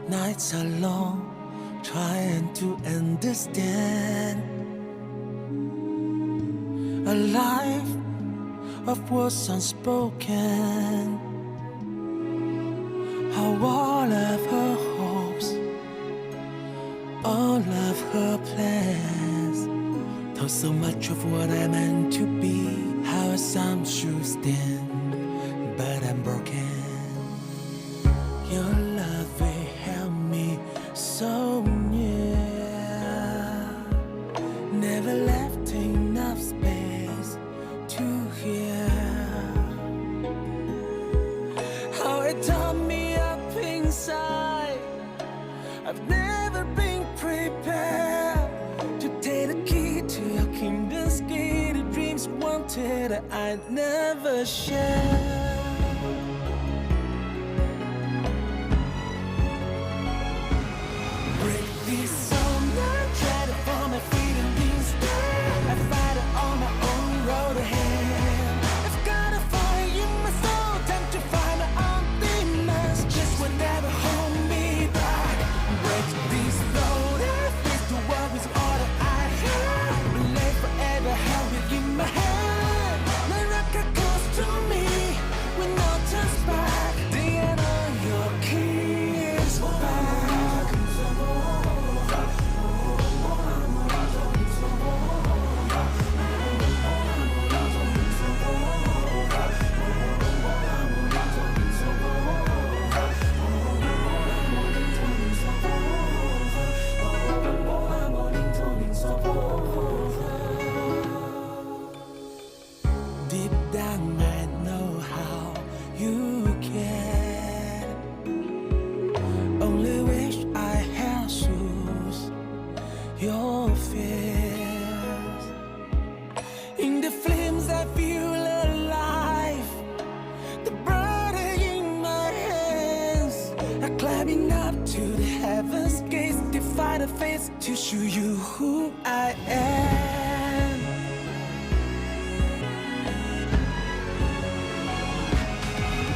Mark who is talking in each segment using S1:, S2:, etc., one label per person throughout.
S1: Nights are long, trying to understand a life of words unspoken. How all of her hopes, all of her plans, told so much of what I meant to be. How some should stand, but I'm broken. Your love will help me so near. Never left enough space to hear how it tore me up inside. I've never been prepared to take the key to your kingdom's gate. The dreams wanted that I'd never share. To show you who I am.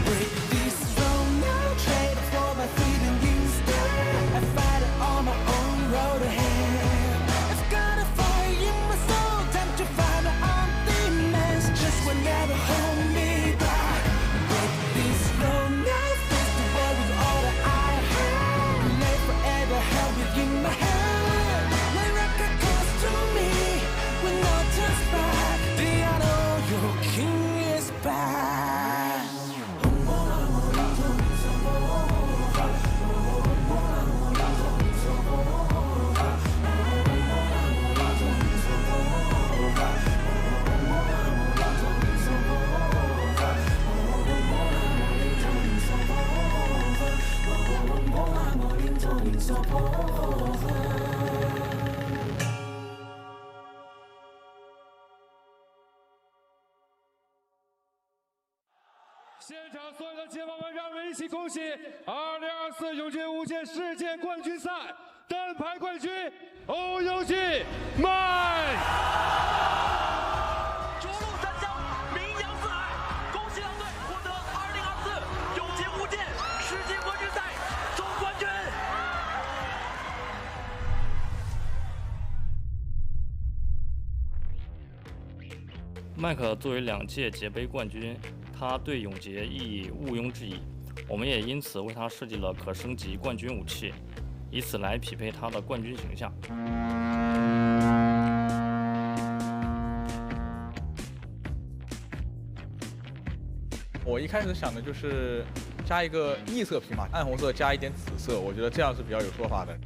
S1: Break this throne now, trade for my freedom instead. I fight it on my own road ahead. I've got a fire in my soul, time to find my own demons. Just will never hold me back. Break this throne now, face the world with all that I have. Live forever, held within my hand. Back.
S2: 现场所有的街坊们，让我们一起恭喜2024永劫无间世界冠军赛单排冠军欧游记麦。
S3: 逐鹿三江，名扬四海，恭喜狼队获得2024永劫无间世界冠军赛总冠军。
S4: 麦克作为2届节杯冠军，他对永劫意义毋庸置疑。我们也因此为他设计了可升级冠军武器，以此来匹配他的冠军形象。
S5: 我一开始想的就是加一个异色皮嘛，暗红色加一点紫色，我觉得这样是比较有说法的。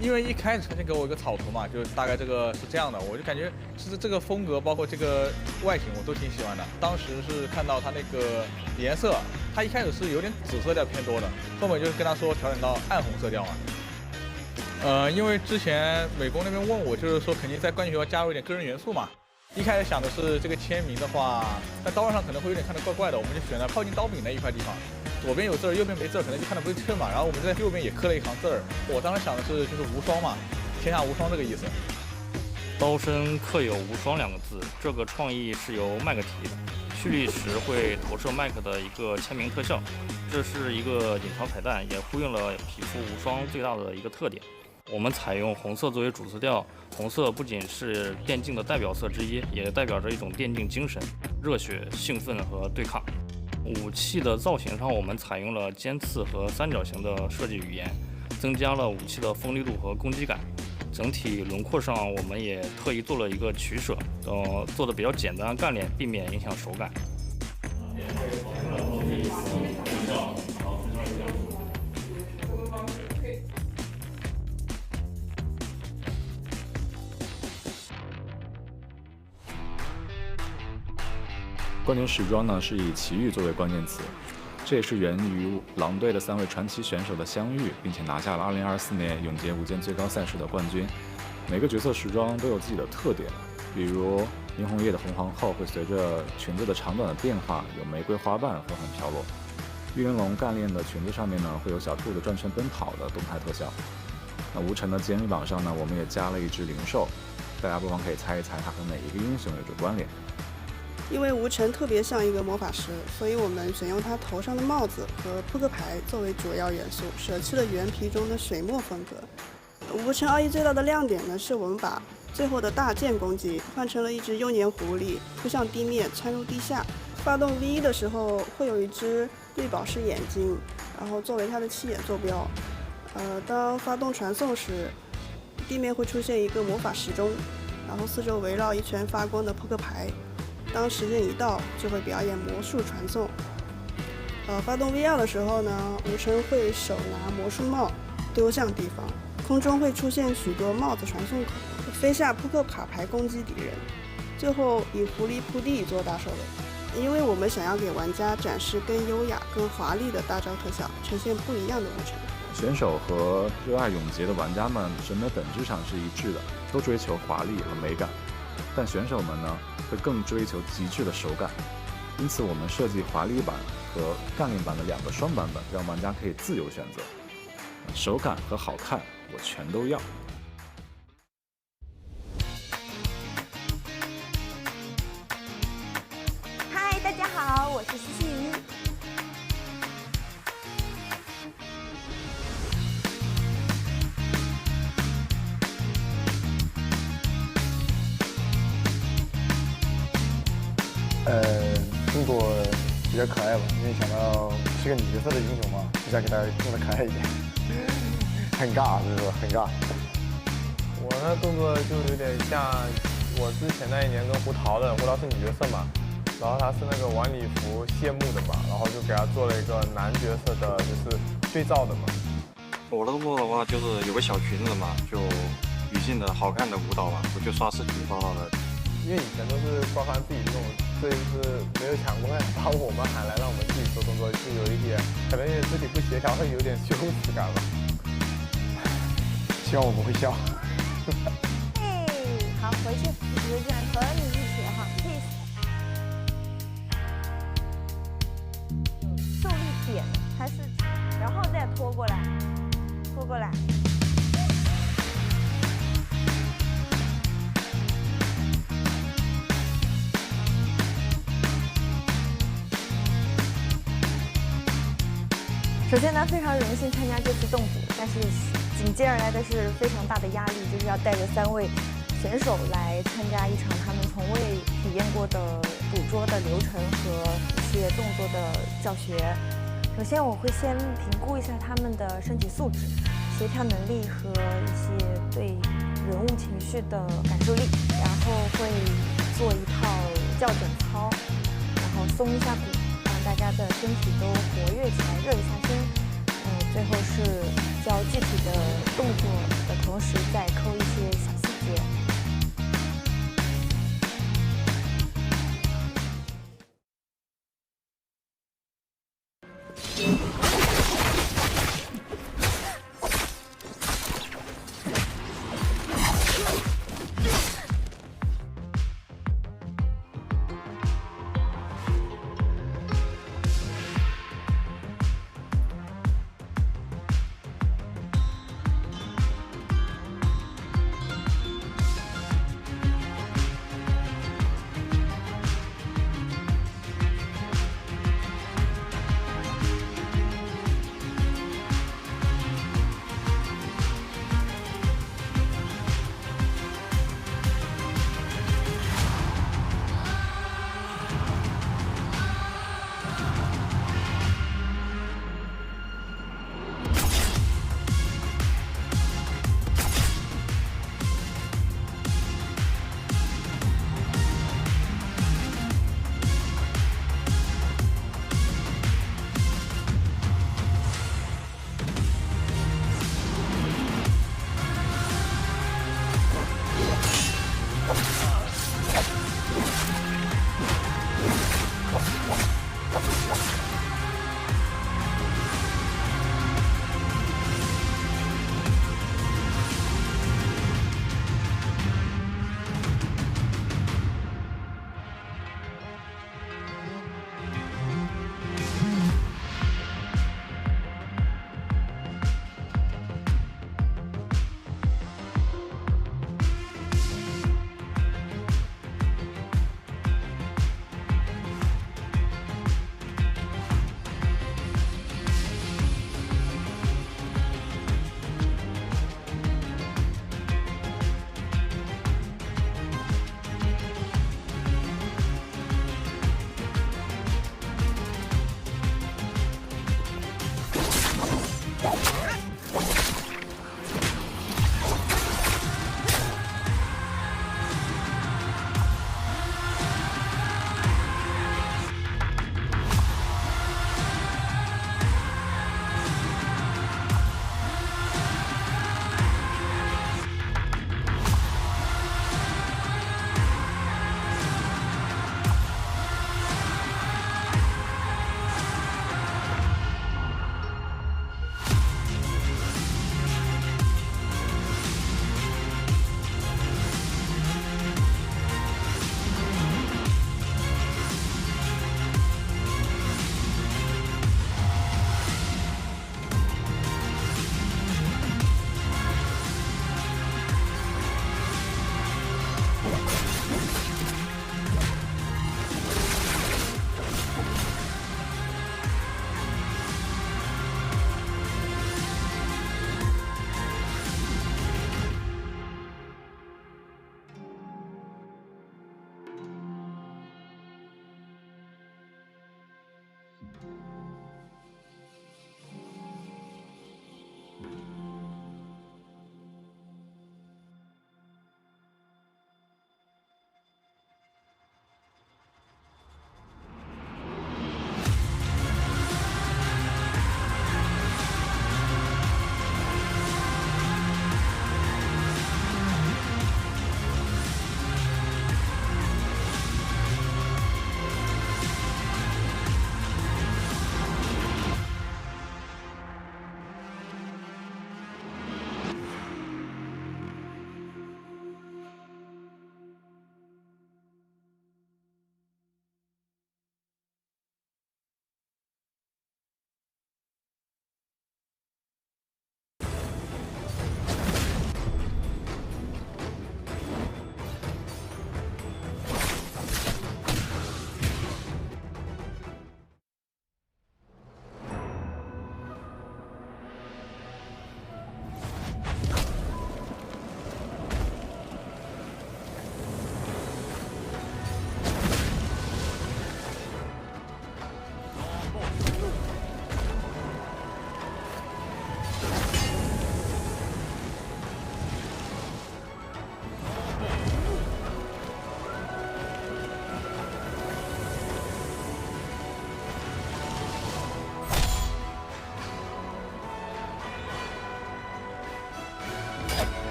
S5: 因为一开始呈现给我一个草图嘛，就是大概这个是这样的，我就感觉其实这个风格包括这个外形我都挺喜欢的。当时是看到它那个颜色，它一开始是有点紫色调偏多的，后面就是跟他说调整到暗红色调嘛。因为之前美工那边问我，就是说肯定在冠军球要加入一点个人元素嘛。一开始想的是这个签名的话，在刀上可能会有点看得怪怪的，我们就选了靠近刀柄那一块地方。左边有字儿，右边没字儿，可能就看得不对称嘛。然后我们在右边也刻了一行字儿。我当时想的是就是无双嘛，天下无双这个意思。
S4: 刀身刻有无双2个字，这个创意是由麦克提的。蓄力时会投射麦克的一个签名特效，这是一个隐藏彩蛋，也呼应了皮肤无双最大的一个特点。我们采用红色作为主色调，红色不仅是电竞的代表色之一，也代表着一种电竞精神、热血、兴奋和对抗。武器的造型上，我们采用了尖刺和三角形的设计语言，增加了武器的锋利度和攻击感。整体轮廓上，我们也特意做了一个取舍，做的比较简单干练，避免影响手感。
S6: 冠军时装呢是以奇遇作为关键词，这也是源于狼队的3位传奇选手的相遇，并且拿下了2024年永劫无间最高赛事的冠军。每个角色时装都有自己的特点，比如殷红叶的红皇后会随着裙子的长短的变化，有玫瑰花瓣缓缓飘落。玉云龙干练的裙子上面呢会有小兔子转圈奔跑的动态特效。那吴晨的简历榜上呢，我们也加了一只灵兽，大家不妨可以猜一猜它和哪一个英雄有着关联。
S7: 因为吴晨特别像一个魔法师，所以我们选用他头上的帽子和扑克牌作为主要元素，舍弃了原皮中的水墨风格。吴晨奥义最大的亮点呢，是我们把最后的大剑攻击换成了一只幼年狐狸扑向地面，窜入地下。发动 V1 的时候会有一只绿宝石眼睛，然后作为它的气眼坐标。当发动传送时，地面会出现一个魔法时钟，然后四周围绕一圈发光的扑克牌。当时间一到，就会表演魔术传送。发动 V2 的时候呢，吴晨会手拿魔术帽丢向敌方，空中会出现许多帽子传送口，飞下扑克卡牌攻击敌人，最后以狐狸扑地做大收尾。因为我们想要给玩家展示更优雅、更华丽的大招特效，呈现不一样的吴晨。
S6: 选手和热爱永劫的玩家们审美本质上是一致的，都追求华丽和美感，但选手们呢会更追求极致的手感，因此我们设计华丽版和干练版的2个双版本，让玩家可以自由选择。手感和好看我全都要。
S8: 嗨，大家好，我是西西鱼。
S9: 动作比较可爱吧，因为想到是个女角色的英雄嘛，就想给她弄得可爱一点，很尬，是不是？很尬。
S10: 我那动作就有点像我之前那一年跟胡桃的，胡桃是女角色嘛，然后她是那个晚礼服谢幕的嘛，然后就给她做了一个男角色的，就是对照的嘛。
S11: 我的动作的话就是有个小裙子嘛，就女性的好看的舞蹈嘛，我就刷视频刷到的。
S10: 因为以前都是官方自己弄，这一次没有抢功来把我们喊来让我们自己做动作，就有一点可能因为肢体不协调，会有点羞耻感吧。
S9: 希望我不会笑。
S8: 嘿，好，回去直接这样和你一起哈 ，peace。受力点它是，然后再拖过来，拖过来。首先呢，非常荣幸参加这次动捕，但是紧接而来的是非常大的压力，就是要带着3位选手来参加一场他们从未体验过的捕捉的流程和一些动作的教学。首先，我会先评估一下他们的身体素质、协调能力和一些对人物情绪的感受力，然后会做一套校准操，然后松一下骨。大家的身体都活跃起来，热一下身。最后是教具体的动作的同时，再抠一些小细节。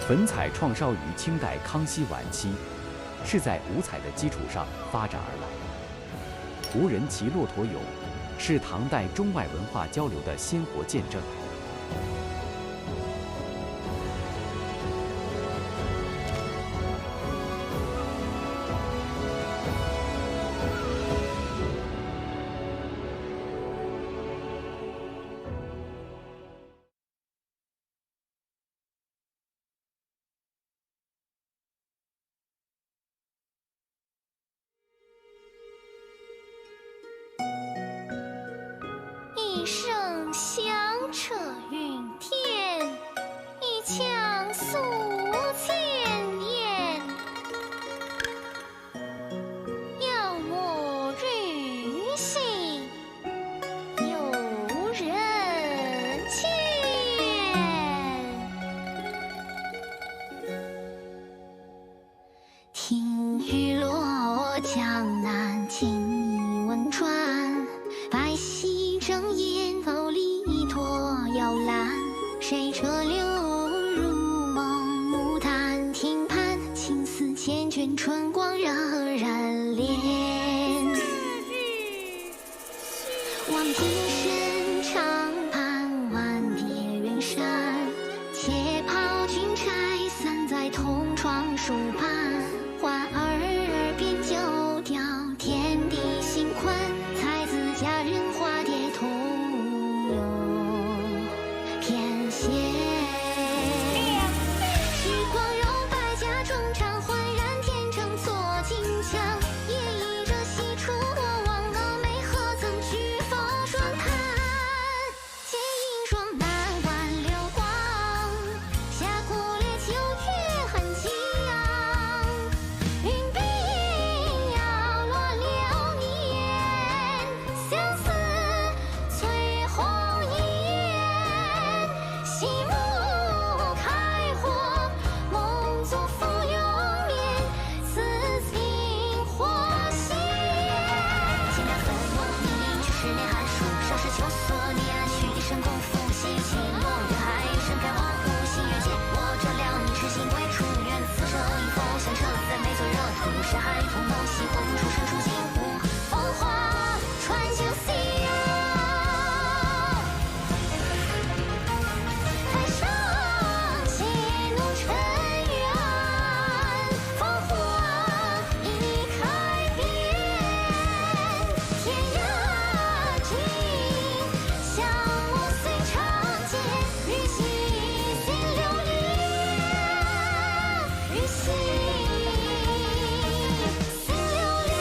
S12: 粉彩创烧于清代康熙晚期，是在五彩的基础上发展而来。胡人骑骆驼俑，是唐代中外文化交流的鲜活见证。
S13: 一声响彻云天，一腔诉千言。要我日行，有人牵。听雨落江南，情意温转。白皙正烟头里托摇篮，谁折柳如梦，牡丹亭畔，青丝缱绻，春光惹人怜。望平生长盼，万叠云山，且抛君摘散在同窗书畔，花儿边就掉，天地心宽。佳人花蝶同游翩跹，时光柔百家中唱，焕然天成作金墙。夜倚着西出过往，峨眉何曾举佛转坛？借银霜难挽流光，下过烈酒月痕激扬。云鬓摇落流年，相思翠红颜，细幕开火，梦作浮永眠，此情或现。千家坟墓泥泞，却是年寒暑，少时秋索念，须笛声共抚，细雨轻落，月海盛开望湖，星月见我这两你痴心归处，愿此生一风响彻，再没做热土，山海同梦西魂，出生出金湖，风华传酒西游。台上喜怒尘缘，芳华已开遍，天涯尽，相暮虽长见，日夕心流连，日夕心流连。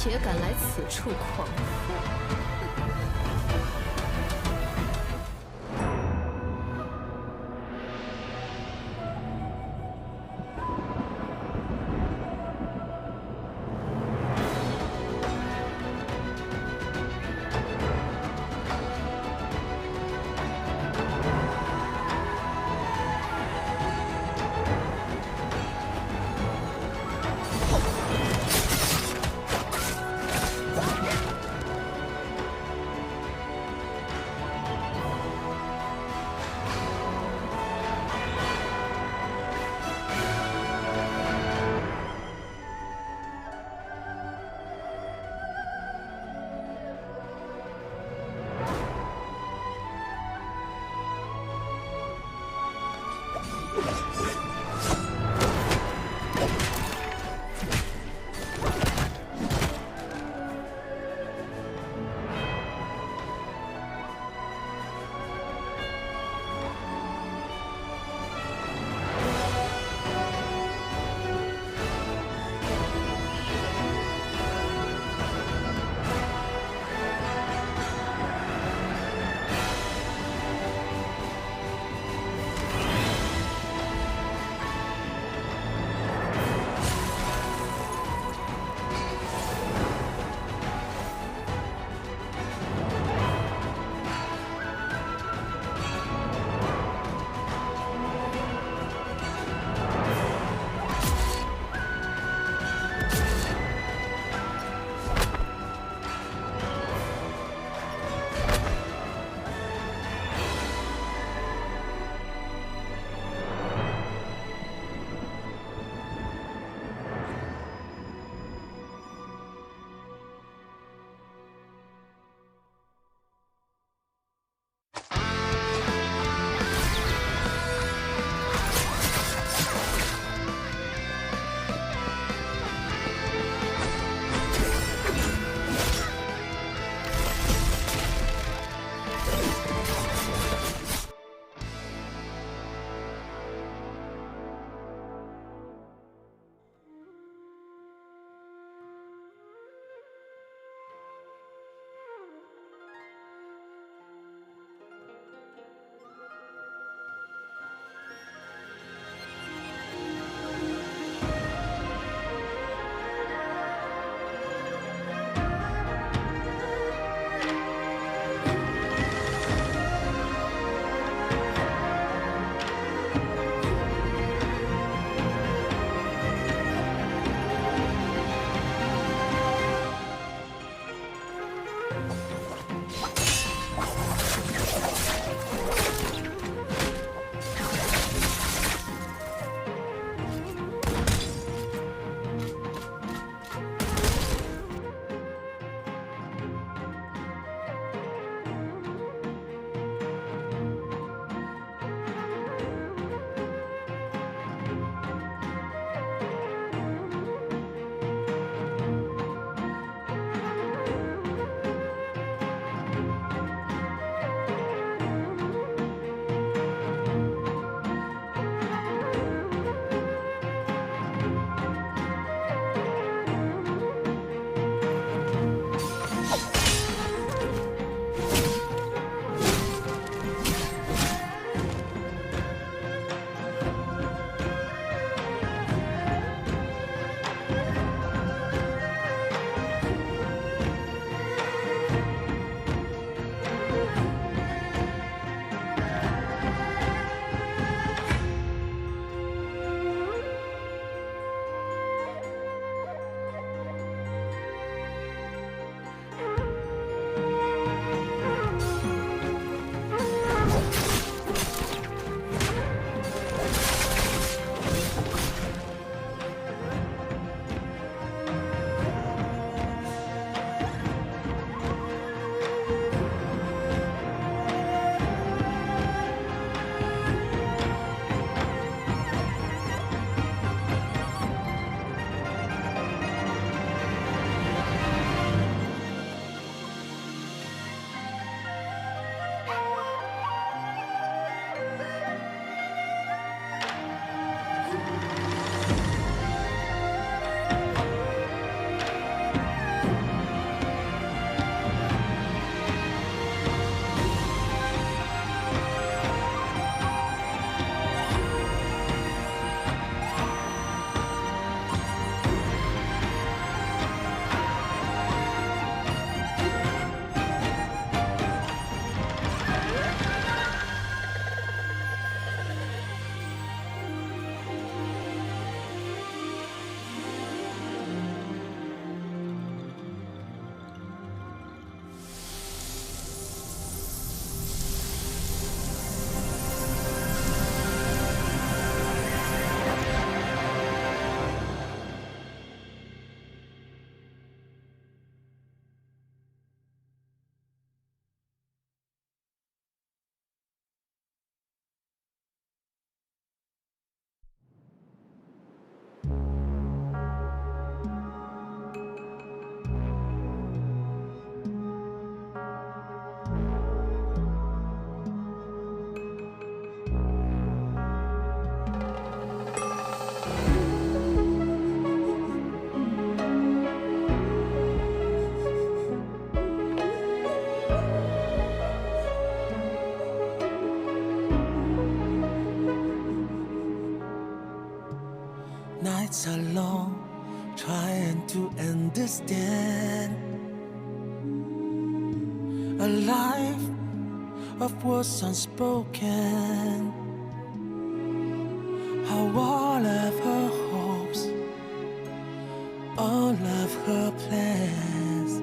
S14: 且敢来此处狂欢？
S1: Nights are long, trying to understand a life of words unspoken. How all of her hopes, all of her plans,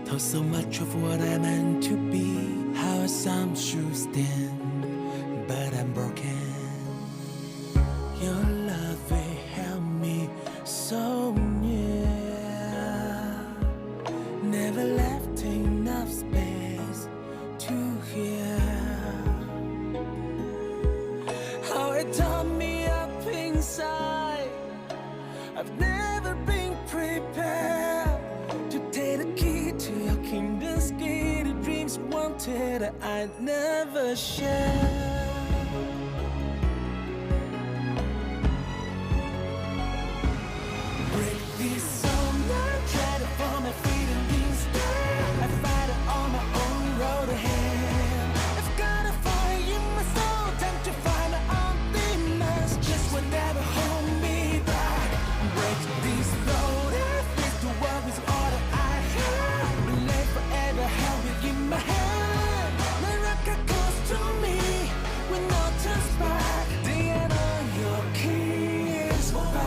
S1: told so much of what I meant to be. How some should stand, but I'm broken. Your love will help me so near. Never left enough space to hear how it tore me up inside. I've never been prepared to take the key to your kingdom's gate. The dreams wanted I'd never share. Break this song, I try to find my freedom instead. I fight it on my own road ahead. I've got a fire in my soul, time to find my own demons. Just will never hold me back. Break this road, I face the world with all that I have. Live forever, held it in my hand. NARAKA calls to me with no turns back. The end of your king is back.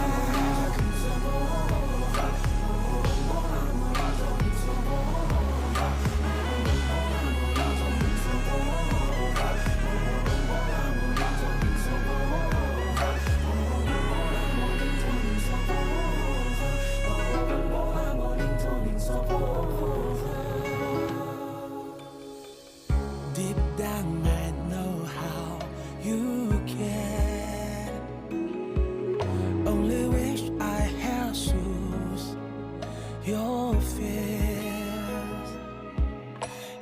S1: Deep down I know how you care. Only wish I had shoes your fears.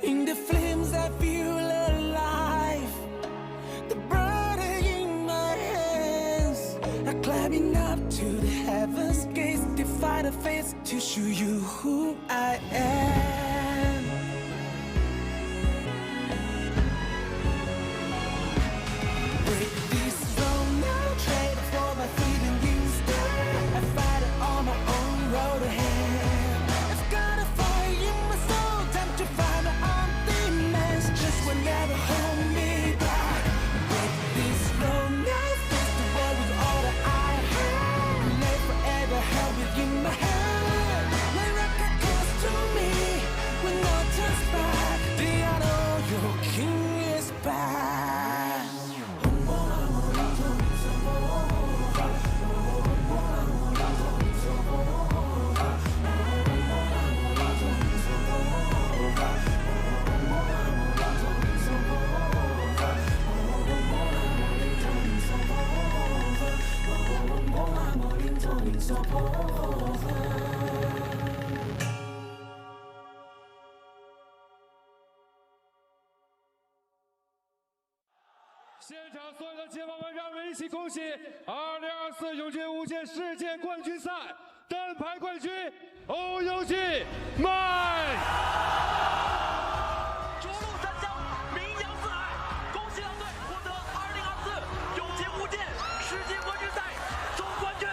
S1: In the flames I feel alive. The burden in my hands are climbing up to the heavens gates. Defy the fates to show you who I am. Break this throne, now trade for my freedom instead. I fight it on my own road ahead. I've got a fire in my soul, time to find my own demons. Just will never hold me back. Break this throne, now face the world with all that I have. Live forever, held it in my hand. NARAKA calls to me with no turns back. The I know your king is back.
S2: 现场所有的街坊们，让我们一起恭喜2024永军无界世界冠军赛单排冠军欧游记麦。
S3: 逐鹿三江，名扬四海，恭喜狼队获得2024永杰无界世界冠军赛总冠军。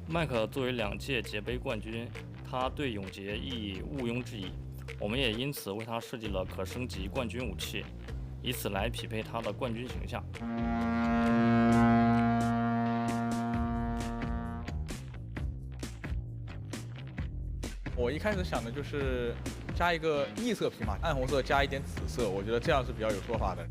S4: 麦克作为2届杰杯冠军，他对永杰意义毋庸置疑。我们也因此为他设计了可升级冠军武器，以此来匹配他的冠军形象。
S5: 我一开始想的就是加一个异色皮嘛，暗红色加一点紫色，我觉得这样是比较有说法的。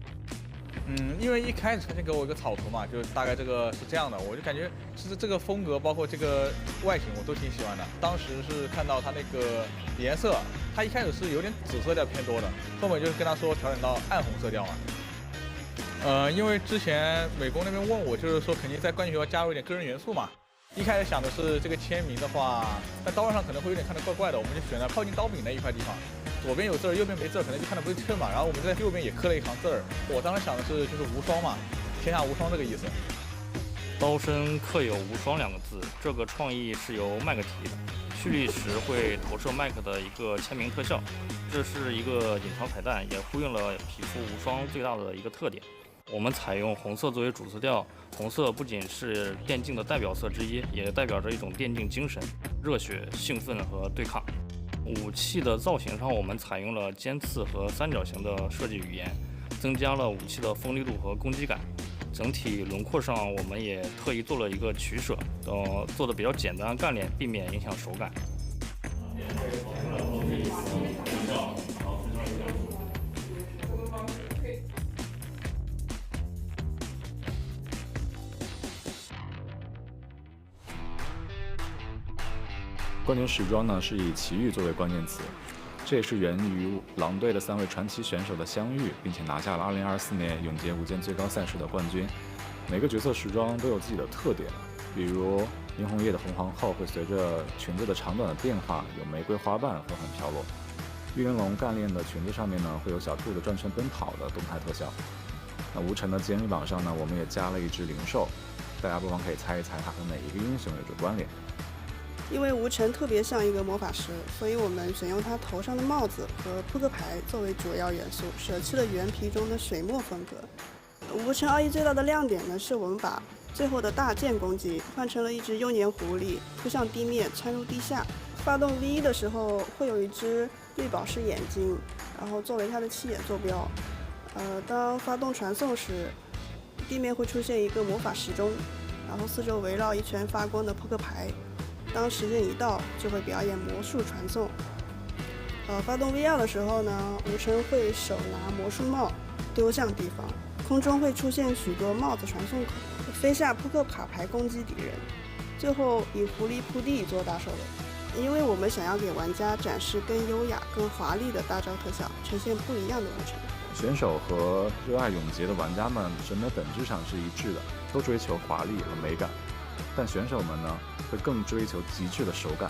S5: 因为一开始呈现给我一个草图嘛，就是大概这个是这样的，我就感觉其实这个风格包括这个外形我都挺喜欢的。当时是看到它那个颜色，它一开始是有点紫色调偏多的，后面就是跟他说调整到暗红色调嘛。因为之前美工那边问我，就是说肯定在冠军要加入一点个人元素嘛。一开始想的是这个签名的话，在刀上可能会有点看得怪怪的，我们就选了靠近刀柄那一块地方。左边有字儿，右边没字儿，可能就看得不对称嘛。然后我们在右边也刻了一行字儿。我当时想的是就是无双嘛，天下无双这个意思。
S4: 刀身刻有无双2个字，这个创意是由麦克提的。蓄力时会投射麦克的一个签名特效，这是一个隐藏彩蛋，也呼应了皮肤无双最大的一个特点。我们采用红色作为主色调，红色不仅是电竞的代表色之一，也代表着一种电竞精神、热血、兴奋和对抗。武器的造型上，我们采用了尖刺和三角形的设计语言，增加了武器的锋利度和攻击感。整体轮廓上，我们也特意做了一个取舍，做的比较简单干练，避免影响手感。
S6: 冠军时装呢是以奇遇作为关键词，这也是源于狼队的3位传奇选手的相遇，并且拿下了2024年永劫无间最高赛事的冠军。每个角色时装都有自己的特点，比如殷红叶的红皇后会随着裙子的长短的变化，有玫瑰花瓣缓缓飘落。玉玲珑干练的裙子上面呢会有小兔子转圈奔跑的动态特效。那吴晨的监狱榜上呢，我们也加了一只灵兽，大家不妨可以猜一猜它和哪一个英雄有着关联。
S7: 因为吴晨特别像一个魔法师，所以我们选用他头上的帽子和扑克牌作为主要元素，舍弃了原皮中的水墨风格。吴晨奥义最大的亮点呢，是我们把最后的大剑攻击换成了一只幼年狐狸扑向地面，穿入地下。发动 V 的时候会有一只绿宝石眼睛，然后作为它的7眼坐标。当发动传送时，地面会出现一个魔法时钟，然后四周围绕一圈发光的扑克牌。当时间一到，就会表演魔术传送。发动 V2 的时候呢，吴晨会手拿魔术帽丢向敌方，空中会出现许多帽子传送口，飞下扑克卡牌攻击敌人，最后以狐狸扑地做大收尾。因为我们想要给玩家展示更优雅、更华丽的大招特效，呈现不一样的吴晨。
S6: 选手和热爱永劫的玩家们审美本质上是一致的，都追求华丽和美感。但选手们呢，会更追求极致的手感，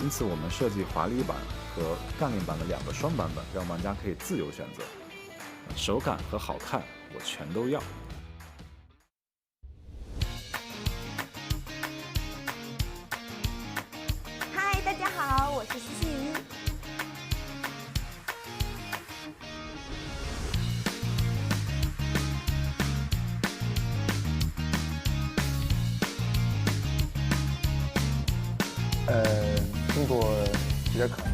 S6: 因此我们设计华丽版和干练版的2个双版本，让玩家可以自由选择。手感和好看，我全都要。
S8: 嗨，大家好，我是西西鱼。
S9: 动作比较可爱。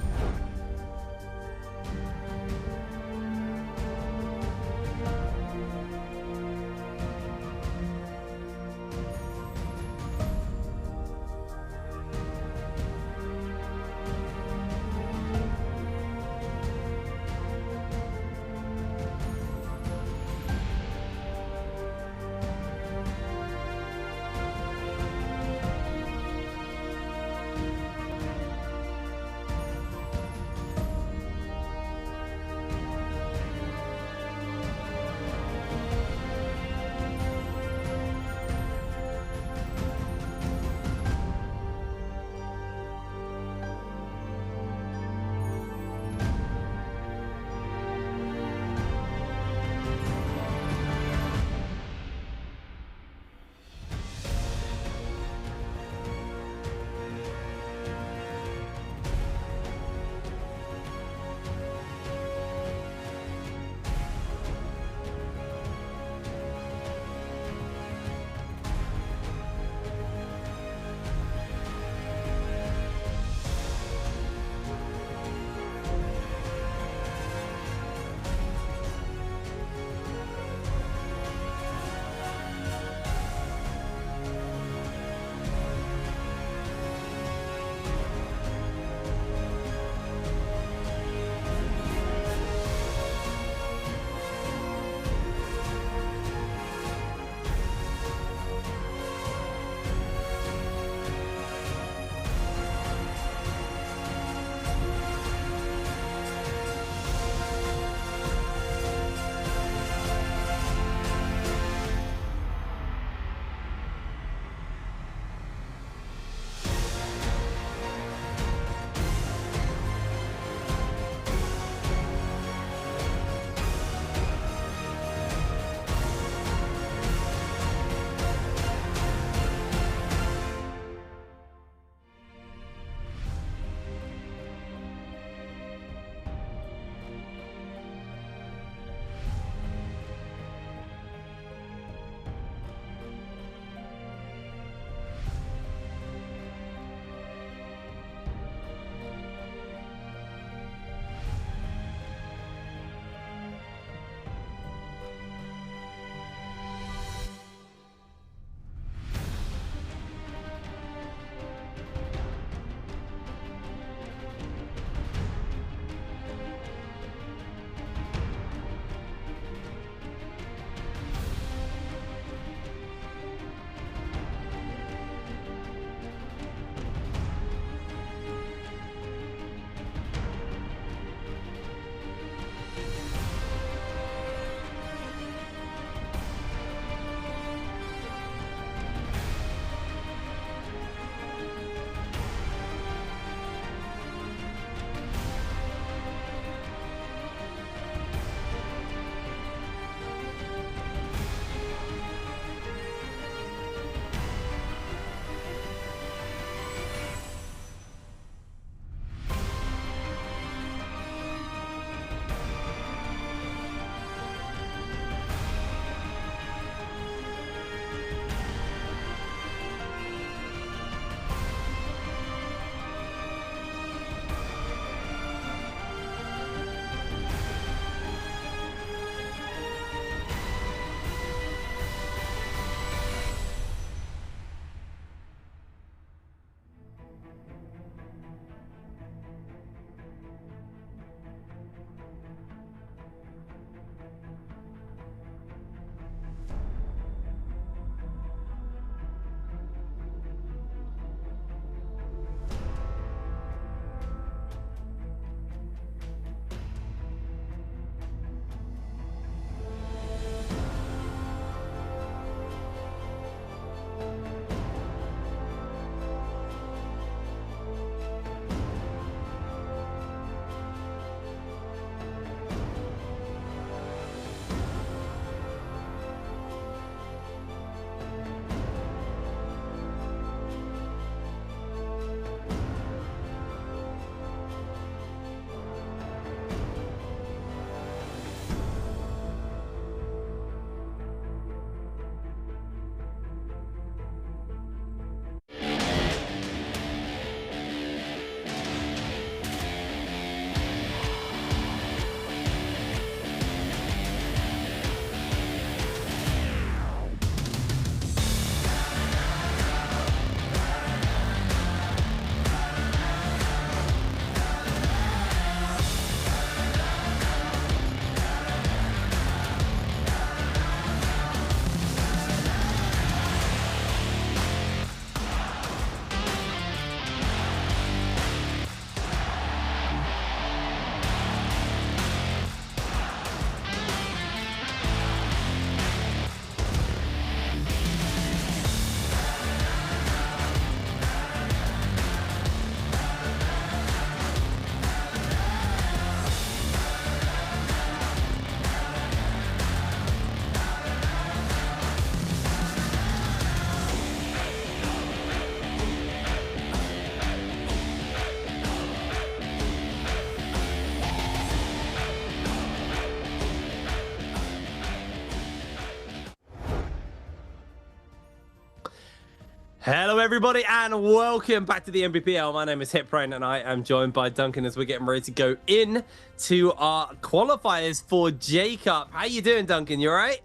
S15: Hello, everybody, and welcome back to the MBPL. My name is HitBrain, and I am joined by Duncan as we're getting ready to go in to our qualifiers for J-Cup. How you doing, Duncan? You all right?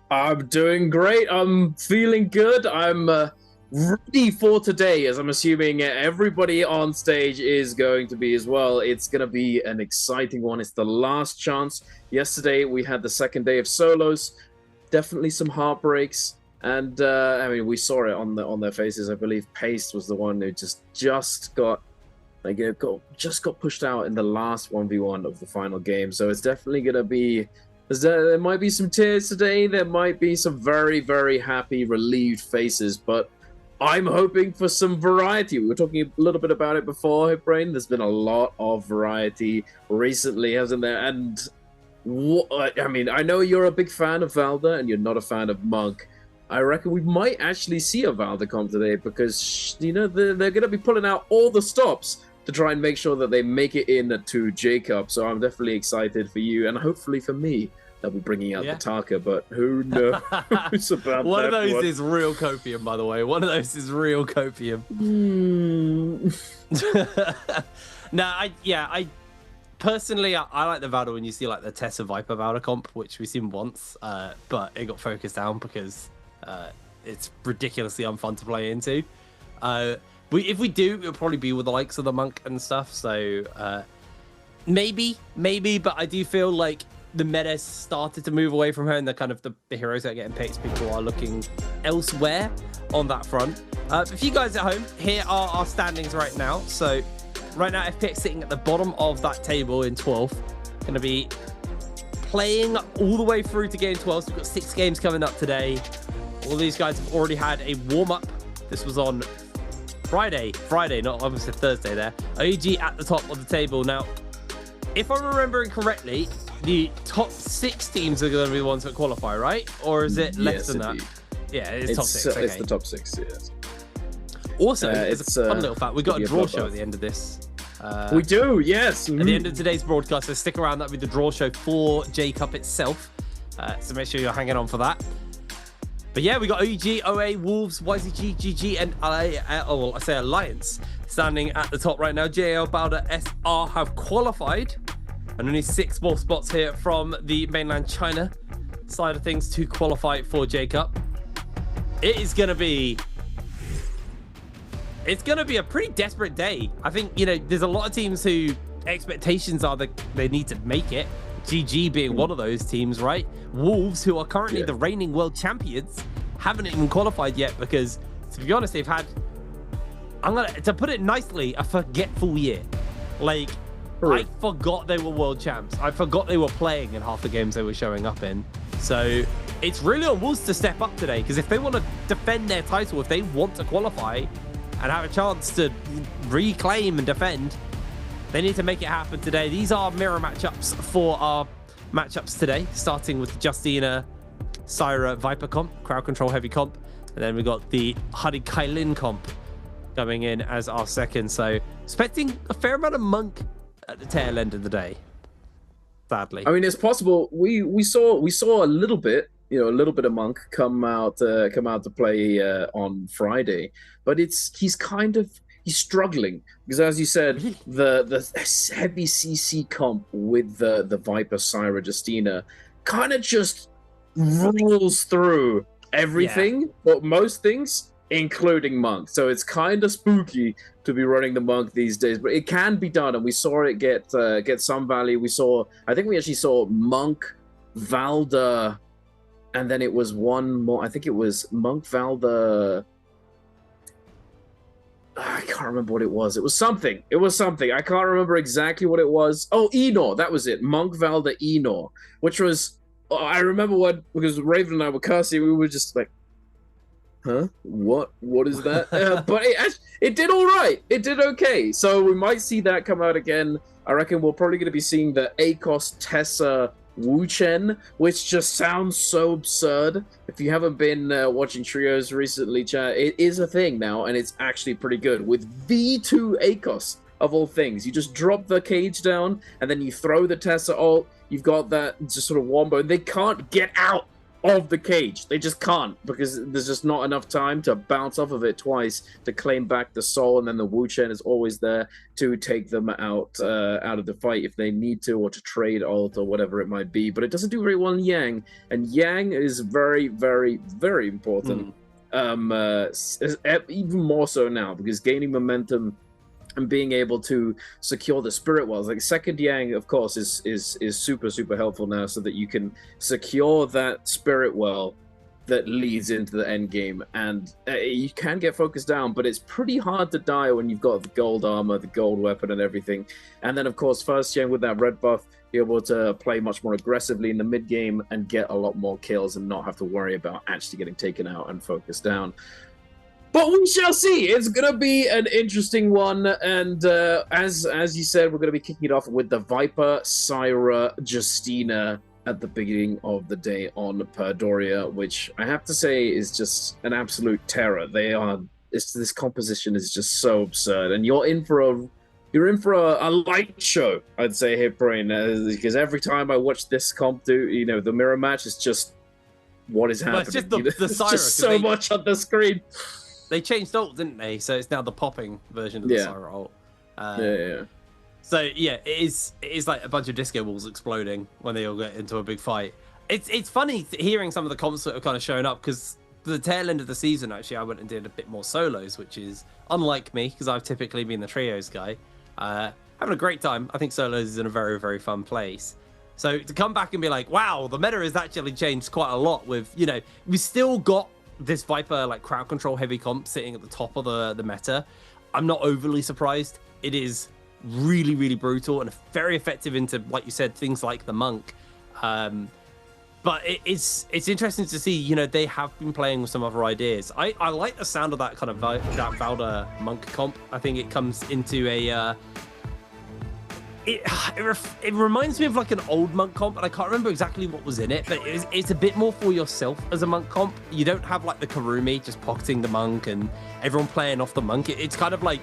S16: I'm doing great. I'm feeling good. I'm ready for today, as I'm assuming everybody on stage is going to be as well. It's going to be an exciting one. It's the last chance. Yesterday, we had the second day of solos. Definitely some heartbreaks. And I mean, we saw it on their faces. I believe Paste was the one who just got pushed out in the last 1v1 of the final game. So it's definitely gonna be. There might be some tears today. There might be some very, very happy, relieved faces. But I'm hoping for some variety. We were talking a little bit about it before, HitBrain. There's been a lot of variety recently, hasn't there? And I mean, I know you're a big fan of Valda, and you're not a fan of Monk. I reckon we might actually see a Valda comp today because, you know, they're going to be pulling out all the stops to try and make sure that they make it in to J-Cup. So I'm definitely excited for you, and hopefully for me, they'll be bringing out the Taka, but who knows about
S15: One
S16: that
S15: of those
S16: one.
S15: is real copium, by the way. One of those is real copium. I personally, I like the Valda when you see like the Tessa Viper Valda comp, which we've seen once, but it got focused down because it's ridiculously unfun to play into. If we do, it'll probably be with the likes of the Monk and stuff. So maybe, but I do feel like the meta started to move away from her, and the heroes that are getting picked, people are looking elsewhere on that front. If you guys at home, here are our standings right now. So right now, FPX sitting at the bottom of that table in 12th, going to be playing all the way through to game 12. So we've got 6 games coming up today. All these guys have already had a warm-up. This was on Friday, not obviously Thursday there. OEG at the top of the table. Now, if I'm remembering correctly, the top 6 teams are going to be the ones that qualify, right? Or is it less than that? Yeah, it's top 6. Okay.
S16: It's the top 6, yes.
S15: Also, it's a fun little fact. We've got a draw show at the end of this.
S16: We do, yes.
S15: At the end of today's broadcast, so stick around. That'll be the draw show for J-Cup itself. So make sure you're hanging on for that. But yeah, we got OEG, OA, Wolves, YZG, GG, and Alliance standing at the top right now. JL, Bowder, SR have qualified. And only 6 more spots here from the mainland China side of things to qualify for J-Cup. It's going to be a pretty desperate day. I think, you know, there's a lot of teams who expectations are that they need to make it. GG being one of those teams, right? Wolves, who are currently the reigning world champions, haven't even qualified yet because, to be honest, they've had, to put it nicely, a forgetful year. Like, I forgot they were world champs. I forgot they were playing in half the games they were showing up in. So it's really on Wolves to step up today, because if they want to defend their title, if they want to qualify and have a chance to reclaim and defend, they need to make it happen today. These are mirror matchups for our matchups today, starting with Justina, Syra, Viper comp, crowd control heavy comp, and then we got the Huddy Kailin comp coming in as our second. So expecting a fair amount of Monk at the tail end of the day, sadly.
S16: I mean, it's possible. We saw a little bit, you know, a little bit of Monk come out to play on Friday, but he's struggling because, as you said, the heavy CC comp with the Viper Syra Justina kind of just rolls through everything, but most things, including Monk. So it's kind of spooky to be running the Monk these days, but it can be done, and we saw it get some value. I think we actually saw Monk, Valda, and then it was one more. I think it was Monk, Valda. I can't remember what it was. It was something. I can't remember exactly what it was. Oh, Enor. That was it. Monk, Valda, Enor. Which was, I remember because Raven and I were cursing, we were just like, huh? What is that? But it did all right. It did okay. So we might see that come out again. I reckon we're probably going to be seeing the ACOS Tessa Wu Chen, which just sounds so absurd. If you haven't been watching trios recently, chat, it is a thing now, and it's actually pretty good. With V2 ACOS, of all things, you just drop the cage down, and then you throw the Tessa ult. You've got that just sort of wombo. They can't get out of the cage. They just can't, because there's just not enough time to bounce off of it twice to claim back the soul, and then the Wu Chen is always there to take them out of the fight if they need to, or to trade ult or whatever it might be. But it doesn't do very well in Yang, and Yang is very, very, very important. Even more so now, because gaining momentum and being able to secure the spirit wells, like second Yang, of course, is super, super helpful now, so that you can secure that spirit well that leads into the end game. And you can get focused down, but it's pretty hard to die when you've got the gold armor, the gold weapon, and everything. And then, of course, first Yang with that red buff, be able to play much more aggressively in the mid game and get a lot more kills and not have to worry about actually getting taken out and focused down. But we shall see. It's going to be an interesting one. And as you said, we're going to be kicking it off with the Viper, Syra, Justina at the beginning of the day on Perdoria, which I have to say is just an absolute terror. This composition is just so absurd. And you're in for a light show, I'd say, here, Brain, because every time I watch this comp do, the mirror match is just what is happening.
S15: Well, it's just the Syra,
S16: just so much on the screen.
S15: They changed ult, didn't they? So it's now the popping version of the Syra ult. So yeah, it is like a bunch of disco balls exploding when they all get into a big fight. It's funny hearing some of the comps that have kind of shown up, because the tail end of the season, actually, I went and did a bit more solos, which is unlike me, because I've typically been the trios guy. Having a great time. I think solos is in a very, very fun place. So to come back and be like, wow, the meta has actually changed quite a lot with, we still got this Viper like crowd control heavy comp sitting at the top of the meta. I'm not overly surprised. It is really, really brutal and very effective into, like you said, things like the Monk. But it's interesting to see, they have been playing with some other ideas. I like the sound of that kind of that Valda Monk comp. I think it comes into a it reminds me of like an old Monk comp, and I can't remember exactly what was in it, but it's a bit more for yourself as a Monk comp. You don't have like the Karumi just pocketing the Monk and everyone playing off the Monk. It's kind of like,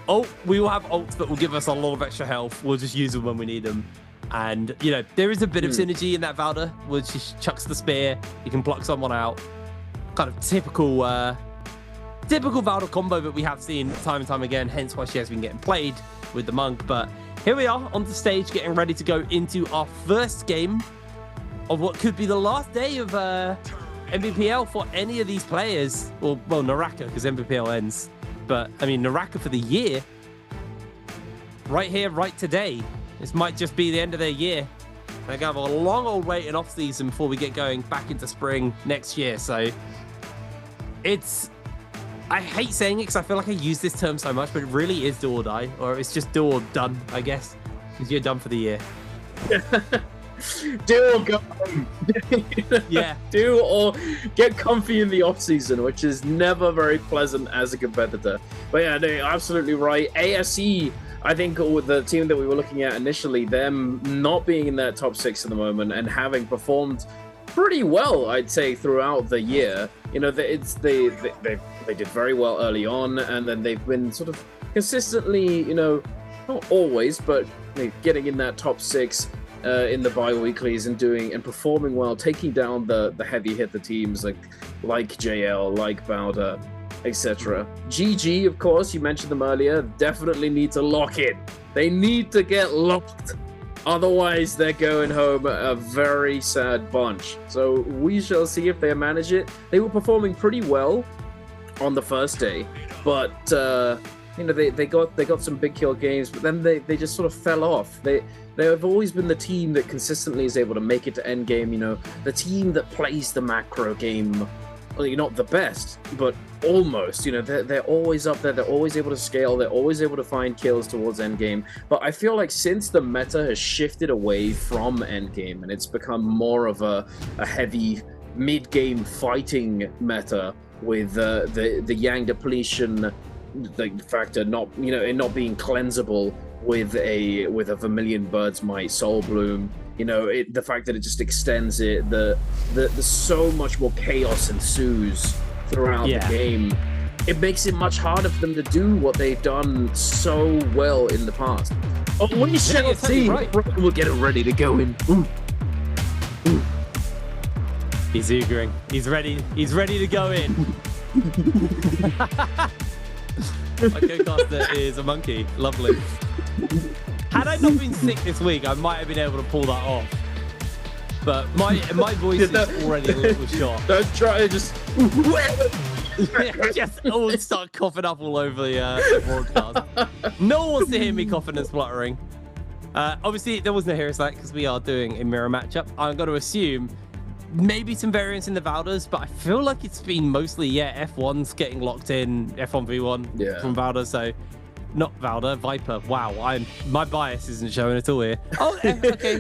S15: oh, we will have ults that will give us a lot of extra health. We'll just use them when we need them. And, there is a bit of synergy in that Valda, where she chucks the spear, you can block someone out. Kind of typical Valda combo that we have seen time and time again, hence why she has been getting played with the Monk. But here we are on the stage, getting ready to go into our first game of what could be the last day of MVPL for any of these players. Well, NARAKA, because MVPL ends. But, I mean, NARAKA for the year. Right here, right today. This might just be the end of their year. They're going to have a long old wait in off-season before we get going back into spring next year. So, I hate saying it because I feel like I use this term so much, but it really is do or die, or it's just do or done, I guess, because you're done for the year.
S16: Do or go home.
S15: Yeah.
S16: Do or get comfy in the off season, which is never very pleasant as a competitor. But yeah, no, absolutely right. ASE, I think with the team that we were looking at initially, them not being in that top 6 at the moment and having performed pretty well, I'd say, throughout the year. They did very well early on, and then they've been sort of consistently, not always, but getting in that top 6 in the bi-weeklies and performing well, taking down the heavy hitter teams like JL, like Bowder, etc. GG, of course, you mentioned them earlier, definitely need to lock in. They need to get locked. Otherwise, they're going home a very sad bunch. So we shall see if they manage it. They were performing pretty well on the first day, but they got some big kill games, but then they just sort of fell off. They have always been the team that consistently is able to make it to end game. The team that plays the macro game. Well, not the best, but almost. They're always up there. They're always able to scale. They're always able to find kills towards endgame. But I feel like since the meta has shifted away from endgame and it's become more of a heavy mid-game fighting meta with the Yang depletion, the factor not being cleansable with a Vermilion Bird's Might Soul Bloom. The fact that it just extends it, the so much more chaos ensues throughout the game. It makes it much harder for them to do what they've done so well in the past. Oh, we shall see. Right. We'll get it ready to go in.
S15: He's eagering. He's ready. He's ready to go in. My co-caster is a monkey. Lovely. Had I not been sick this week, I might have been able to pull that off. But my voice is already a little shot.
S16: Don't try to just...
S15: Just all start coughing up all over the broadcast. No one wants to hear me coughing and spluttering. Obviously, there was no hero select because we are doing a mirror matchup. I'm going to assume maybe some variance in the Valders, but I feel like it's been mostly, F1's getting locked in, F1 V1 from Valder, so not Valder, Viper. Wow, my bias isn't showing at all here. Oh, okay.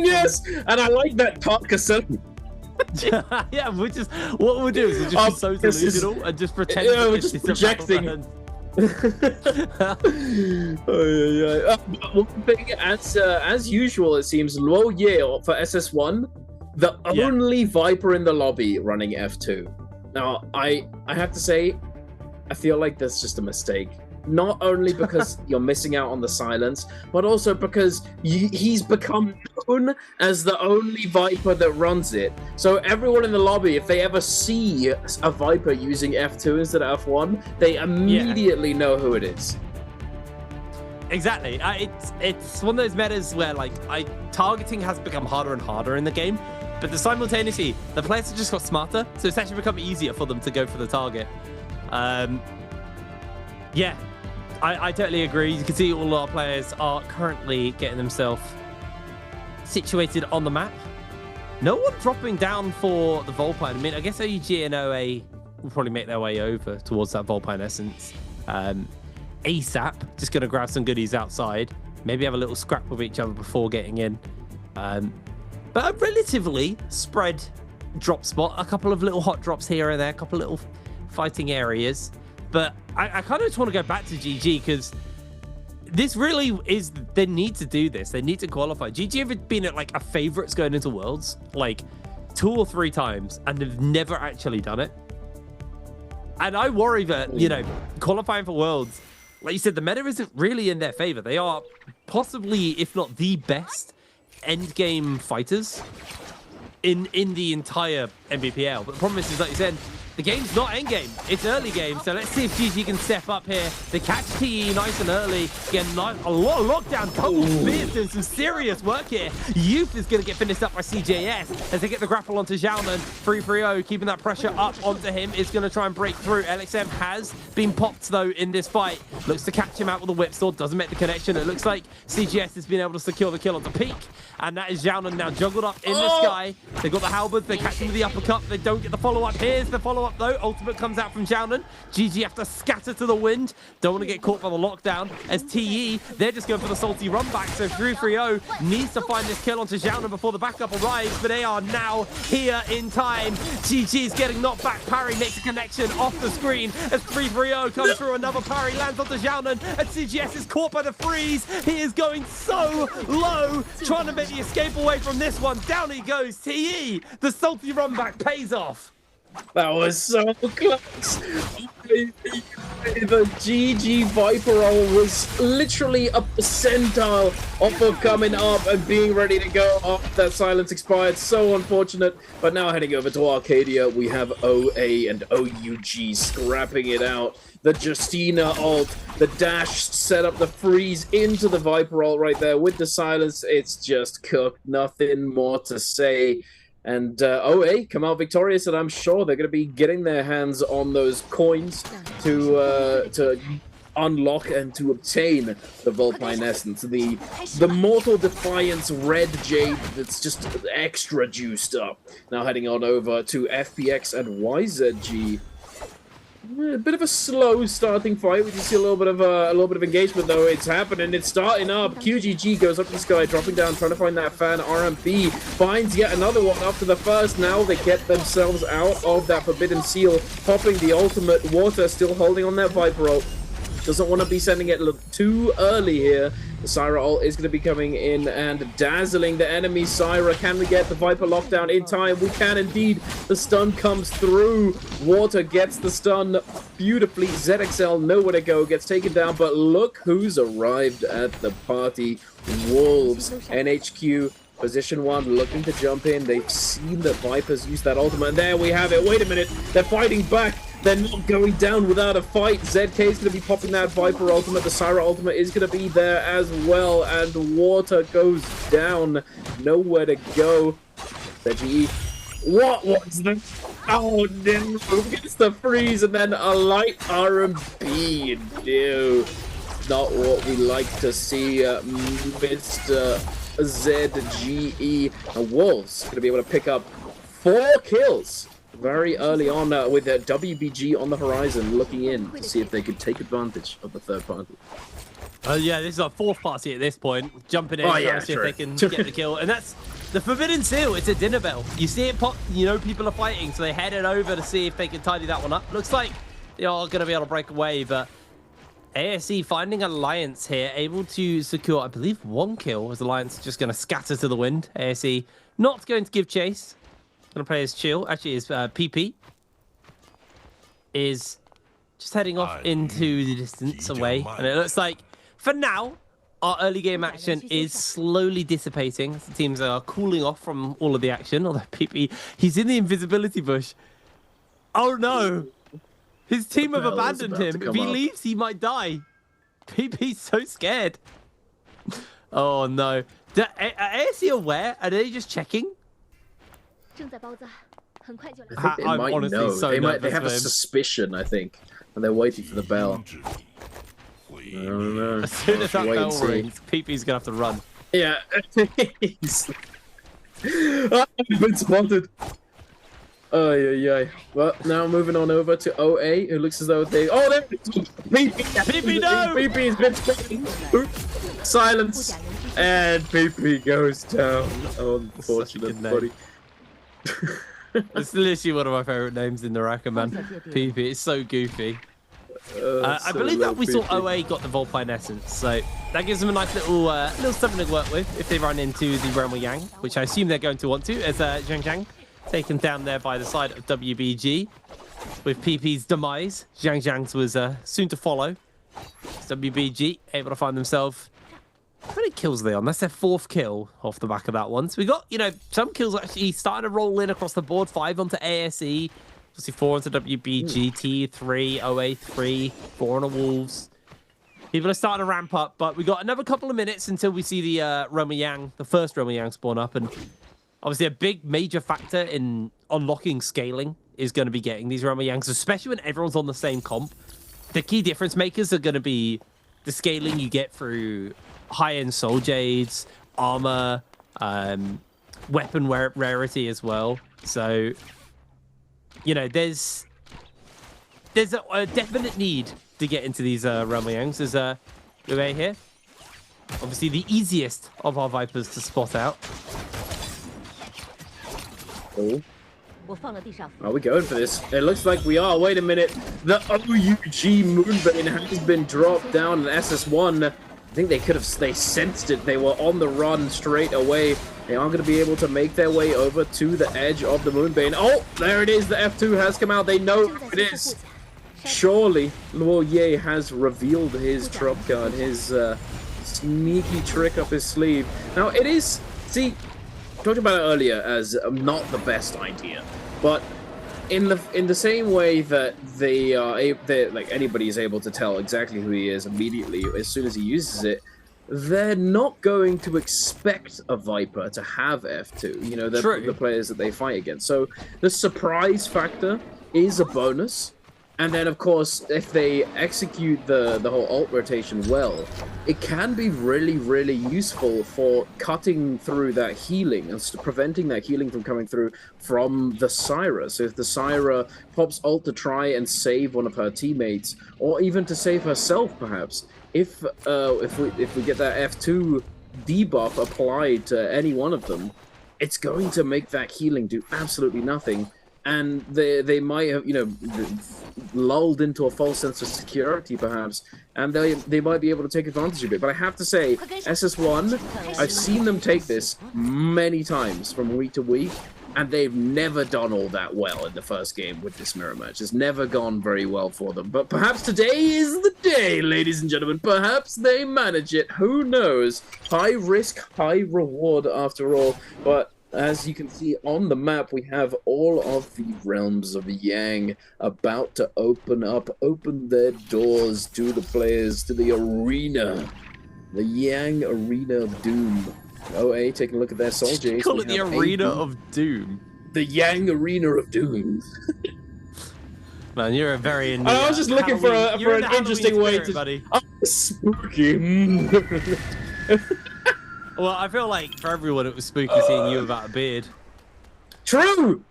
S16: Yes, and I like that Tarkason.
S15: Yeah, what we'll do is we'll just be so delusional and just pretend
S16: we're just projecting. One thing, as usual, it seems Luo Ye for SS1, the only Viper in the lobby running F2. Now, I have to say, I feel like that's just a mistake. Not only because you're missing out on the silence, but also because he's become known as the only Viper that runs it. So everyone in the lobby, if they ever see a Viper using F2 instead of F1, they immediately know who it is.
S15: Exactly. It's one of those metas where targeting has become harder and harder in the game, but simultaneously the players have just got smarter, so it's actually become easier for them to go for the target. I totally agree. You can see all our players are currently getting themselves situated on the map. No one dropping down for the Volpine. I mean, I guess OUG and OA will probably make their way over towards that Volpine Essence. ASAP, just going to grab some goodies outside. Maybe have a little scrap with each other before getting in. But a relatively spread drop spot. A couple of little hot drops here and there. A couple of little fighting areas. But I kind of just want to go back to GG because this really is, they need to do this. They need to qualify. GG have been at a favorites going into Worlds 2 or 3 times and they've never actually done it. And I worry that, qualifying for Worlds, like you said, the meta isn't really in their favor. They are possibly, if not the best end game fighters in the entire MVPL. But the problem is like you said, the game's not endgame, it's early game, so let's see if GG can step up here. They catch TE nice and early, get a lot of lockdown, double spears, doing some serious work here. Youth is going to get finished up by CJS as they get the grapple onto Xiaonan. 3-3-0, keeping that pressure up onto him, is going to try and break through. LXM has been popped though in this fight, looks to catch him out with a whip sword, doesn't make the connection. It looks like CGS has been able to secure the kill onto Peak, and that is Xiaonan now juggled up in the sky. They got the halberds, they catch him with the uppercut, they don't get the follow-up. Here's the follow-up though. Ultimate comes out from Xiaonan. GG have to scatter to the wind. Don't want to get caught by the lockdown. As TE, they're just going for the salty run back. So 3-3-0 needs to find this kill onto Xiaonan before the backup arrives, but they are now here in time. GG is getting knocked back. Parry makes a connection off the screen as 3-3-0 comes through. Another parry lands onto Xiaonan, and CGS is caught by the freeze. He is going so low, trying to make the escape away from this one. Down he goes. TE, the salty run back pays off.
S16: That was so close. The GG Viper roll was literally a percentile off of coming up and being ready to go after that silence expired. So unfortunate. But now heading over to Arcadia, we have OA and OUG scrapping it out. The Justina ult, the dash set up the freeze into the Viper ult right there with the silence. It's just cooked. Nothing more to say. And OA come out victorious, and I'm sure they're going to be getting their hands on those coins to unlock and to obtain the Volpine Essence, the Mortal Defiance Red Jade that's just extra juiced up. Now heading on over to FPX and YZG. A bit of a slow starting fight. We just see a little bit of engagement though. It's happening. It's starting up. QGG goes up to the sky, dropping down, trying to find that fan. RMP finds yet another one after the first. Now they get themselves out of that Forbidden Seal, popping the ultimate. Water still holding on that Viper ult. Doesn't want to be sending it too early here. The Syra ult is going to be coming in and dazzling the enemy. Syra, can we get the Viper lockdown in time? We can indeed. The stun comes through. Water gets the stun beautifully. ZXL, nowhere to go, gets taken down. But look who's arrived at the party. Wolves, NHQ, Position 1, looking to jump in. They've seen that Viper's used that ultimate. And there we have it. Wait a minute. They're fighting back. They're not going down without a fight. ZK is going to be popping that Viper ultimate. The Syra ultimate is going to be there as well. And water goes down. Nowhere to go. ZGE. What was that? Oh no. Gets the freeze and then a light R&B. No. Not what we like to see, Mr. ZGE. And Wolves going to be able to pick up 4 kills very early on with WBG on the horizon, looking in to see if they could take advantage of the third party.
S15: Yeah, this is our 4th party at this point. Jumping in, trying to see if they can get the kill. And that's the Forbidden Seal. It's a dinner bell. You see it pop, you know people are fighting, so they headed over to see if they can tidy that one up. Looks like they are going to be able to break away, but ASE finding Alliance here, able to secure, I believe, 1 kill, as Alliance just going to scatter to the wind. ASE not going to give chase. Going to play his chill. Actually, his PP is just heading off into the distance away. And it looks like, for now, our early game action is slowly dissipating as the teams are cooling off from all of the action. Although PP, he's in the invisibility bush. Oh no! His team have abandoned him. If he leaves, he might die. PP's so scared. Oh no. Are ASE aware? Are they just checking?
S16: I think they might know.
S15: So
S16: they have a suspicion, I think, and they're waiting for the bell. I don't know.
S15: As soon as that bell rings, PP's gonna have to run.
S16: Yeah. He's been spotted. Oh yeah. Well, now moving on over to OA. It looks as though they. Oh, there. PP
S15: no.
S16: PP has been spotted. Silence. And PP goes down. Unfortunate, buddy.
S15: It's literally one of my favorite names in NARAKA, man. PP, it's so goofy. I believe that we saw OA got the Volpine Essence, so that gives them a nice little something to work with if they run into the Realm of Yang, which I assume they're going to want to, as Zhang Zhang taken down there by the side of WBG. With PP's demise, Zhang Zhang's was soon to follow. WBG able to find themselves. How many kills are they on? That's their 4th kill off the back of that one. So we got, some kills actually starting to roll in across the board. 5 onto ASE, obviously 4 onto WBG, T3, OA 3, 4 on the Wolves. People are starting to ramp up, but we got another couple of minutes until we see the Realm of Yang, the first Realm of Yang spawn up. And obviously a big major factor in unlocking scaling is going to be getting these Realm of Yangs, especially when everyone's on the same comp. The key difference makers are going to be the scaling you get through high-end soul jades, armor, weapon rarity as well. So, there's a definite need to get into these Realm of Yangs. There's Uwe here. Obviously the easiest of our Vipers to spot out.
S16: Oh. Are we going for this? It looks like we are. Wait a minute. The OUG Moonbane has been dropped down in SS1. I think they sensed it. They were on the run straight away. They are going to be able to make their way over to the edge of the Moonbane. Oh, there it is. The F2 has come out. They know who it is. Surely, Luo Ye has revealed his trump card, his sneaky trick up his sleeve. Now, it is... See, talked about it earlier as not the best idea, but in the same way that like anybody is able to tell exactly who he is immediately as soon as he uses it, they're not going to expect a Viper to have F2. The players that they fight against. So the surprise factor is a bonus. And then, of course, if they execute the whole ult rotation well, it can be really, really useful for cutting through that healing and preventing that healing from coming through from the Syra. So if the Syra pops ult to try and save one of her teammates, or even to save herself, perhaps, if we get that F2 debuff applied to any one of them, it's going to make that healing do absolutely nothing. And they might have, lulled into a false sense of security, perhaps, and they might be able to take advantage of it. But I have to say, SS1, I've seen them take this many times from week to week, and they've never done all that well in the first game with this mirror match. It's never gone very well for them. But perhaps today is the day, ladies and gentlemen. Perhaps they manage it. Who knows? High risk, high reward after all. But as you can see on the map, we have all of the realms of Yang about to open their doors to the players, to the arena. The Yang Arena of Doom. OA, taking a look at their soldiers.
S15: Call it the Arena of Doom.
S16: The Yang Arena of Doom.
S15: Man, you're a very...
S16: I was just looking for an interesting way to...
S15: buddy.
S16: Oh, spooky.
S15: Well, I feel like for everyone it was spooky seeing you without a beard.
S16: True.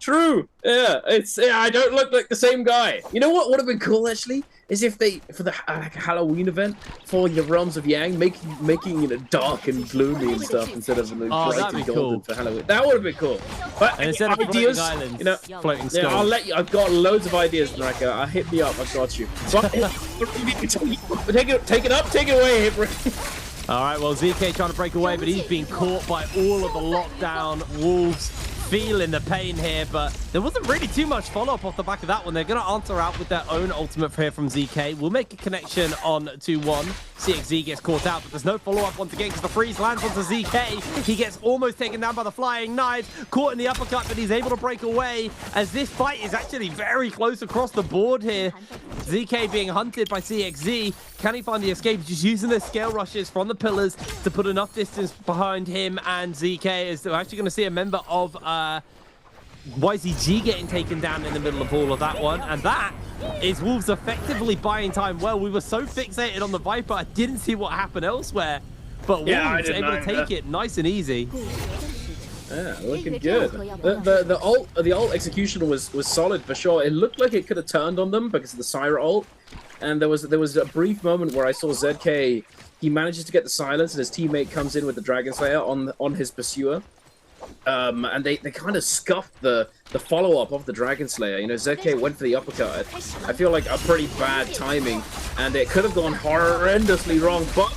S16: Yeah, I don't look like the same guy. You know what would have been cool actually is if they, for the Halloween event for the Realms of Yang, making it dark and gloomy and stuff instead of bright and golden for Halloween. That would have been cool. But
S15: and instead of
S16: ideas,
S15: islands,
S16: you know,
S15: floating skulls.
S16: I'll let you. I've got loads of ideas, NARAKA. Hit me up. I got you. But, take it away,
S15: All right, well, ZK trying to break away, but he's being caught by all of the lockdown. Wolves feeling the pain here, but there wasn't really too much follow-up off the back of that one. They're going to answer out with their own ultimate here from ZK. We'll make a connection on 2-1. CXZ gets caught out, but there's no follow-up once again because the freeze lands onto ZK. He gets almost taken down by the flying knives, caught in the uppercut, but he's able to break away as this fight is actually very close across the board here. ZK being hunted by CXZ. Can he find the escape? Just using the scale rushes from the pillars to put enough distance behind him and ZK. Is actually going to see a member of YZG getting taken down in the middle of all of that one. And that is Wolves effectively buying time well. We were so fixated on the Viper, I didn't see what happened elsewhere. But Wolves able to take it nice and easy.
S16: Yeah, looking good. The ult execution was solid for sure. It looked like it could have turned on them because of the Syra ult. And there was a brief moment where I saw ZK, he manages to get the silence and his teammate comes in with the Dragon Slayer on his pursuer. And they kind of scuffed the follow-up of the Dragon Slayer. You know, ZK went for the uppercut. I feel like a pretty bad timing, and it could have gone horrendously wrong, but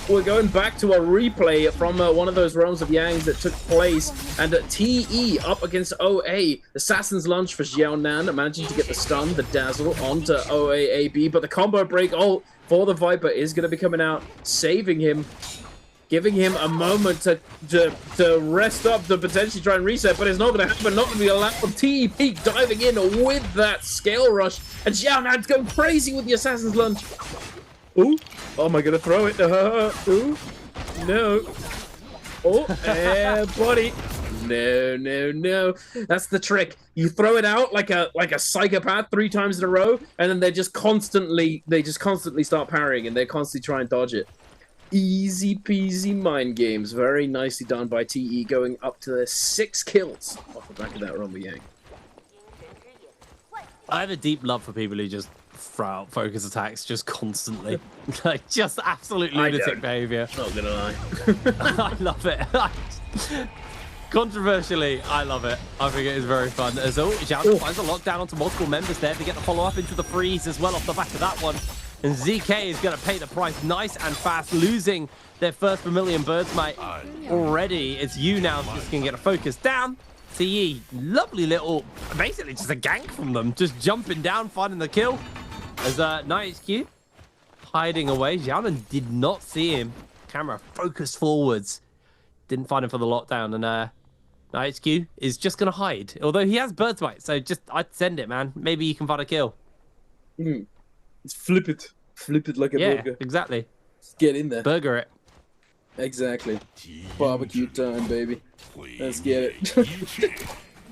S16: we're going back to a replay from one of those Realms of Yangs that took place, and TE up against OA. Assassin's Lunge for Xiaonan, managing to get the stun, the dazzle onto OAAB, but the combo break ult for the Viper is going to be coming out, saving him, giving him a moment to rest up, to potentially try and reset, but it's not going to happen, not going to be allowed. TE Peak diving in with that scale rush, and Xiaonan's going crazy with the Assassin's Lunge. Ooh, oh, am I going to throw it? Ooh, no. Oh, buddy. No. That's the trick. You throw it out like a psychopath 3 times in a row, and then they just constantly start parrying, and they constantly try and dodge it. Easy peasy mind games. Very nicely done by TE, going up to their 6 kills off the back of that Rumble Yang.
S15: I have a deep love for people who just throw out focus attacks just constantly. Like, just absolute lunatic behavior.
S16: Not gonna lie.
S15: I love it. Controversially, I love it. I think it is very fun. As Zhao finds a lockdown onto multiple members there to get the follow-up into the freeze as well off the back of that one. And ZK is going to pay the price nice and fast, losing their first Vermilion Bird's Might already. It's you now just going to get a focus down. TE, lovely little, basically just a gank from them, just jumping down, finding the kill. As NightHQ hiding away. Xiaonan did not see him. Camera focused forwards. Didn't find him for the lockdown. And NightHQ is just going to hide. Although he has Bird's Might, so just, I'd send it, man. Maybe you can find a kill.
S16: Let's flip it. Flip it like a burger.
S15: Yeah, exactly.
S16: Let's get in there.
S15: Burger it.
S16: Exactly. Barbecue time, baby. Let's get it.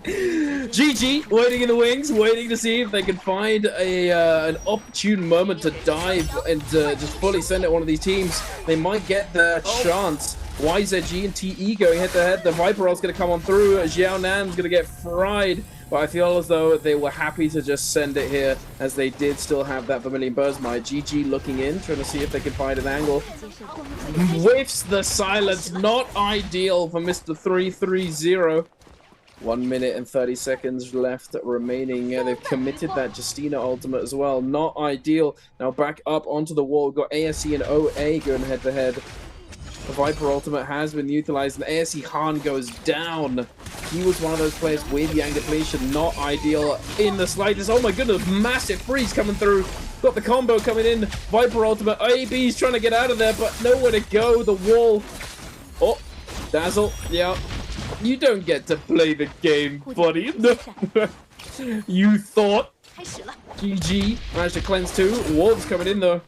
S16: GG, waiting in the wings, waiting to see if they can find an opportune moment to dive and just fully send out one of these teams. They might get their chance. YZG and TE going head-to-head. The Viper Roll's going to come on through. Xiaonan's going to get fried. But I feel as though they were happy to just send it here, as they did still have that Vermilion Bird's Might. GG looking in, trying to see if they can find an angle. Whiffs the silence. Not ideal for Mr. 330. 1 minute and 30 seconds left remaining. They've committed that Justina ultimate as well. Not ideal. Now back up onto the wall. We've got ASC and OA going head-to-head. The Viper ultimate has been utilized, and ASE Han goes down. He was one of those players with Yang depletion, not ideal in the slightest. Oh my goodness, massive freeze coming through. Got the combo coming in. Viper ultimate. AB's trying to get out of there, but nowhere to go. The wall. Oh, Dazzle. Yeah. You don't get to play the game, buddy. You thought. GG. Managed to cleanse 2. Wolves coming in though.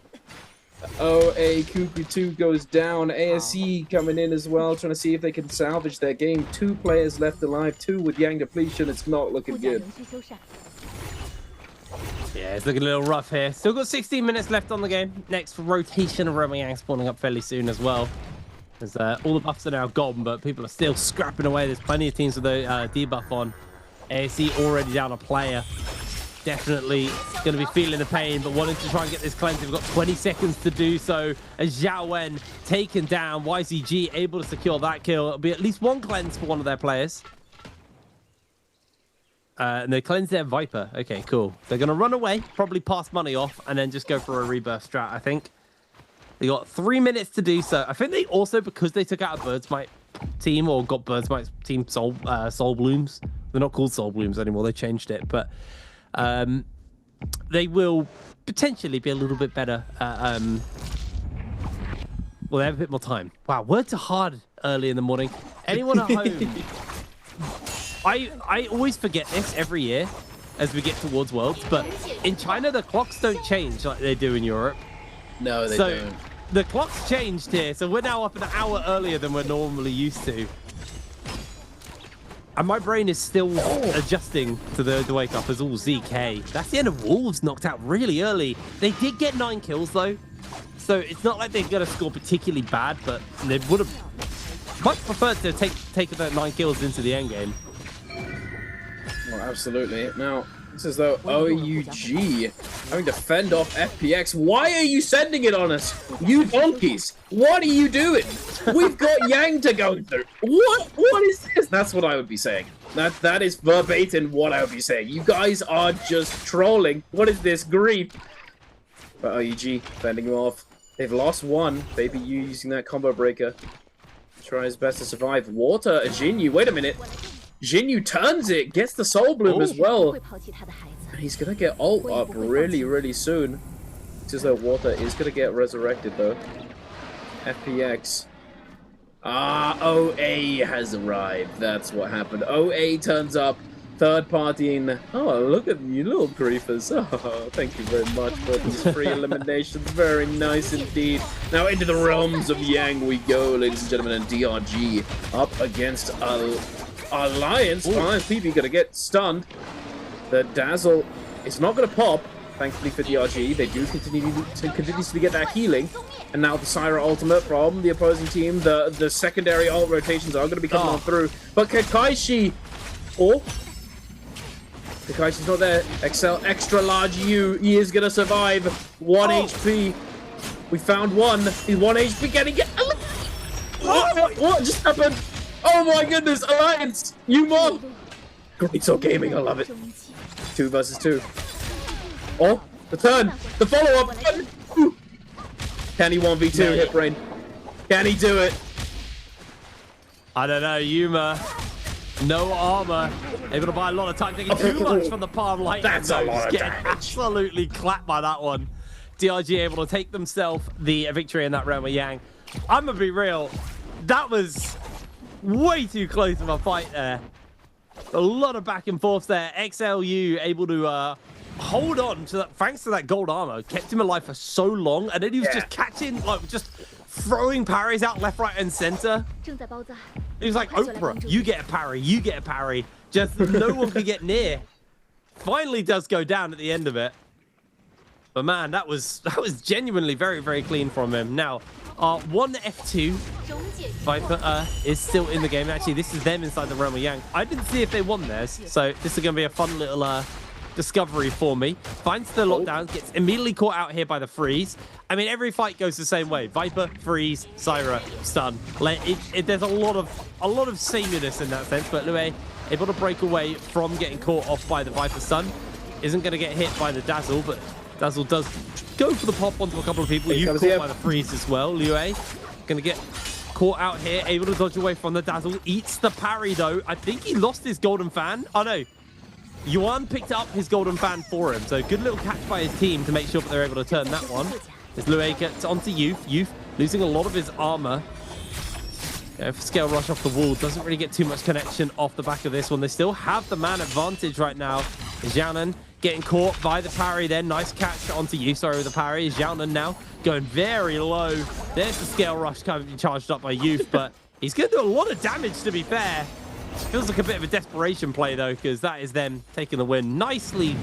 S16: OA Cuckoo 2 goes down. ASE coming in as well, trying to see if they can salvage their game. 2 players left alive, 2 with Yang depletion. It's not looking good.
S15: Yeah, it's looking a little rough here. Still got 16 minutes left on the game. Next rotation of Roma Yang spawning up fairly soon as well. As all the buffs are now gone, but people are still scrapping away. There's plenty of teams with the debuff on. ASE already down a player. Definitely going to be feeling the pain, but wanting to try and get this cleanse. We've got 20 seconds to do so. As Zhao Wen taken down, YZG able to secure that kill. It'll be at least 1 cleanse for one of their players. And they cleanse their Viper. Okay, cool. They're going to run away, probably pass money off, and then just go for a rebirth strat, I think. They got 3 minutes to do so. I think they also, because they took out a Birdsmite team, or got Birdsmite's team Soul Blooms. They're not called Soul Blooms anymore. They changed it, but they will potentially be a little bit better. Well, they have a bit more time. Wow, words are hard early in the morning. Anyone at home? I always forget this every year as we get towards Worlds, but in China, the clocks don't change like they do in Europe.
S16: No, they don't.
S15: The clock's changed here, so we're now up an hour earlier than we're normally used to. And my brain is still adjusting to the wake up as all ZK. That's the end of Wolves, knocked out really early. They did get 9 kills though. So it's not like they're going to score particularly bad, but they would have much preferred to take that 9 kills into the end game.
S16: Well, absolutely. Now, this is though OUG having to fend off FPX. Why are you sending it on us? You donkeys! What are you doing? We've got Yang to go through. What is this? That's what I would be saying. That is verbatim what I would be saying. You guys are just trolling. What is this grief? But OUG fending him off. They've lost 1. Baby U using that combo breaker. Try his best to survive. Water, Jinyu. Wait a minute. Jinyu turns it, gets the Soul Bloom as well. And he's going to get ult up really, really soon. It's as though Water is going to get resurrected though. FPX. OA has arrived. That's what happened. OA turns up. Third partying. Oh, look at you little griefers. Oh, thank you very much for these free eliminations. Very nice indeed. Now into the realms of Yang we go, ladies and gentlemen, and DRG up against Alliance. Alliance PB gonna get stunned. The Dazzle is not gonna pop, thankfully for DRG. They do continuously get that healing. And now the Syra ultimate from the opposing team. The secondary ult rotations are gonna be coming on through. But Kakaishi, Kakaishi's not there. XL extra large U. He is gonna survive. 1 HP. We found 1. He's 1 HP. Getting it. What just happened? Oh my goodness, Alliance! You more! Great Soul Gaming, I love it. 2 versus 2. Oh, the turn! The follow-up! Can he 1v2 hit brain? Can he do it?
S15: I don't know, Yuma. No armor. Able to buy a lot of time, taking too much from the palm light.
S16: That's a lot of damage.
S15: Absolutely clapped by that one. DRG able to take themselves the victory in that round with Yang. I'm gonna be real. That was way too close of a fight there. A lot of back and forth there. XLU able to hold on to that, thanks to that gold armor. Kept him alive for so long, and then he was just catching, like, just throwing parries out left, right, and center. He was like Oprah. You get a parry, you get a parry. Just no one could get near. Finally does go down at the end of it. But man, that was genuinely very, very clean from him. Now, 1 F2 Viper is still in the game. Actually, this is them inside the realm of Yang. I didn't see if they won theirs, so this is going to be a fun little discovery for me. Finds the lockdown, gets immediately caught out here by the freeze. I mean, every fight goes the same way. Viper, freeze, Syra, stun. There's a lot of sameness in that sense, but Lue able to break away from getting caught off by the Viper stun. Isn't going to get hit by the Dazzle, but Dazzle does go for the pop onto a couple of people. You caught by the freeze as well. Lue going to get caught out here, able to dodge away from the dazzle. Eats the parry, though. I think he lost his golden fan. Oh, no. Yuan picked up his golden fan for him. So good little catch by his team to make sure that they're able to turn that one. As Lue gets onto Youth. Youth losing a lot of his armor. Scale rush off the wall. Doesn't really get too much connection off the back of this one. They still have the man advantage right now. Xiaonan getting caught by the parry there. Nice catch onto Youth. Sorry, with the parry. Xiaonan now going very low. There's the scale rush kind of charged up by Youth, but he's going to do a lot of damage, to be fair. Feels like a bit of a desperation play, though, because that is them taking the win. Nicely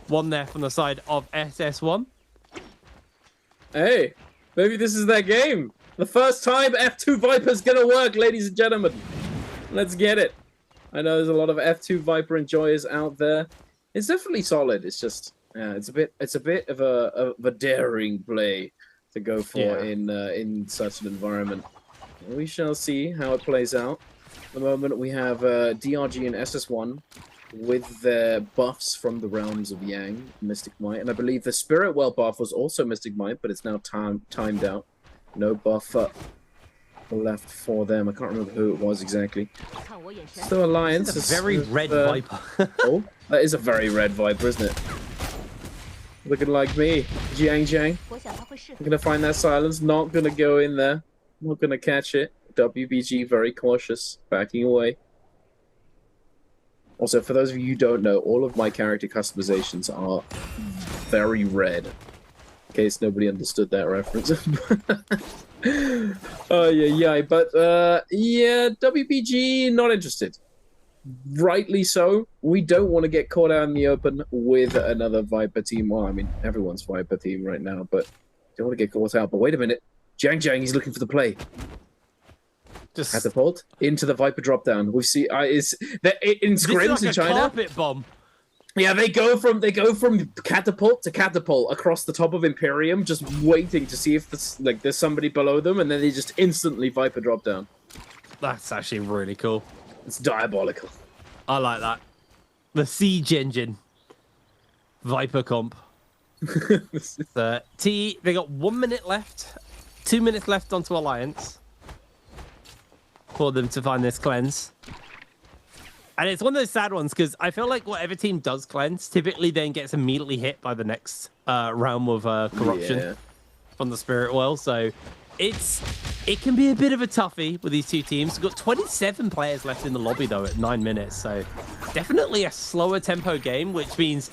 S15: won there from the side of SS1.
S16: Hey, maybe this is their game. The first time F2 Viper's gonna work, ladies and gentlemen. Let's get it. I know there's a lot of F2 Viper enjoyers out there. It's definitely solid. It's just, it's a bit of a daring play to go for in such an environment. We shall see how it plays out. At the moment, we have DRG and SS1 with their buffs from the realms of Yang, Mystic Might, and I believe the Spirit Well buff was also Mystic Might, but it's now timed out. No buff left for them. I can't remember who it was exactly. Still Alliance
S15: is a very red Viper.
S16: Oh, that is a very red Viper, isn't it? Looking like me. Jiang. I'm gonna find that silence. Not gonna go in there. Not gonna catch it. WBG very cautious, backing away. Also, for those of you who don't know, all of my character customizations are very red. In case nobody understood that reference. Oh, yeah. But, yeah, WBG, not interested. Rightly so. We don't want to get caught out in the open with another Viper team. Well, I mean, everyone's Viper team right now, but don't want to get caught out. But wait a minute. Jiang, he's looking for the play. Just catapult into the Viper drop down. We see it's in scrims in China.
S15: Carpet bomb.
S16: Yeah, they go from catapult to catapult across the top of Imperium, just waiting to see if there's somebody below them, and then they just instantly Viper drop down.
S15: That's actually really cool.
S16: It's diabolical.
S15: I like that. The siege engine. Viper comp. T. They got 1 minute left. 2 minutes left onto Alliance for them to find this cleanse. And it's one of those sad ones because I feel like whatever team does cleanse typically then gets immediately hit by the next realm of corruption from the Spirit Well. So it can be a bit of a toughie with these two teams. We've got 27 players left in the lobby though at 9 minutes. So definitely a slower tempo game, which means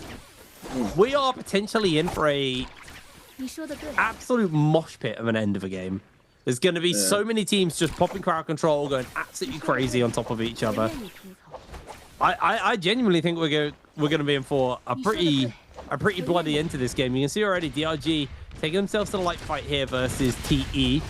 S15: we are potentially in for a absolute mosh pit of an end of a game. There's going to be so many teams just popping crowd control, going absolutely crazy on top of each other. I genuinely think we're going to be in for a pretty bloody end to this game. You can see already DRG taking themselves to the light fight here versus TE.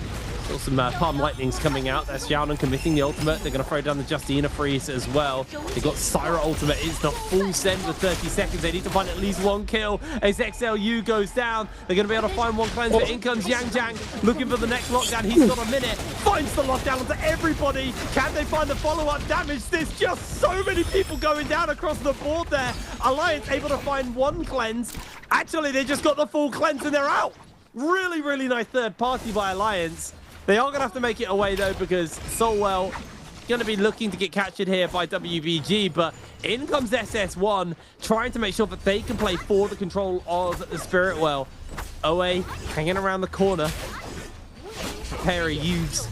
S15: Still some Palm Lightnings coming out. That's Xiaonan committing the ultimate. They're going to throw down the Justina freeze as well. They've got Syra ultimate. It's the full send with 30 seconds. They need to find at least one kill as XLU goes down. They're going to be able to find one cleanse, but in comes Yang looking for the next lockdown. He's got a minute. Finds the lockdown onto everybody. Can they find the follow-up damage? There's just so many people going down across the board there. Alliance able to find one cleanse. Actually, they just got the full cleanse and they're out. Really, really nice third party by Alliance. They are going to have to make it away, though, because Solwell going to be looking to get captured here by WBG, but in comes SS1, trying to make sure that they can play for the control of the Spirit Well. Oe hanging around the corner. Perry Hughes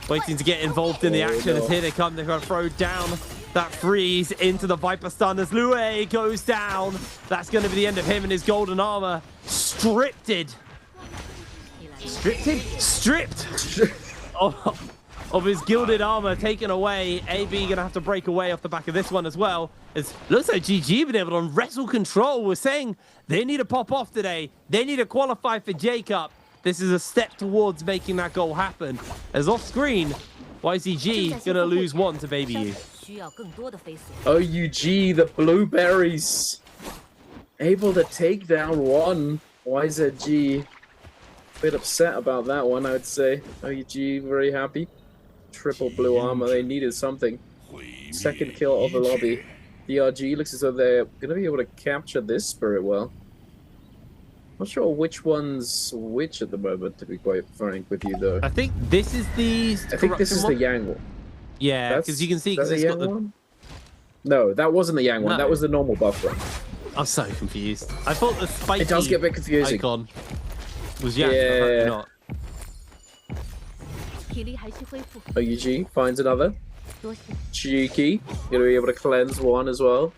S15: waiting to get involved in the action as here they come. They're going to throw down that freeze into the Viper stun as Lue goes down. That's going to be the end of him and his golden armor. Stripped of his gilded armor, taken away. AB gonna have to break away off the back of this one as well. It looks like GG been able to wrestle control. We're saying they need to pop off today. They need to qualify for J-Cup. This is a step towards making that goal happen. As off screen, YCG gonna lose one to Baby U.
S16: OUG, the blueberries, able to take down one. YZG. Bit upset about that one, I would say. OUG very happy. Triple blue armor, they needed something. Second kill of the lobby. DRG looks as though they're going to be able to capture this Spirit Well. Not sure which one's which at the moment, to be quite frank with you, though.
S15: I think this is the.
S16: I think this is the Yang one.
S15: Yeah, because you can see because
S16: it's
S15: got the.
S16: One? No, that wasn't the Yang one.
S15: No.
S16: That was the normal buff one.
S15: I'm so confused. I thought the spiky.
S16: It does get a bit confusing.
S15: Icon was Yang, but
S16: Yeah.
S15: apparently not.
S16: OUG finds another. Cheeky. Gonna be able to cleanse one as well.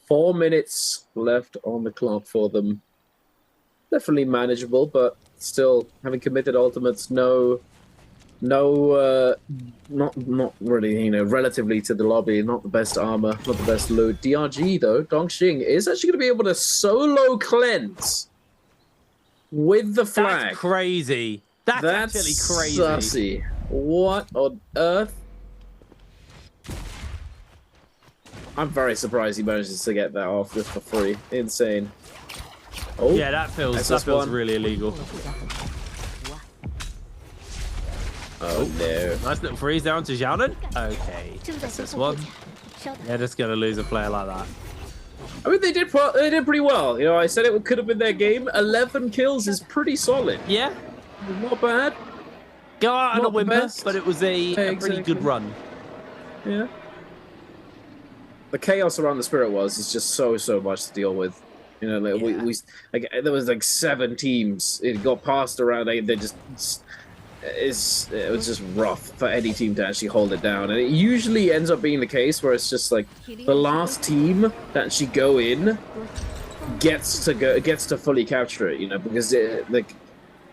S16: 4 minutes left on the clock for them. Definitely manageable, but still having committed ultimates, not really, you know, relatively to the lobby, not the best armor, not the best loot. DRG though, Dongxing is actually going to be able to solo cleanse with the flag.
S15: That's crazy. That's actually crazy.
S16: Sussy. What on earth? I'm very surprised he manages to get that off just for free. Insane. Oh,
S15: Yeah, that feels really illegal.
S16: Oh no.
S15: Nice little freeze down to Xiaonan. Okay, that's this one. They're just gonna lose a player like that.
S16: I mean, they did pretty well. You know, I said it could have been their game. 11 kills is pretty solid.
S15: Yeah,
S16: not bad.
S15: Go out on a
S16: Not the
S15: whimper,
S16: best.
S15: but it was a pretty
S16: exactly.
S15: good run.
S16: Yeah. The chaos around the Spirit Worlds is just so much to deal with. You know, like we like there was like 7 teams. It got passed around. They just it was just rough for any team to actually hold it down. And it usually ends up being the case where it's just like the last team that actually go in gets to fully capture it. You know, because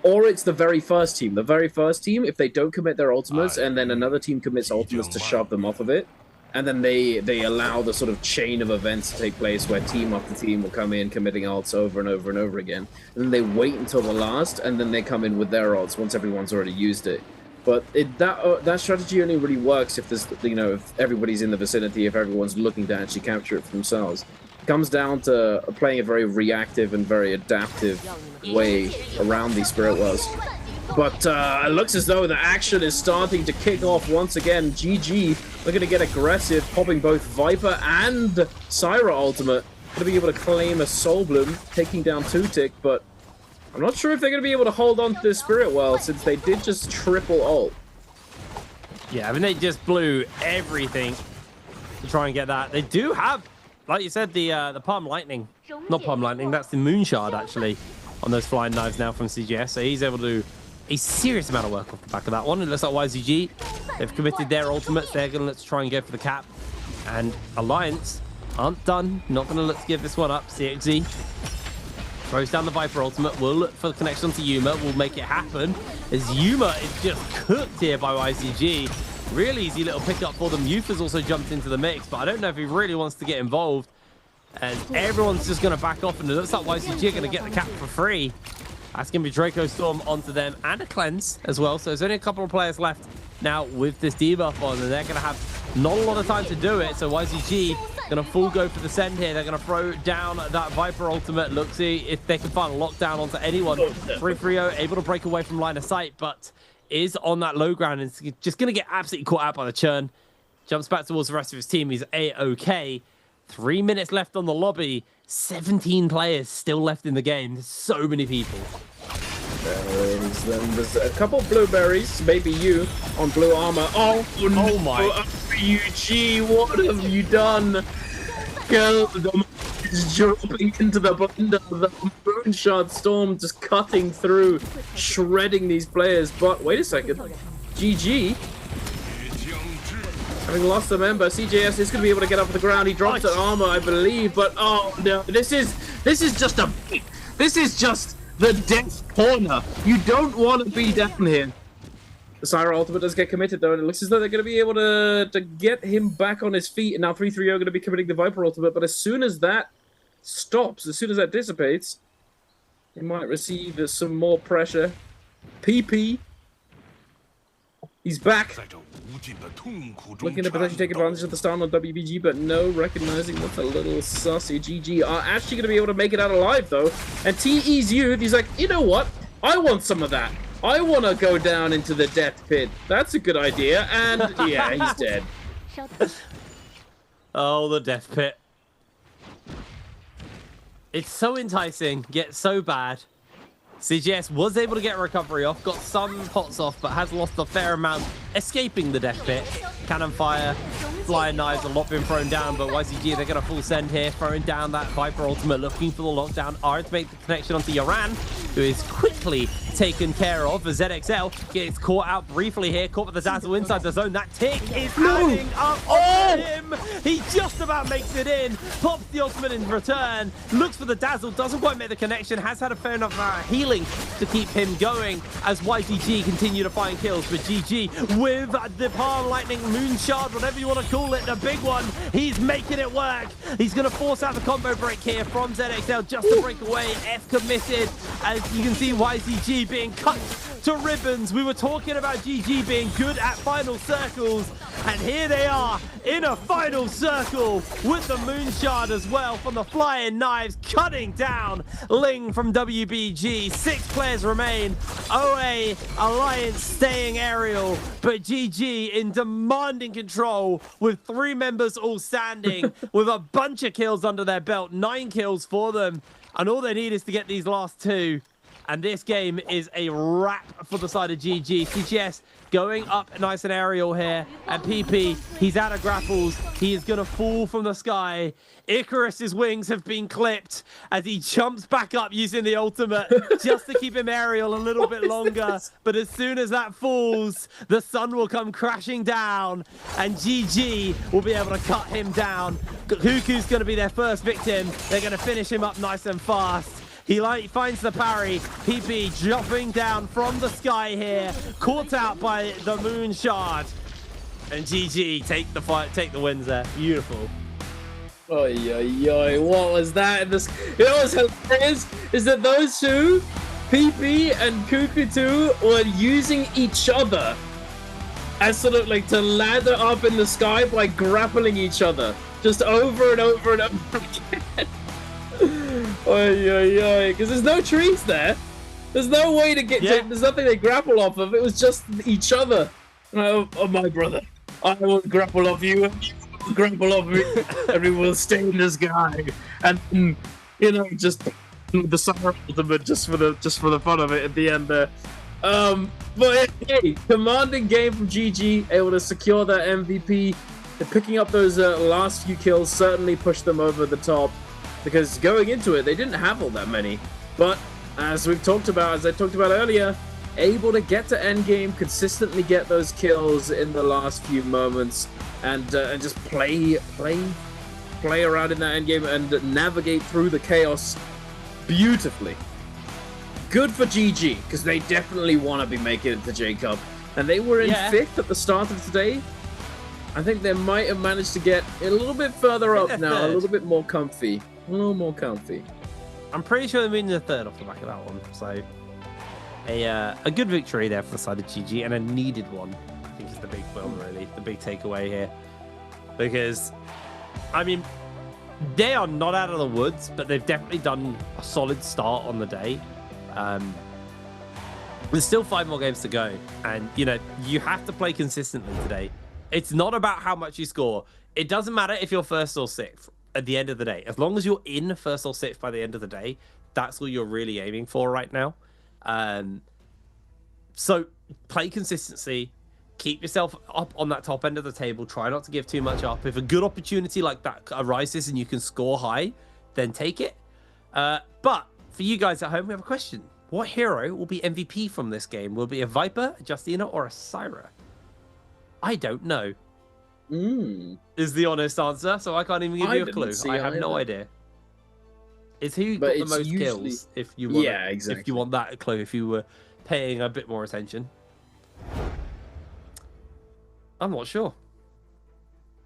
S16: or it's the very first team. The very first team, if they don't commit their ultimates, and then another team commits ultimates to shove them off of it, and then they allow the sort of chain of events to take place where team after team will come in committing ults over and over and over again. And then they wait until the last, and then they come in with their ults once everyone's already used it. But that strategy only really works if there's, you know, if everybody's in the vicinity, if everyone's looking to actually capture it for themselves. It comes down to playing a very reactive and very adaptive way around these Spirit Worlds. But it looks as though the action is starting to kick off once again. GG looking to get aggressive, popping both Viper and Syra ultimate. Going to be able to claim a Soul Bloom, taking down 2-tick, but I'm not sure if they're going to be able to hold on to this Spirit World since they did just triple ult.
S15: Yeah, I mean, they just blew everything to try and get that. They do have, like you said, the Palm Lightning. Not Palm Lightning, that's the Moon Shard, actually, on those flying knives now from CGS. So he's able to do a serious amount of work off the back of that one. It looks like YZG, they've committed their ultimates. They're going to let's try and go for the cap. And Alliance aren't done. Not going to look to give this one up. CXZ throws down the Viper ultimate. We'll look for the connection to Yuma. We'll make it happen. As Yuma is just cooked here by YZG. Really easy little pickup for them. Youth has also jumped into the mix, but I don't know if he really wants to get involved. And everyone's just going to back off, and it looks like YCG are going to get the cap for free. That's going to be Draco Storm onto them, and a cleanse as well. So there's only a couple of players left now with this debuff on, and they're going to have not a lot of time to do it. So YCG going to full go for the send here. They're going to throw down that Viper ultimate. Look, see if they can find a lockdown onto anyone. 330 able to break away from line of sight, but is on that low ground and is just going to get absolutely caught out by the churn. Jumps back towards the rest of his team. He's A-OK. 3 minutes left on the lobby. 17 players still left in the game. There's so many people.
S16: There's a couple blueberries, maybe you, on blue armor. Oh
S15: my.
S16: UG, what have you done? Girl, is dropping into the bundle. The Moonshard Storm just cutting through, shredding these players. But wait a second. GG. Having lost a member, CJS is going to be able to get up to the ground. He drops an armor, I believe, but oh no, this is just the death corner. You don't want to be down here. The Syra ultimate does get committed though, and it looks as though they're going to be able to get him back on his feet. And now 330 are going to be committing the Viper ultimate, but as soon as that stops, as soon as that dissipates, he might receive some more pressure. PP. He's back. Looking to potentially take advantage of the stun on WBG, but no, recognizing that's a little sussy. GG are actually going to be able to make it out alive, though. And TE's youth, he's like, you know what? I want some of that. I want to go down into the death pit. That's a good idea. And yeah, he's dead.
S15: Oh, the death pit. It's so enticing, yet so bad. CGS was able to get a recovery off, got some pots off, but has lost a fair amount, escaping the death pit. Cannon fire, flying knives, a lot been thrown down, but YCG, they're going to full send here, throwing down that Viper ultimate, looking for the lockdown. Are to make the connection onto Yaran, who is quickly taken care of. As ZXL gets caught out briefly here, caught with the dazzle inside the zone. That tick is adding up on him. He just about makes it in, pops the ultimate in return, looks for the dazzle, doesn't quite make the connection, has had a fair enough healing to keep him going as YGG continue to find kills. But GG with the Palm Lightning Moon Shard, whatever you want to call it, the big one, he's making it work. He's going to force out the combo break here from ZXL just to break away. F committed, as you can see YGG being cut to ribbons. We were talking about GG being good at final circles, and here they are in a final circle with the Moon Shard as well from the flying knives, cutting down Ling from WBG. 6 players remain. OA Alliance staying aerial, but GG in demanding control with 3 members all standing with a bunch of kills under their belt. 9 kills for them, and all they need is to get these last 2. And this game is a wrap for the side of GG. CGS going up nice and aerial here. And PP, he's out of grapples. He is going to fall from the sky. Icarus's wings have been clipped as he jumps back up using the ultimate just to keep him aerial a little bit longer. But as soon as that falls, the sun will come crashing down and GG will be able to cut him down. Huku's going to be their first victim. They're going to finish him up nice and fast. He finds the parry. PP dropping down from the sky here, caught out by the Moon Shard. And GG take the fight, take the wins there. Beautiful.
S16: Oi, oi, oi, what was that? In this, you know what's hilarious is that those two, PP and Cuckoo 2, were using each other as sort of like to ladder up in the sky by grappling each other just over and over and over again. Oi, oi, oi, because there's no trees there. There's no way to get to, there's nothing they grapple off of. It was just each other. Oh, my brother, I will grapple off you, and you will grapple off me, and we will stay in the sky. And, you know, just the summer ultimate just for the fun of it at the end there. But hey, commanding game from GG, able to secure that MVP. They're picking up those last few kills, certainly pushed them over the top. Because going into it, they didn't have all that many. But as I talked about earlier, able to get to endgame, consistently get those kills in the last few moments, and just play around in that endgame and navigate through the chaos beautifully. Good for GG, because they definitely want to be making it to J-Cup. And they were in 5th at the start of today. I think they might have managed to get a little bit further up now, a little bit more comfy. A little more comfy.
S15: I'm pretty sure they're winning the 3rd off the back of that one. So a good victory there for the side of GG, and a needed one. I think is the big film, really, the big takeaway here. Because, I mean, they are not out of the woods, but they've definitely done a solid start on the day. There's still 5 more games to go, and you know you have to play consistently today. It's not about how much you score. It doesn't matter if you're 1st or 6th. At the end of the day, as long as you're in 1st or 6th by the end of the day, that's what you're really aiming for right now. So play consistency, keep yourself up on that top end of the table, try not to give too much up. If a good opportunity like that arises and you can score high, then take it. But for you guys at home, we have a question. What hero will be MVP from this game? Will it be a Viper, a Justina, or a Syra? I don't know. Is the honest answer, so I can't even give you a clue. I have no idea. It's who got the most kills, if you want exactly. If you want that clue, if you were paying a bit more attention. I'm not sure.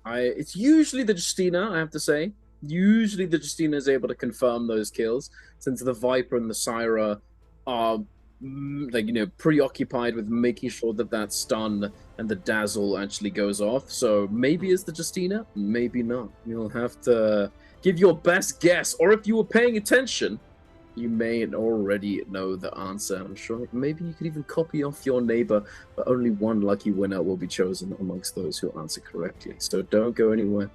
S16: It's usually the Justina, I have to say. Usually the Justina is able to confirm those kills, since the Viper and the Syra are like, you know, preoccupied with making sure that that stun and the dazzle actually goes off. So maybe it's the Justina, maybe not. You'll have to give your best guess, or if you were paying attention, you may already know the answer. I'm sure maybe you could even copy off your neighbor, but only one lucky winner will be chosen amongst those who answer correctly. So don't go anywhere.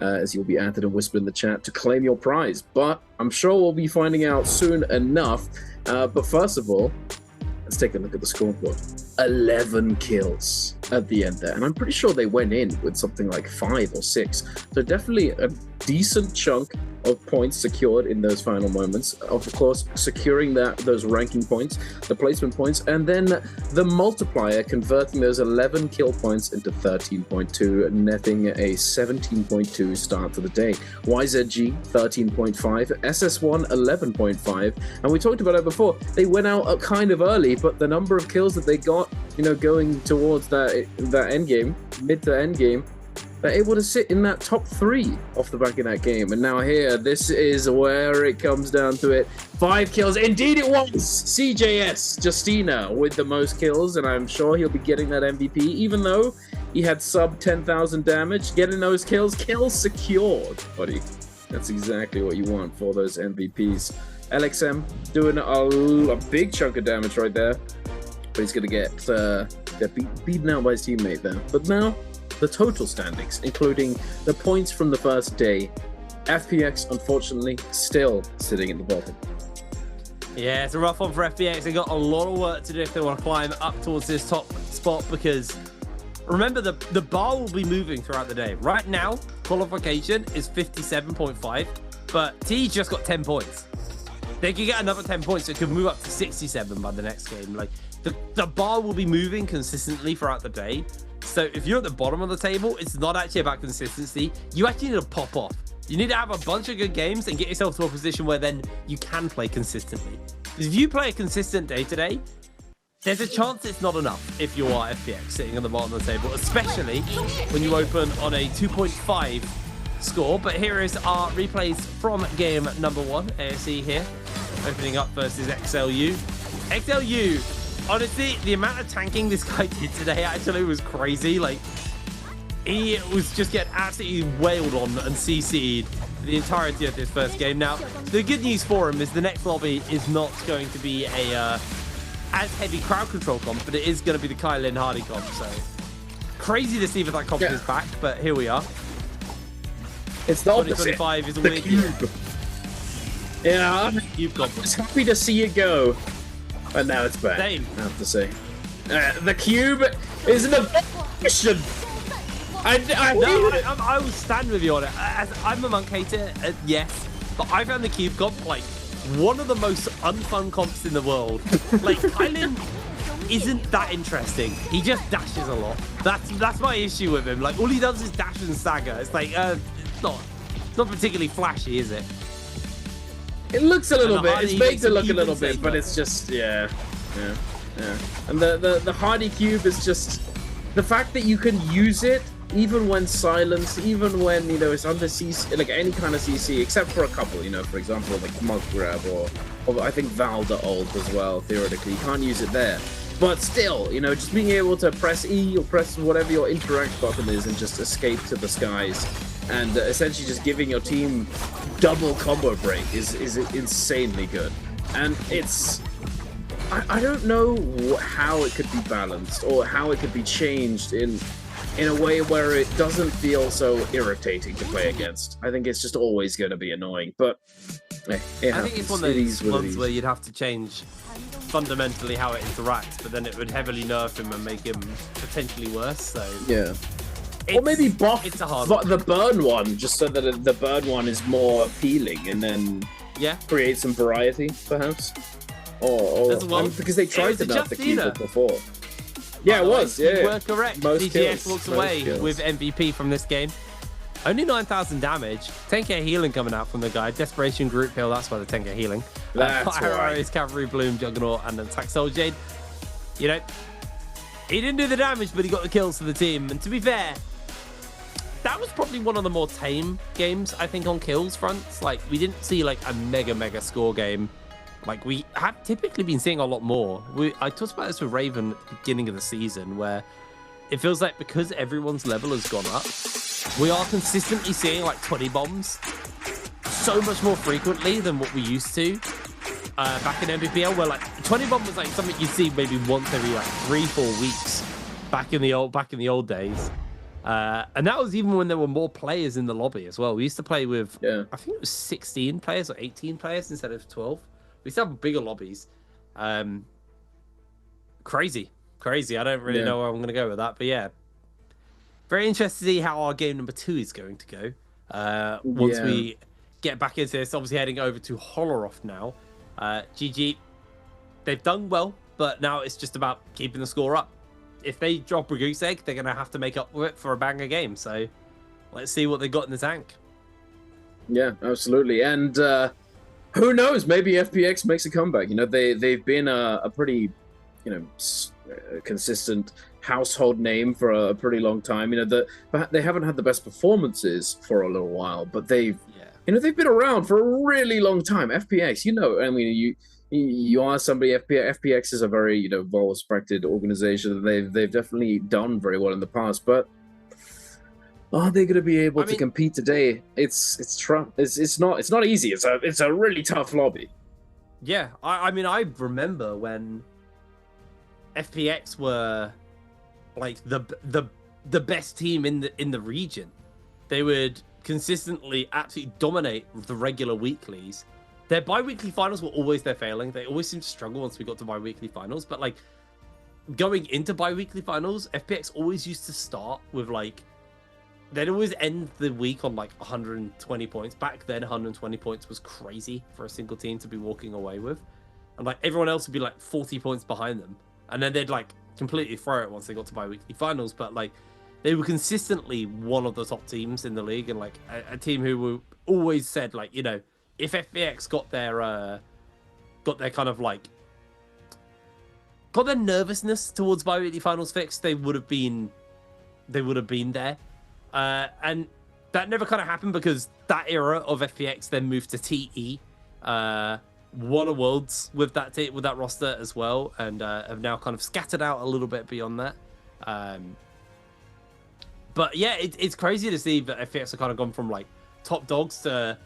S16: as you'll be added and whispered in the chat to claim your prize. But I'm sure we'll be finding out soon enough. But first of all, let's take a look at the scoreboard. 11 kills at the end there, and I'm pretty sure they went in with something like 5 or 6. So definitely a decent chunk of points secured in those final moments. Of course, securing those ranking points, the placement points, and then the multiplier converting those 11 kill points into 13.2, netting a 17.2 start to the day. YZG 13.5, SS1 11.5, and we talked about it before. They went out kind of early, but the number of kills that they got, you know, going towards that end game, mid to end game, they're able to sit in that top 3 off the back of that game. And now here, this is where it comes down to it. 5 kills. Indeed it was! CJS Justina with the most kills, and I'm sure he'll be getting that MVP, even though he had sub 10,000 damage. Getting those kills secured, buddy. That's exactly what you want for those MVPs. LXM doing a big chunk of damage right there, but he's going to get beaten out by his teammate there. But now, the total standings, including the points from the first day. FPX, unfortunately, still sitting at the bottom.
S15: Yeah, it's a rough one for FPX. They got a lot of work to do if they want to climb up towards this top spot, because remember, the bar will be moving throughout the day. Right now, qualification is 57.5, but T just got 10 points. They could get another 10 points, so it could move up to 67 by the next game. Like, the bar will be moving consistently throughout the day. So if you're at the bottom of the table, it's not actually about consistency. You actually need to pop off. You need to have a bunch of good games and get yourself to a position where then you can play consistently. Because if you play a consistent day-to-day, there's a chance it's not enough if you are FPX sitting on the bottom of the table, especially when you open on a 2.5 score. But here is our replays from game number 1. ASE here, opening up versus XLU. XLU, honestly, the amount of tanking this guy did today actually was crazy. Like, he was just getting absolutely wailed on and CC'd the entirety of this first game. Now, the good news for him is the next lobby is not going to be a as heavy crowd control comp, but it is going to be the Kylin Hardy comp. So crazy to see that comp is back, but here we are.
S16: It's the opposite.
S15: 2025 is a weird year.
S16: Yeah, I was happy to see it go. But now it's back,
S15: Same.
S16: I have to say. The cube is an abomination.
S15: I will stand with you on it. I'm a monk hater, yes, but I found the cube comp like one of the most unfun comps in the world. Like, Kylin isn't that interesting. He just dashes a lot. That's my issue with him. Like, all he does is dash and stagger. It's like it's not particularly flashy, is it?
S16: It looks a little bit. It's made to look a little bit, but it's just yeah. And the Hardy cube is just the fact that you can use it even when silenced, even when, you know, it's under CC, like any kind of CC, except for a couple, you know, for example, like Monk Grab or I think Valda ult as well. Theoretically, you can't use it there. But still, you know, just being able to press E or press whatever your interact button is and just escape to the skies, and essentially just giving your team double combo break is insanely good. And it's, I don't know how it could be balanced or how it could be changed in a way where it doesn't feel so irritating to play against. I think it's just always going to be annoying, but
S15: I think it's one of those ones where you'd have to change fundamentally how it interacts, but then it would heavily nerf him and make him potentially worse. So
S16: yeah. Or maybe buff the burn one, just so that the burn one is more appealing, and then create some variety, perhaps. Or because they tried to nerf the keeper before. Yeah, it was. Yeah,
S15: you were correct. DGX walks away with MVP from this game. Only 9,000 damage. 10k healing coming out from the guy. Desperation group heal. That's why the 10k healing.
S16: That's right.
S15: His Cavalry Bloom, Juggernaut, and Attack Soul Jade. You know, he didn't do the damage, but he got the kills for the team. And to be fair, that was probably one of the more tame games, I think, on kills fronts. Like, we didn't see like a mega score game. Like, we have typically been seeing a lot more. I talked about this with Raven at the beginning of the season, where it feels like because everyone's level has gone up, we are consistently seeing like 20 bombs so much more frequently than what we used to back in MVPL, where like 20 bomb was like something you'd see maybe once every like 3-4 weeks back in the old days. And that was even when there were more players in the lobby as well. We used to play with, I think it was 16 players or 18 players instead of 12. We used to have bigger lobbies. Crazy. I don't really know where I'm going to go with that. But yeah, very interested to see how our game number 2 is going to go. Once we get back into this, obviously heading over to Holoroth now. GG, they've done well, but now it's just about keeping the score up. If they drop a goose egg, they're going to have to make up for it for a banger game. So let's see what they got in the tank.
S16: Yeah, absolutely. And who knows? Maybe FPX makes a comeback. You know, they've been a pretty, consistent household name for a pretty long time. You know, they haven't had the best performances for a little while, but they've been around for a really long time. FPX, I mean, you are somebody. FPX is a very well-respected organization. They've definitely done very well in the past, but are they going to be able to compete today? It's tough. It's not easy. It's a really tough lobby.
S15: Yeah, I mean, I remember when FPX were like the best team in the region. They would consistently absolutely dominate the regular weeklies. Their bi-weekly finals were always their failing. They always seemed to struggle once we got to bi-weekly finals. But like going into bi-weekly finals, FPX always used to start with like, they'd always end the week on like 120 points. Back then, 120 points was crazy for a single team to be walking away with. And like everyone else would be like 40 points behind them. And then they'd like completely throw it once they got to bi-weekly finals. But like they were consistently one of the top teams in the league, and like a team who were always said like, if FPX got their kind of like got their nervousness towards bi-weekly finals fixed, they would have been there. And that never kind of happened because that era of FPX then moved to TE, won a Worlds with that roster as well, and have now kind of scattered out a little bit beyond that. But yeah, it's crazy to see that FPX have kind of gone from like top dogs to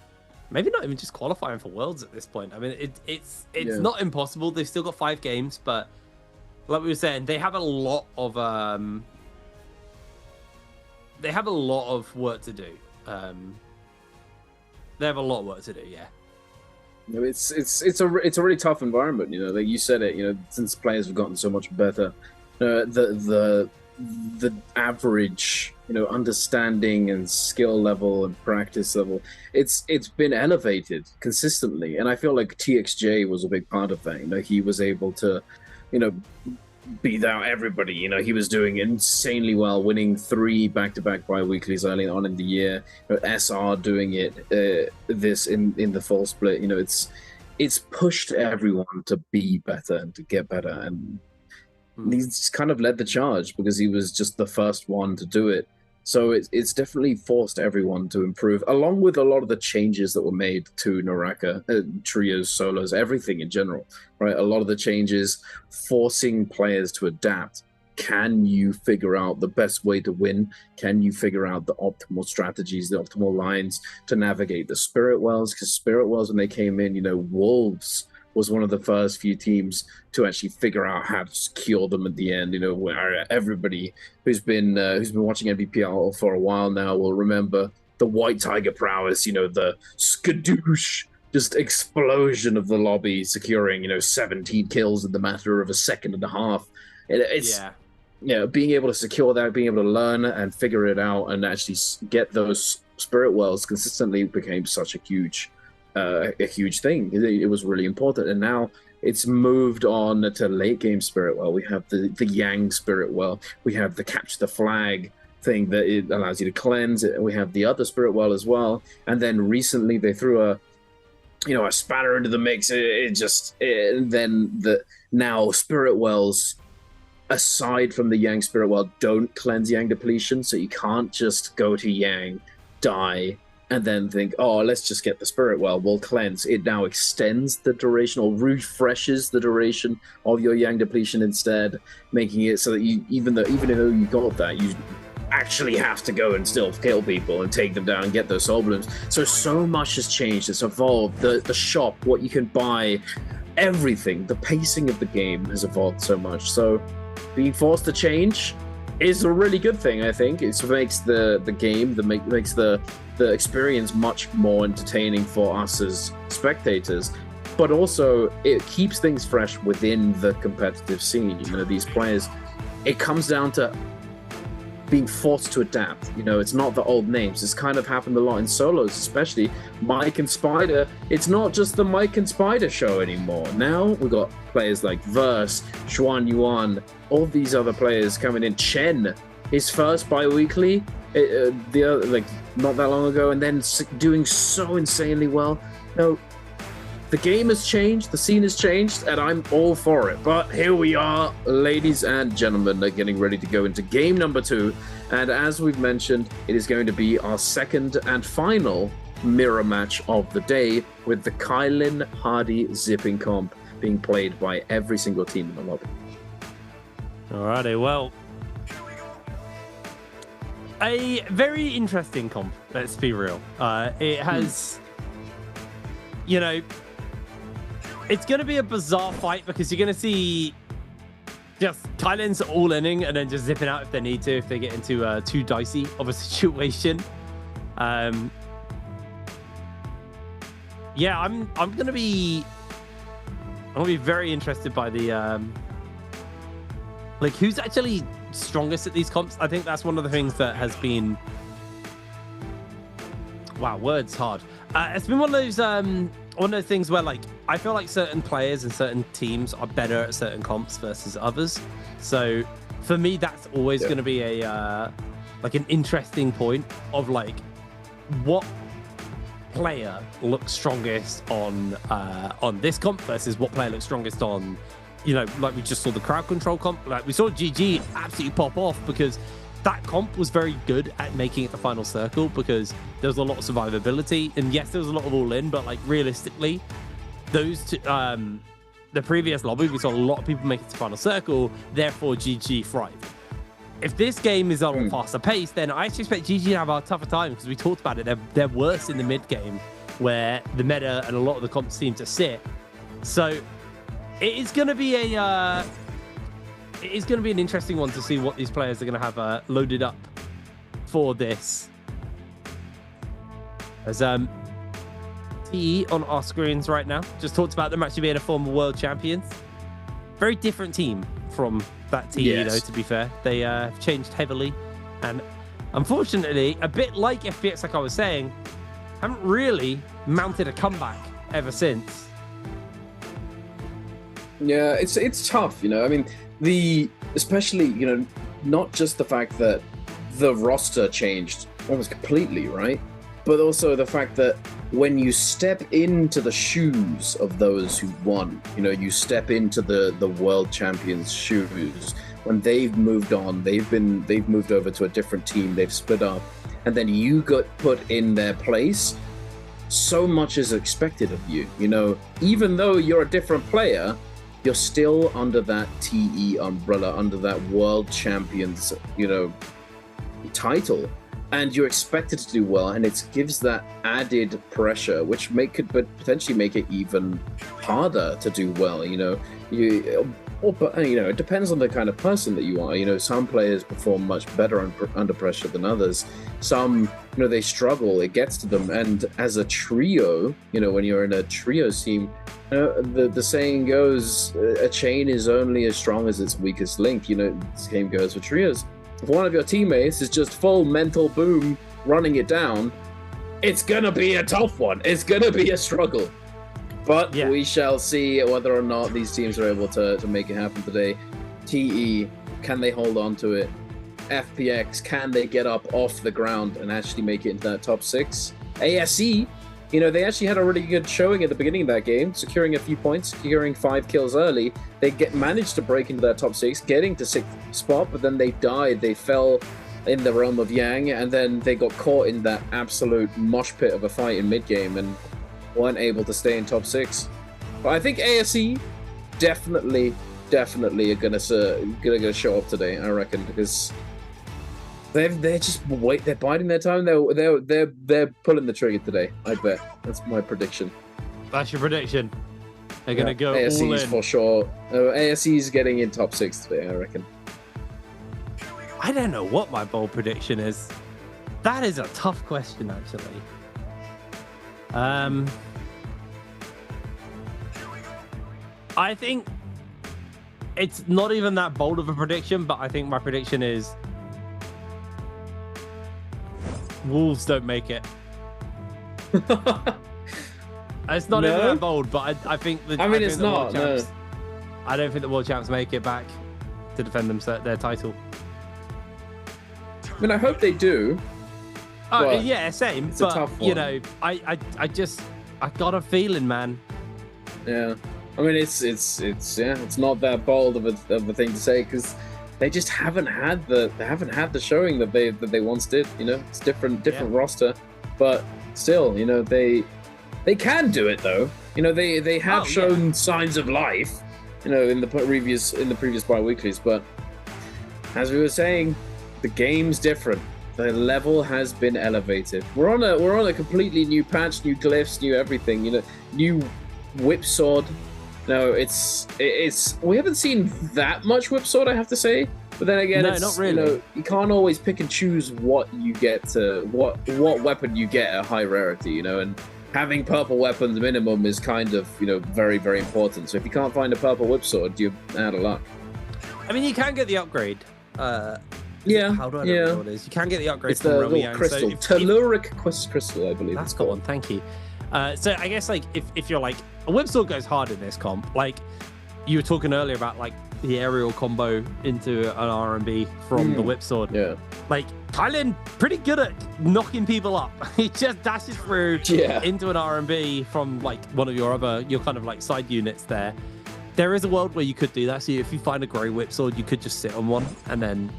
S15: maybe not even just qualifying for Worlds at this point. I mean, it's not impossible. They've still got 5 games, but like we were saying, they have a lot of work to do. They have a lot of work to do. Yeah.
S16: It's a really tough environment. Like you said it. Since players have gotten so much better, the average understanding and skill level and practice level, it's been elevated consistently, and I feel like TXJ was a big part of that. He was able to beat out everybody. He was doing insanely well, winning 3 back-to-back bi-weeklies early on in the year. SR doing it this in the fall split. It's pushed everyone to be better and to get better, and he's kind of led the charge because he was just the first one to do it. So it's definitely forced everyone to improve, along with a lot of the changes that were made to NARAKA, trios, solos, everything in general, right? A lot of the changes forcing players to adapt. Can you figure out the best way to win? Can you figure out the optimal strategies, the optimal lines to navigate the Spirit Wells? Because Spirit Wells, when they came in, Wolves was one of the first few teams to actually figure out how to secure them at the end. Where everybody who's been watching NBPL for a while now will remember the White Tiger prowess. The skadoosh, just explosion of the lobby, securing 17 kills in the matter of a second and a half. It's being able to secure that, being able to learn and figure it out, and actually get those Spirit Wells consistently became such a huge thing. It was really important, and now it's moved on to late game Spirit Well. We have the Yang Spirit Well. We have the Capture the Flag thing that it allows you to cleanse. We have the other Spirit Well as well, and then recently they threw a spanner into the mix. Now Spirit Wells, aside from the Yang Spirit Well, don't cleanse Yang depletion, so you can't just go to Yang, die, and then think, oh, let's just get the Spirit Well, we'll cleanse. It now extends the duration or refreshes the duration of your Yang depletion instead, making it so that even though you got that, you actually have to go and still kill people and take them down and get those soul blooms. So much has changed. It's evolved. The shop, what you can buy, everything. The pacing of the game has evolved so much. So being forced to change, is a really good thing. I think it makes the game makes the experience much more entertaining for us as spectators, but also it keeps things fresh within the competitive scene. You know, these players, it comes down to being forced to adapt. You know, it's not the old names. It's kind of happened a lot in solos, especially Mike and Spider. It's not just the Mike and Spider show anymore. Now we've got players like Verse, Xuan Yuan, all these other players coming in. Chen, his first bi-weekly, the other, like not that long ago, and then doing so insanely well. No, the game has changed, the scene has changed, and I'm all for it. But here we are, ladies and gentlemen, are getting ready to go into game number 2. And as we've mentioned, it is going to be our second and final mirror match of the day, with the Kylin Hardy zipping comp being played by every single team in the lobby.
S15: Alrighty, well, a very interesting comp, let's be real. It has, you know, it's going to be a bizarre fight because you're going to see just Kylin's all-inning and then just zipping out if they need to, if they get into too dicey of a situation. Yeah, I'm going to be very interested by the like who's actually strongest at these comps. I think that's one of the things that has been, wow, words hard. It's been one of those things where, like, I feel like certain players and certain teams are better at certain comps versus others. So for me, that's always going to be a like an interesting point of like what player looks strongest on this comp versus what player looks strongest on, you know, like we just saw the crowd control comp. Like we saw GG absolutely pop off because that comp was very good at making it the final circle because there was a lot of survivability. And yes, there was a lot of all-in, but like realistically, those two, the previous lobby, we saw a lot of people make it to final circle, therefore GG thrived. If this game is on a faster pace, then I actually expect GG to have a tougher time because we talked about it. They're worse in the mid game where the meta and a lot of the comps seem to sit. So it is going to be an interesting one to see what these players are going to have loaded up for this. As TE on our screens right now just talked about them actually being a former world champions. Very different team from that TE, though, to be fair. They have changed heavily. And unfortunately, a bit like FPX, like I was saying, haven't really mounted a comeback ever since.
S16: Yeah, it's tough, you know. I mean, especially, you know, not just the fact that the roster changed almost completely, right? But also the fact that when you step into the shoes of those who won, you know, you step into the world champions' shoes, when they've moved on, they've moved over to a different team, they've split up, and then you got put in their place, so much is expected of you, you know, even though you're a different player, you're still under that TE umbrella, under that world champions, you know, title. And you're expected to do well, and it gives that added pressure, which could potentially make it even harder to do well. You know, it depends on the kind of person that you are. You know, some players perform much better under pressure than others. Some, you know, they struggle. It gets to them. And as a trio, you know, when you're in a trio team, you know, the saying goes, a chain is only as strong as its weakest link. You know, the same goes for trios. If one of your teammates is just full mental boom running it down, it's gonna be a tough one. It's gonna be a struggle. But we shall see whether or not these teams are able to make it happen today. TE, can they hold on to it? FPX, can they get up off the ground and actually make it into that top 6? ASE, you know, they actually had a really good showing at the beginning of that game, securing a few points, securing 5 kills early. They managed to break into that top 6, getting to 6th spot, but then they died. They fell in the realm of Yang, and then they got caught in that absolute mosh pit of a fight in mid-game and weren't able to stay in top 6. But I think ASE definitely are gonna show up today, I reckon, because they're just they're biding their time. They're pulling the trigger today. I bet. That's my prediction.
S15: That's your prediction. They're gonna go
S16: ASE's
S15: all in
S16: for sure. ASE's getting in top 6 today, I reckon.
S15: I don't know what my bold prediction is. That is a tough question, actually. I think it's not even that bold of a prediction, but I think my prediction is Wolves don't make it. It's not even that bold, but I think the.
S16: I mean, it's not.
S15: Champs, I don't think the world champs make it back to defend their title.
S16: I mean, I hope they do.
S15: Oh yeah, same.
S16: It's
S15: but
S16: a tough one.
S15: you know, I got a feeling, man.
S16: Yeah, I mean, it's not that bold of a thing to say because they just haven't had the showing that they once did. You know, it's different roster, but still, you know, they can do it though. You know, they have shown signs of life. You know, in the previous bi-weeklies, but as we were saying, the game's different. The level has been elevated. We're on a completely new patch, new glyphs, new everything. You know, new whip sword. No, it's we haven't seen that much whip sword, I have to say. But then again,
S15: no, not really.
S16: You know, you can't always pick and choose what you get to what weapon you get at high rarity. You know, and having purple weapons minimum is kind of, you know, very, very important. So if you can't find a purple whip sword, you're out of luck.
S15: I mean, you can get the upgrade.
S16: Yeah.
S15: How do I know what it is? You can get the upgrade
S16: It's
S15: from
S16: the little
S15: Romeo.
S16: crystal. Telluric crystal, I believe.
S15: That's the one, thank you. So I guess, like, if you're like, a whip sword goes hard in this comp. Like, you were talking earlier about, like, the aerial combo into an R&B from the whip sword.
S16: Yeah.
S15: Like, Kylan, pretty good at knocking people up. He just dashes through into an R&B from, like, one of your kind of, like, side units there. There is a world where you could do that. So if you find a grey whip sword, you could just sit on one. And then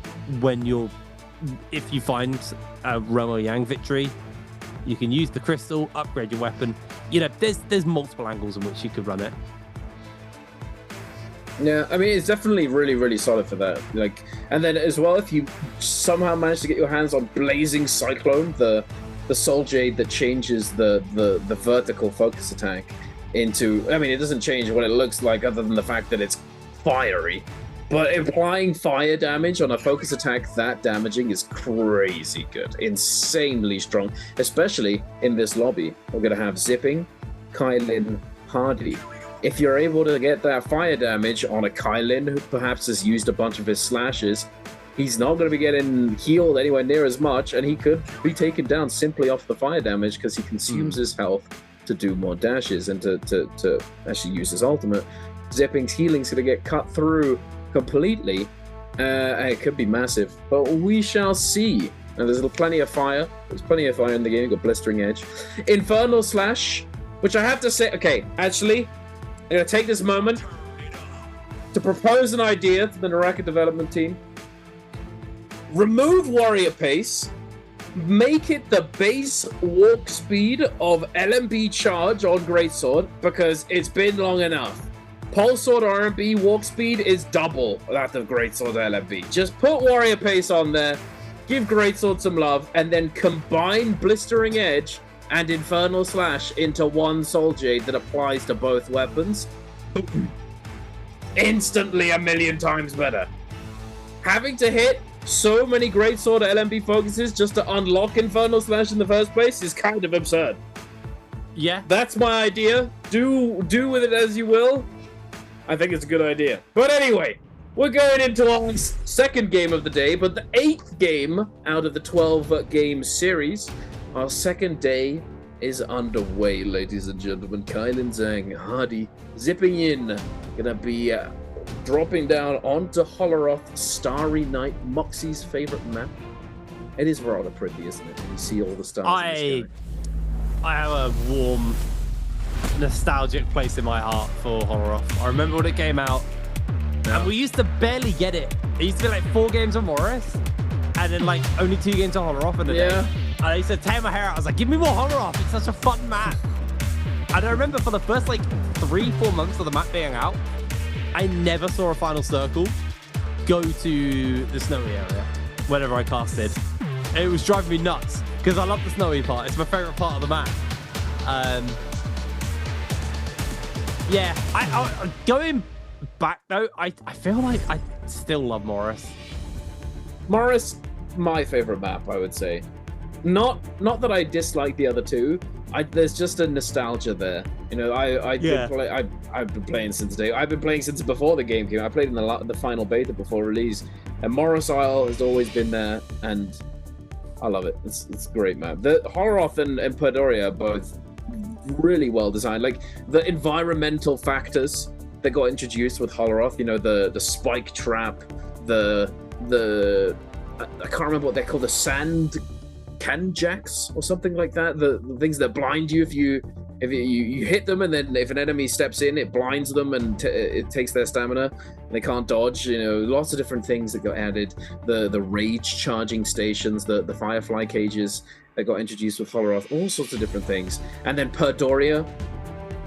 S15: if you find a Romo Yang victory, you can use the crystal, upgrade your weapon. You know, there's multiple angles in which you could run it.
S16: Yeah, I mean, it's definitely really, really solid for that. Like, and then as well, if you somehow manage to get your hands on Blazing Cyclone, the Soul Jade that changes the vertical focus attack into, I mean, it doesn't change what it looks like other than the fact that it's fiery. But applying fire damage on a focus attack that damaging is crazy good, insanely strong, especially in this lobby. We're going to have Zipping, Kylin, Hardy. If you're able to get that fire damage on a Kylin who perhaps has used a bunch of his slashes, he's not going to be getting healed anywhere near as much, and he could be taken down simply off the fire damage because he consumes his health to do more dashes and to actually use his ultimate. Zipping's healing's going to get cut through completely. It could be massive, but we shall see. And there's plenty of fire. There's plenty of fire in the game. You've got Blistering Edge. Infernal Slash, which I have to say, okay, actually, I'm going to take this moment to propose an idea to the NARAKA development team. Remove Warrior Pace, make it the base walk speed of LMB charge on Greatsword, because it's been long enough. Pulse Sword RMB walk speed is double that of Greatsword LMB. Just put Warrior Pace on there, give Greatsword some love, and then combine Blistering Edge and Infernal Slash into one Soul Jade that applies to both weapons. Instantly a million times better. Having to hit so many Greatsword LMB focuses just to unlock Infernal Slash in the first place is kind of absurd.
S15: Yeah.
S16: That's my idea. Do with it as you will. I think it's a good idea. But anyway, we're going into our second game of the day, but the 8th game out of the 12-game series. Our second day is underway, ladies and gentlemen. Kylin Zhang, Hardy, zipping in. Gonna be dropping down onto Holoroth, Starry Night, Moxie's favorite map. It is rather pretty, isn't it? You see all the stars in the sky.
S15: I have a warm, nostalgic place in my heart for Holoroth. I remember when it came out, and we used to barely get it. It used to be like 4 games of Morris, and then like only 2 games of Holoroth in the day. And I used to tear my hair out. I was like, give me more Holoroth. It's such a fun map. And I remember for the first like 3-4 months of the map being out, I never saw a final circle go to the snowy area whenever I casted. It was driving me nuts because I love the snowy part. It's my favorite part of the map. Yeah, I going back though, I feel like I still love Morris.
S16: Morris, my favorite map, I would say. Not that I dislike the other two. There's just a nostalgia there. You know, I've been playing since day. I've been playing since before the game came. I played in the final beta before release, and Morris Isle has always been there, and I love it. It's a great map. The Holoroth and Perdoria are both really well designed. Like the environmental factors that got introduced with Holoroth. You know, the spike trap, I can't remember what they're called. The sand canjacks or something like that. The things that blind you if you hit them, and then if an enemy steps in, it blinds them and it takes their stamina and they can't dodge. You know, lots of different things that got added. The rage charging stations, the firefly cages that got introduced with Holoroth, all sorts of different things. And then Perdoria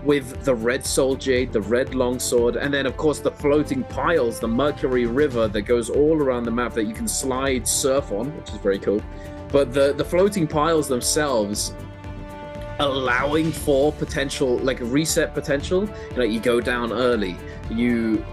S16: with the red soul jade, the red longsword, and then of course the floating piles, the Mercury River that goes all around the map that you can slide surf on, which is very cool. But the floating piles themselves allowing for potential, like reset potential. You know, you go down early, you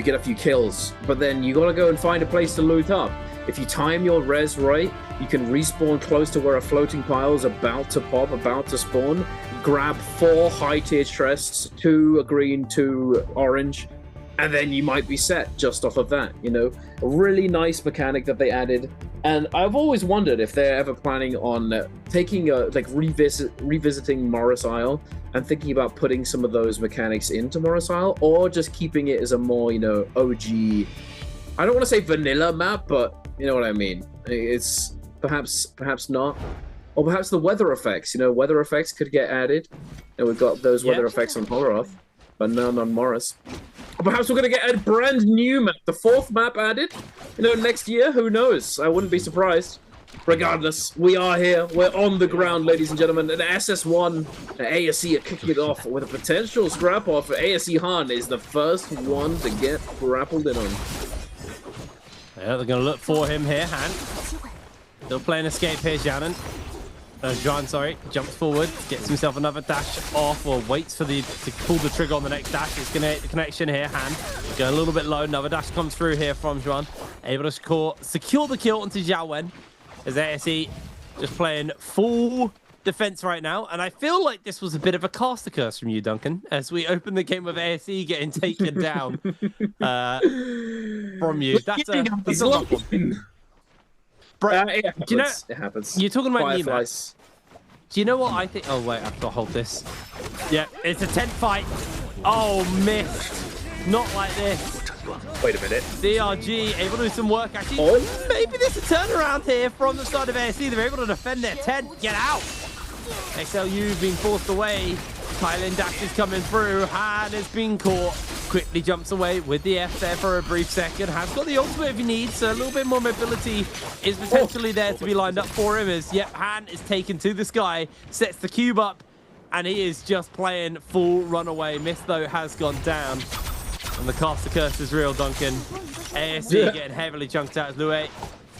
S16: get a few kills, but then you gotta go and find a place to loot up. If you time your res right, you can respawn close to where a floating pile is about to pop, about to spawn, grab 4 high tier chests, 2 green, 2 orange, and then you might be set just off of that. You know, a really nice mechanic that they added. And I've always wondered if they're ever planning on taking revisiting Morris Isle and thinking about putting some of those mechanics into Morris Isle, or just keeping it as a more, you know, OG, I don't want to say vanilla map, but you know what I mean. It's perhaps not. Or perhaps the weather effects, you know, weather effects could get added. And we've got those weather effects on Holoroth, but none on Morris. Or perhaps we're going to get a brand new map, the 4th map added, you know, next year. Who knows? I wouldn't be surprised. Regardless, we are here. We're on the ground, ladies and gentlemen. And SS1, ASE are kicking it off with a potential scrap-off. ASE Han is the first one to get grappled in on.
S15: Yeah, they're going to look for him here, Han. Still playing escape here, Janan. John, sorry, jumps forward, gets himself another dash off, or waits for to pull the trigger on the next dash. It's going to hit the connection here. Han going a little bit low. Another dash comes through here from Juan. Able to secure the kill onto Zhao Wen. As ASE just playing full defense right now. And I feel like this was a bit of a caster curse from you, Duncan, as we open the game with ASE getting taken down from you. That's a rough one.
S16: It happens.
S15: Do you know,
S16: it happens.
S15: You're talking about
S16: Fireflies.
S15: Do you know what I think? Oh, wait, I've got to hold this. Yeah, it's a 10 fight. Oh, missed. Not like this.
S16: Wait a minute.
S15: DRG able to do some work. Actually, maybe there's a turnaround here from the side of ASE. They're able to defend their 10. Get out. XLU being forced away. Thailand dash is coming through. Han has been caught. Quickly jumps away with the F there for a brief second. Has got the ultimate if he needs, so a little bit more mobility is potentially there to be lined up for him. As Han is taken to the sky, sets the cube up, and he is just playing full runaway. Miss though has gone down, and the caster curse is real. Duncan, ASE getting heavily chunked out as Lue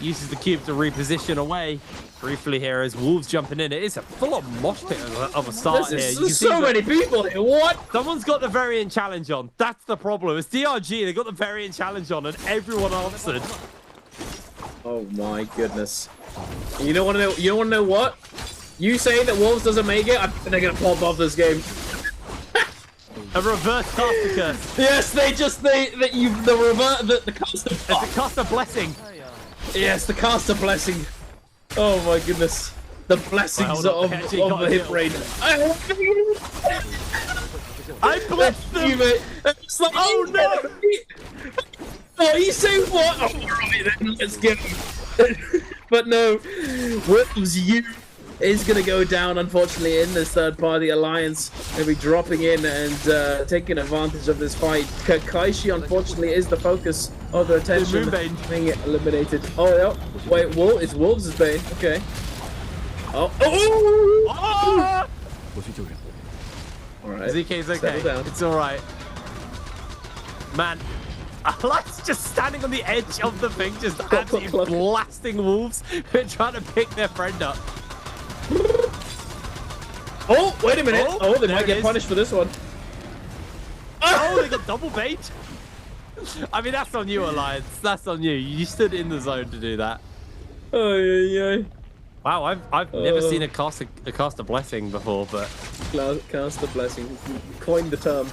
S15: uses the cube to reposition away. Briefly here as Wolves jumping in. It is a full-on mosh pit of a start here.
S16: There's so many people here. What?
S15: Someone's got the variant challenge on. That's the problem. It's DRG. They got the variant challenge on, and everyone answered.
S16: Oh my goodness. You don't want to know? You don't want to know what? You say that Wolves doesn't make it? They're gonna pop off this game.
S15: A reverse caster curse.
S16: Yes, the caster.
S15: It's a caster blessing.
S16: Yes, the caster blessing. Oh my goodness. The blessings of the hip raid.
S15: I blessed them!
S16: You, mate. Like, oh no! Oh, you say what? Oh, alright then, let's get him. But no, Wolves U is going to go down, unfortunately, in this third-party alliance. They'll be dropping in and taking advantage of this fight. Kakaishi, unfortunately, is the focus of their attention. Being eliminated. Oh, yeah. Wait, it's Wolves' Bane. Okay. Oh. Oh! Alright.
S15: ZK's okay. It's alright. Man, I like just standing on the edge of the thing, just absolutely blasting Wolves who are trying to pick their friend up.
S16: Oh, wait a minute. Oh, they might get punished for this one.
S15: Oh, they got double bait. I mean, that's on you, Alliance. That's on you. You stood in the zone to do that.
S16: Oh, yeah.
S15: Wow, I've never seen a cast a blessing before, but
S16: Cast the blessing. Coined the term.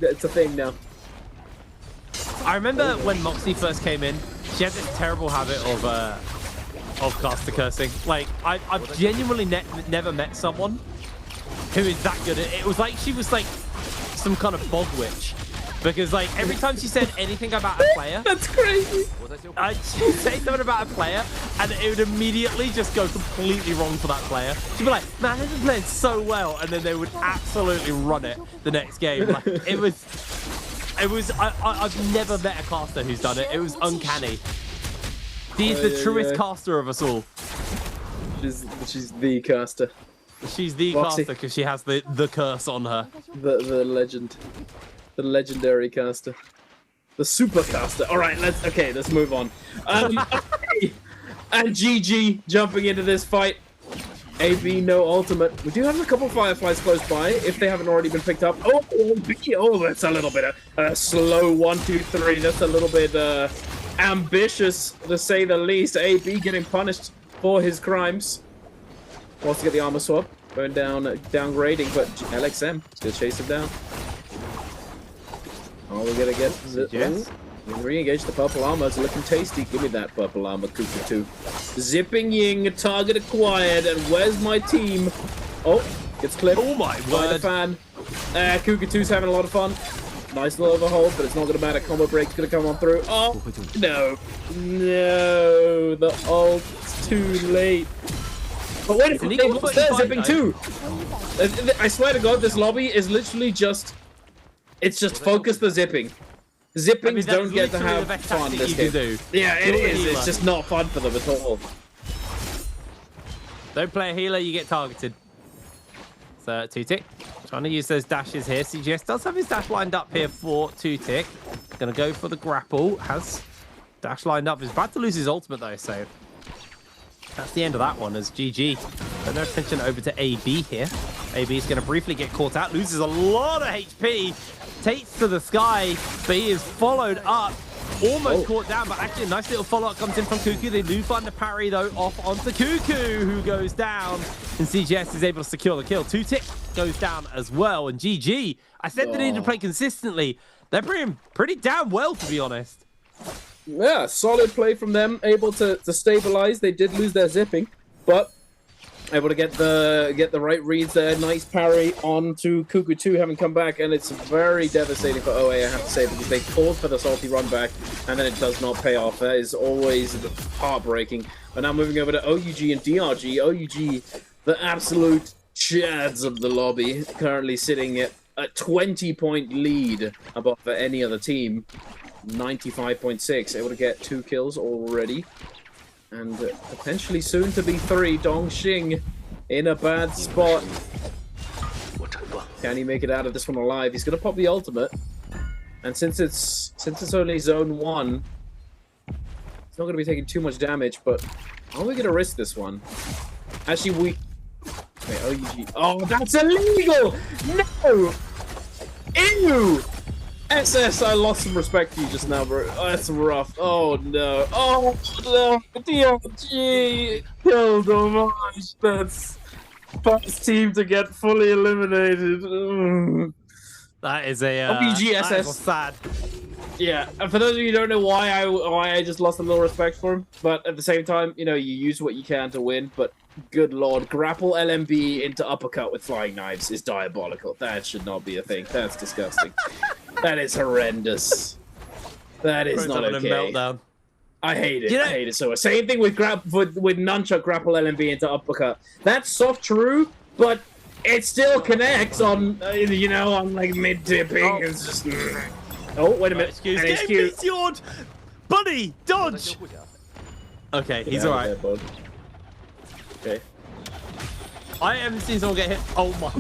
S16: It's a thing now.
S15: I remember when Moxie first came in, she had this terrible habit of caster cursing. Like, I've genuinely never met someone who is that good at it. It was like she was like some kind of bog witch. Because, like, every time she said anything about a player...
S16: That's crazy!
S15: She'd say something about a player, and it would immediately just go completely wrong for that player. She'd be like, man, they've been playing so well, and then they would absolutely run it the next game. Like, it was... I've never met a caster who's done it. It was uncanny. She's the truest caster of us all.
S16: She's the caster.
S15: She's the caster because she has the curse on her.
S16: The legend. The legendary caster. The super caster. Alright, let's move on. Okay. And GG jumping into this fight. AB no ultimate. We do have a couple Fireflies close by if they haven't already been picked up. Oh, that's a little bit of a slow 1, 2, 3. That's a little bit ambitious to say the least. AB getting punished for his crimes. Wants to get the armor swap. Going down, downgrading, but LXM is going to chase him down. Oh, we're gonna get yes. Re-engage the purple armor. It's looking tasty. Give me that purple armor, Kuka 2. Zipping Ying, target acquired, and where's my team? Oh, gets clipped.
S15: Oh my
S16: word. Fan. Kuka 2's having a lot of fun. Nice little overhold, but it's not gonna matter. Combo break's gonna come on through. Oh no, no, the ult's too late. But wait, they lost their Zipping 2. I swear to God, this lobby is literally just. It's just focus the zipping. Zippings don't get to have fun this game. Yeah, it is. It's just not fun for them at all.
S15: Don't play a healer, you get targeted. So, 2-tick. Trying to use those dashes here. CGS does have his dash lined up here for 2-tick. Gonna go for the grapple. Has dash lined up. He's about to lose his ultimate though, so that's the end of that one as GG. Turn their attention over to AB here. AB is going to briefly get caught out. Loses a lot of HP. Takes to the sky, but he is followed up. Almost caught down, but actually a nice little follow-up comes in from Cuckoo. They do find the parry, though, off onto Cuckoo, who goes down. And CGS is able to secure the kill. 2-tick goes down as well. And GG, I said they need to play consistently. They're playing pretty damn well, to be honest.
S16: Yeah, solid play from them. Able to stabilize. They did lose their zipping, but able to get the right reads there. Nice parry onto Cuckoo 2 having come back, and it's very devastating for OA, I have to say, because they called for the salty run back, and then it does not pay off. That is always heartbreaking. But now moving over to OUG and DRG. OUG, the absolute chads of the lobby, currently sitting at a 20-point lead above any other team. 95.6, able to get 2 kills already. And potentially soon to be 3. Dongxing in a bad spot. Can he make it out of this one alive? He's going to pop the ultimate. And since it's only zone 1, it's not going to be taking too much damage, but are we going to risk this one? Actually, we... Wait, OUG... Oh, that's illegal! No! Ew! SS, I lost some respect for you just now, bro. Oh, that's rough. Oh, no. Oh, no. DRG killed Homage. That's first team to get fully eliminated.
S15: That is a...
S16: OPG SS.
S15: That is sad.
S16: Yeah, and for those of you who don't know why I just lost a little respect for him, but at the same time, you know, you use what you can to win, but good lord, grapple LMB into uppercut with flying knives is diabolical. That should not be a thing. That's disgusting. That is horrendous. That is not okay.
S15: Meltdown.
S16: I hate it. I hate it so much. Same thing with nunchuck grapple LMB into uppercut. That's soft true, but it still connects on, you know, on like mid-tipping. Oh. It's just... Oh, wait a minute.
S15: Excuse. Buddy, dodge! Okay, he's alright.
S16: Okay.
S15: I haven't seen someone get hit. Oh my.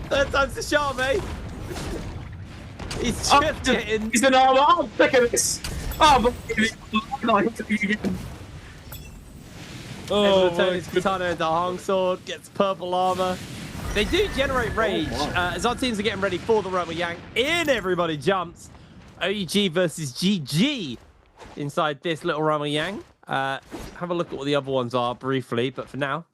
S15: Third time's the charm, eh? He's just getting...
S16: He's an armor. Oh, look at this. Oh,
S15: able to turn his katana into a hung sword, gets purple armor. They do generate rage. As our teams are getting ready for the Roma Yang, in everybody jumps. OUG versus GG inside this little Ramayang. Have a look at what the other ones are briefly, but for now,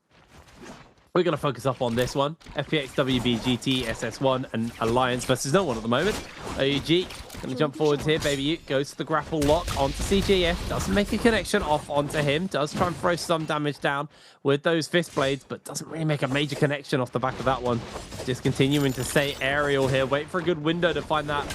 S15: we're going to focus up on this one. FPX, WB, GT, SS1, and Alliance versus no one at the moment. OUG going to jump forwards here. Baby U goes to the grapple lock onto CJF. Doesn't make a connection off onto him. Does try and throw some damage down with those fist blades, but doesn't really make a major connection off the back of that one. Just continuing to stay aerial here. Wait for a good window to find that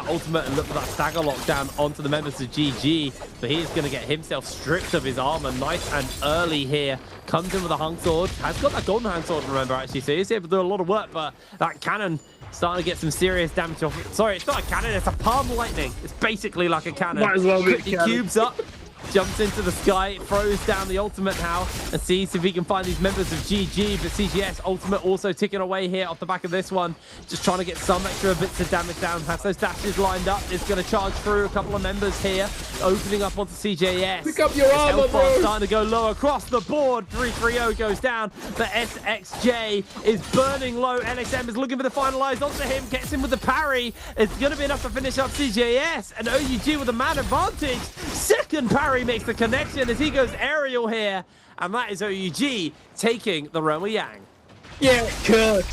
S15: ultimate and look for that stagger lock down onto the members of GG. But he is going to get himself stripped of his armor nice and early here. Comes in with a hung sword. Has got that golden hung sword, remember, actually. So he's able to do a lot of work, but that cannon starting to get some serious damage off it. Sorry, it's not a cannon, it's a palm lightning. It's basically like a cannon.
S16: Might as well be a
S15: Quickly
S16: cannon.
S15: cubes up, jumps into the sky, throws down the ultimate now, and sees if he can find these members of GG. But CGS ultimate also ticking away here off the back of this one. Just trying to get some extra bits of damage down. Has those dashes lined up. Is going to charge through a couple of members here. Opening up onto CJS.
S16: Pick up your armor,
S15: Health bar
S16: bro.
S15: starting to go low across the board. 330 goes down. The SXJ is burning low. LXM is looking for the finalize onto him. Gets him with the parry. It's going to be enough to finish up CJS. And OUG with a man advantage. Second parry makes the connection as he goes aerial here. And that is OUG taking the Ramayang.
S16: Yeah, cut.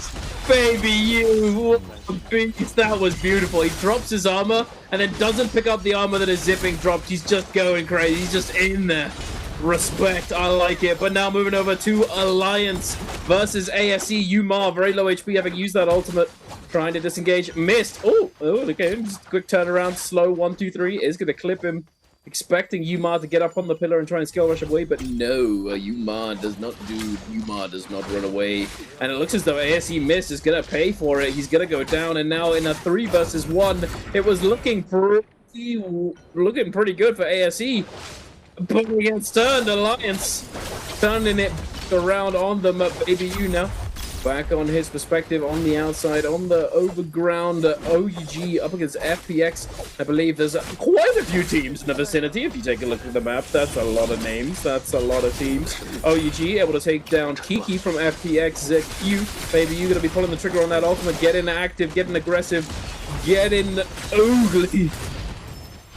S16: Baby you, what a beast. That was beautiful. He drops his armor and then doesn't pick up the armor that is zipping dropped. He's just going crazy. He's just in there. Respect, I like it. But now moving over to Alliance versus ASE. Umar, very low HP, having used that ultimate. Trying to disengage. Missed. Oh, okay. Just quick turnaround. Slow. 1, 2, 3. Is going to clip him. Expecting Umar to get up on the pillar and try and skill rush away, but no, Umar does not run away. And it looks as though ASE Mist is going to pay for it. He's going to go down, and now in a 3 versus 1, it was looking pretty good for ASE. But against turned Alliance, turning it around on them. Baby U now back on his perspective on the outside, on the overground. OUG up against FPX. I believe there's quite a few teams in the vicinity. If you take a look at the map, that's a lot of names. That's a lot of teams. OUG able to take down Kiki from FPX. ZQ. Baby U going to be pulling the trigger on that ultimate. Getting active, getting aggressive, getting ugly.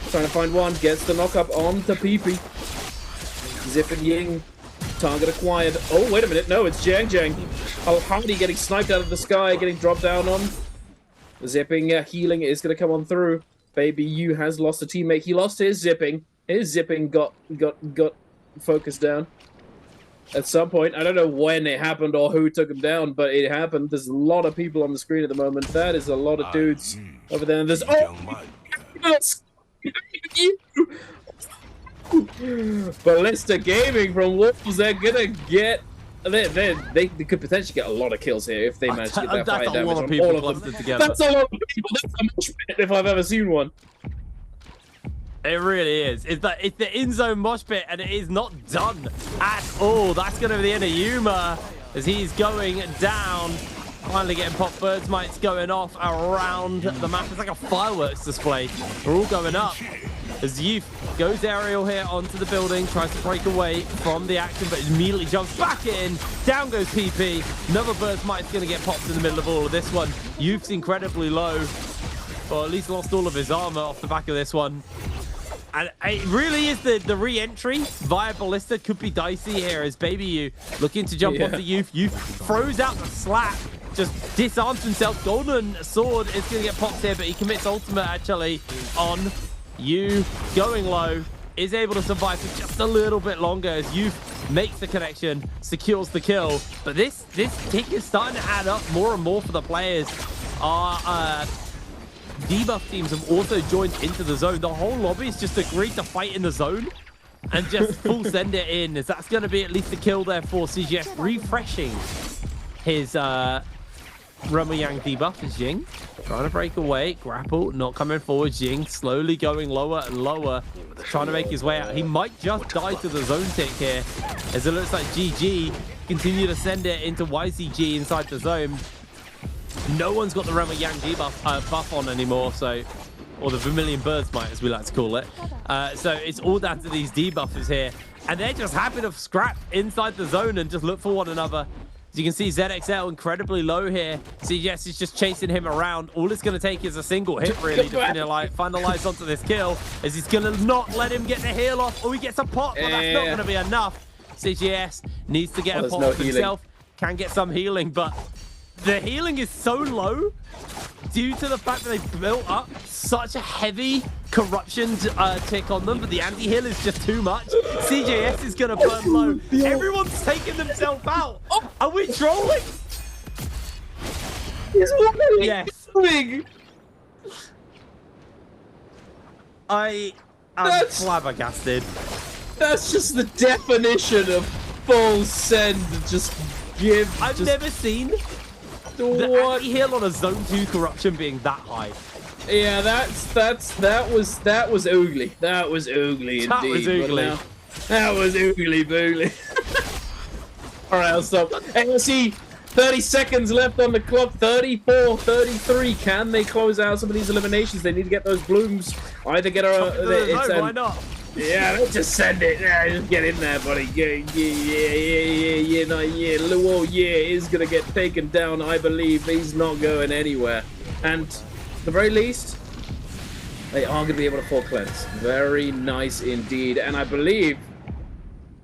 S16: Trying to find one. Gets the knock-up onto PP. Zip and Ying. Target acquired. Oh, wait a minute. No, it's Jang Jang. Al-Hadi getting sniped out of the sky, getting dropped down on. Zipping, healing is going to come on through. Baby U has lost a teammate. He lost his zipping. His zipping got focused down. At some point, I don't know when it happened or who took him down, but it happened. There's a lot of people on the screen at the moment. That is a lot of dudes over there. And there's... Ballista Gaming from Wolves, they're gonna get... They could potentially get a lot of kills here if they manage to get that fire damage on all of them. That's a lot of people. That's a mosh pit if I've ever seen one.
S15: It really is. It's the in-zone mosh pit, and it is not done at all. That's going to be the end of Yuma as he's going down. Finally getting pop birds mites going off around the map. It's like a fireworks display. We're all going up. As Youth goes aerial here onto the building, tries to break away from the action, but immediately jumps back in. Down goes PP. Another burst mite's going to get popped in the middle of all of this one. Youth's incredibly low, or at least lost all of his armor off the back of this one. And it really is the re-entry via Ballista could be dicey here as Baby U looking to jump onto Youth. Youth throws out the slap, just disarms himself. Golden Sword is going to get popped here, but he commits ultimate actually on U. Going low, is able to survive for just a little bit longer as Youth makes the connection, secures the kill. But this tick is starting to add up more and more for the players. Our debuff teams have also joined into the zone. The whole lobby's just agreed to fight in the zone and just full send it in, as that's going to be at least a kill there for CGS, refreshing his Ramayang debuff is Jing. Trying to break away, grapple, not coming forward. Jing slowly going lower and lower, trying to make his way out. He might just die to the zone tick here, as it looks like GG continue to send it into YCG inside the zone. No one's got the Ramayang debuff buff on anymore, so, or the Vermilion Birds might, as we like to call it. So it's all down to these debuffers here, and they're just happy to scrap inside the zone and just look for one another. As you can see, ZXL incredibly low here. CGS is just chasing him around. All it's going to take is a single hit, really, to finalize onto this kill. As he's going to not let him get the heal off, or he gets a pot, but that's not going to be enough. CGS needs to get a pot off himself. Can get some healing, but the healing is so low due to the fact that they built up such a heavy corruption tick on them, but the anti-heal is just too much. CJS is going to burn low. Everyone's taking themselves out. Are we trolling? Yes. I am flabbergasted.
S16: That's just the definition of full send.
S15: I've never seen the anti-heal on a zone 2 corruption being that high.
S16: Yeah, that was ugly. That was ugly indeed.
S15: That was ugly.
S16: That was ugly boogly. All right, I'll stop. AOC, 30 seconds left on the clock. 34, 33. Can they close out some of these eliminations? They need to get those blooms. Either get
S15: why not?
S16: Yeah, let's just send it. Yeah, just get in there, buddy. Yeah. Luo, is gonna get taken down. I believe he's not going anywhere. And at the very least, they are gonna be able to full cleanse. Very nice indeed. And I believe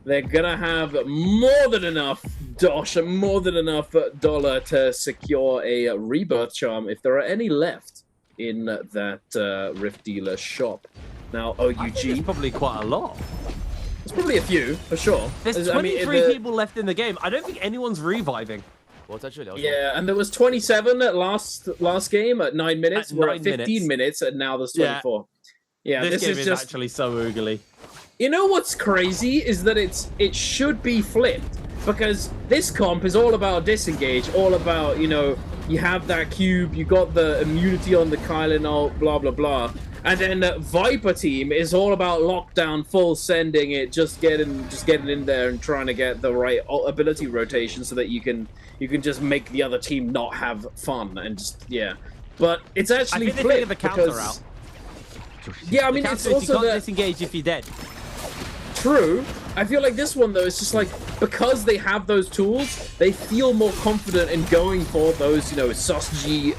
S16: they're gonna have more than enough dosh and more than enough dollar to secure a rebirth charm if there are any left in that Rift Dealer shop. Now, OUG...
S15: I think it's probably quite a lot.
S16: There's probably a few, for sure.
S15: There's 23 people left in the game. I don't think anyone's reviving.
S16: Yeah, and there was 27 at last game at 9 minutes. We're at 15 minutes, and now there's 24. Yeah,
S15: this game is
S16: just
S15: actually so oogly.
S16: You know what's crazy is that it should be flipped, because this comp is all about disengage, all about, you know, you have that cube, you got the immunity on the Kylan ult, blah blah blah. And then Viper team is all about lockdown, full sending it, just getting in there and trying to get the right ability rotation so that you can just make the other team not have fun and just But it's actually
S15: I think they figured the counter out.
S16: Yeah, I mean it's also
S15: you can't disengage if you're dead.
S16: True. I feel like this one though is just like because they have those tools, they feel more confident in going for those, you know, sausagey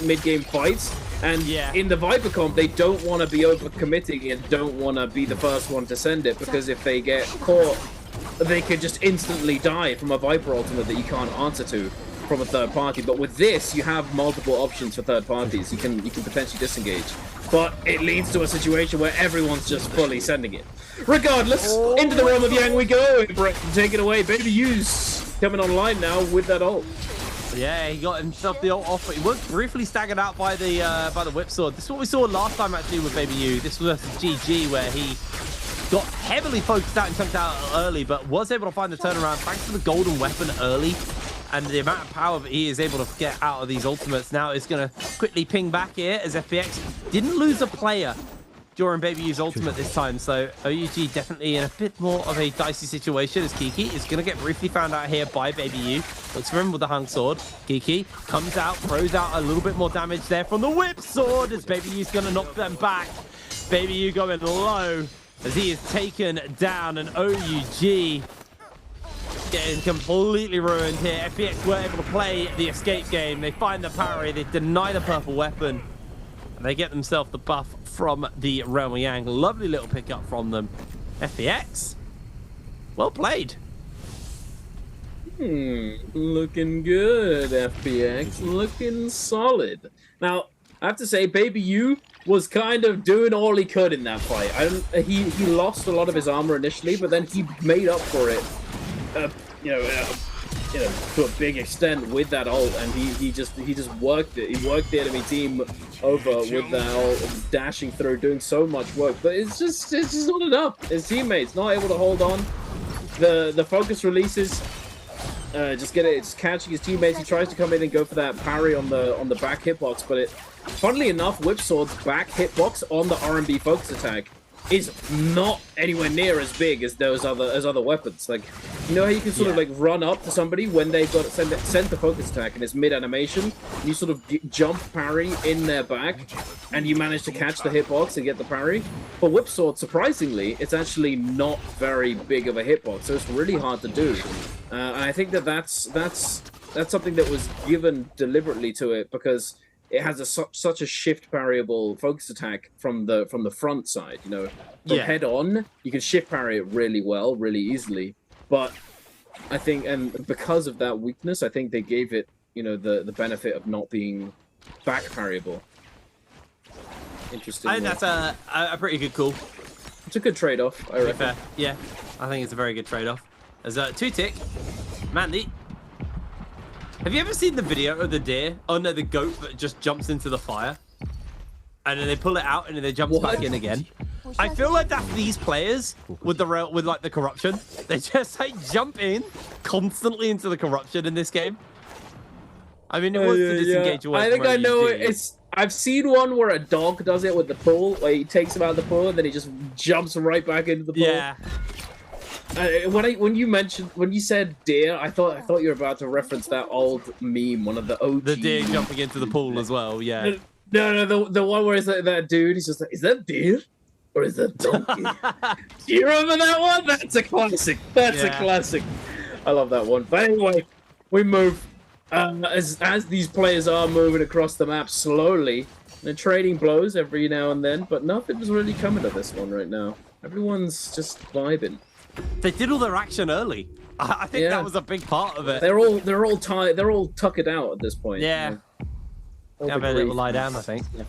S16: mid game fights. And in the Viper comp, they don't want to be overcommitting and don't want to be the first one to send it, because if they get caught, they could just instantly die from a Viper ultimate that you can't answer to from a third party. But with this, you have multiple options for third parties. You can potentially disengage. But it leads to a situation where everyone's just fully sending it. Regardless, into the realm of Yang we go. Brett, take it away. Baby U's coming online now with that ult.
S15: Yeah, he got himself the ult off, but he was briefly staggered out by the whip sword. This is what we saw last time actually with Baby U. This was GG where he got heavily focused out and chunked out early, but was able to find the turnaround thanks to the golden weapon early. And the amount of power that he is able to get out of these ultimates now is going to quickly ping back here as FPX didn't lose a player during Baby U's ultimate this time, so OUG definitely in a bit more of a dicey situation as Kiki is going to get briefly found out here by Baby U. Looks for him with the hung sword. Kiki comes out, throws out a little bit more damage there from the whip sword as Baby U's going to knock them back. Baby U going low as he is taken down, and OUG getting completely ruined here. FPX were able to play the escape game. They find the parry, they deny the purple weapon, and they get themselves the buff from the Realm of Yang. Lovely little pickup from them. FPX, well played.
S16: Looking good, FPX. Looking solid. Now, I have to say, Baby U was kind of doing all he could in that fight. He lost a lot of his armor initially, but then he made up for it. To a big extent with that ult, and he just worked it. He worked the enemy team over with that ult, dashing through, doing so much work. But it's just not enough. His teammates not able to hold on. The focus releases, just catching his teammates. He tries to come in and go for that parry on the back hitbox, but funnily enough, Whip Sword's back hitbox on the R&B focus attack is not anywhere near as big as those other weapons. Like, you know how you can sort of like run up to somebody when they've got send the focus attack and it's mid animation, and you sort of jump parry in their back, and you manage to catch the hitbox and get the parry. For Whip Sword, surprisingly, it's actually not very big of a hitbox, so it's really hard to do. And I think that's something that was given deliberately to it because it has such a shift parryable focus attack from the front side. You know, from head on, you can shift parry it really well, really easily. But I think, and because of that weakness, I think they gave it, you know, the benefit of not being back parryable. Interesting.
S15: I think that's a pretty good call.
S16: It's a good trade-off, I reckon.
S15: Fair. Yeah, I think it's a very good trade-off. There's a 2-tick. Mandy. Have you ever seen the video of the deer? Oh no, the goat that just jumps into the fire. And then they pull it out and then they jump back in again. I feel like that's these players with like the corruption. They just like jump in constantly into the corruption in this game. I mean, it was to disengage away.
S16: I think
S15: from
S16: I know
S15: OUG.
S16: it. It's. I've seen one where a dog does it with the pool, where he takes him out of the pool and then he just jumps right back into the pool.
S15: Yeah.
S16: When you said deer, I thought you were about to reference that old meme, one of the OG.
S15: The deer jumping into the pool as well. Yeah.
S16: No, the one where it's like that dude. He's just like, is that deer or is that donkey? Do you remember that one? That's a classic. That's a classic. I love that one. But anyway, we move as these players are moving across the map slowly. They're trading blows every now and then, but nothing's really coming to this one right now. Everyone's just vibing.
S15: They did all their action early. I think that was a big part of it.
S16: They're all tired. They're all tuckered out at this point.
S15: Yeah.
S16: You know?
S15: Have a little lie down, I think. You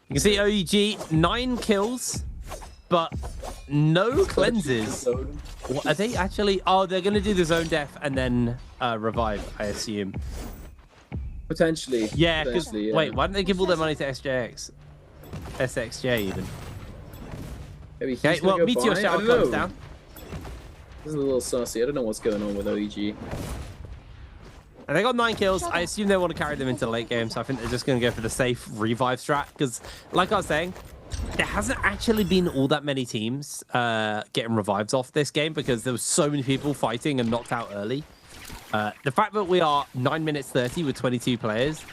S15: can see OUG 9 kills, but no cleanses. What, are they actually? Oh, they're gonna do the zone death and then revive, I assume.
S16: Potentially.
S15: Yeah. Because wait, why don't they give all their money to SXJ even?
S16: Maybe
S15: okay. Well, Meteor Shower comes down.
S16: This is a little saucy. I don't know what's going on with OEG.
S15: And they got 9 kills. I assume they want to carry them into the late game, so I think they're just going to go for the safe revive strat. Because, like I was saying, there hasn't actually been all that many teams getting revives off this game because there was so many people fighting and knocked out early. The fact that we are 9 minutes 30 with 22 players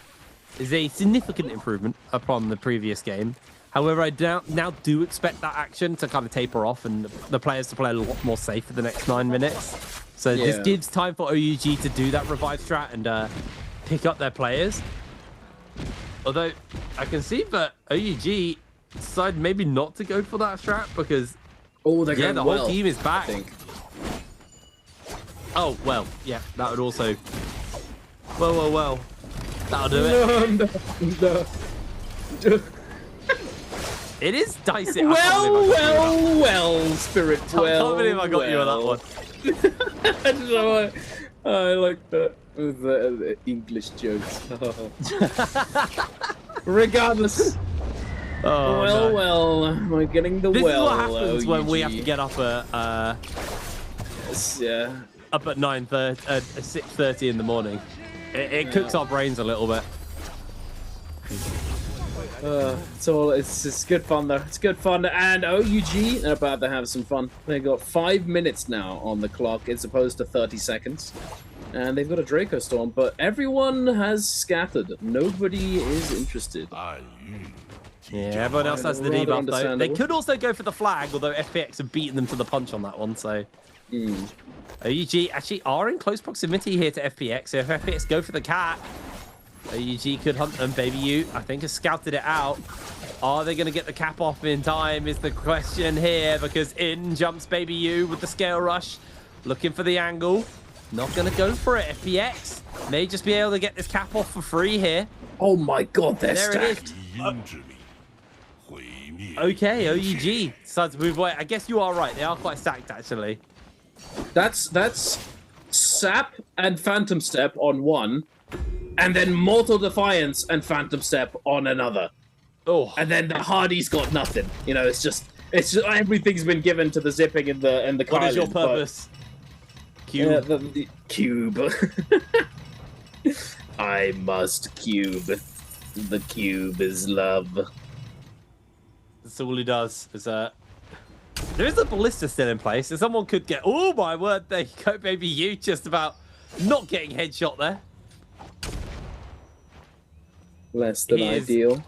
S15: is a significant improvement upon the previous game. However, I now do expect that action to kind of taper off and the players to play a lot more safe for the next 9 minutes. So this gives time for OUG to do that revive strat and pick up their players. Although I can see that OUG decided maybe not to go for that strat because the whole team is back. I think. Oh, well, yeah, that would also... Well. That'll do it.
S16: No.
S15: It is dicey.
S16: Well, Spirit.
S15: I can't believe I got you on that one.
S16: I don't know. I like that. The English jokes. Regardless.
S15: Oh,
S16: well, we're getting the
S15: this
S16: well.
S15: This is what happens when we have to get up at up at 6:30 in the morning. It cooks our brains a little bit.
S16: It's good fun though. It's good fun, and OUG are about to have some fun. They've got 5 minutes now on the clock as opposed to 30 seconds, and they've got a Draco Storm, but everyone has scattered. Nobody is interested.
S15: Yeah, everyone else has the debuff though. They could also go for the flag, although FPX have beaten them to the punch on that one. So OUG actually are in close proximity here to FPX. So if FPX go for the cat, OUG could hunt them. Baby U, I think, has scouted it out. Are they going to get the cap off in time is the question here, because in jumps Baby U with the scale rush, looking for the angle. Not going to go for it. FPX may just be able to get this cap off for free here.
S16: Oh my god, they're
S15: stacked. Okay, OUG decides to move away. I guess you are right. They are quite stacked, actually.
S16: That's Sap and Phantom Step on one, and then Mortal Defiance and Phantom Step on another.
S15: Oh,
S16: and then the Hardy's got nothing. You know, it's just everything's been given to the zipping and the
S15: What is your purpose?
S16: Cube. The cube. I must cube. The cube is love.
S15: That's all he does. Is There is a ballista still in place, so someone could get... Oh, my word. There you go, baby. You just about not getting headshot there.
S16: Less than ideal.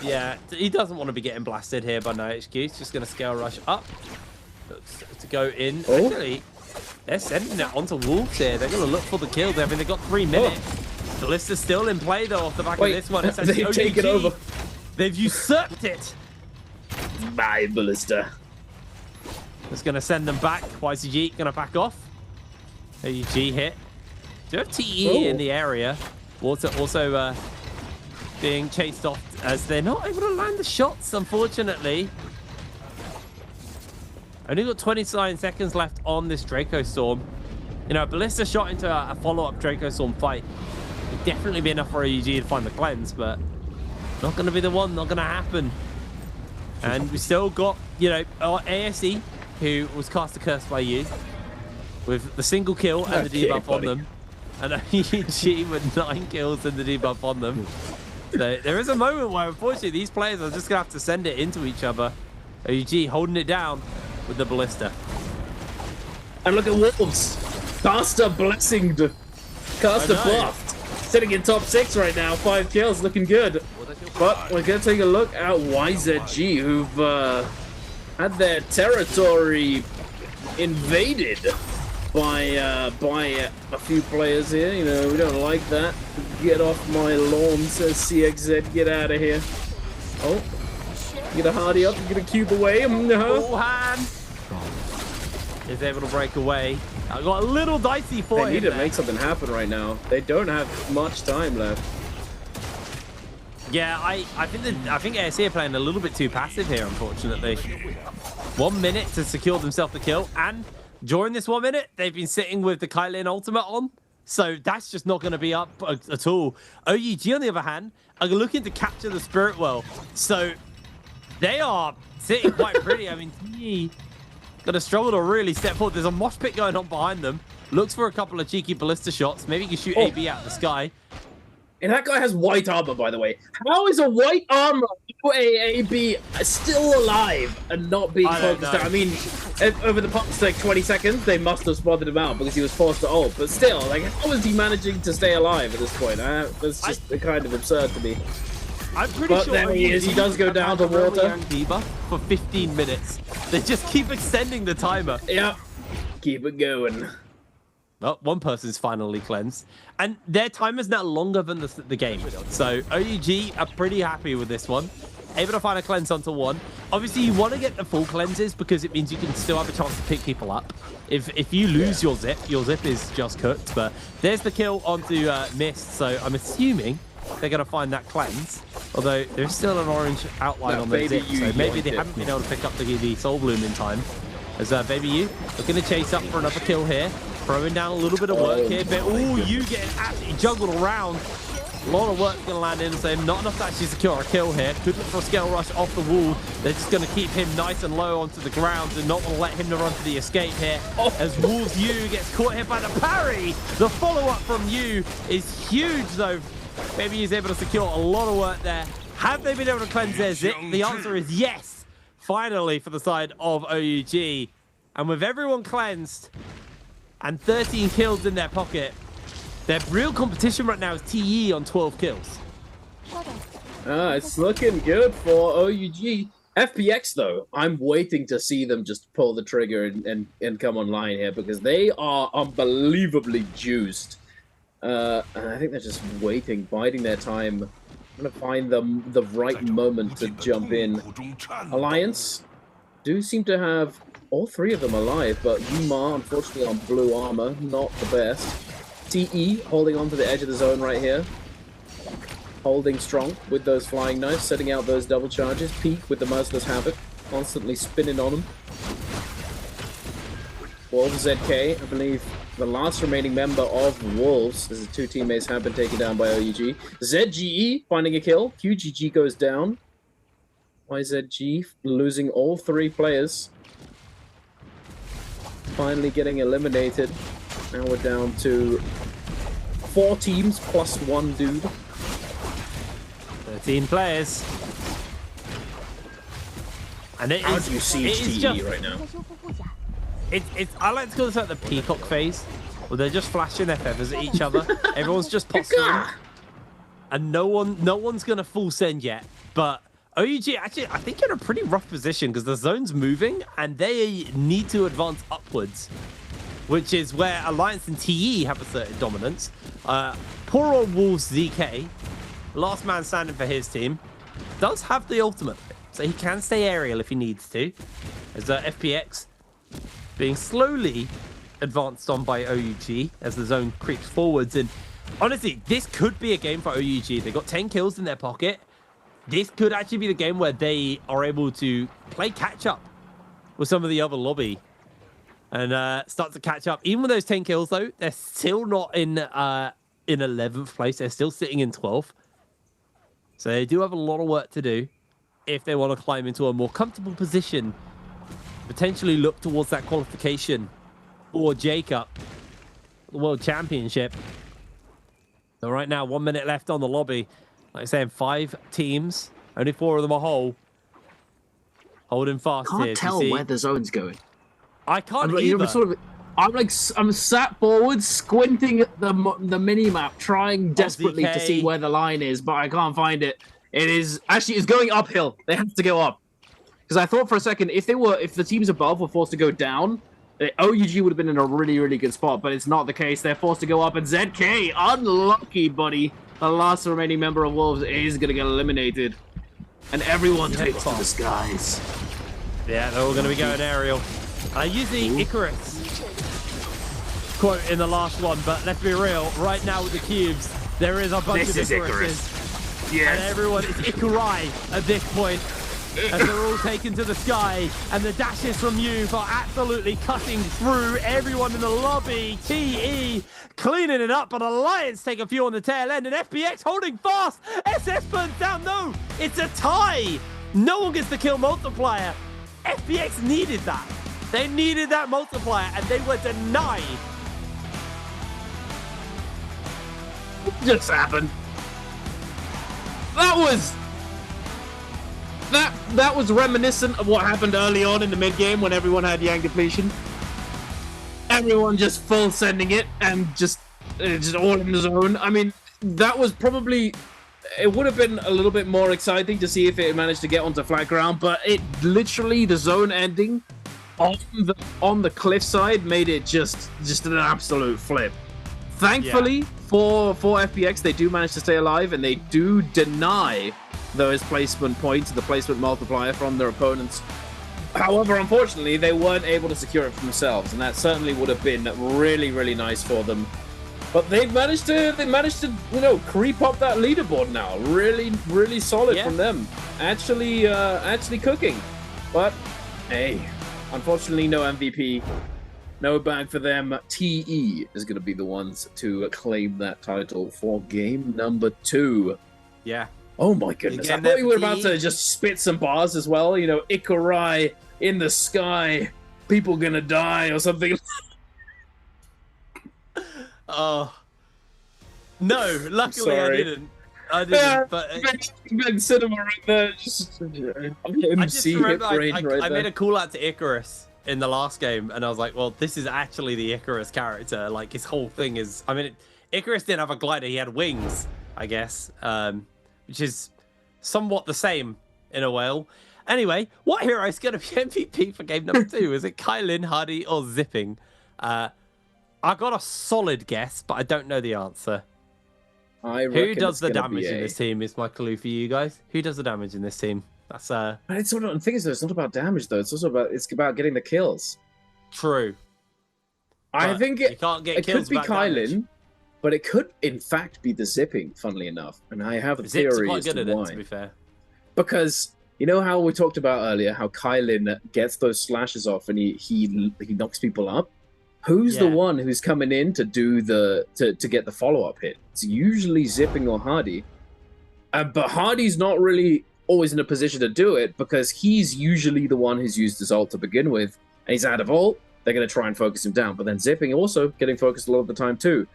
S15: Yeah, he doesn't want to be getting blasted here by NoHQ. He's just going to scale rush up. Looks to go in.
S16: Oh.
S15: Actually, they're sending it onto Wolves here. They're going to look for the kill. I mean, they've got 3 minutes. Ballista's still in play, though, off the back of this one. It's
S16: they've taken over.
S15: They've usurped it.
S16: Bye, Ballista.
S15: It's going to send them back. YCG going to back off. AUG hit. Do have TE in the area. Water also being chased off as they're not able to land the shots, unfortunately. Only got 29 seconds left on this Draco Storm. You know, Ballista shot into a follow-up Draco Storm fight. Would definitely be enough for AUG to find the cleanse, but not going to be the one, not going to happen. And we still got, you know, our ASE, who was cast a curse by you, with the single kill and the debuff on them. And AUG with 9 kills and the debuff on them. So there is a moment where, unfortunately, these players are just going to have to send it into each other. AUG holding it down with the Ballista.
S16: And look at Wolves. Caster blessinged. Caster buffed. Sitting in top 6 right now. 5 kills, looking good. But we're going to take a look at YZG, who've had their territory invaded by a few players here. You know, we don't like that. Get off my lawn, says CXZ. Get out of here. Oh. Get a hardy up, get a cube away.
S15: Wuhan is able to break away. I got a little dicey for him.
S16: They need to make something happen right now. They don't have much time left.
S15: Yeah, I think ASE are playing a little bit too passive here, unfortunately. 1 minute to secure themselves the kill, and during this 1 minute, they've been sitting with the Kaitlyn ultimate on. So that's just not going to be up at all. OUG, on the other hand, are looking to capture the Spirit Well. So they are sitting quite pretty. I mean, he going to struggle to really step forward. There's a mosh pit going on behind them. Looks for a couple of cheeky ballista shots. Maybe he can shoot AB out of the sky.
S16: And that guy has white armor, by the way. How is a white armor AB still alive and not being focused out? I mean, over the past like 20 seconds, they must have spotted him out because he was forced to ult. But still, like, how is he managing to stay alive at this point? That's just kind of absurd to me.
S15: I'm pretty sure
S16: there he is. He does go down to water.
S15: For 15 minutes. They just keep extending the timer.
S16: Yeah. Keep it going.
S15: Well, one person's finally cleansed. And their timer's now longer than the game. So OUG are pretty happy with this one. Able to find a cleanse onto one. Obviously, you want to get the full cleanses because it means you can still have a chance to pick people up. If you lose your zip is just cooked. But there's the kill onto Mist. So I'm assuming they're going to find that cleanse. Although there's still an orange outline on the zip. So maybe they haven't been able to pick up the Soul Bloom in time. As Baby U looking to chase up for another kill here. Throwing down a little bit of work here, but you getting absolutely juggled around. A lot of work going to land in, so not enough to actually secure a kill here. Could look for a scale rush off the wall. They're just going to keep him nice and low onto the ground and not want to let him to run to the escape here. As Wolves U gets caught here by the parry. The follow-up from U is huge, though. Maybe he's able to secure a lot of work there. Have they been able to cleanse their zip? The answer is yes. Finally, for the side of OUG. And with everyone cleansed, and 13 kills in their pocket, their real competition right now is TE on 12 kills.
S16: It's looking good for OUG. FPX, though, I'm waiting to see them just pull the trigger and come online here because they are unbelievably juiced. And I think they're just waiting, biding their time, trying to find the right moment to jump in. Alliance do seem to have all 3 of them alive, but Yuma, unfortunately, on blue armor, not the best. TE holding on to the edge of the zone right here. Holding strong with those flying knives, setting out those double charges. Peak with the Merciless Havoc, constantly spinning on them. Wolves ZK, I believe the last remaining member of Wolves, as the 2 teammates have been taken down by OUG. ZGE finding a kill. QGG goes down. YZG losing all 3 players. Finally getting eliminated. Now we're down to 4 teams plus 1 dude.
S15: 13 players. And it
S16: How
S15: is,
S16: do you see
S15: it is
S16: TE
S15: just,
S16: right now?
S15: I like to call this like the peacock phase, where they're just flashing their feathers at each other. Everyone's just posturing, and no one's gonna full send yet. But OUG actually, I think, in a pretty rough position because the zone's moving and they need to advance upwards, which is where Alliance and TE have asserted dominance. Poor old Wolves ZK, last man standing for his team, does have the ultimate, so he can stay aerial if he needs to. As FPX being slowly advanced on by OUG as the zone creeps forwards. And honestly, this could be a game for OUG. They got 10 kills in their pocket. This could actually be the game where they are able to play catch up with some of the other lobby and start to catch up. Even with those 10 kills, though, they're still not in 11th place. They're still sitting in 12th. So they do have a lot of work to do if they want to climb into a more comfortable position, potentially look towards that qualification for J-Cup, the World Championship. So right now, 1 minute left on the lobby. Like I said, 5 teams, only 4 of them are whole. Holding fast here.
S16: Can't tell where the zone's going.
S15: I can't either.
S16: I'm sat forward, squinting at the mini map, trying desperately to see where the line is, but I can't find it. It's going uphill. They have to go up. Because I thought for a second, if the teams above were forced to go down, OUG would have been in a really, really good spot, but it's not the case. They're forced to go up, and ZK, unlucky, buddy. The last remaining member of Wolves is going to get eliminated. And everyone takes to the skies.
S15: Yeah, they're all going to be going aerial. I use the Icarus quote in the last one, but let's be real. Right now with the cubes, there is a bunch of Icaruses.
S16: Yes.
S15: And everyone is Ikarai at this point. As they're all taken to the sky, and the dashes from Youth are absolutely cutting through everyone in the lobby. TE cleaning it up, but Alliance take a few on the tail end, and FPX holding fast. SS burns down. No, it's a tie. No one gets the kill multiplier. FPX needed that. They needed that multiplier, and they were denied.
S16: What just happened? That was reminiscent of what happened early on in the mid game when everyone had Yang depletion. Everyone just full sending it and just all in the zone. I mean, that was probably. It would have been a little bit more exciting to see if it managed to get onto flat ground, but it literally, the zone ending on the cliffside made it just an absolute flip. Thankfully for FPX, they do manage to stay alive, and they do deny those placement points, the placement multiplier from their opponents. However, unfortunately, they weren't able to secure it for themselves, and that certainly would have been really, really nice for them. But they managed to creep up that leaderboard now. Really, really solid from them. Actually cooking. But hey, unfortunately, no MVP, no bag for them. TE is going to be the ones to claim that title for game number 2.
S15: Yeah.
S16: Oh my goodness! I thought you were about to just spit some bars as well. You know, Ikarai in the sky, people gonna die or something.
S15: Oh no! Luckily, I didn't. But
S16: cinema right there.
S15: I just remember I made a call out to Icarus in the last game, and I was like, "Well, this is actually the Icarus character. Like his whole thing is. I mean, Icarus didn't have a glider; he had wings, I guess." Which is somewhat the same in a way. Anyway, what hero is going to be MVP for game number 2? Is it Kylin, Hardy, or Zipping? I got a solid guess, but I don't know the answer. Who does the damage in this team is my clue for you guys. Who does the damage in this team? That's
S16: But it's sort of the thing is, though, it's not about damage though. It's also about getting the kills.
S15: True.
S16: I think
S15: you can't get kills
S16: could be Kylin.
S15: Damage.
S16: But it could, in fact, be the Zipping, funnily enough. And I have a theory as to why.
S15: To be fair.
S16: Because, you know how we talked about earlier, how Kylin gets those slashes off and he knocks people up? Who's the one who's coming in to do to get the follow-up hit? It's usually Zipping or Hardy. But Hardy's not really always in a position to do it because he's usually the one who's used his ult to begin with. And he's out of ult, they're going to try and focus him down. But then Zipping also getting focused a lot of the time too.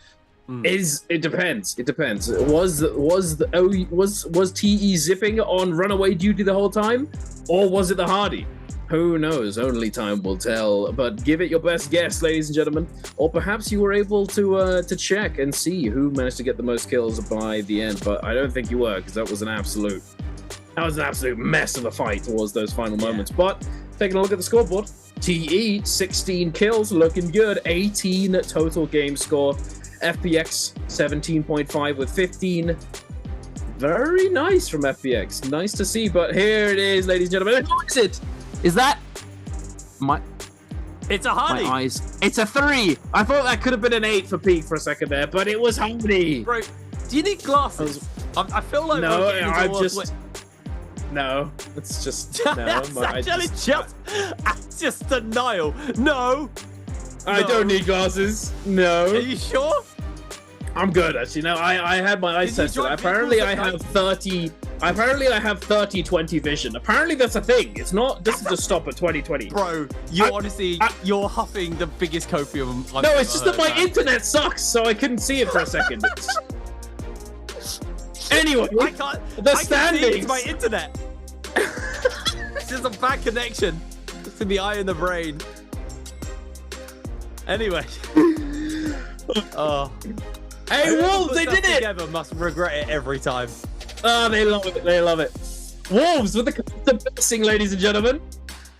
S16: It depends. Was TE Zipping on runaway duty the whole time, or was it the Hardy? Who knows? Only time will tell. But give it your best guess, ladies and gentlemen. Or perhaps you were able to check and see who managed to get the most kills by the end. But I don't think you were, because that was an absolute mess of a fight towards those final moments. But taking a look at the scoreboard, TE 16 kills, looking good. 18 total game score. FPX 17.5 with 15. Very nice from FPX. Nice to see. But here it is, ladies and gentlemen. Who is it? Is that my?
S15: It's a Hardy.
S16: My eyes. It's a 3. I thought that could have been an 8 for Peak for a second there, but it was Hardy.
S15: Bro, do you need glasses? I feel like
S16: no. I'm just no. It's just no.
S15: That's actually just denial. No.
S16: I don't need glasses. No.
S15: Are you sure?
S16: I'm good actually. No, I had my eyes tested. Apparently I have 30. Apparently I have 30/20 vision. Apparently that's a thing. It's not. This is just stop at 20/20.
S15: Bro, you're huffing the biggest copium.
S16: No, it's just that my internet sucks, so I couldn't see it for a second. Anyway,
S15: I can't see it's my internet. It's just a bad connection. It's in the eye and the brain. Anyway. Oh.
S16: Hey, Wolves, they did it!
S15: Together must regret it every time.
S16: Oh, they love it. They love it. Wolves with the passing, ladies and gentlemen.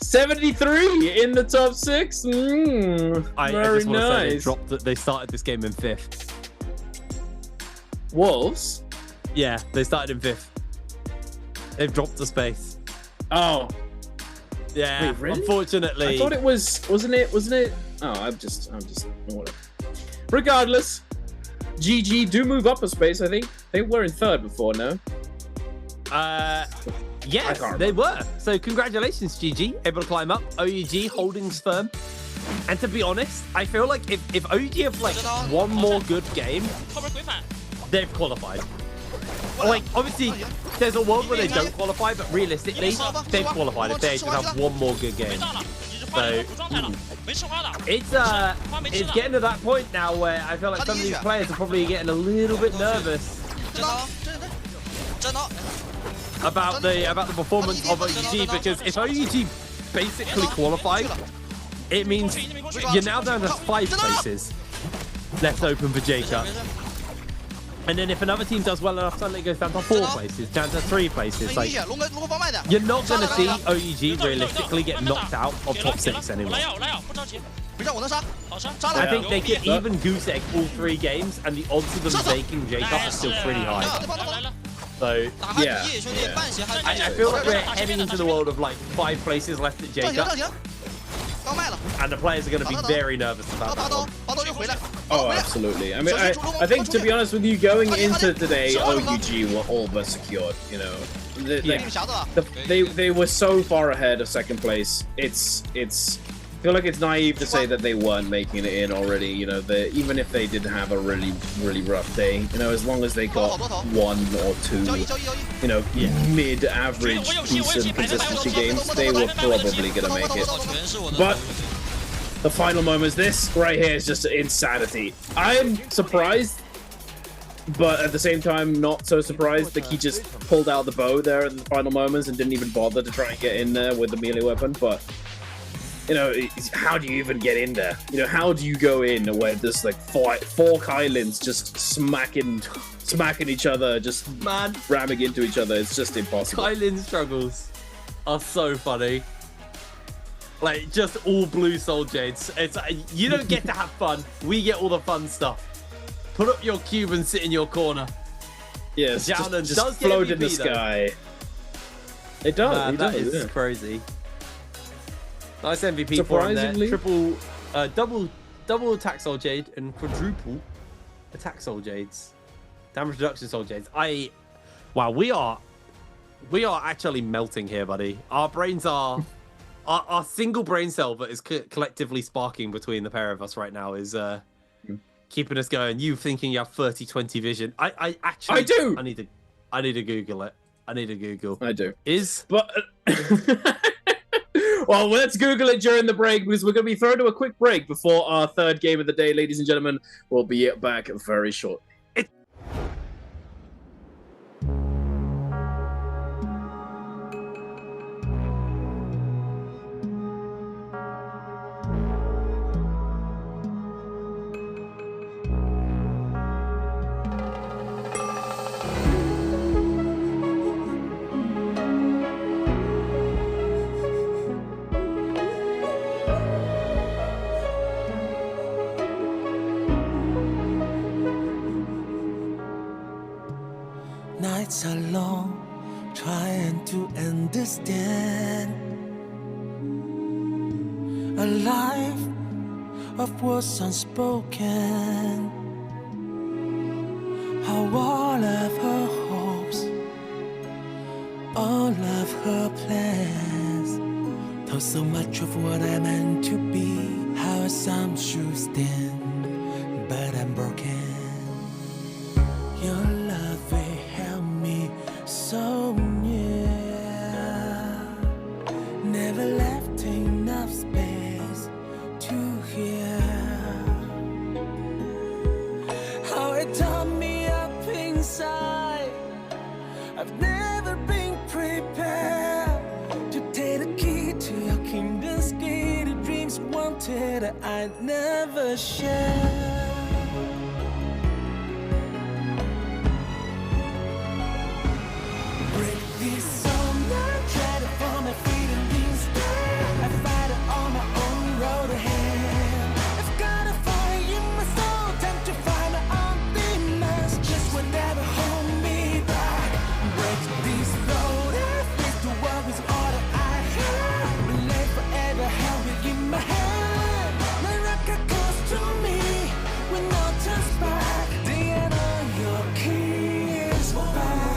S16: 73 in the top 6.
S15: I
S16: very
S15: just want
S16: nice.
S15: to say they started this game in 5th.
S16: Wolves?
S15: Yeah, they started in 5th. They've dropped the space.
S16: Oh.
S15: Yeah,
S16: wait, really?
S15: Unfortunately.
S16: I thought it was, wasn't it? Oh, I'm just, whatever. Regardless, GG do move up a space, I think. They were in 3rd before, no?
S15: Yes, they were. So congratulations, GG. Able to climb up. OUG holdings firm. And to be honest, I feel like if OUG have like one more good game, they've qualified. Like, obviously, there's a world where they don't qualify, but realistically, they've qualified if they just have one more good game. So, it's getting to that point now where I feel like some of these players are probably getting a little bit nervous about the performance of OUG, because if OUG basically qualify, it means you're now down to 5 places left open for Jacob. And then if another team does well enough, suddenly it goes down to 4 places, down to 3 places. Like, you're not going to see OUG realistically get knocked out of top 6 anymore. I think they could even goose egg all 3 games, and the odds of them taking Jacob are still pretty high. So, yeah. I feel like we're heading into the world of like 5 places left at Jacob. And the players are going to be very nervous about that one.
S16: Oh, absolutely. I mean, I think, to be honest with you, going into today, OUG were all but secured, you know. They were so far ahead of 2nd place. I feel like it's naive to say that they weren't making it in already, you know. Even if they did have a really, really rough day, you know, as long as they got 1 or 2, you know, mid-average, decent consistency games, they were probably going to make it. But the final moments, this right here is just insanity. I'm surprised, but at the same time, not so surprised that he just pulled out the bow there at the final moments and didn't even bother to try and get in there with the melee weapon. But you know, how do you even get in there? You know, how do you go in where there's like 4 Kylins just smacking each other, just ramming into each other? It's just impossible.
S15: Kylin struggles are so funny. Like, just all blue soul jades. It's you don't get to have fun. We get all the fun stuff. Put up your cube and sit in your corner.
S16: Yes, just float in the sky. It does.
S15: Man, that is crazy. Nice MVP for him there. Triple, double attack soul jade and quadruple attack soul jades. Damage reduction soul jades. Wow, we are actually melting here, buddy. Our brains are, our single brain cell that is collectively sparking between the pair of us right now is keeping us going. You thinking you have 30/20 vision? I do. I need to Google it. I need to Google.
S16: I do.
S15: But.
S16: Well, let's Google it during the break, because we're going to be thrown to a quick break before our 3rd game of the day, ladies and gentlemen. We'll be back very shortly.
S1: Nights are long, trying to understand a life of words unspoken. How all of her hopes, all of her plans, told so much of what I meant to be. How some should stand, but I'm broken. Your love will help me so near. Never left enough space to hear how it tore me up inside. I've never been prepared to take the key to your kingdom's gate. The dreams wanted I'd never share. Break this song, I'm trying to form my freedom instead. I fight it on my own road ahead. I've got a fire in my soul, time to find my own demons. Just whatever hold me back. Break this road, I face the world with all that I have. Believe forever, held it in my hand. NARAKA calls to me with no turns back. The end of your keys back.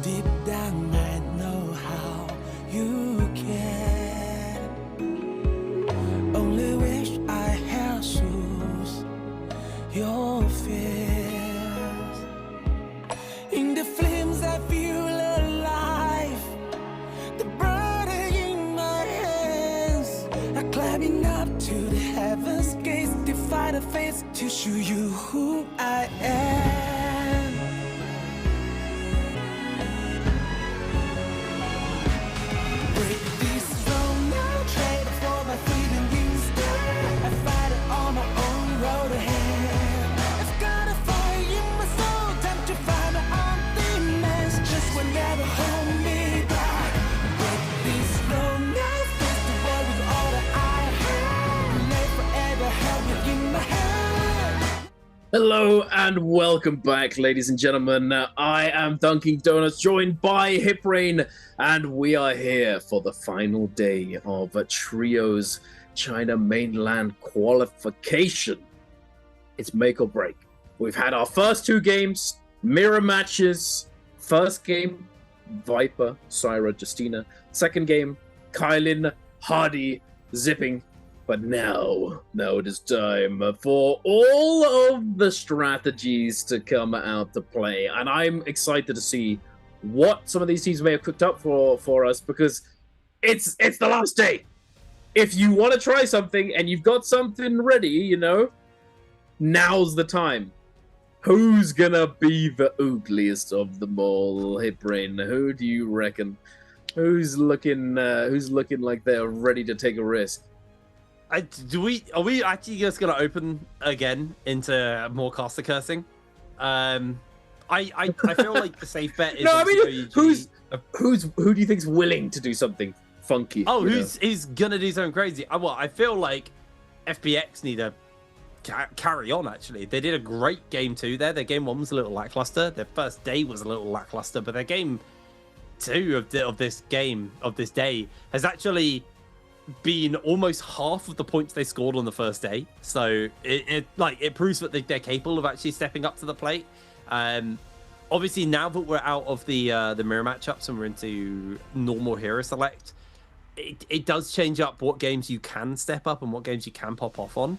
S1: Deep down I know how you care. Only wish I had shoes your fears. In the flames I feel alive, the burden in my hands. I'm climbing up to the heavens gates, defy the fates to show you who I am. Break this throne, I'll trade it for my freedom instead. I fight it on my own road ahead. I've got a fire in my soul, time to find my own demons. Just whenever hold me back. Break this throne, I'll face the world with all that I have. Live forever, held within my hand.
S16: Hello and welcome back, ladies and gentlemen. I am Dunkin' Donuts, joined by Hiprain, and we are here for the final day of a Trio's China Mainland qualification. It's make or break. We've had our first two games, mirror matches. First game, Viper, Syra, Justina. Second game, Kylin, Hardy, Zipping. But now it is time for all of the strategies to come out to play. And I'm excited to see what some of these teams may have cooked up for us, because it's the last day. If you want to try something and you've got something ready, you know, now's the time. Who's gonna be the ugliest of them all, Hiprain? Who do you reckon? Who's looking like they're ready to take a risk?
S15: Are we actually just gonna open again into more caster cursing? I feel like the safe bet is.
S16: No, I mean,
S15: OUG.
S16: who do you think's willing to do something funky?
S15: Oh, who's gonna do something crazy? Well, I feel like FBX need to carry on. Actually, they did a great game 2 there. Their game 1 was a little lackluster. Their first day was a little lackluster, but their game 2 of this day has actually been almost half of the points they scored on the first day. So it proves that they're capable of actually stepping up to the plate. Obviously, now that we're out of the mirror matchups and we're into normal hero select, it does change up what games you can step up and what games you can pop off on.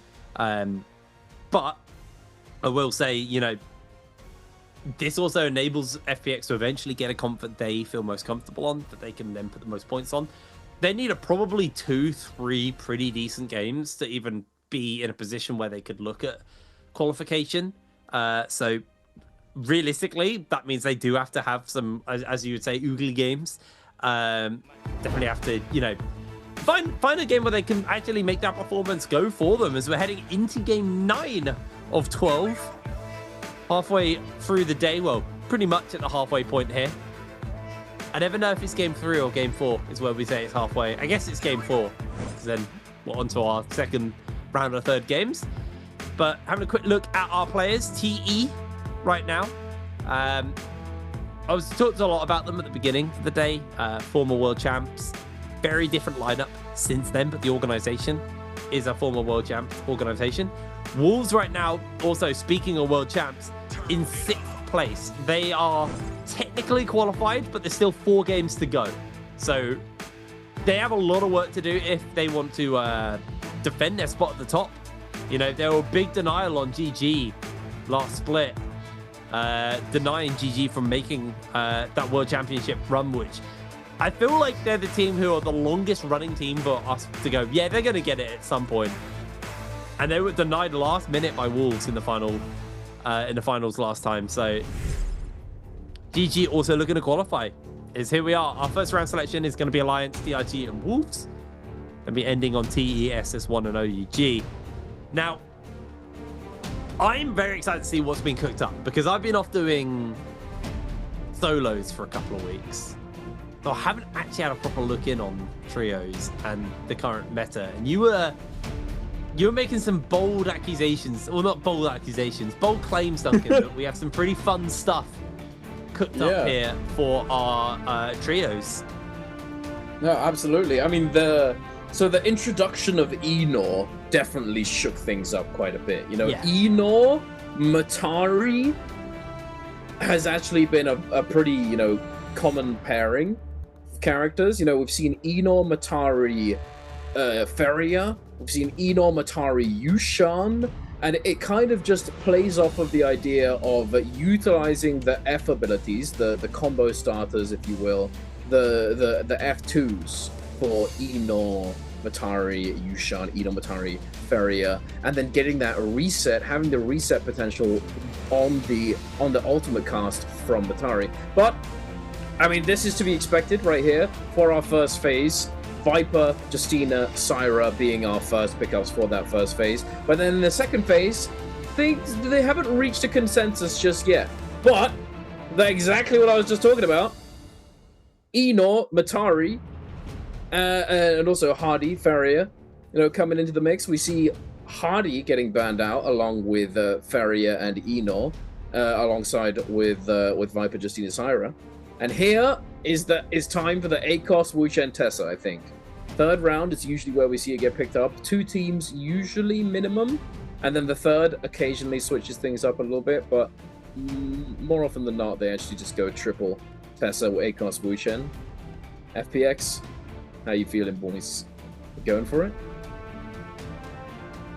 S15: But I will say, you know, this also enables FPX to eventually get a comp that they feel most comfortable on, that they can then put the most points on. They need probably 2-3 pretty decent games to even be in a position where they could look at qualification. So realistically, that means they do have to have some, as you would say, oogly games. Definitely have to, you know, find a game where they can actually make that performance go for them as we're heading into game 9 of 12. Halfway through the day, well, pretty much at the halfway point here. I never know if it's game 3 or game 4 is where we say it's halfway. I guess it's game 4, because then we're on to our second round of third games. But having a quick look at our players, TE right now. I was talked a lot about them at the beginning of the day. Former world champs. Very different lineup since then, but the organization is a former world champ organization. Wolves right now, also speaking of world champs, in 6th place. They are technically qualified, but there's still 4 games to go. So they have a lot of work to do if they want to defend their spot at the top. You know, there were big denial on GG last split, denying GG from making that World Championship run, which I feel like they're the team who are the longest running team for us to go, yeah, they're going to get it at some point. And they were denied last minute by Wolves in the finals last time. So GG also looking to qualify. Here we are. Our first round selection is going to be Alliance, DIG, and Wolves. And be ending on TE, SS1, and OUG. Now, I'm very excited to see what's been cooked up because I've been off doing solos for a couple of weeks. So I haven't actually had a proper look in on trios and the current meta. And you were making some bold accusations, or not bold accusations, bold claims, Duncan, that we have some pretty fun stuff cooked up here for our trios.
S16: No, absolutely. I mean, the introduction of Enor definitely shook things up quite a bit. You know, Enor, Matari has actually been a pretty, you know, common pairing of characters. You know, we've seen Enor, Matari, Feria. We've seen Enor, Matari, Yushan. And it kind of just plays off of the idea of utilizing the F abilities, the combo starters, if you will, the F2s for Enor, Matari, Yushan, Enor, Matari, Feria, and then getting that reset, having the reset potential on the ultimate cast from Matari. But I mean, this is to be expected right here for our first phase. Viper, Justina, Syra being our first pickups for that first phase. But then in the second phase, they haven't reached a consensus just yet. But that's exactly what I was just talking about. Enor, Matari, and also Hardy, Feria, you know, coming into the mix. We see Hardy getting banned out along with Feria and Enor, alongside with Viper, Justina, Syra. And here is time for the ACOS, Wuchen, Tessa, I think. Third round is usually where we see it get picked up. 2 teams usually minimum. And then the third occasionally switches things up a little bit. But more often than not, they actually just go triple Tessa, ACOS, Wuchen. FPX, how you feeling, boys? Going for it?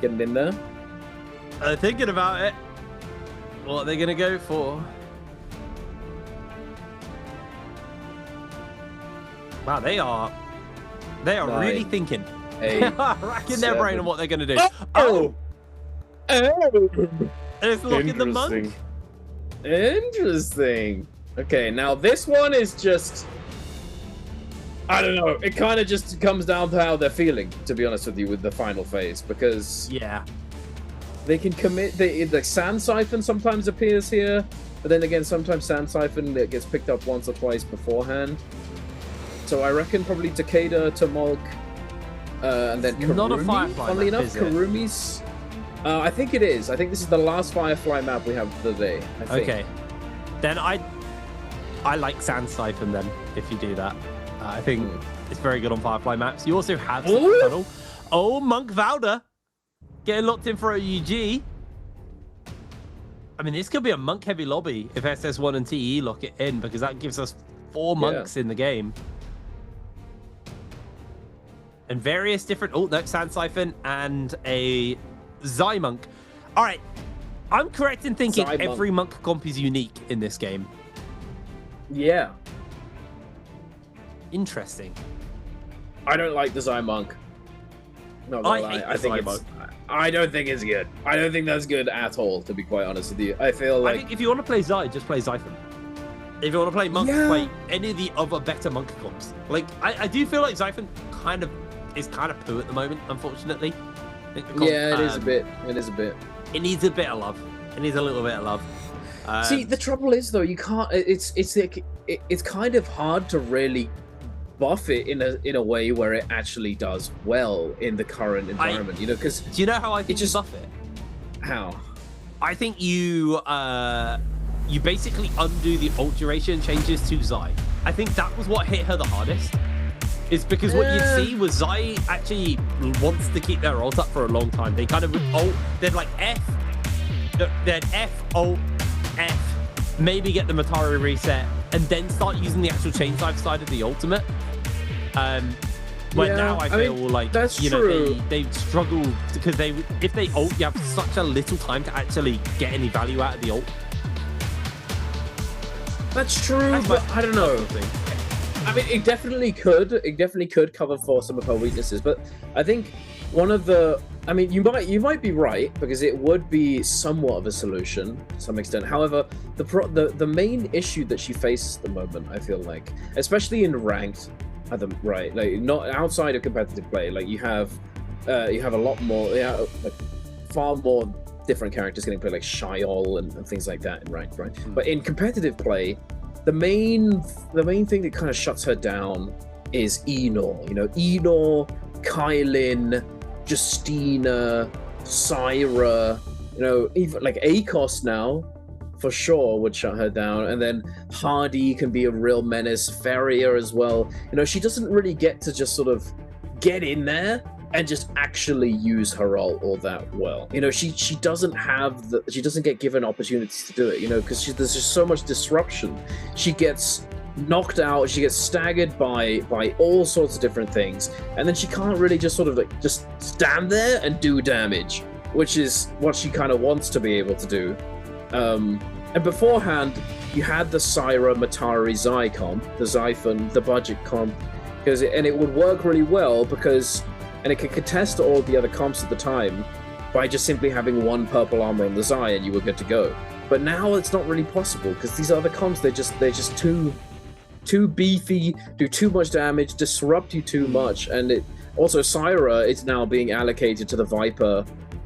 S16: Getting in there?
S15: Thinking about it. What are they going to go for? Wow, they are really thinking. Racking their brain on what they're going to do. Oh! It's looking the monk.
S16: Interesting. Okay, now this one is just... I don't know. It kind of just comes down to how they're feeling, to be honest with you, with the final phase. Because...
S15: yeah.
S16: They can commit... The Sand Siphon sometimes appears here. But then again, sometimes Sand Siphon gets picked up once or twice beforehand. So I reckon probably Takeda, Tamolk, and then Karumi.
S15: Not a Firefly
S16: Funnily
S15: map,
S16: enough, Karumi's... I think it is. I think this is the last Firefly map we have for the day. I think.
S15: Okay. Then I like Sand Siphon then, if you do that. I think it's very good on Firefly maps. You also have Tunnel. Oh, Monk Valda getting locked in for OUG. I mean, this could be a Monk heavy lobby if SS1 and TE lock it in, because that gives us 4 monks in the game. And various different... Oh, no, Sand Siphon and a Zai Monk. All right. I'm correct in thinking every monk comp is unique in this game.
S16: Yeah.
S15: Interesting.
S16: I don't like the Zai Monk. Not gonna lie. I don't think it's good. I don't think that's good at all, to be quite honest with you. I think
S15: if you want to play Zai, just play Xiphon. If you want to play Monk, play any of the other better Monk comps. Like, I do feel like Xiphon kind of is kind of poo at the moment, unfortunately.
S16: Yeah, it is a bit. It is a bit.
S15: It needs a bit of love. It needs a little bit of love.
S16: See, the trouble is though, you can't. It's like it's kind of hard to really buff it in a way where it actually does well in the current environment. You know, because
S15: do you know how I think you buff it?
S16: How?
S15: I think you basically undo the ult duration changes to Zai. I think that was what hit her the hardest. Is because what you'd see was Zai actually wants to keep their ult up for a long time. They kind of would ult, they'd like they'd F, ult, F, maybe get the Matari reset, and then start using the actual chain side of the ultimate. But now I feel like
S16: that's
S15: you know
S16: true.
S15: they struggle because if they ult, you have such a little time to actually get any value out of the ult.
S16: That's true, but I don't know. I mean, it definitely could. It definitely could cover for some of her weaknesses, but I think one of the. I mean, you might be right because it would be somewhat of a solution to some extent. However, the main issue that she faces at the moment, I feel like, especially in ranked, like not outside of competitive play, like you have a lot more, like far more different characters getting played, like Shyol and things like that in ranked, right? But in competitive play, the main thing that kind of shuts her down is Enor. You know, Enor, Kylin, Justina, Syra, you know, even like Akos now for sure would shut her down, and then Hardy can be a real menace, Ferrier as well. You know, she doesn't really get to just sort of get in there and just actually use her ult all that well. You know, she doesn't get given opportunities to do it, you know, because there's just so much disruption. She gets knocked out, she gets staggered by all sorts of different things, and then she can't really just sort of like just stand there and do damage, which is what she kind of wants to be able to do. And beforehand, you had the Syra Matari Zai comp, the Zyphon, the budget comp, and it would work really well because, and it could contest all the other comps at the time by just simply having one purple armor on the Zai and you were good to go. But now it's not really possible because these other comps, they're just too beefy, do too much damage, disrupt you too much, and also Syra is now being allocated to the Viper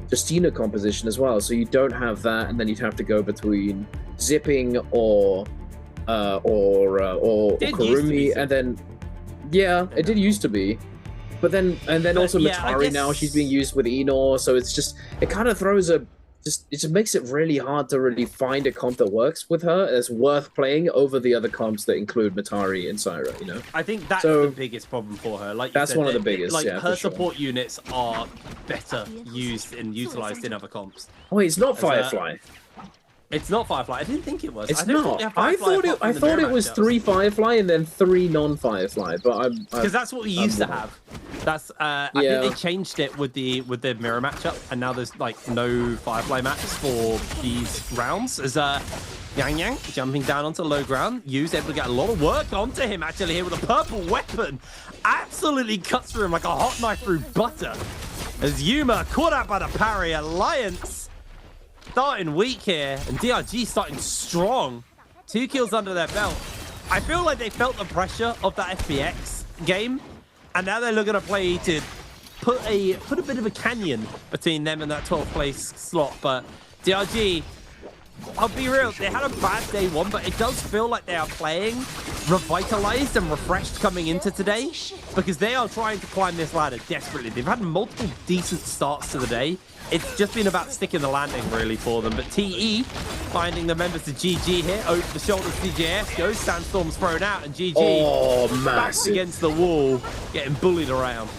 S16: Justina composition as well, so you don't have that, and then you'd have to go between zipping or Kurumi, and then it did used to be, but then also Matari now she's being used with Enor, so it's just it kind of throws it just makes it really hard to really find a comp that works with her that's worth playing over the other comps that include Matari and Syra, you know?
S15: I think that's the biggest problem for her. Like
S16: that's one of the biggest.
S15: Like
S16: yeah,
S15: her support units are better used and utilized in other comps.
S16: Oh, it's not Firefly.
S15: It's not Firefly. I didn't think it was.
S16: It's not. I thought it was 3 Firefly and then 3 non-Firefly, but
S15: because that's what we used to have. That's I think they changed it with the mirror matchup, and now there's like no Firefly maps for these rounds. As Yang jumping down onto low ground, Yu's able to get a lot of work onto him actually here with a purple weapon. Absolutely cuts through him like a hot knife through butter. As Yuma caught out by the parry, Alliance starting weak here, and DRG starting strong. 2 kills under their belt. I feel like they felt the pressure of that FPX game, and now they're looking to play to put a bit of a canyon between them and that 12th place slot. But DRG, I'll be real, they had a bad day one, but it does feel like they are playing revitalized and refreshed coming into today, because they are trying to climb this ladder desperately. They've had multiple decent starts to the day. It's just been about sticking the landing really for them. But TE finding the members of GG here. Over the shoulder of CJS goes. Sandstorm's thrown out, and GG back against the wall, getting bullied around.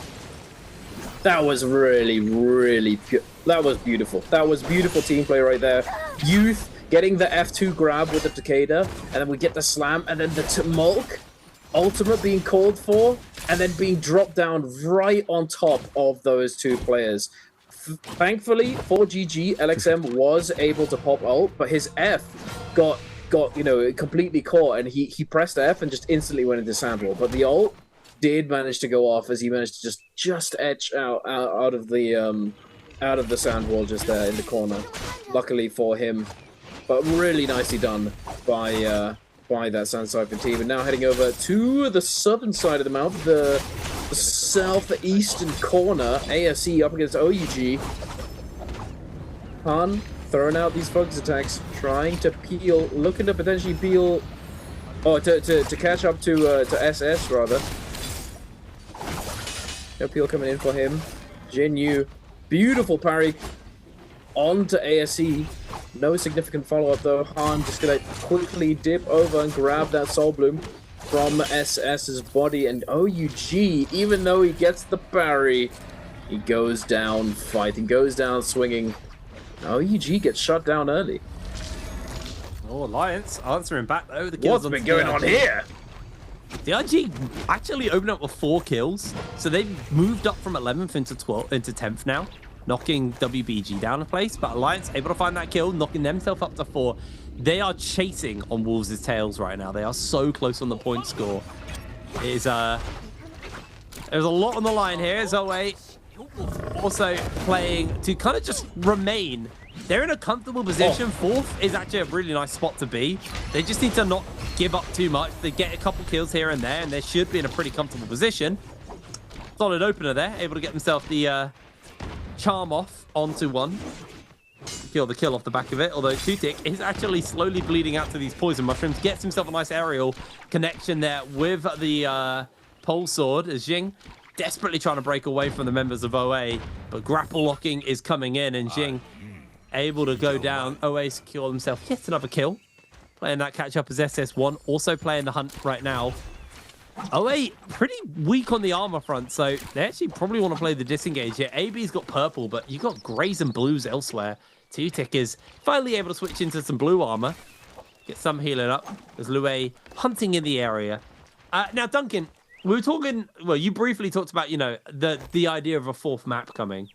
S16: That was really, really that was beautiful. That was beautiful team play right there. Youth getting the F2 grab with the Takeda, and then we get the slam, and then the Mulk ultimate being called for, and then being dropped down right on top of those 2 players. Thankfully for GG, LXM was able to pop ult, but his F got you know, completely caught, and he pressed F and just instantly went into sandwall. But the ult did manage to go off as he managed to just etch out of the sand wall just there in the corner. Luckily for him, but really nicely done by that Sand Siphon team. And now heading over to the southern side of the map, the southeastern corner. ASE up against OUG. Han throwing out these focus attacks, trying to peel, looking to potentially peel, to catch up to SS rather. No peel coming in for him. Jin Yu, beautiful parry onto ASE. No significant follow-up though. Han just gonna quickly dip over and grab that Soul Bloom from SS's body, and OUG, even though he gets the parry, he goes down fighting, goes down swinging. OUG gets shut down early.
S15: Oh, Alliance answering back though. The kills
S16: What's been going on here?
S15: DRG actually opened up with 4 kills, so they've moved up from 11th into 12th into 10th now, knocking WBG down a place. But Alliance able to find that kill, knocking themselves up to 4. They are chasing on Wolves' tails right now. They are so close on the point score. There's a lot on the line here. Zoe also playing to kind of just remain. They're in a comfortable position. 4th is actually a really nice spot to be. They just need to not give up too much. They get a couple kills here and there, and they should be in a pretty comfortable position. Solid opener there, able to get themselves the charm off onto 1. Kill the kill off the back of it, although Tutik is actually slowly bleeding out to these poison mushrooms. Gets himself a nice aerial connection there with the pole sword as Jing desperately trying to break away from the members of OA, but grapple locking is coming in, and Jing able to go down. OA secure himself yet another kill. Playing that catch up as SS1, also playing the hunt right now. OA pretty weak on the armor front, so they actually probably want to play the disengage here. AB's got purple, but you got grays and blues elsewhere. Tutik is finally able to switch into some blue armor. Get some healing up as Lue hunting in the area. Now, Duncan, we were talking, well, you briefly talked about, you know, the idea of a 4th map coming.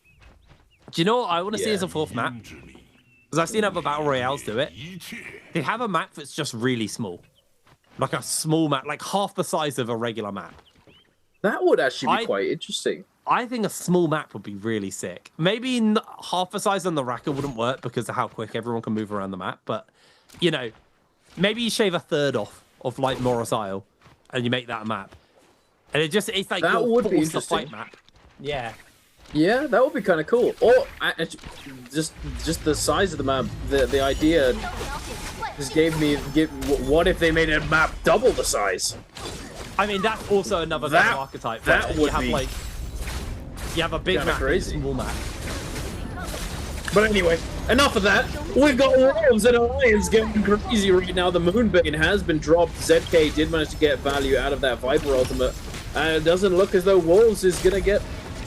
S15: Do you know what I want to see as a 4th map? Because I've seen other Battle Royales do it. They have a map that's just really small. Like a small map, like half the size of a regular map.
S16: That would actually be quite interesting.
S15: I think a small map would be really sick. Maybe half the size on the NARAKA wouldn't work because of how quick everyone can move around the map. But, you know, maybe you shave a third off of like Morris Isle and you make that a map. And it's like
S16: that would be
S15: interesting.
S16: interesting.
S15: Fight map. Yeah.
S16: Yeah, that would be kind of cool. Or just the size of the map, the idea just what if they made a map double the size?
S15: I mean, that's also another kind of archetype.
S16: That would be
S15: you have a big map
S16: crazy.
S15: And a small map.
S16: But anyway, enough of that. We've got Wolves and Alliance getting crazy right now. The Moonbane has been dropped. ZK did manage to get value out of that Viper ultimate. And it doesn't look as though Wolves is going to get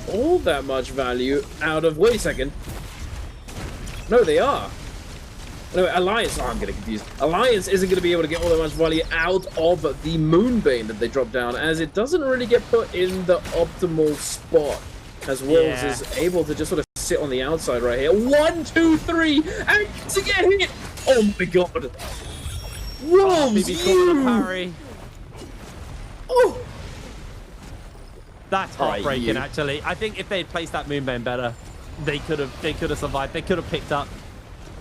S16: all that much value out of... Wait a second. No, they are. No, Alliance... Oh, I'm getting confused. Alliance isn't going to be able to get all that much value out of the Moonbane that they dropped down, as it doesn't really get put in the optimal spot. As Wolves is able to just sort of sit on the outside right here. 1, 2, 3, and to get hit! Oh my god! Wolves,
S15: parry.
S16: Oh!
S15: That's heartbreaking, actually. I think if they'd placed that Moonbane better, they could have survived. They could have picked up.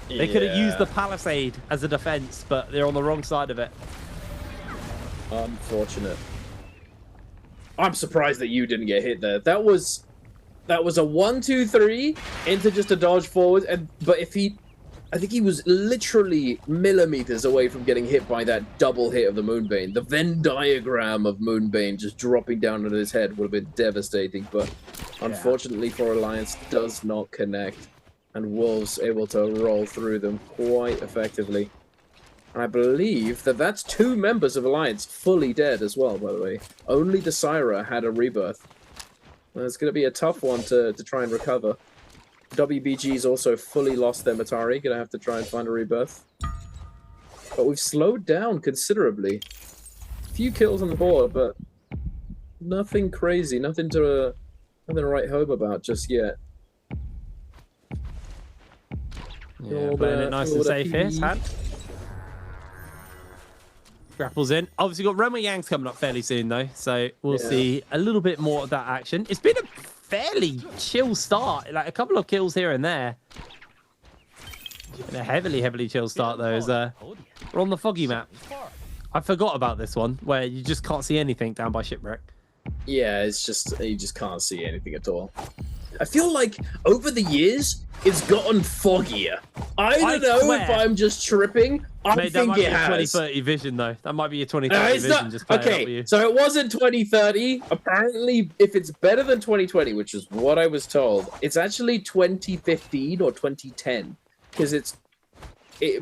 S15: They could have used the Palisade as a defense, but they're on the wrong side of it.
S16: Unfortunate. I'm surprised that you didn't get hit there. That was a 1, 2, 3 into just a dodge forward, but I think he was literally millimeters away from getting hit by that double hit of the Moonbane. The Venn diagram of Moonbane just dropping down on his head would have been devastating, but unfortunately for Alliance, does not connect. And Wolves able to roll through them quite effectively. And I believe that that's 2 members of Alliance fully dead as well, by the way. Only the Syra had a rebirth. Well, it's going to be a tough one to try and recover. WBG's also fully lost their Matari. Going to have to try and find a rebirth. But we've slowed down considerably. A few kills on the board, but nothing crazy. Nothing to write home about just yet.
S15: Yeah, playing it nice and safe here, Sad. Grapples in. Obviously got Renwei Yang's coming up fairly soon though, so we'll see a little bit more of that action. It's been a fairly chill start, like a couple of kills here and there. Been a heavily chill start though, as we're on the foggy map. I forgot about this one, where you just can't see anything down by Shipwreck.
S16: Yeah, it's just you just can't see anything at all. I feel like over the years it's gotten foggier. I don't know if I'm just tripping. I think it has.
S15: 2030 vision though. That might be your 2030 vision. Just playing up with you.
S16: So it wasn't 2030. Apparently, if it's better than 2020, which is what I was told, it's actually 2015 or 2010, because it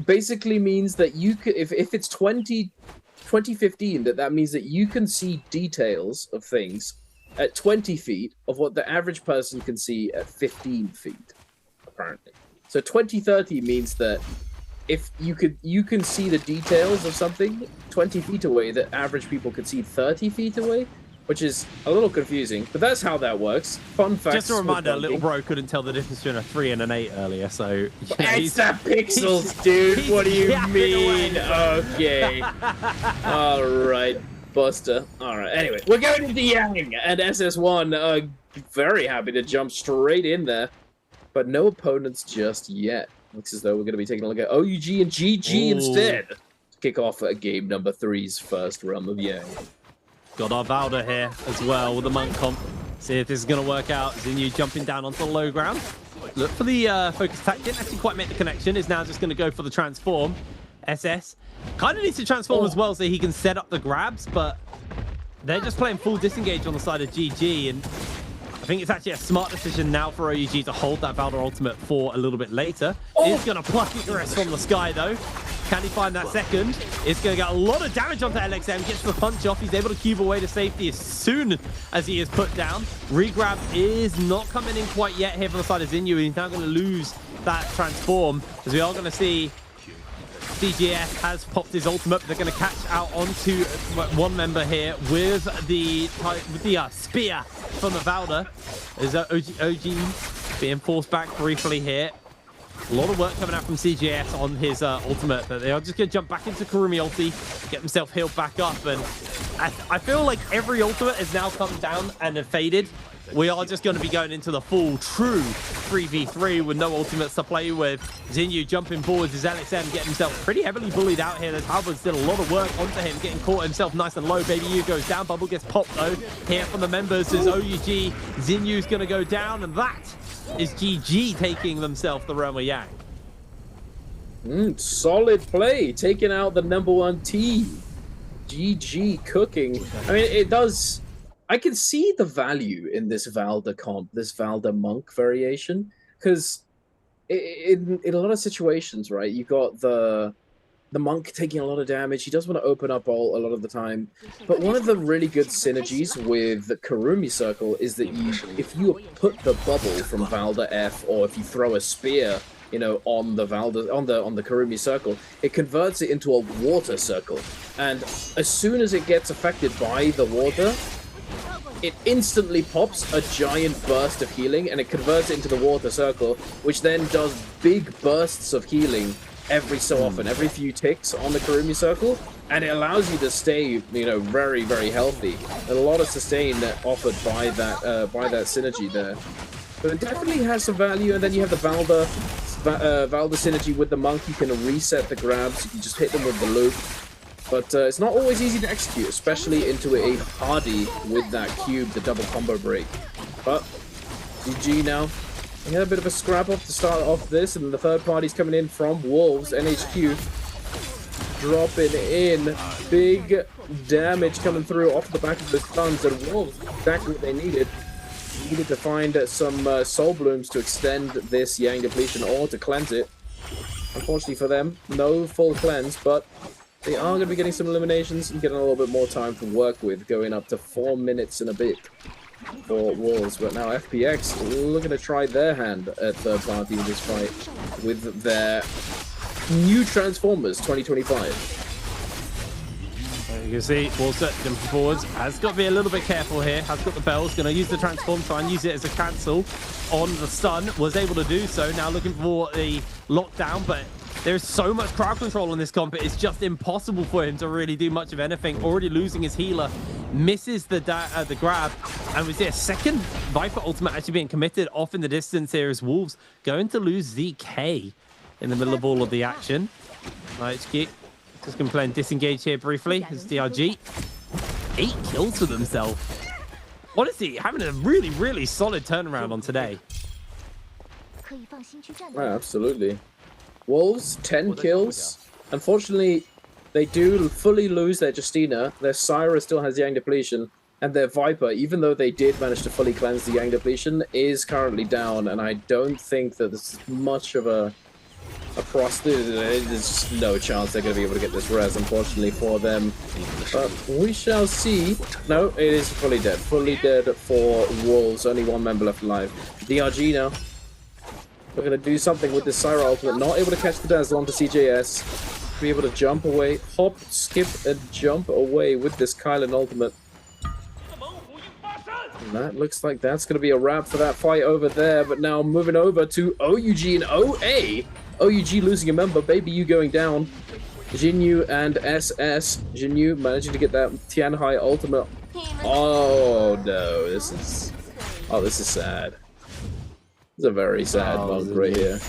S16: basically means that you could, if it's 2015, that means that you can see details of things at 20 feet of what the average person can see at 15 feet, apparently. So 2030 means that if you can see the details of something 20 feet away that average people could see 30 feet away, which is a little confusing, but that's how that works. Fun fact.
S15: Just a reminder, little bro couldn't tell the difference between a 3 and an 8 earlier, so...
S16: Yeah, it's that pixels, dude. What do you mean? Okay. All right, Buster. All right. Anyway, we're going into Yang, and SS1 very happy to jump straight in there, but no opponents just yet. Looks as though we're going to be taking a look at OUG and GG instead to kick off game number 3's first run of Yang.
S15: Got our Valda here as well with the Monk comp. See if this is going to work out. Zinyu jumping down onto the low ground. Look for the focus attack. Didn't actually quite make the connection. Is now just going to go for the transform. SS kind of needs to transform as well so he can set up the grabs, but they're just playing full disengage on the side of GG, and I think it's actually a smart decision now for OUG to hold that Valda ultimate for a little bit later. He's going to pluck Icarus from the sky though. Can he find that second? It's going to get a lot of damage onto LXM. Gets the punch off. He's able to cube away to safety as soon as he is put down. Regrab is not coming in quite yet here from the side of Zinyu. He's now going to lose that transform, as we are going to see CGS has popped his ultimate, but they're going to catch out onto one member here with the spear from the Valda. Is OG being forced back briefly here. A lot of work coming out from CGS on his ultimate, but they are just going to jump back into Kurumi ulti, get himself healed back up, and I feel like every ultimate has now come down and have faded. We are just going to be going into the full, true 3v3 with no ultimates to play with. Zinyu jumping forwards as LXM getting himself pretty heavily bullied out here. As Halberds did a lot of work onto him, getting caught himself nice and low. Baby U goes down. Bubble gets popped though. Here from the members is OUG. Zinyu's going to go down, and that is GG taking themselves the realm of Yang.
S16: Solid play, taking out the #1 team. GG cooking. I mean, it does... I can see the value in this Valda comp, this Valda Monk variation, because in a lot of situations, right, you got the Monk taking a lot of damage. He does want to open up ult a lot of the time, but one of the really good synergies with the Kurumi Circle is that if you put the bubble from Valda F, or if you throw a spear, you know, on the Valda, on the Kurumi Circle, it converts it into a water circle, and as soon as it gets affected by the water, it instantly pops a giant burst of healing, and it converts it into the water circle, which then does big bursts of healing every so often, every few ticks on the Kurumi Circle, and it allows you to stay, you know, very, very healthy. And a lot of sustain offered by that synergy there. But it definitely has some value, and then you have the Valda synergy with the Monk. You can reset the grabs, you can just hit them with the loop. But it's not always easy to execute, especially into a Hardy with that cube, the double combo break. But GG now. We had a bit of a scrap off to start off this, and the third party's coming in from Wolves, NHQ. Dropping in. Big damage coming through off the back of the stuns, and Wolves, exactly what they needed. Needed to find some Soul Blooms to extend this Yang depletion, or to cleanse it. Unfortunately for them, no full cleanse, but they are going to be getting some eliminations and getting a little bit more time to work with, going up to 4 minutes and a bit for Wolves. But now FPX looking to try their hand at third party in this fight with their new Transformers 2025.
S15: You can see Wolves jumping forwards. Has got to be a little bit careful here. Has got the bells. Going to use the transform, try and use it as a cancel on the stun. Was able to do so. Now looking for the lockdown, but there's so much crowd control on this comp, it's just impossible for him to really do much of anything. Already losing his healer, misses the grab, and we see a second Viper ultimate actually being committed off in the distance here as Wolves going to lose ZK in the middle of all of the action. Nice kick. Just going to play and disengage here briefly as DRG. 8 kills for themselves. honestly having a really, really solid turnaround on today.
S16: Absolutely. Wolves, 10 kills. Unfortunately, they do fully lose their Justina. Their Syra still has Yang Depletion. And their Viper, even though they did manage to fully cleanse the Yang Depletion, is currently down. And I don't think that this is much of a there's just no chance they're going to be able to get this res, unfortunately, for them. But we shall see. No, it is fully dead. Fully dead for Wolves. Only one member left alive. DRG now. We're going to do something with this Syra ultimate. Not able to catch the Dazzle onto CJS. Be able to jump away. Hop, skip, and jump away with this Kylan ultimate. And that looks like that's going to be a wrap for that fight over there. But now moving over to OUG and OA. OUG losing a member. Baby U going down. Jinyu and SS. Jinyu managing to get that Tianhai ultimate. Oh no, this is sad. It's a very sad one right here.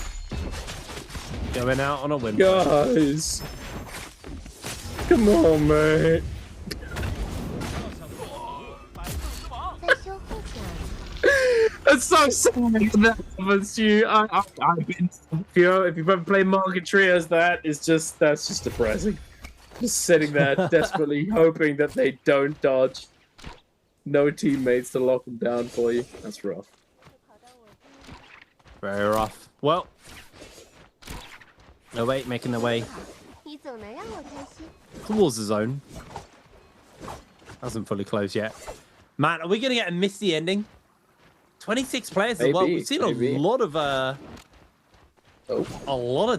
S15: Going out on a win.
S16: Guys. Come on, mate. That's so sad that happens to you. I've been, if you've ever played Market Trios, that's just depressing. Just sitting there desperately hoping that they don't dodge. No teammates to lock them down for you. That's rough.
S15: Very rough. Well, no wait, making their way towards the zone. Hasn't fully closed yet. Man, are we gonna get a misty ending? 26 players as well. We've seen a lot of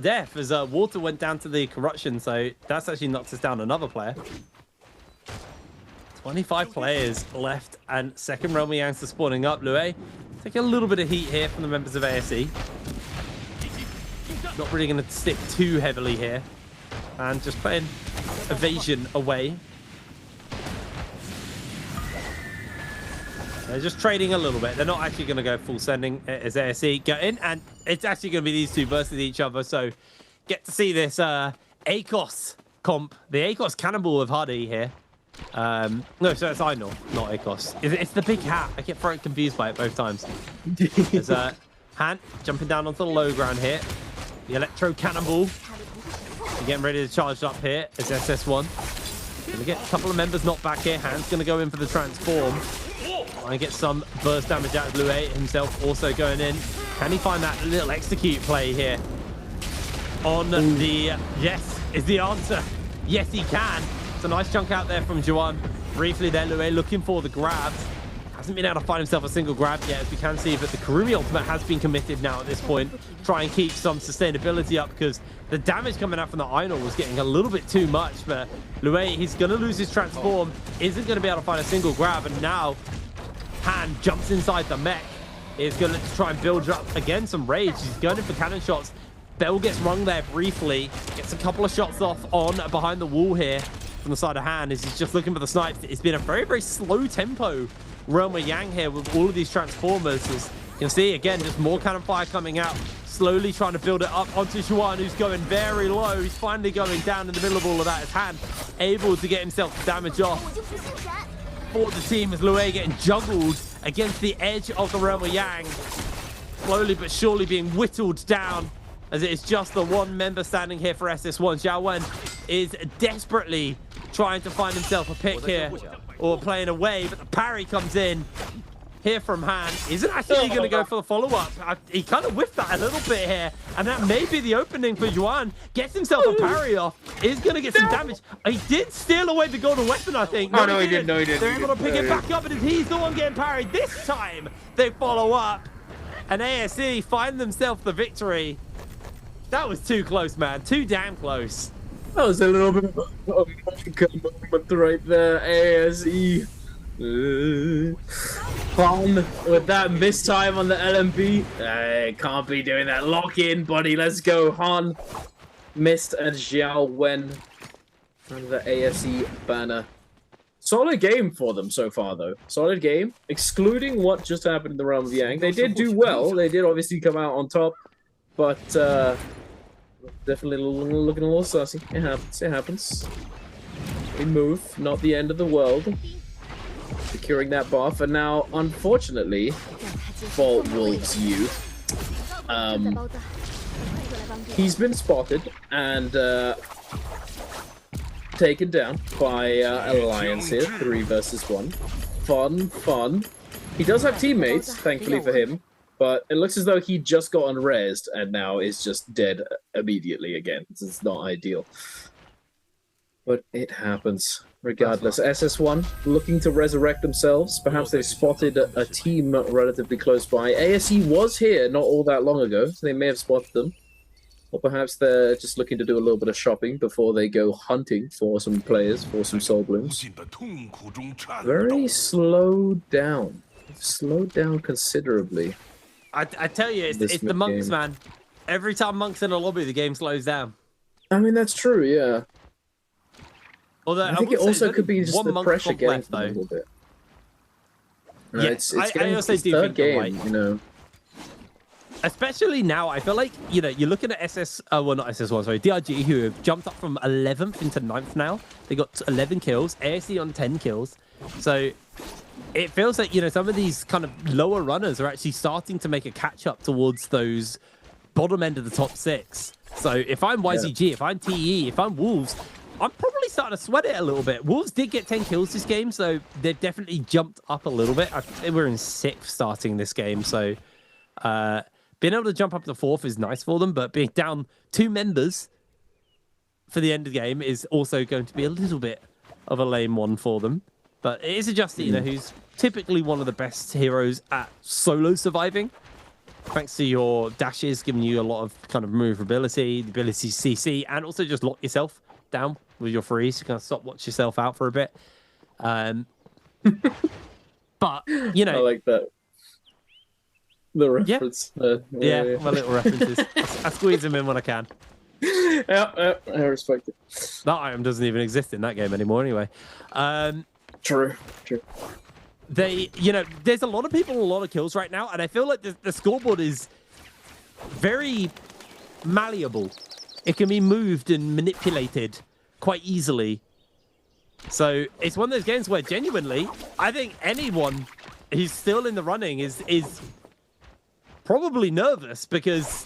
S15: death as water went down to the corruption, so that's actually knocked us down another player. 25 players left, and second Realm of Yangs are spawning up. Lue taking a little bit of heat here from the members of ASE. Not really going to stick too heavily here, and just playing evasion away. They're just trading a little bit. They're not actually going to go full sending as ASE go in, and it's actually going to be these two versus each other. So get to see this ACOS comp, the ACOS Cannonball of Hardy here. No, so it's Einor, not ACOS. It's the big hat. I get very confused by it both times. There's Han jumping down onto the low ground here. The Electro Cannonball. They're getting ready to charge up here as SS1. Gonna get a couple of members knocked back here. Han's gonna go in for the transform. And get some burst damage out of Lue himself, also going in. Can he find that little execute play here? On the yes is the answer. Yes, he can. It's a nice chunk out there from Juan. Briefly there, Lue looking for the grabs. Hasn't been able to find himself a single grab yet, as we can see, but the Kurumi ultimate has been committed now at this point. Try and keep some sustainability up, because the damage coming out from the Einor was getting a little bit too much. But Lue, he's going to lose his transform, isn't going to be able to find a single grab, and now Han jumps inside the mech. Is going to try and build up again some rage. He's going in for cannon shots. Bell gets rung there briefly. Gets a couple of shots off on behind the wall here from the side of Han as he's just looking for the snipes. It's been a very, very slow tempo Realm of Yang here with all of these transformers. As you can see, again, just more cannon fire coming out. Slowly trying to build it up onto Juan, who's going very low. He's finally going down in the middle of all of that as Han able to get himself damage off. For the team as Lue getting juggled against the edge of the Realm of Yang. Slowly but surely being whittled down as it is just the one member standing here for SS1. Xiao Wen is desperately trying to find himself a pick here, or playing away, but the parry comes in here from Han. Isn't actually going to go for the follow-up. He kind of whiffed that a little bit here, and that may be the opening for Juan. Gets himself a parry off. Is going to get some damage. He did steal away the golden weapon, I think.
S5: No, he didn't.
S15: They're able to pick it back up, and he's the one getting parried. This time, they follow up, and ASE find themselves the victory. That was too close, man. Too damn close.
S16: That was a little bit of a moment right there, ASE. Han with that missed time on the LMB. Can't be doing that. Lock in, buddy. Let's go. Han missed and Xiao Wen under the ASE banner. Solid game for them so far, though. Solid game. Excluding what just happened in the Realm of Yang. They did do well. They did obviously come out on top. But definitely looking a little sussy. It happens. It happens. We move. Not the end of the world. securing that buff. And now, unfortunately, for Wolves Youth, he's been spotted and taken down by Alliance here, 3 versus 1. Fun. He does have teammates, thankfully for him, but it looks as though he just got unrezzed and now is just dead immediately again. This is not ideal. But it happens. Regardless, SS1 looking to resurrect themselves. Perhaps they've spotted a team relatively close by. ASE was here not all that long ago, so they may have spotted them. Or perhaps they're just looking to do a little bit of shopping before they go hunting for some players, for some Soul Blooms. Very slowed down. Slowed down considerably.
S15: I tell you, it's the monks, man. Every time monks in a lobby, the game slows down.
S16: I mean, that's true, yeah.
S15: Although
S16: I think it also could be just the pressure getting
S15: left,
S16: a little bit.
S15: Yeah,
S16: it's getting
S15: I also
S16: its
S15: do
S16: third
S15: think
S16: game, you know.
S15: Especially now, I feel like, you know, you're looking at not SS1, sorry, DRG, who have jumped up from 11th into 9th now. They got 11 kills, ASE on 10 kills. So it feels like, you know, some of these kind of lower runners are actually starting to make a catch up towards those bottom end of the top 6. So if I'm YZG, if I'm TE, if I'm Wolves, I'm probably starting to sweat it a little bit. Wolves did get 10 kills this game, so they've definitely jumped up a little bit. I think they were in 6th starting this game, so being able to jump up to 4th is nice for them, but being down 2 members for the end of the game is also going to be a little bit of a lame one for them. But it is a Justy, you know, who's typically one of the best heroes at solo surviving. Thanks to your dashes, giving you a lot of kind of maneuverability, the ability to CC, and also just lock yourself down with your freeze. You kind of stop, watch yourself out for a bit. But, you know...
S16: I like that. The reference.
S15: Yeah, my little references. I squeeze them in when I can.
S16: Yeah, I respect it.
S15: That item doesn't even exist in that game anymore anyway.
S16: True.
S15: They, you know, there's a lot of people, a lot of kills right now, and I feel like the scoreboard is very malleable. It can be moved and manipulated quite easily. So it's one of those games where genuinely, I think anyone who's still in the running is probably nervous because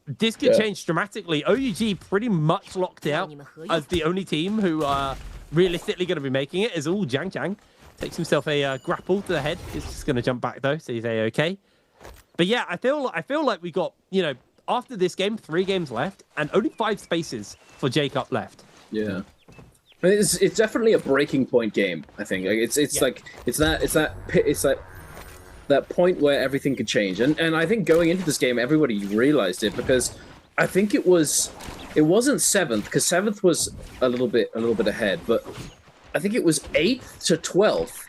S15: this could change dramatically. OUG pretty much locked out as the only team who are realistically going to be making it. Is all Jiang takes himself a grapple to the head. He's just going to jump back though, so he's a-okay. But yeah, I feel like we got, you know, after this game, 3 games left and only 5 spaces for Jacob left.
S16: Yeah. I mean, it's definitely a breaking point game, I think. Like, it's that point where everything could change. And I think going into this game, everybody realized it because I think it wasn't 7th, because 7th was a little bit ahead, but I think it was 8th to 12th.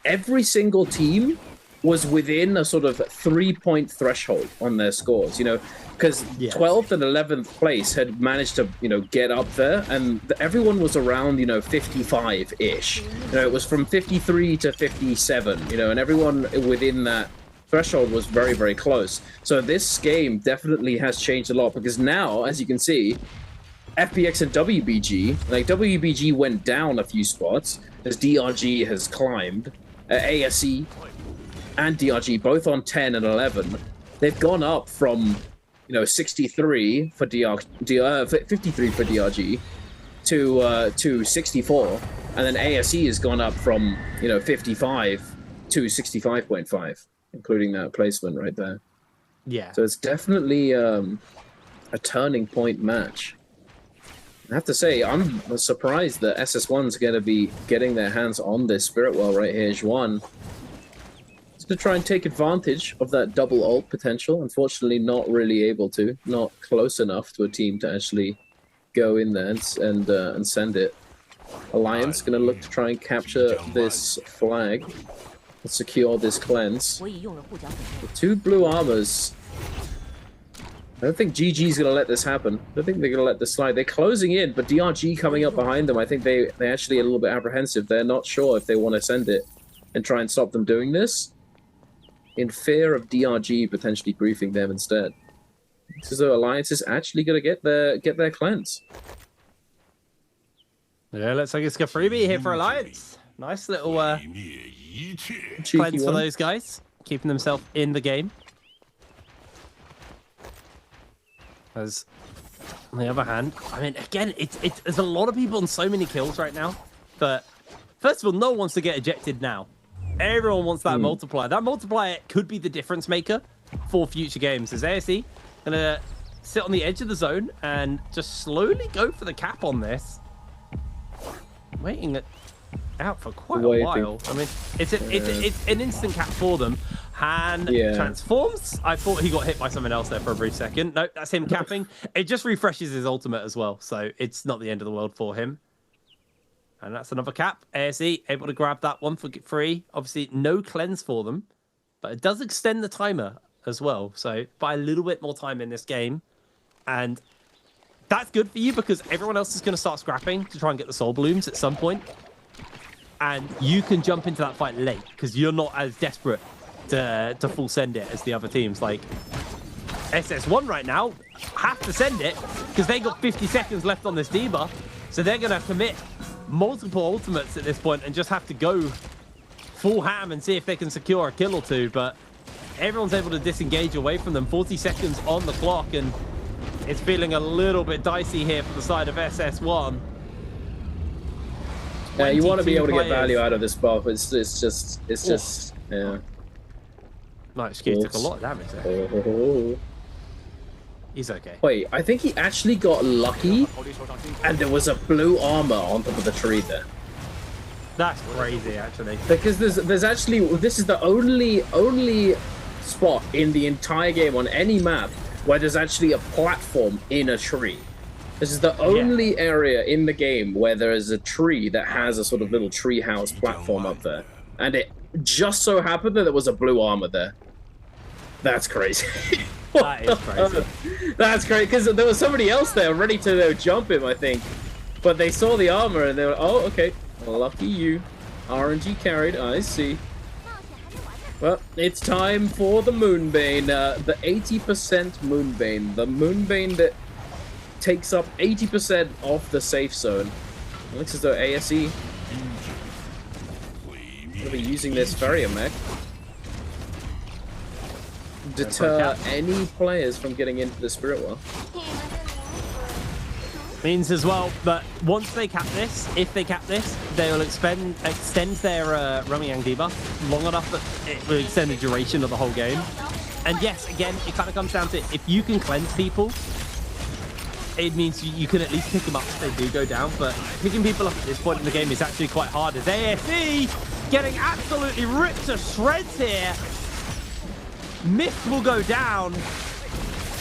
S16: Every single team was within a sort of 3-point threshold on their scores, you know, because 12th and 11th place had managed to, you know, get up there, and everyone was around, you know, 55-ish. You know, it was from 53 to 57, you know, and everyone within that threshold was very, very close. So this game definitely has changed a lot, because now, as you can see, FPX and WBG, like WBG went down a few spots as DRG has climbed. ASE and DRG both on 10 and 11. They've gone up from, you know, 63 for 53 for DRG to 64, and then ASE has gone up from, you know, 55 to 65.5, including that placement right there.
S15: Yeah.
S16: So it's definitely a turning point match. I have to say, I'm surprised that SS1's going to be getting their hands on this Spirit Well right here. Juan is going to try and take advantage of that double ult potential. Unfortunately, not really able to. Not close enough to a team to actually go in there and send it. Alliance going to look to try and capture this flag and secure this cleanse. The 2 blue armors. I don't think GG's going to let this happen. I don't think they're going to let this slide. They're closing in, but DRG coming up behind them, I think they're actually a little bit apprehensive. They're not sure if they want to send it and try and stop them doing this, in fear of DRG potentially griefing them instead. So Alliance is actually going to get their cleanse.
S15: Yeah, looks like it's a freebie here for Alliance. Nice little Cleanse for those guys, keeping themselves in the game. As on the other hand, I mean, again, there's a lot of people on so many kills right now. But first of all, no one wants to get ejected now. Everyone wants that multiplier. That multiplier could be the difference maker for future games. As ASE gonna sit on the edge of the zone and just slowly go for the cap on this. Waiting out for quite a while. I mean, it's an instant cap for them. Han transforms. I thought he got hit by something else there for a brief second. No, that's him capping. It just refreshes his ultimate as well, so it's not the end of the world for him. And that's another cap. ASE able to grab that one for free. Obviously, no cleanse for them, but it does extend the timer as well. So buy a little bit more time in this game. And that's good for you because everyone else is going to start scrapping to try and get the soul blooms at some point. And you can jump into that fight late because you're not as desperate to full send it as the other teams. Like SS1 right now have to send it because they got 50 seconds left on this debuff. So they're going to commit multiple ultimates at this point and just have to go full ham and see if they can secure a kill or two. But everyone's able to disengage away from them. 40 seconds on the clock, and it's feeling a little bit dicey here for the side of SS1.
S16: Yeah, you want to be able to get value out of this buff. It's just yeah.
S15: Nice, Q took a lot of damage there. He's okay.
S16: Wait, I think he actually got lucky, and there was a blue armor on top of the tree there.
S15: That's crazy, actually.
S16: Because there's actually, this is the only spot in the entire game on any map where there's actually a platform in a tree. This is the only area in the game where there is a tree that has a sort of little tree house platform up there. And it just so happened that there was a blue armor there. That's crazy.
S15: That is crazy.
S16: That's great, because there was somebody else there ready to jump him, I think. But they saw the armor and they were, oh, okay. Lucky you. RNG carried, I see. Well, it's time for the Moonbane. The 80% Moonbane. The Moonbane that takes up 80% of the safe zone. It looks as though ASE will be using this Farrier mech. Deter any players from getting into the Spirit Well.
S15: Means as well that once they cap this, if they cap this, they will extend their Rumyang debuff long enough that it will extend the duration of the whole game. And yes, again, it kind of comes down to if you can cleanse people, it means you can at least pick them up if they do go down. But picking people up at this point in the game is actually quite hard. As ASE getting absolutely ripped to shreds here. Mist will go down.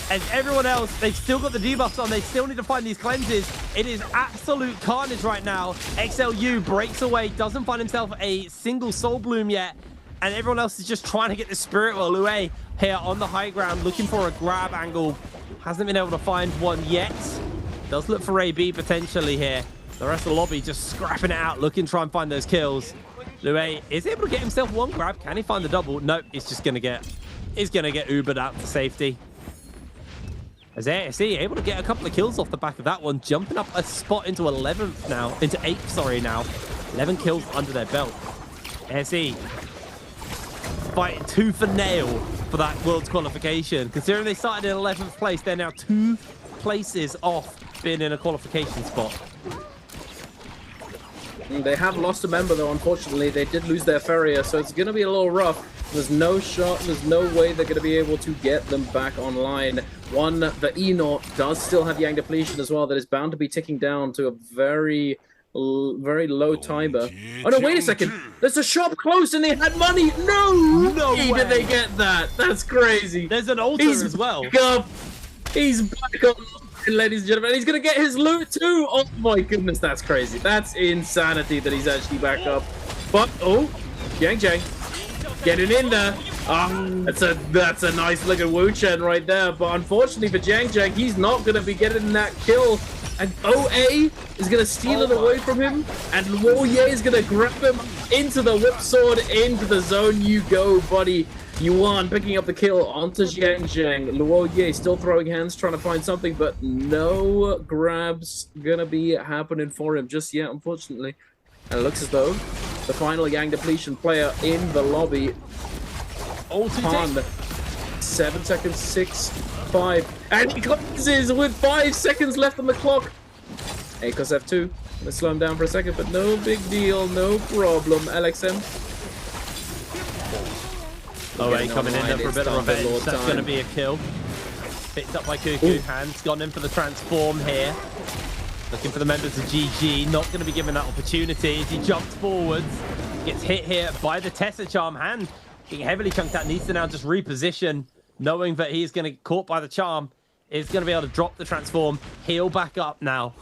S15: And everyone else, they've still got the debuffs on. They still need to find these cleanses. It is absolute carnage right now. XLU breaks away, doesn't find himself a single soul bloom yet. And everyone else is just trying to get the Spirit Well. Lue here on the high ground, looking for a grab angle. Hasn't been able to find one yet. Does look for AB potentially here. The rest of the lobby just scrapping it out, looking to try and find those kills. Lue is able to get himself one grab. Can he find the double? Nope, he's just going to get Ubered out to safety. As ASE able to get a couple of kills off the back of that one, jumping up a spot into 11th now, into 8th, sorry, now. 11 kills under their belt. ASE fighting tooth and nail for that World's qualification. Considering they started in 11th place, they're now 2 places off being in a qualification spot.
S16: They have lost a member though, unfortunately. They did lose their Farrier, so it's going to be a little rough. There's no shot, there's no way they're going to be able to get them back online. The E-Naught does still have Yang Depletion as well, that is bound to be ticking down to a very low timer. Oh no, wait a second. There's a shop closed and they had money. No way did they get that. That's crazy.
S15: There's an altar as well.
S16: He's back up, ladies and gentlemen. He's going to get his loot too. Oh my goodness, that's crazy. That's insanity that he's actually back up. But, oh, Yang Jang. Getting in there. That's a nice looking Wu Chen right there. But unfortunately for Jiang Jiang, he's not going to be getting that kill. And OA is going to steal it away from him. And Luo Ye is going to grab him into the whip sword, into the zone. You go, buddy. Yuan picking up the kill onto Jiang Jiang. Luo Ye still throwing hands, trying to find something, but no grabs going to be happening for him just yet, unfortunately. And it looks as though the final Yang depletion player in the lobby. On 7 seconds, 6, 5, and he closes with 5 seconds left on the clock. Akos F2. Let's slow him down for a second, but no big deal, no problem. LXM.
S15: Oh, wait, coming in there for a bit of revenge. That's going to be a kill. Picked up by Cuckoo. Hands gone in for the transform here. Looking for the members of GG. Not going to be given that opportunity as he jumps forwards. Gets hit here by the Tessa Charm. Hand getting heavily chunked out. Needs to now just reposition, knowing that he's going to get caught by the Charm. Is going to be able to drop the transform. Heal back up now.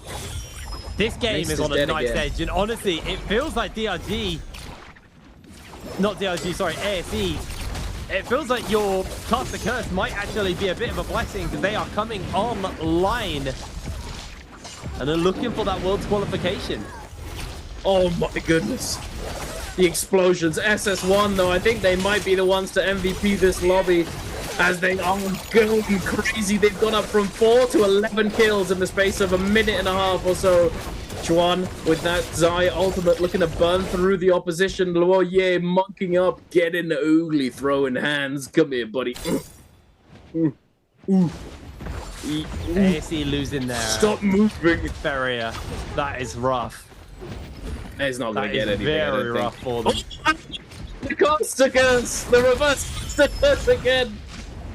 S15: This game is on a knife's edge. And honestly, it feels like DRG... Not DRG, sorry, ASE. It feels like your Cast the Curse might actually be a bit of a blessing because they are coming online. And they're looking for that World's qualification.
S16: Oh my goodness. The explosions. SS1 though, I think they might be the ones to MVP this lobby as they are going crazy. They've gone up from 4 to 11 kills in the space of a minute and a half or so. Chuan with that Zai ultimate looking to burn through the opposition. Luoye monking up, getting the oogly, throwing hands. Come here, buddy.
S15: ASE losing there.
S16: Stop moving.
S15: Barrier. That is rough.
S16: It's not going to get anything.
S15: Very rough for them.
S16: The Costa Curse! The reverse Costa Curse again!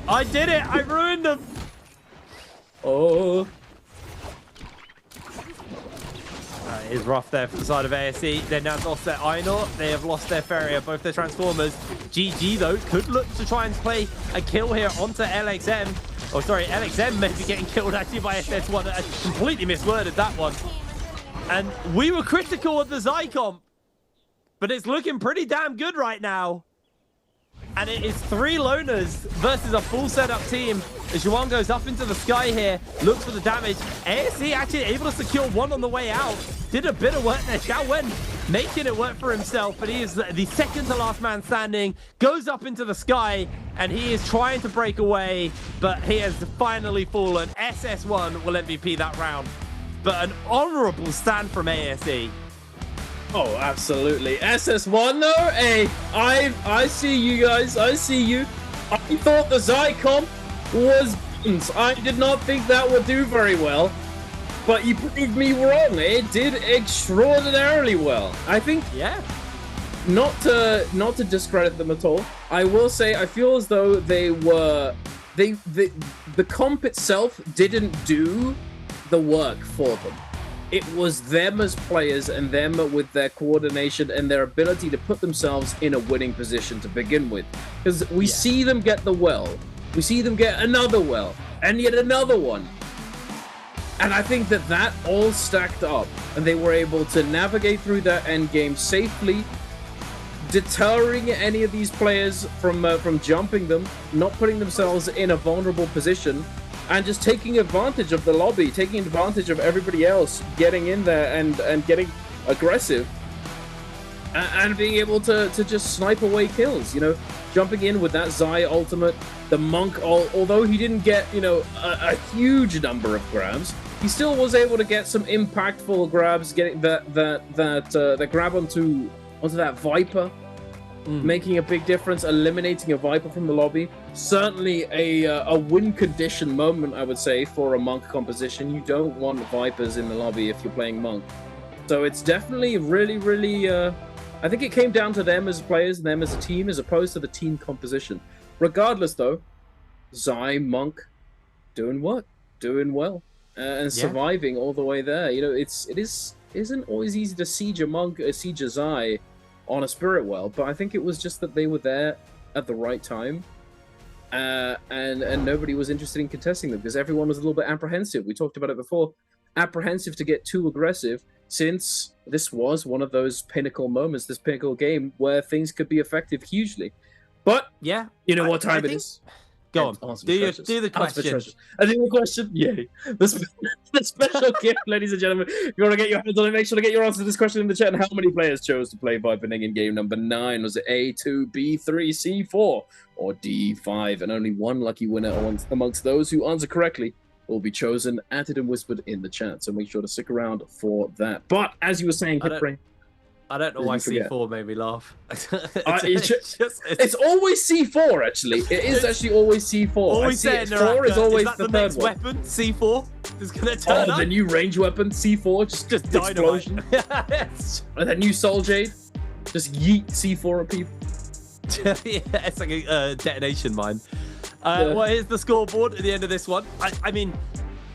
S15: I did it! I ruined them!
S16: Oh.
S15: That is rough there for the side of ASE. They've now lost their Einor. They have lost their Ferrier, both their Transformers. GG, though, could look to try and play a kill here onto LXM. Oh, sorry, LXM may be getting killed actually by SS1. I completely misworded that one. And we were critical of the Zycomp, but it's looking pretty damn good right now. And it is 3 loners versus a full setup team. As Juan goes up into the sky here, looks for the damage. ASE actually able to secure one on the way out. Did a bit of work there. Xiao Wen making it work for himself, but he is the second to last man standing. Goes up into the sky, and he is trying to break away, but he has finally fallen. SS1 will MVP that round. But an honorable stand from ASE.
S16: Oh, absolutely. SS1 though, hey, I see you guys, I see you. I thought the Zycomp was buns. I did not think that would do very well, but you proved me wrong. It did extraordinarily well. I think,
S15: yeah.
S16: Not to discredit them at all, I will say I feel as though they were, the comp itself didn't do the work for them. It was them as players and them with their coordination and their ability to put themselves in a winning position to begin with. Because we see them get the well, we see them get another well, and yet another one. And I think that all stacked up, and they were able to navigate through that end game safely, deterring any of these players from jumping them, not putting themselves in a vulnerable position, and just taking advantage of the lobby, taking advantage of everybody else getting in there and getting aggressive, and being able to just snipe away kills, you know, jumping in with that Zai ultimate. The Monk, although he didn't get, you know, a huge number of grabs, he still was able to get some impactful grabs, getting that grab onto that Viper, making a big difference, eliminating a Viper from the lobby. Certainly a win condition moment, I would say, for a Monk composition. You don't want Vipers in the lobby if you're playing Monk. So it's definitely really, I think it came down to them as players and them as a team as opposed to the team composition. Regardless, though, Zai, Monk, doing work, doing well, and surviving all the way there. You know, it isn't always easy to siege a Monk, siege a Zai on a Spirit Well, but I think it was just that they were there at the right time, and nobody was interested in contesting them because everyone was a little bit apprehensive. We talked about it before, apprehensive to get too aggressive, since this was one of those pinnacle moments, this pinnacle game where things could be effective hugely. But
S15: yeah,
S16: you know what time it is.
S15: Go on, do the question.
S16: I do the question. Yay! The special gift, ladies and gentlemen. If you want to get your hands on it, make sure to get your answer to this question in the chat. How many players chose to play Vipening in game number 9? Was it A, 2, B, 3, C, 4, or D, 5? And only one lucky winner amongst those who answer correctly will be chosen, added and whispered in the chat. So make sure to stick around for that. But as you were saying, Kipring,
S15: I don't know
S16: Did
S15: why
S16: you forget?
S15: C4 made me laugh.
S16: It's always C4 actually. It is actually always C4.
S15: Always
S16: I see
S15: saying
S16: it. 4 is always
S15: is that the
S16: third
S15: next
S16: one.
S15: weapon? C4 is gonna turn
S16: Oh,
S15: up.
S16: the new range weapon C4, just explosion.
S15: Dynamite.
S16: And that new Soul Jade, just yeet C4 at people.
S15: Yeah, it's like a detonation mine.
S16: Yeah.
S15: Well, here's the scoreboard at the end of this one. I mean,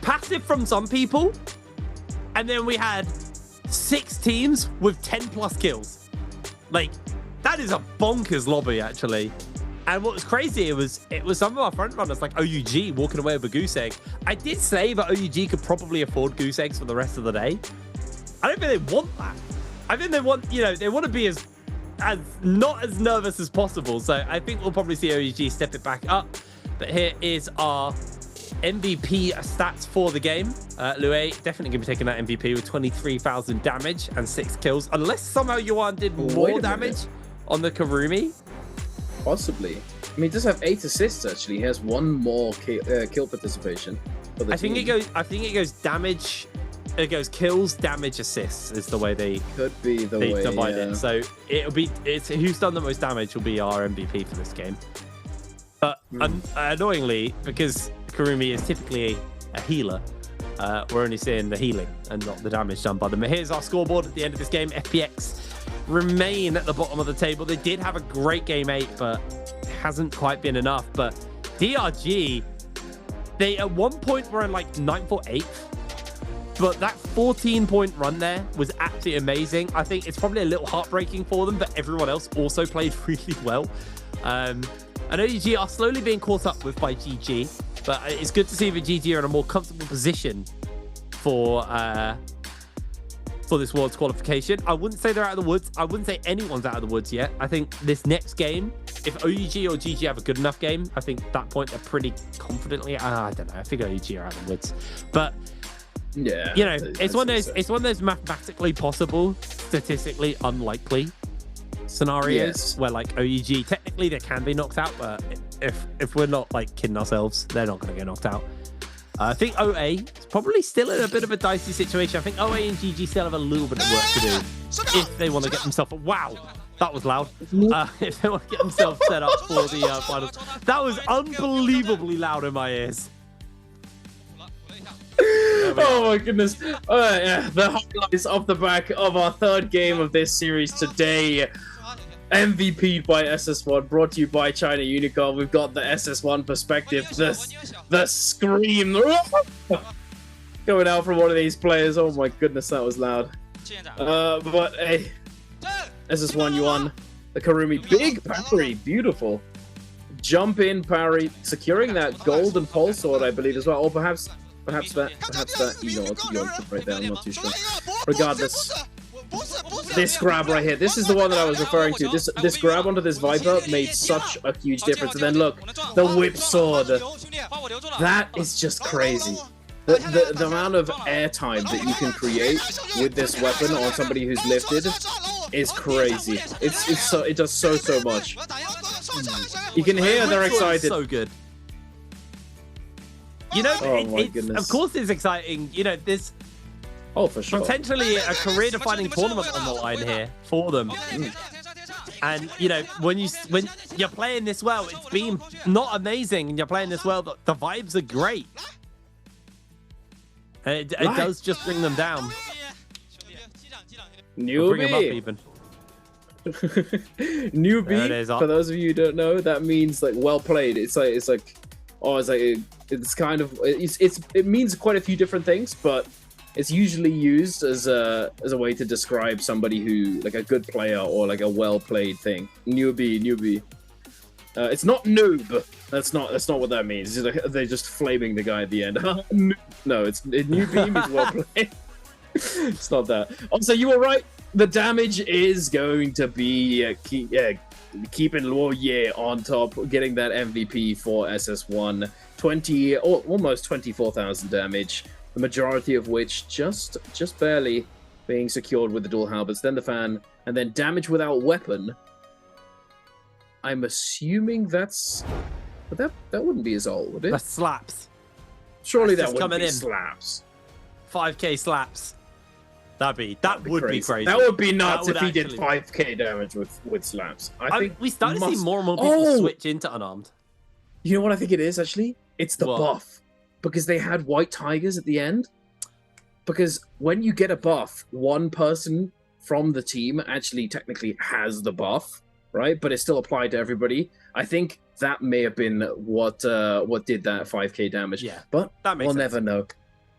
S15: passive from some people, and then we had 6 teams with 10+ kills. Like, that is a bonkers lobby, actually. And what was crazy, it was some of our front runners like OUG walking away with a goose egg. I did say that OUG could probably afford goose eggs for the rest of the day. I don't think they want that. I think they want, they want to be as not as nervous as possible. So I think we'll probably see OUG step it back up. But here is our MVP stats for the game. Lue definitely going to be taking that MVP with 23,000 damage and 6 kills. Unless somehow Yuan did more damage on the Karumi.
S16: Possibly. I mean, he does have 8 assists actually. He has 1 more kill participation. For the
S15: I think it goes damage. It goes kills, damage, assists is the way they
S16: could be the way
S15: divide it. So it's who's done the most damage will be our MVP for this game. But annoyingly, because Karumi is typically a healer, we're only seeing the healing and not the damage done by them. Here's our scoreboard at the end of this game. FPX remain at the bottom of the table. They did have a great game 8, but it hasn't quite been enough. But DRG, they at one point were in like 9th or 8th. But that 14-point run there was absolutely amazing. I think it's probably a little heartbreaking for them, but everyone else also played really well. And OUG are slowly being caught up with by GG, but it's good to see that GG are in a more comfortable position for this Worlds qualification. I wouldn't say they're out of the woods. I wouldn't say anyone's out of the woods yet. I think this next game, if OUG or GG have a good enough game, I think at that point they're pretty confidently. I don't know. I think OUG are out of the woods, but.
S16: Yeah,
S15: it's one of those mathematically possible, statistically unlikely scenarios where like OUG technically they can be knocked out, but if we're not like kidding ourselves, they're not going to get knocked out. I think OA is probably still in a bit of a dicey situation. I think OA and GG still have a little bit of work to do if they want to get themselves. Wow, that was loud. If they want to get themselves set up for the finals, that was unbelievably loud in my ears.
S16: Oh my goodness. Yeah, the highlights off the back of our 3rd game of this series today. MVP'd by SS1, brought to you by China Unicorn. We've got the SS1 perspective, the scream going out from one of these players. Oh my goodness, that was loud. But hey, SS1 Yuan, the Karumi, big parry, beautiful. Jump in parry, securing that golden pulse sword, I believe, as well. Or perhaps that ego right there, I'm not too sure. Regardless, this grab right here, this is the one that I was referring to. This grab onto this Viper made such a huge difference. And then look, the whip sword. That is just crazy. The amount of airtime that you can create with this weapon on somebody who's lifted is crazy. It does so much. You can hear they're excited.
S15: So good. Of course it's exciting. There's
S16: for sure.
S15: Potentially a career-defining tournament on the line here for them. And when you're playing this well, it's been not amazing, and you're playing this well. The vibes are great. It does just bring them down.
S16: Newbie.
S15: Bring them up even.
S16: Newbie. For those of you who don't know, that means like well played. It means quite a few different things, but it's usually used as a way to describe somebody who like a good player or like a well played thing. Newbie. It's not noob. That's not what that means. It's like they're just flaming the guy at the end. No, newbie means well played. It's not that. Also, you were right. The damage is going to be keeping Luoye on top, getting that MVP for SS1. Almost 24,000 damage, the majority of which just barely being secured with the dual halberds, then the fan, and then damage without weapon. I'm assuming but that wouldn't be his ult, would it?
S15: That's slaps.
S16: Surely
S15: that's
S16: that wouldn't be
S15: in.
S16: slaps.
S15: 5k slaps. That would be crazy.
S16: That would be nuts
S15: That
S16: if he
S15: would
S16: did 5k damage with slaps. I think
S15: we started to see more and more people switch into unarmed.
S16: You know what I think it is actually? It's the buff, because they had white tigers at the end. Because when you get a buff, one person from the team actually technically has the buff, right? But it's still applied to everybody. I think that may have been what did that 5k damage.
S15: Yeah,
S16: but
S15: that makes
S16: we'll
S15: sense.
S16: never know.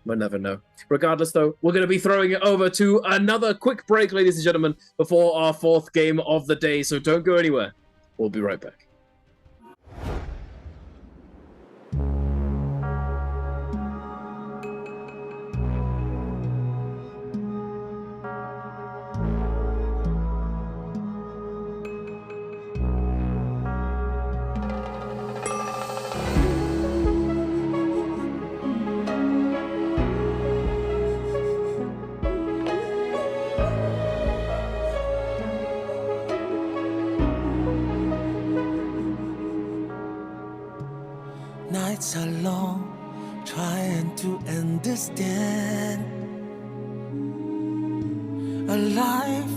S16: We'll never know. Regardless, though, we're going to be throwing it over to another quick break, ladies and gentlemen, before our 4th game of the day. So don't go anywhere. We'll be right back.
S1: Nights are long, trying to understand a life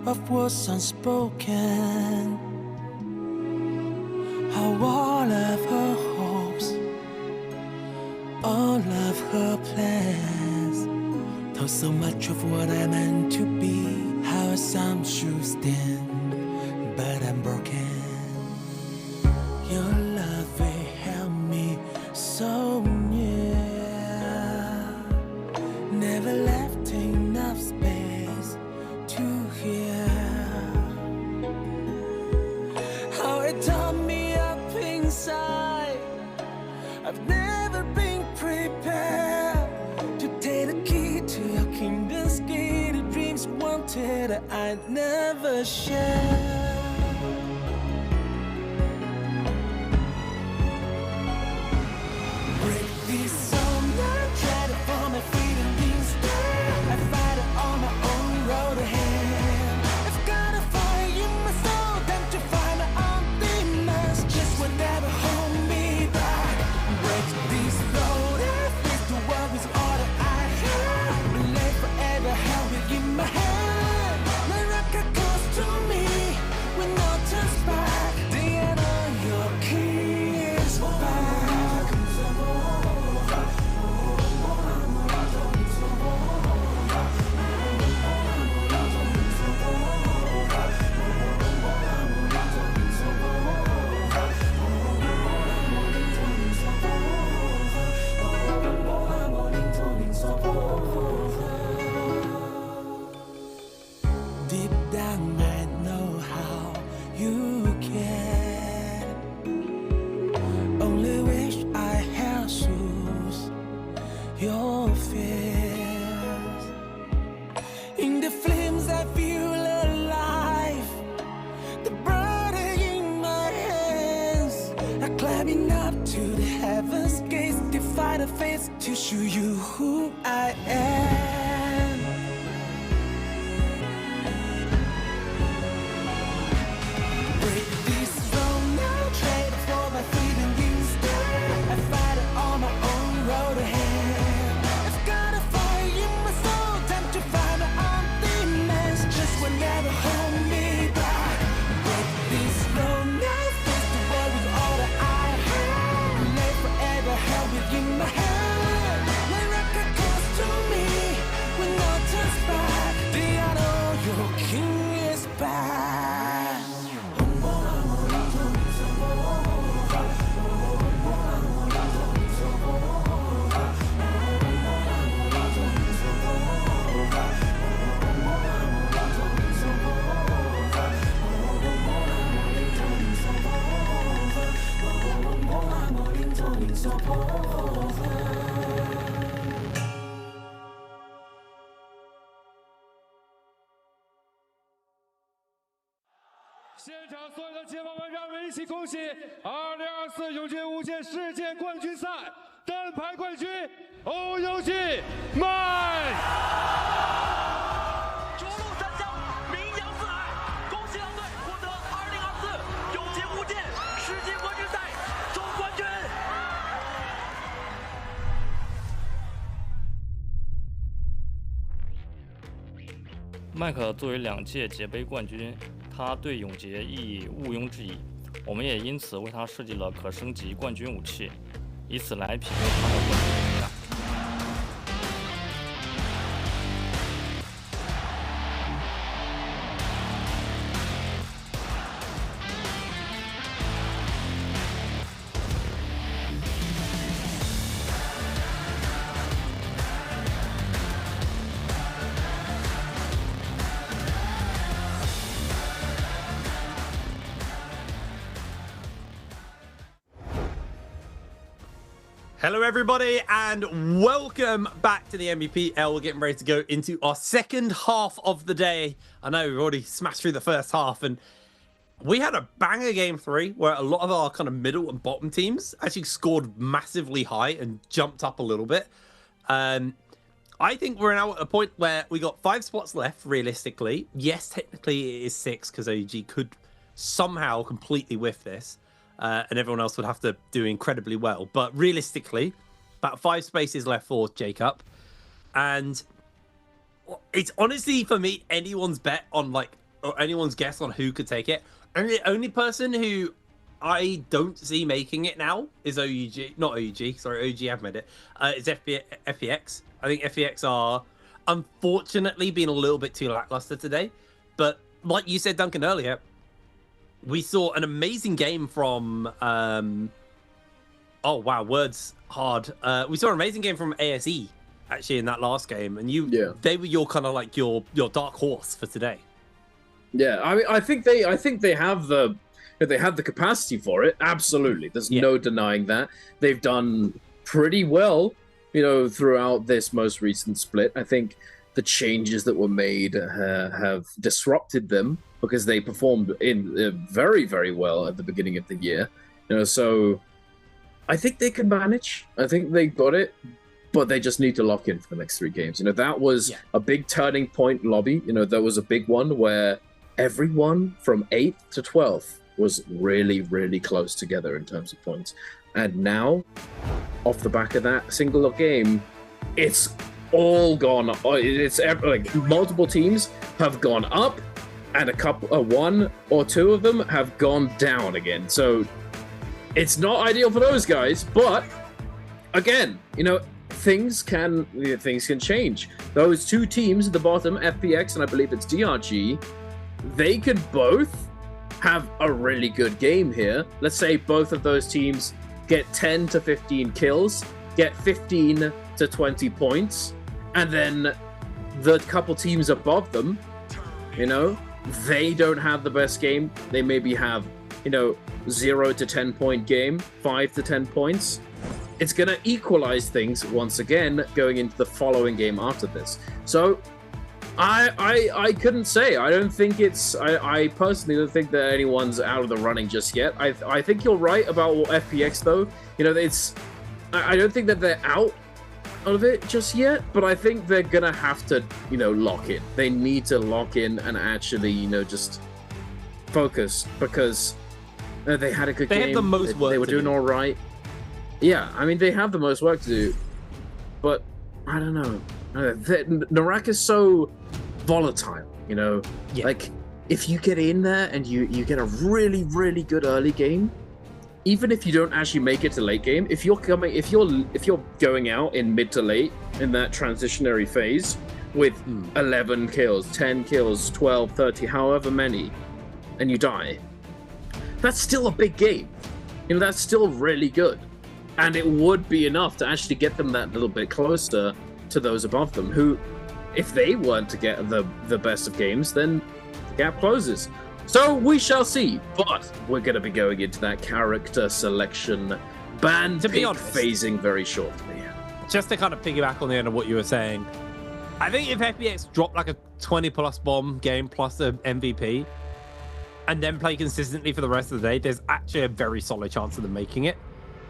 S1: of words unspoken. How all of her hopes, all of her plans, told so much of what I meant to be. How some should stand, but I'm broken. Your love will help me so near. Never left enough space to hear how it tore me up inside. I've never been prepared to take the key to your kingdom's gate. The dreams wanted I never shared. To show you who I am. Break this throne, now trade for my freedom instead. I fight it on my own road ahead. I've got a fire in my soul, time to find my own demons. Just will never hold me back. Break this throne, now face the world with all that I have. Live forever, held within my head.
S2: 现场所有的解放们，让我们一起恭喜2024永劫无间世界冠军赛单排冠军欧游记麦。
S3: 逐鹿三乡，名扬四海，恭喜狼队获得2024永劫无间世界冠军赛总冠军。
S4: 麦克作为2届节杯冠军，他对永劫意义毋庸置疑。我们也因此为他设计了可升级冠军武器，以此来匹配他的冠军评价。
S15: Hello everybody and welcome back to the MVPL. We're getting ready to go into our second half of the day. I know we've already smashed through the first half and we had a banger game 3 where a lot of our kind of middle and bottom teams actually scored massively high and jumped up a little bit. I think we're now at a point where we got 5 spots left realistically. Yes, technically it is 6 because OG could somehow completely whiff this. And everyone else would have to do incredibly well. But realistically, about 5 spaces left for Jacob. And it's honestly, for me, anyone's bet on, or anyone's guess on who could take it. And the only person who I don't see making it now is OUG. Not OUG, sorry, OG have made it. It's FPX. I think FPX are, unfortunately, being a little bit too lackluster today. But like you said, Duncan, earlier, we saw an amazing game from, oh wow, words hard. We saw an amazing game from ASE actually in that last game, and they were your kind of like your dark horse for today.
S16: Yeah, I mean, I think they have the capacity for it. Absolutely, there's no denying that. They've done pretty well, throughout this most recent split. I think the changes that were made have disrupted them, because they performed in very, very well at the beginning of the year. So I think they can manage. I think they got it, but they just need to lock in for the next 3 games. That was a big turning point lobby. There was a big one where everyone from 8th to 12th was really, really close together in terms of points. And now, off the back of that single game, it's all gone. It's like multiple teams have gone up, and one or two of them have gone down again. So it's not ideal for those guys, but again, things can change. Those 2 teams at the bottom, FPX and I believe it's DRG, they could both have a really good game here. Let's say both of those teams get 10 to 15 kills, get 15 to 20 points, and then the couple teams above them, they don't have the best game. They maybe have, 0 to 10 point game, 5 to 10 points. It's going to equalize things once again going into the following game after this. So I couldn't say. I don't think I personally don't think that anyone's out of the running just yet. I think you're right about FPX though. I don't think that they're out of it just yet, but I think they're gonna have to, lock in. They need to lock in and actually, just focus, because they had a good game.
S15: They have the most work.
S16: They were doing all right. Yeah, I mean, they have the most work to do, but I don't know. NARAKA is so volatile, Like, if you get in there and you get a really, really good early game, even if you don't actually make it to late game, if you're going out in mid to late in that transitionary phase with 11 kills, 10 kills, 12, 30, however many, and you die, that's still a big game. That's still really good. And it would be enough to actually get them that little bit closer to those above them, who, if they weren't to get the best of games, then the gap closes. So we shall see, but we're going to be going into that character selection ban pick phasing very shortly.
S15: Just to kind of piggyback on the end of what you were saying, I think if FPX dropped like a 20+ bomb game plus an MVP and then play consistently for the rest of the day, there's actually a very solid chance of them making it,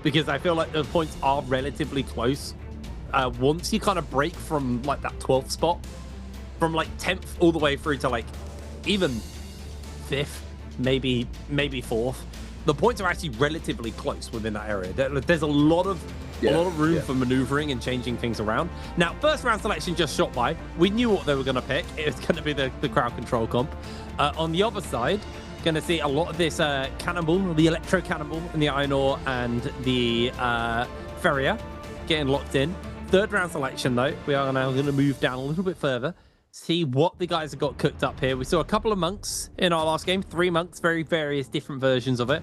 S15: because I feel like the points are relatively close. Once you kind of break from like that 12th spot, from like 10th all the way through to like even 5th, maybe 4th, the points are actually relatively close within that area. There's a lot of a lot of room for maneuvering and changing things around. Now, first round selection just shot by. We knew what they were going to pick. It was going to be the crowd control comp. On the other side, going to see a lot of this Cannonball, the Electro Cannonball, and the Iron Ore, and the Ferrier getting locked in. Third round selection, though, we are now going to move down a little bit further, see what the guys have got cooked up here. We saw a couple of monks in our last game, 3 monks, very various different versions of it.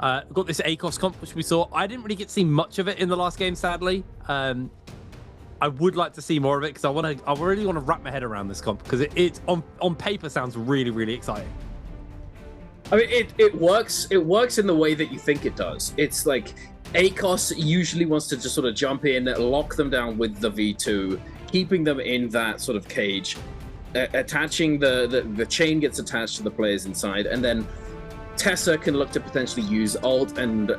S15: We've got this ACOS comp, which we saw. I didn't really get to see much of it in the last game, sadly. I would like to see more of it because I really want to wrap my head around this comp because it on paper sounds really, really exciting.
S16: I mean, it works. It works in the way that you think it does. It's like ACOS usually wants to just sort of jump in, lock them down with the V2, keeping them in that sort of cage, attaching the chain gets attached to the players inside, and then Tessa can look to potentially use ult and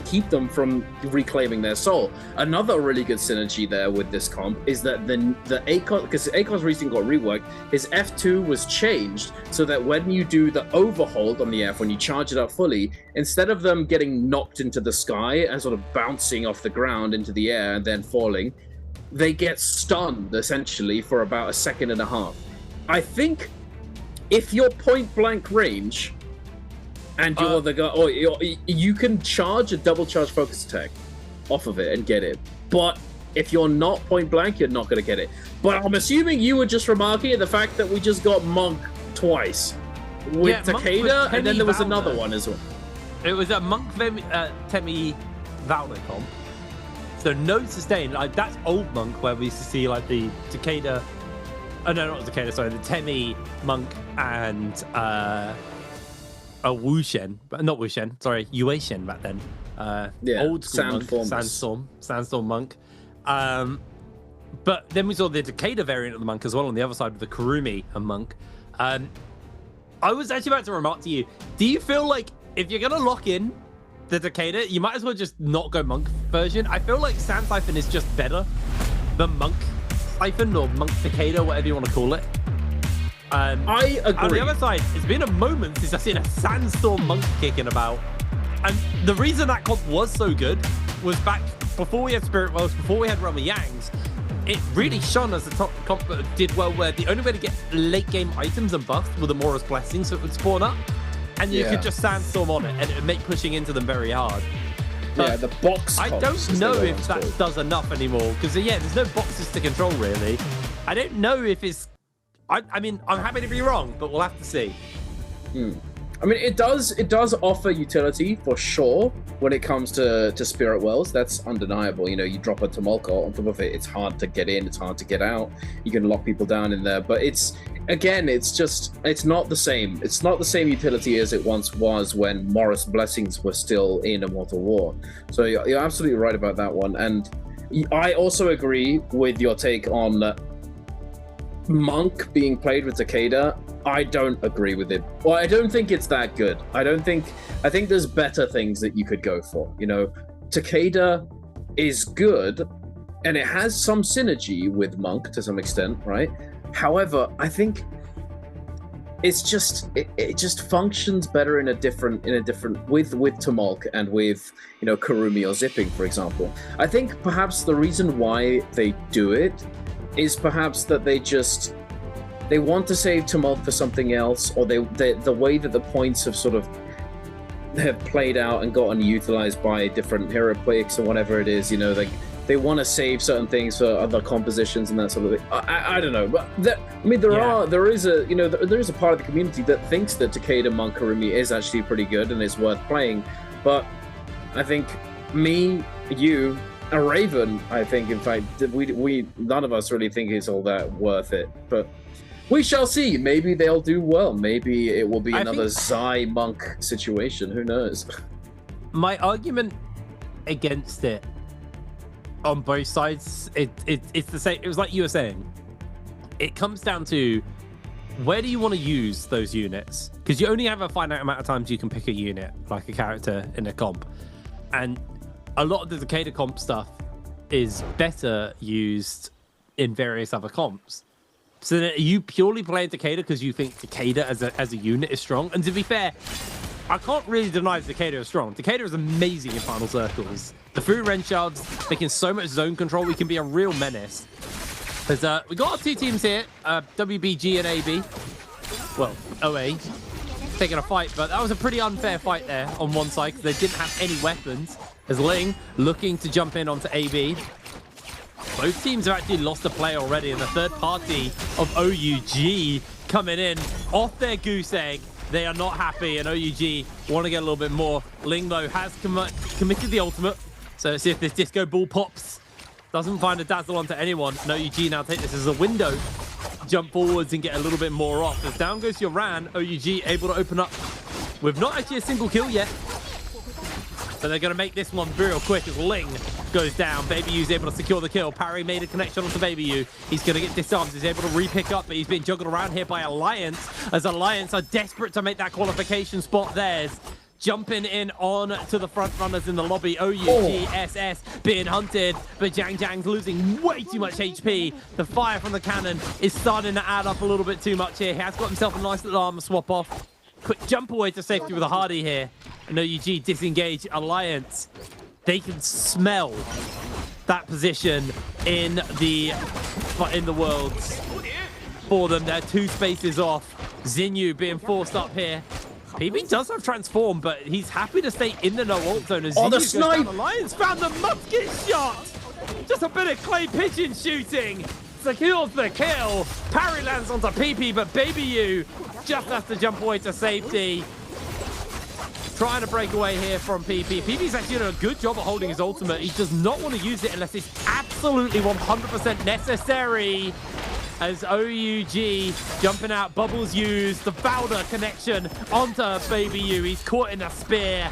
S16: keep them from reclaiming their soul. Another really good synergy there with this comp is that the ACOS, because ACOS recently got reworked, his F2 was changed so that when you do the overhold on the F, when you charge it up fully, instead of them getting knocked into the sky and sort of bouncing off the ground into the air and then falling, they get stunned essentially for about a second and a half. I think if you're point blank range and you're the guy, or you can charge a double charge focus attack off of it and get it. But if you're not point blank, you're not going to get it. But I'm assuming you were just remarking at the fact that we just got Monk twice with Takeda, and then there was another one as well.
S15: It was a Monk Temi Valor comp. So no sustain. Like that's old Monk where we used to see like the Takeda. Oh no, not the Takeda. Sorry, the Temi Monk and Wushen, not Wushen, sorry, Yueshen back then. Old school Sandstorm Monk. But then we saw the Takeda variant of the Monk as well on the other side with the Kurumi and Monk. I was actually about to remark to you, do you feel like if you're going to lock in the Takeda, you might as well just not go Monk version? I feel like Sand Siphon is just better than Monk Siphon or Monk Takeda, whatever you want to call it.
S16: I agree.
S15: On the other side, it's been a moment since I've seen a Sandstorm Monk kicking about. And the reason that comp was so good was back before we had Spirit Wells, before we had Realm of Yangs, it really shone as the top comp that did well, where the only way to get late game items and buffs were the Mora's Blessings, so it would spawn up. And you could just Sandstorm on it, and it would make pushing into them very hard. But
S16: the box.
S15: I don't know if that does enough anymore, because there's no boxes to control, really. I don't know if it's... I mean, I'm happy to be wrong, but we'll have to see.
S16: I mean, it does offer utility for sure when it comes to Spirit Wells. That's undeniable. You know, you drop a Tumulka on top of it, it's hard to get in, it's hard to get out. You can lock people down in there, but it's not the same. It's not the same utility as it once was when Mora's Blessings were still in Immortal War. So you're absolutely right about that one. And I also agree with your take on Monk being played with Takeda. I don't agree with it. Well, I don't think it's that good. I think there's better things that you could go for. You know, Takeda is good and it has some synergy with Monk to some extent, right? However, I think it's just it just functions better in a different with Tumulk and with, you know, Kurumi or Zipping, for example. I think perhaps the reason why they do it is perhaps that they want to save Tumulk for something else, or the way that the points have sort of have played out and gotten utilized by different hero picks or whatever it is, you know, they want to save certain things for other compositions and that sort of thing. I don't know, but there is a part of the community that thinks that Takeda Monk Kurumi is actually pretty good and is worth playing, but I think me, you, a Raven, I think, in fact, we none of us really think it's all that worth it, but we shall see. Maybe they'll do well. Maybe it will be another Zai Monk situation. Who knows?
S15: My argument against it on both sides, it's the same. It was like you were saying. It comes down to where do you want to use those units? Because you only have a finite amount of times you can pick a unit, like a character in a comp, and a lot of the Takeda comp stuff is better used in various other comps. So are you purely playing Takeda because you think Takeda as a unit is strong? And to be fair, I can't really deny that Decatur is strong. Decatur is amazing in final circles. The Fu Ren shards making so much zone control, we can be a real menace. Because we got our two teams here, WBG and AB. Well, OA. Taking a fight, but that was a pretty unfair fight there on one side because they didn't have any weapons. As Ling looking to jump in onto AB. Both teams have actually lost a play already, and the third party of OUG coming in off their goose egg. They are not happy, and OUG want to get a little bit more. Ling, though, has committed the ultimate. So let's see if this disco ball pops. Doesn't find a dazzle onto anyone. And OUG now take this as a window. Jump forwards and get a little bit more off. As down goes Yoran, OUG able to open up with not actually a single kill yet. But they're going to make this one real quick as Ling goes down. Baby U's able to secure the kill. Parry made a connection onto Baby U. He's going to get disarmed. He's able to re-pick up, but he's being juggled around here by Alliance, as Alliance are desperate to make that qualification spot theirs. Jumping in on to the front runners in the lobby. OUG, SS being hunted, but Jang Jang's losing way too much HP. The fire from the cannon is starting to add up a little bit too much here. He has got himself a nice little armor swap off. Quick jump away to safety with a Hardy here. And OUG disengage Alliance. They can smell that position in the worlds for them. They're 2 spaces off. Zinyu being forced up here. PB does have transform, but he's happy to stay in the no ult zone. As
S16: Oh, the
S15: Zinyu goes
S16: snipe!
S15: down. Alliance found the musket shot. Just a bit of clay pigeon shooting. Secures the kill. Parry lands onto PP, but Baby U just has to jump away to safety. Trying to break away here from PP. PP's actually doing a good job at holding his ultimate. He does not want to use it unless it's absolutely 100% necessary. As OUG jumping out, bubbles used, the Bowder connection onto Baby U. He's caught in a spear.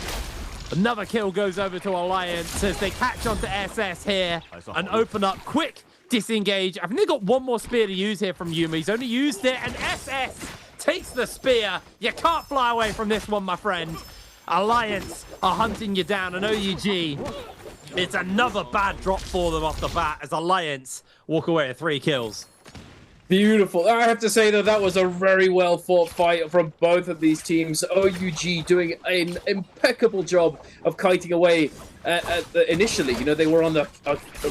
S15: Another kill goes over to Alliance as they catch onto SS here and open up quick disengage. I think they got one more spear to use here from Yuma. He's only used it, and SS takes the spear. You can't fly away from this one, my friend. Alliance are hunting you down, and OUG, it's another bad drop for them off the bat as Alliance walk away with 3 kills.
S16: Beautiful. I have to say that that was a very well fought fight from both of these teams. OUG doing an impeccable job of kiting away. Initially, you know, they were on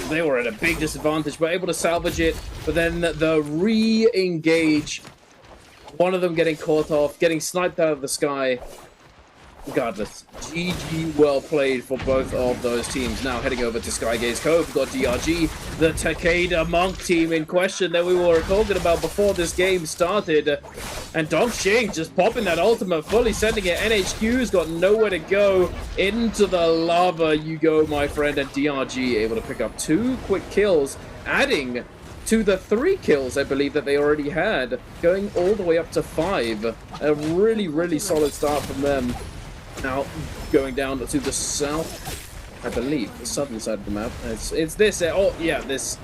S16: they were at a big disadvantage, but able to salvage it. But then the re-engage, one of them getting caught off, getting sniped out of the sky. Regardless, GG well played for both of those teams. Now heading over to Skygaze Cove, we've got DRG, the Takeda Monk team in question that we were talking about before this game started. And Dongxing just popping that ultimate, fully sending it. NHQ's got nowhere to go. Into the lava you go, my friend. And DRG able to pick up 2 quick kills, adding to the 3 kills, I believe, that they already had, going all the way up to 5. A really, really solid start from them. Now, going down to the south, I believe, the southern side of the map. It's this. Oh, yeah, it's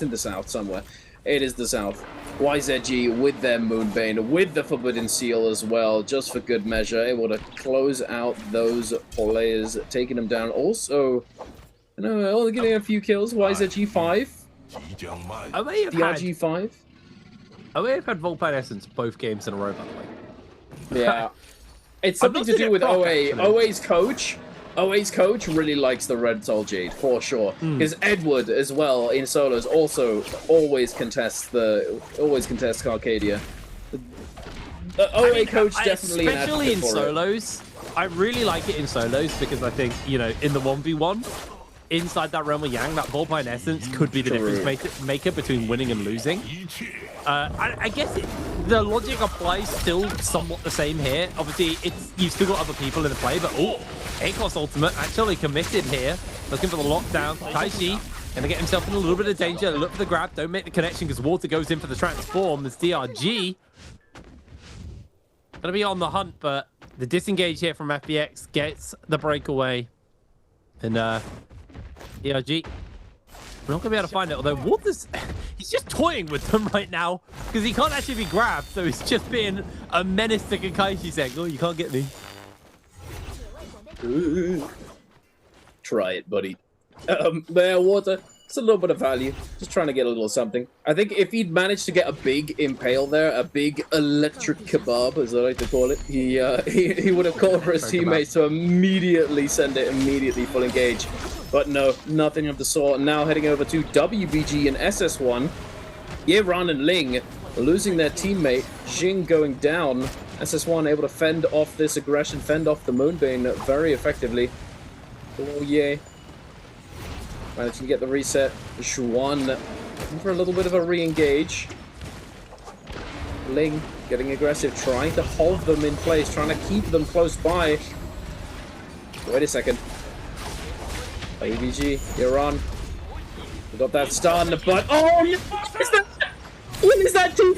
S16: in the south somewhere. It is the south. YZG with their Moonbane, with the Forbidden Seal as well, just for good measure, able to close out those players, taking them down. Also, you know, only getting a few kills. YZG 5. DRG 5.
S15: I may have had Volpine Essence both games in a row, by the way.
S16: Yeah. It's something to do with OA. OA's coach really likes the Red Soul Jade, for sure. Because Edward, as well, in solos, also always contests Arcadia. The OA coach definitely an advocate
S15: especially in
S16: for
S15: solos. I really like it in solos because I think, you know, in the 1v1, inside that realm of Yang, that Volpine Essence could be the difference maker between winning and losing. I guess the logic applies still somewhat the same here. Obviously, you've still got other people in the play, but Akos ultimate actually committed here. Looking for the lockdown. Kaishi gonna get himself in a little bit of danger. Look for the grab. Don't make the connection because Water goes in for the transform. There's DRG. Gonna be on the hunt, but the disengage here from FBX gets the breakaway. And DRG, we're not going to be able to find it, although Water's, he's just toying with them right now, because he can't actually be grabbed, so he's just being a menace to Kakaishi saying, oh, you can't get me.
S16: Try it, buddy. There, Water, It's a little bit of value. Just trying to get a little something. I think if he'd managed to get a big impale there, a big electric kebab, as I like to call it, he would have called for his teammates to immediately send it immediately full engage. But no, nothing of the sort. Now heading over to WBG and SS1. Yeran and Ling losing their teammate. Jing going down. SS1 able to fend off this aggression, fend off the Moonbane very effectively. Oh yeah. Managing to get the reset. Xuan looking for a little bit of a re-engage. Ling getting aggressive, trying to hold them in place, trying to keep them close by. Wait a second. ABG, you're on. We got that stun, but oh, no! What is that team?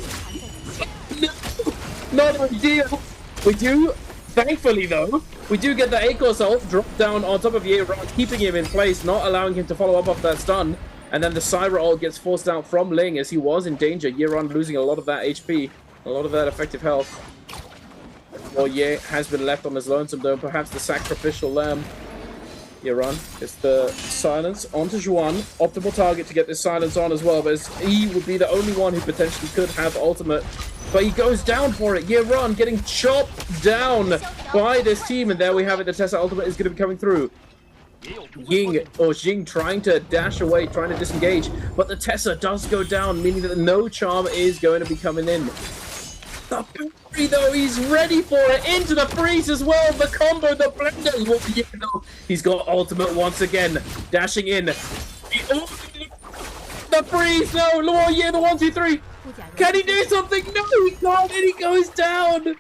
S16: No, not ideal. We do, thankfully though, we do get the Akos ult drop down on top of Yeran, keeping him in place, not allowing him to follow up off that stun. And then the Syra ult gets forced out from Ling as he was in danger. Yeran losing a lot of that HP, a lot of that effective health. Well, Ye has been left on his lonesome though, perhaps the sacrificial lamb. Yeran gets the silence onto Xuan. Optimal target to get this silence on as well, but he would be the only one who potentially could have ultimate. But he goes down for it. Yeran getting chopped down by this team, and there we have it. The Tessa ultimate is going to be coming through. Jing trying to dash away, trying to disengage, but the Tessa does go down, meaning that no charm is going to be coming in. The parry though, he's ready for it, into the freeze as well, the combo, the blender. He's got ultimate once again, dashing in. The freeze, no, Luoye, the 1, 2, 3. Can he do something? No, he can't, and he goes down.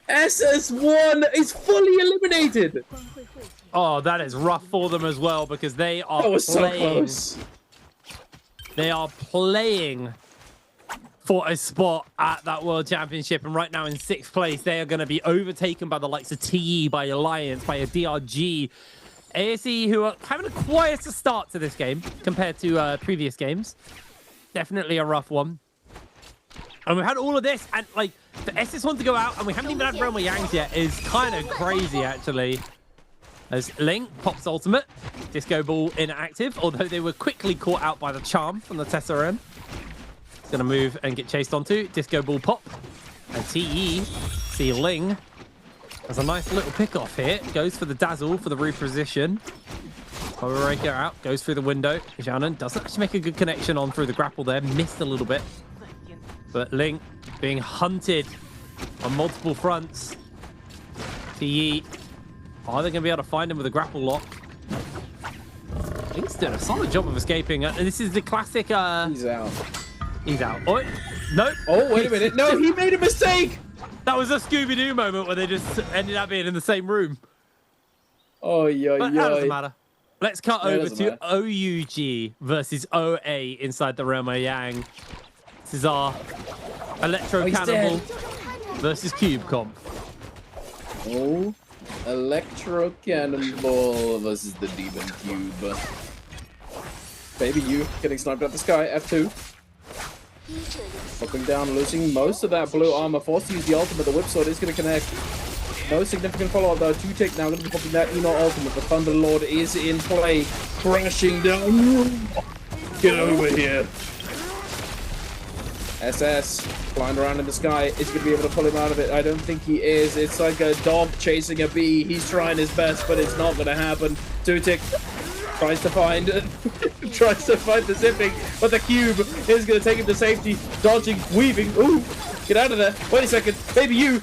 S16: SS1 is fully eliminated.
S15: Oh, that is rough for them as well, because they are
S16: that was
S15: playing.
S16: So close.
S15: They are playing for a spot at that World Championship, and right now in 6th place, they are going to be overtaken by the likes of TE, by Alliance, by a DRG. ASE, who are having a quieter start to this game compared to previous games. Definitely a rough one. And we've had all of this, and like, for SS1 to go out, and we haven't even had Realm of Yangs yet, is kind of crazy, actually. As Ling pops ultimate, Disco Ball inactive, although they were quickly caught out by the charm from the Tesseract. It's going to move and get chased onto. Disco Ball pop. And TE, see Ling. There's a nice little pick off here. Goes for the dazzle for the reposition. Power Raker out, goes through the window. Xiaonan doesn't actually make a good connection on through the grapple there. Missed a little bit. But Ling being hunted on multiple fronts. TE. Are they going to be able to find him with a grapple lock? Ling's doing a solid job of escaping. This is the classic...
S16: He's out.
S15: He's out. Oh, no.
S16: Oh, wait a minute. No, he made a mistake.
S15: That was a Scooby-Doo moment where they just ended up being in the same room.
S16: Oh, yeah,
S15: But that doesn't matter. Let's cut over to OUG versus OA inside the Realm of Yang. This is our Electro Cannibal versus Cube comp.
S16: Oh, Electro Cannonball versus the Demon Cube. Baby you getting sniped out the sky, F2. Popping down, losing most of that blue armor. Forced to use the ultimate. The whip sword is going to connect. No significant follow-up though. 2-tick now going to be popping that Eno ultimate. The Thunder Lord is in play. Crashing down. Get over here. SS flying around in the sky. Is going to be able to pull him out of it? I don't think he is. It's like a dog chasing a bee. He's trying his best, but it's not going to happen. 2-tick tries to find the zipping, but the cube is going to take him to safety. Dodging, weaving. Ooh, get out of there. Wait a second. Baby you.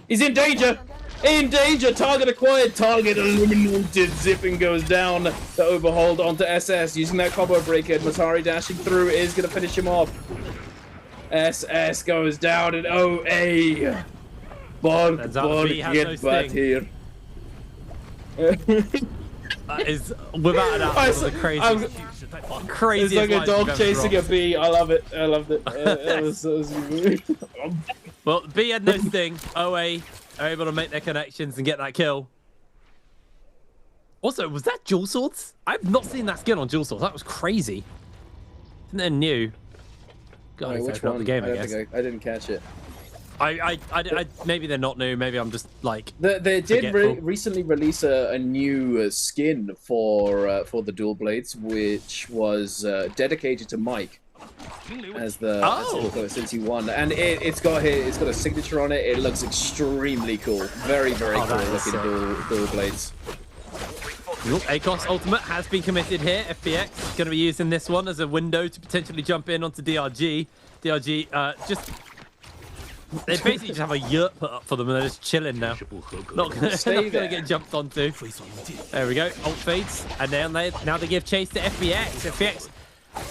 S16: He's in danger. In danger. Target acquired. Target eliminated. Zipping goes down. The overhold onto SS. Using that combo breaker. Matari dashing through is going to finish him off. SS goes down and OA. Bonk, get back here.
S15: That is, without a doubt, one of the craziest.
S16: It's like a dog chasing a bee. I love it. I loved it. It was
S15: Well, B had no sting. OA are able to make their connections and get that kill. Also, was that Dual Swords? I've not seen that skin on Dual Swords. That was crazy. And then new. God,
S16: Wait, which one?
S15: the game, I
S16: I
S15: guess.
S16: I didn't catch it.
S15: Maybe they're not new. Maybe I'm just like
S16: They did
S15: forgetful.
S16: recently release a new skin for the dual blades, which was dedicated to Mike as the since he won, and it's got a signature on it. It looks extremely cool. Very cool looking dual blades.
S15: Look, ACOS Ultimate has been committed here. FPX going to be using this one as a window to potentially jump in onto DRG. DRG they basically just have a yurt put up for them and they're just chilling now. Not gonna get jumped onto. There we go. Ult fades, and now they give chase to FPX. FPX.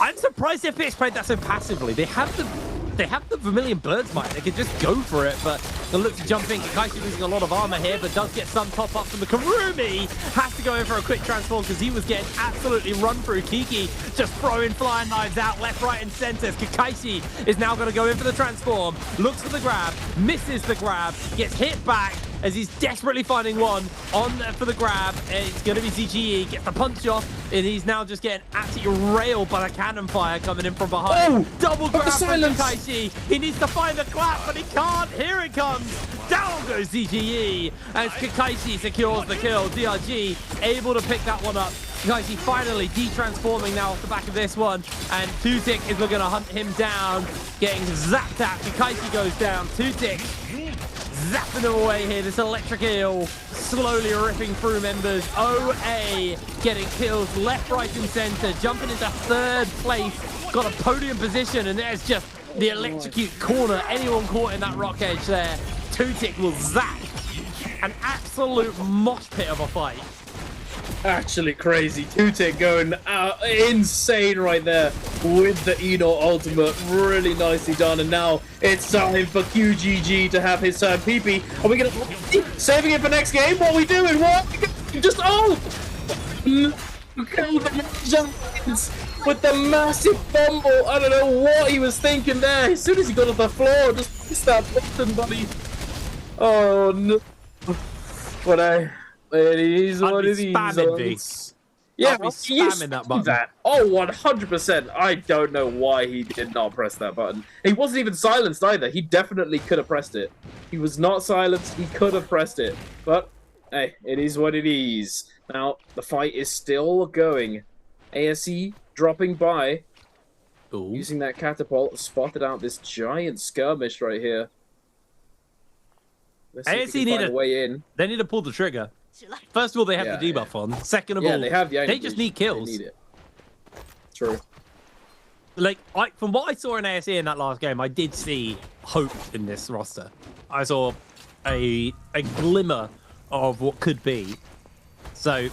S15: I'm surprised FPX played that so passively. They have the Vermilion Bird's Might. They could just go for it, but they'll look to jump in. Kakashi losing a lot of armor here, but does get some top up from the Karumi. Has to go in for a quick transform because he was getting absolutely run through. Kiki just throwing flying knives out left, right, and center. Kakashi is now going to go in for the transform. Looks for the grab, misses the grab, gets hit back as he's desperately finding one on for the grab. It's going to be ZGE, gets the punch off, and he's now just getting absolutely railed by the cannon fire coming in from behind. Double grab from Kakashi. He needs to find the clap, but he can't. Here it comes. Down goes ZGE as Kakashi secures the kill. DRG able to pick that one up. Kakashi finally de-transforming now off the back of this one, and Tutik is looking to hunt him down, getting zapped at. Kakashi goes down. Tutik zapping them away here. This electric eel slowly ripping through members. OA getting kills left, right, and center, jumping into third place. Got a podium position, and there's just the electrocute corner. Anyone caught in that rock edge there, Tutik will zap. An absolute mosh pit of a fight.
S16: Actually crazy. Tutik going insane right there with the Eno ultimate. Really nicely done. And now it's time for QGG to have his turn. PP, are we going to... Saving it for next game? What are we doing? What? Just... Oh! Kill the Giants with the massive fumble. I don't know what he was thinking there. As soon as he got off the floor, just missed that button, buddy. Oh, no. But it is what it is. Yeah, he is
S15: that button.
S16: Oh, 100%. I don't know why he did not press that button. He wasn't even silenced either. He definitely could have pressed it. He was not silenced. He could have pressed it. But, hey, it is what it is. Now, the fight is still going. ASE dropping by.
S15: Ooh.
S16: Using that catapult, spotted out this giant skirmish right here.
S15: ASE need a way in. They need to pull the trigger. First of all, they have the debuff on. Second of all, they just need kills.
S16: They need it. True.
S15: Like, from what I saw in ASE in that last game, I did see hope in this roster. I saw a glimmer of what could be. So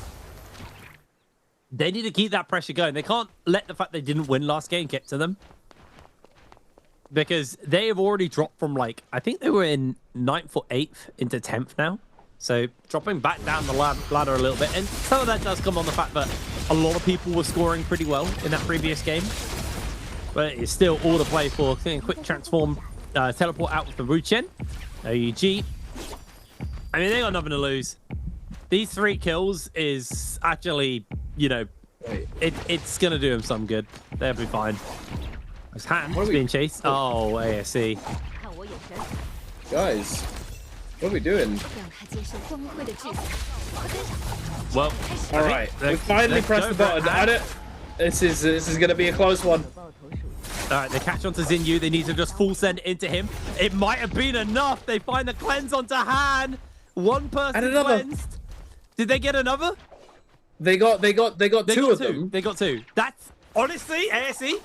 S15: they need to keep that pressure going. They can't let the fact they didn't win last game get to them. Because they have already dropped from, like, I think they were in 9th or 8th into 10th now. So dropping back down the ladder a little bit. And some of that does come on the fact that a lot of people were scoring pretty well in that previous game. But it's still all to play for. Quick transform, teleport out with the Ruchen. OUG. I mean, they got nothing to lose. These 3 kills is actually, you know, it's going to do them some good. They'll be fine. His hand is being chased. Oh, ASE.
S16: Guys, what are we doing?
S15: Well,
S16: all right, we finally pressed the button. This is going to be a close one.
S15: All right, they catch onto Zinyu. They need to just full send into him. It might have been enough. They find the cleanse onto Han. One person cleansed. Did they get another?
S16: They got two of them.
S15: They got 2. That's honestly ASE.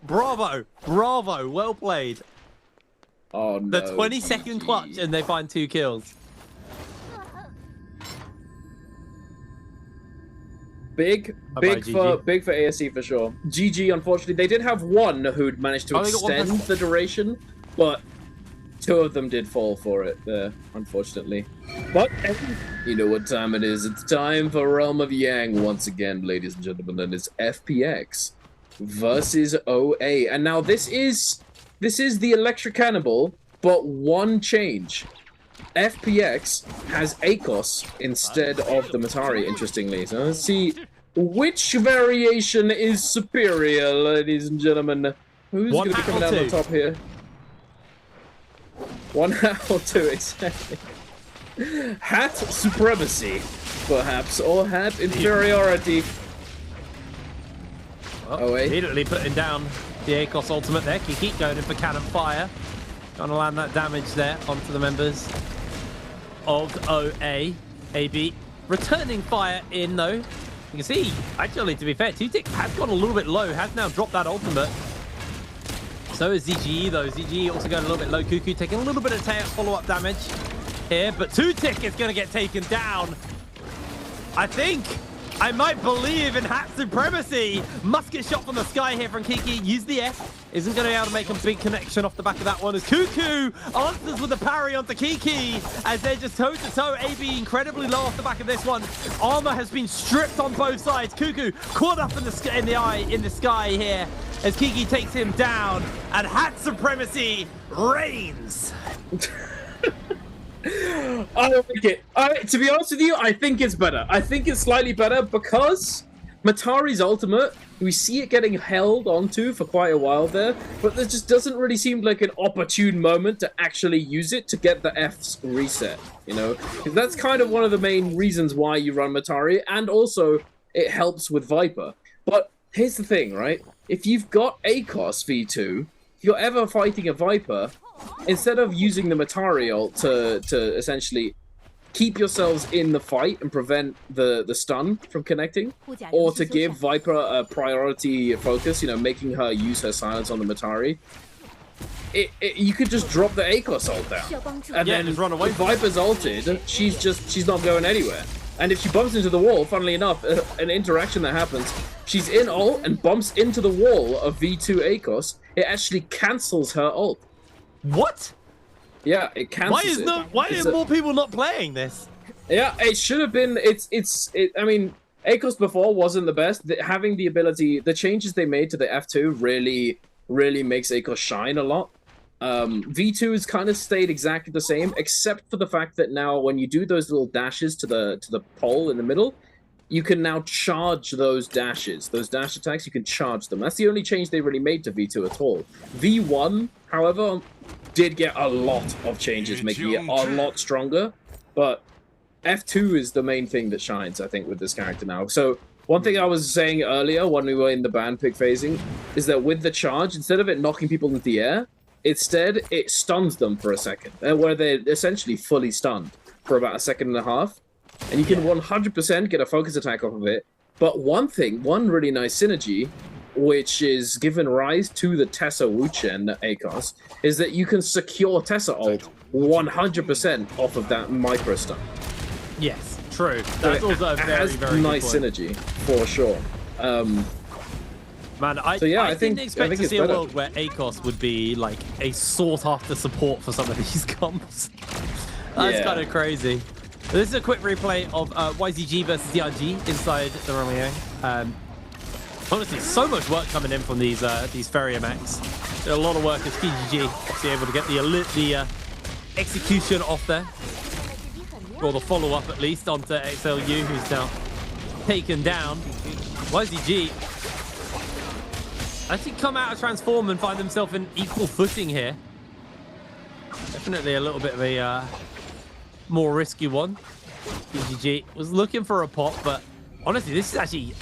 S15: Bravo, bravo, well played.
S16: Oh no.
S15: The 20-second clutch and they find 2 kills.
S16: Big for ASE for sure. GG, unfortunately, they did have one who'd managed to extend the duration, but 2 of them did fall for it there, unfortunately. But you know what time it is? It's time for Realm of Yang once again, ladies and gentlemen, and it's FPX versus OA. And now this is the Electric Cannibal, but one change. FPX has ACOS instead of the Matari, interestingly. So let's see which variation is superior, ladies and gentlemen. Who's going to be coming down the top here? 1 or 2 exactly. Hat supremacy, perhaps, or hat inferiority.
S15: Well, immediately putting down the ACOS ultimate there. Kiki going in for cannon fire. Trying to land that damage there onto the members of OA. AB returning fire in though. You can see, actually, to be fair, T-Tick has gone a little bit low, has now dropped that ultimate. So is ZGE though. ZGE also going a little bit low. Cuckoo taking a little bit of follow-up damage here, but T-Tick is going to get taken down. I think I might believe in hat supremacy. Musket shot from the sky here from Kiki. Use the F. Isn't going to be able to make a big connection off the back of that one as Cuckoo answers with a parry onto Kiki as they're just toe-to-toe. AB incredibly low off the back of this one. Armor has been stripped on both sides. Cuckoo caught up in the sky here as Kiki takes him down, and hat supremacy reigns.
S16: I don't like it. To be honest with you, I think it's better. I think it's slightly better because Matari's ultimate, we see it getting held onto for quite a while there, but there just doesn't really seem like an opportune moment to actually use it to get the F's reset, you know? That's kind of one of the main reasons why you run Matari, and also it helps with Viper. But here's the thing, right? If you've got ACOS V2, if you're ever fighting a Viper, instead of using the Matari ult to essentially keep yourselves in the fight and prevent the stun from connecting, or to give Viper a priority focus, you know, making her use her silence on the Matari, you could just drop the ACOS ult down. And then
S15: just run away.
S16: if Viper's ulted, she's not going anywhere. And if she bumps into the wall, funnily enough, an interaction that happens, she's in ult and bumps into the wall of V2 ACOS, it actually cancels her ult.
S15: What?
S16: Yeah, it cancels
S15: Why are more people not playing this?
S16: Yeah, it should have been. I mean, ACOS before wasn't the best. Having the ability, the changes they made to the F2 really makes ACOS shine a lot. V2 has kind of stayed exactly the same, except for the fact that now when you do those little dashes to the pole in the middle, you can now charge those dashes. Those dash attacks, you can charge them. That's the only change they really made to V2 at all. V1, however, did get a lot of changes, making it a lot stronger. But F2 is the main thing that shines, I think, with this character now. So one thing I was saying earlier when we were in the ban pick phasing is that with the charge, instead of it knocking people into the air, instead it stuns them for a second, where they're essentially fully stunned for about a second and a half. And you can 100% get a focus attack off of it. But one really nice synergy, which is given rise to the Tessa Wuchen ACOS, is that you can secure Tessa ult 100% off of that micro stun.
S15: Yes, true. That's also a very
S16: nice synergy, for sure.
S15: Man, I didn't expect to see a world where ACOS would be like a sought-after support for some of these comps. That's kind of crazy. This is a quick replay of YZG versus DRG inside the Romeo. Honestly, so much work coming in from these Feria mechs. Did a lot of work as PGG obviously able to get the execution off there. Or the follow-up at least onto XLU, who's now taken down. YZG actually come out of Transform and find themselves in equal footing here. Definitely a little bit of a more risky one. PGG was looking for a pop, but honestly, this is actually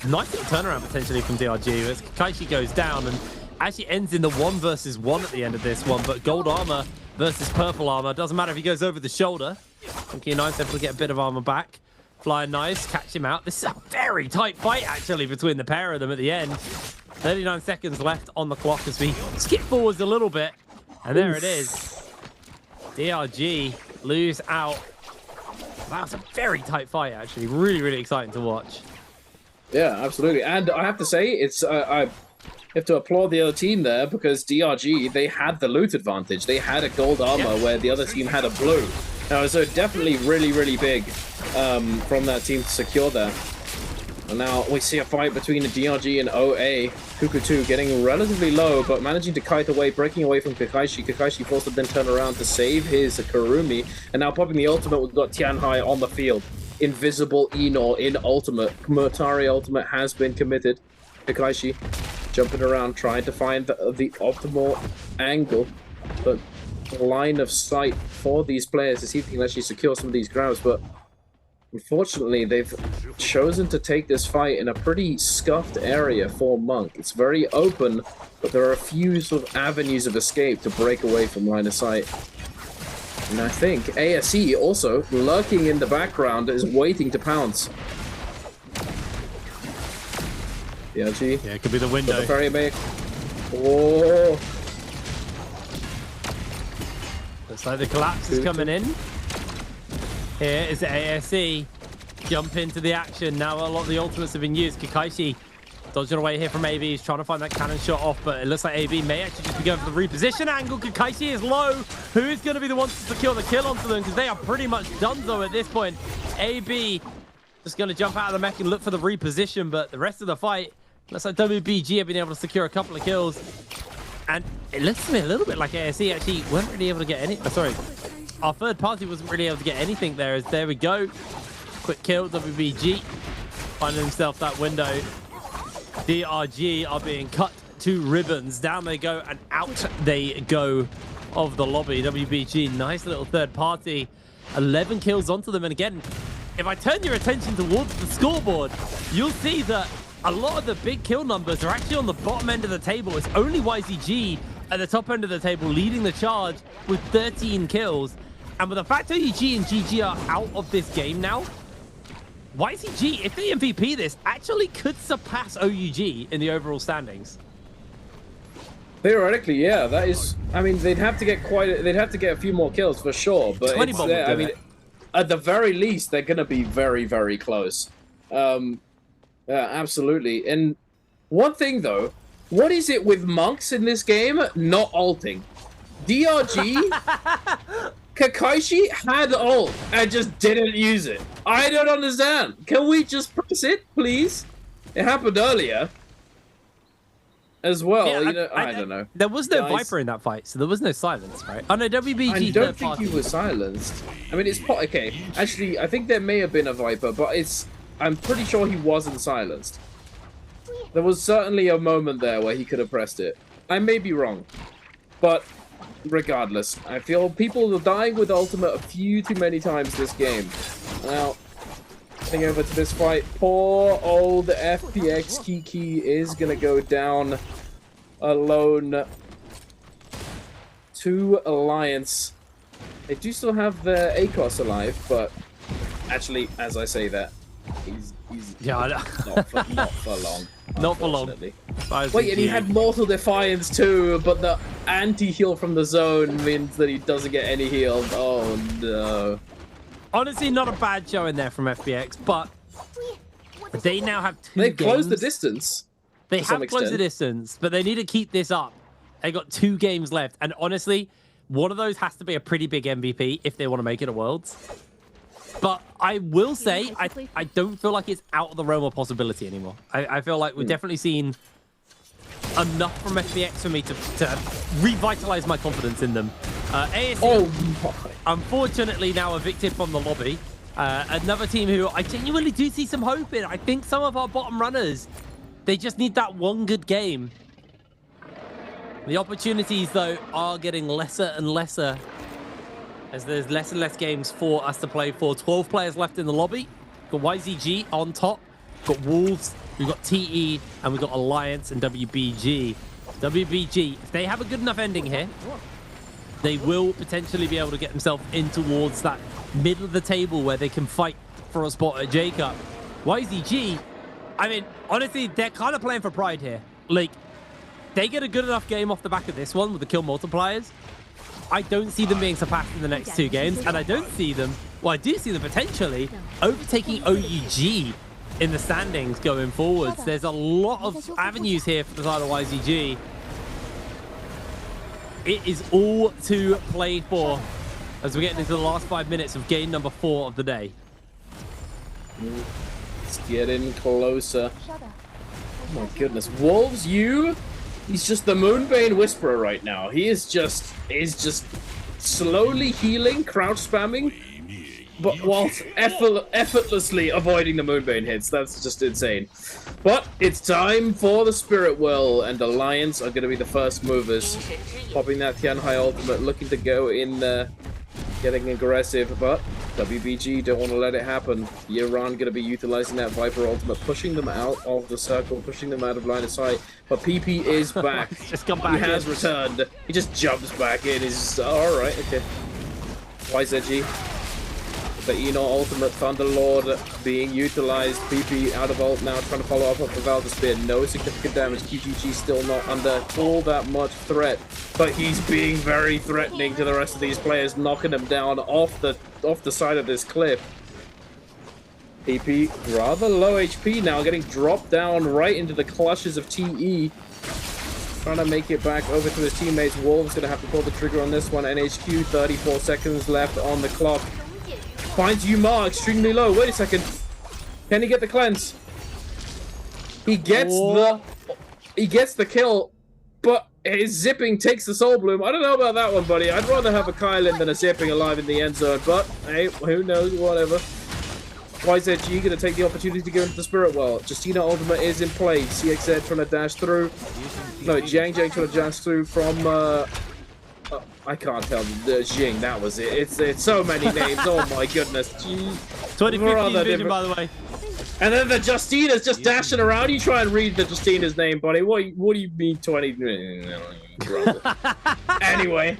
S15: a nice little turnaround potentially from DRG as Kakaishi goes down and actually ends in the 1 versus 1 at the end of this one, but gold armor versus purple armor. Doesn't matter if he goes over the shoulder. Funky Nice able to get a bit of armor back. Flying Nice, catch him out. This is a very tight fight actually between the pair of them at the end. 39 seconds left on the clock as we skip forwards a little bit. And there it is. DRG lose out. That was a very tight fight, actually. Really, really exciting to watch.
S16: Yeah, absolutely. And I have to say, it's I have to applaud the other team there because DRG, they had the loot advantage. They had a gold armor where the other team had a blue. So definitely really, really big from that team to secure that. And now we see a fight between the DRG and OA. Kuku2 getting relatively low, but managing to kite away, breaking away from Kakaishi. Kakaishi forced to then turn around to save his Kurumi. And now popping the ultimate, we've got Tianhai on the field. Invisible Enor in ultimate. Murtari ultimate has been committed. Kakaishi jumping around, trying to find the optimal angle. But line of sight for these players to see if they can actually secure some of these grabs, but unfortunately they've chosen to take this fight in a pretty scuffed area for Monk. It's very open, but there are a few sort of avenues of escape to break away from line of sight. And I think ASE also, lurking in the background, is waiting to pounce. BLG.
S15: Yeah, it could be the window.
S16: The ferry make. Oh.
S15: Looks like the collapse is coming in. Here is the ASE. Jump into the action. Now a lot of the ultimates have been used. Kakaishi dodging away here from AB. He's trying to find that cannon shot off, but it looks like AB may actually just be going for the reposition angle. Kakaishi is low. Who is going to be the one to secure the kill onto them? Because they are pretty much donezo at this point. AB just going to jump out of the mech and look for the reposition, but the rest of the fight looks like WBG have been able to secure a couple of kills. And it looks to me a little bit like ASE actually weren't really able to get any... our third party wasn't really able to get anything there. As there we go. Quick kill, WBG finding himself that window. DRG are being cut to ribbons. Down they go and out they go of the lobby. WBG, nice little third party. 11 kills onto them. And again, if I turn your attention towards the scoreboard, you'll see that a lot of the big kill numbers are actually on the bottom end of the table. It's only YZG at the top end of the table leading the charge with 13 kills. And with the fact OUG and GG are out of this game now, YZG, if they MVP this, actually could surpass OUG in the overall standings.
S16: Theoretically, yeah, that is. I mean, they'd have to get a few more kills for sure. But it's, I mean, at the very least, they're going to be very, very close. Absolutely. And one thing though, what is it with monks in this game not ulting? DRG, Kakaishi had ult and just didn't use it. I don't understand. Can we just press it, please? It happened earlier as well.
S15: Yeah,
S16: you know, I don't know.
S15: There was no Viper in that fight, so there was no silence, right? Oh no, WBG.
S16: I don't think he was silenced. I mean, it's okay. Actually, I think there may have been a Viper, but I'm pretty sure he wasn't silenced. There was certainly a moment there where he could have pressed it. I may be wrong, but regardless, I feel people are dying with ultimate a few too many times this game. Now, heading over to this fight, poor old FPX Kiki is gonna go down alone to Alliance. They do still have the ACOS alive, but actually, as I say that, he's not for long.
S15: Not for long.
S16: Wait, and he had Mortal Defiance too, but the anti-heal from the zone means that he doesn't get any heal. Oh no.
S15: Honestly, not a bad show in there from FPX, but they now have two
S16: They
S15: games.
S16: closed the distance.
S15: They have closed the distance, but they need to keep this up. They got 2 games left, and honestly, one of those has to be a pretty big MVP if they want to make it a Worlds. But I will say, I don't feel like it's out of the realm of possibility anymore. I feel like we've definitely seen enough from FPX for me to revitalize my confidence in them. ASE, unfortunately, now evicted from the lobby. Another team who I genuinely do see some hope in. I think some of our bottom runners, they just need that one good game. The opportunities, though, are getting lesser and lesser as there's less and less games for us to play for. 12 players left in the lobby. Got YZG on top. Got Wolves. We've got TE. And we've got Alliance and WBG. WBG, if they have a good enough ending here, they will potentially be able to get themselves in towards that middle of the table where they can fight for a spot at J-Cup. YZG, I mean, honestly, they're kind of playing for pride here. Like, they get a good enough game off the back of this one with the kill multipliers. I don't see them being surpassed in the next 2 games, and I don't see them, well, I do see them potentially overtaking OUG in the standings going forwards. There's a lot of avenues here for the side of YZG. It is all to play for as we're getting into the last 5 minutes of game number 4 of the day.
S16: It's getting closer. Oh my goodness. Wolves, he's just the Moonbane Whisperer right now. He is just slowly healing, crouch spamming, but whilst effortlessly avoiding the Moonbane hits. That's just insane. But it's time for the Spirit Well, and Alliance are going to be the first movers. Popping that Tianhai ultimate, looking to go in there, getting aggressive, but WBG don't want to let it happen. Iran going to be utilizing that Viper ultimate, pushing them out of the circle, pushing them out of line of sight. But PP is back.
S15: He's just come back.
S16: He has returned. He just jumps back in. He's all right. Okay. YZG. The Eno ultimate Thunderlord being utilized. PP out of ult now, trying to follow up with Valda Spear. No significant damage. QGG still not under all that much threat, but he's being very threatening to the rest of these players, knocking them down off the side of this cliff. PP rather low HP now, getting dropped down right into the clutches of TE. Trying to make it back over to his teammates. Wolves gonna have to pull the trigger on this one. NHQ, 34 seconds left on the clock. Finds Yuma extremely low. Wait a second. Can he get the cleanse? He gets the kill, but his zipping takes the soul bloom. I don't know about that one, buddy. I'd rather have a Kylan than a zipping alive in the end zone, but hey, who knows, whatever. YZG gonna take the opportunity to go into the Spirit Well. Justina ultimate is in play. CXZ trying to dash through. No, Jiang trying to dash through from I can't tell. Jing, that was it. It's so many names. Oh my goodness.
S15: 2015 vision, by the way.
S16: And then the Justina's just dashing around. You try and read the Justina's name, buddy. What do you mean 20? Anyway.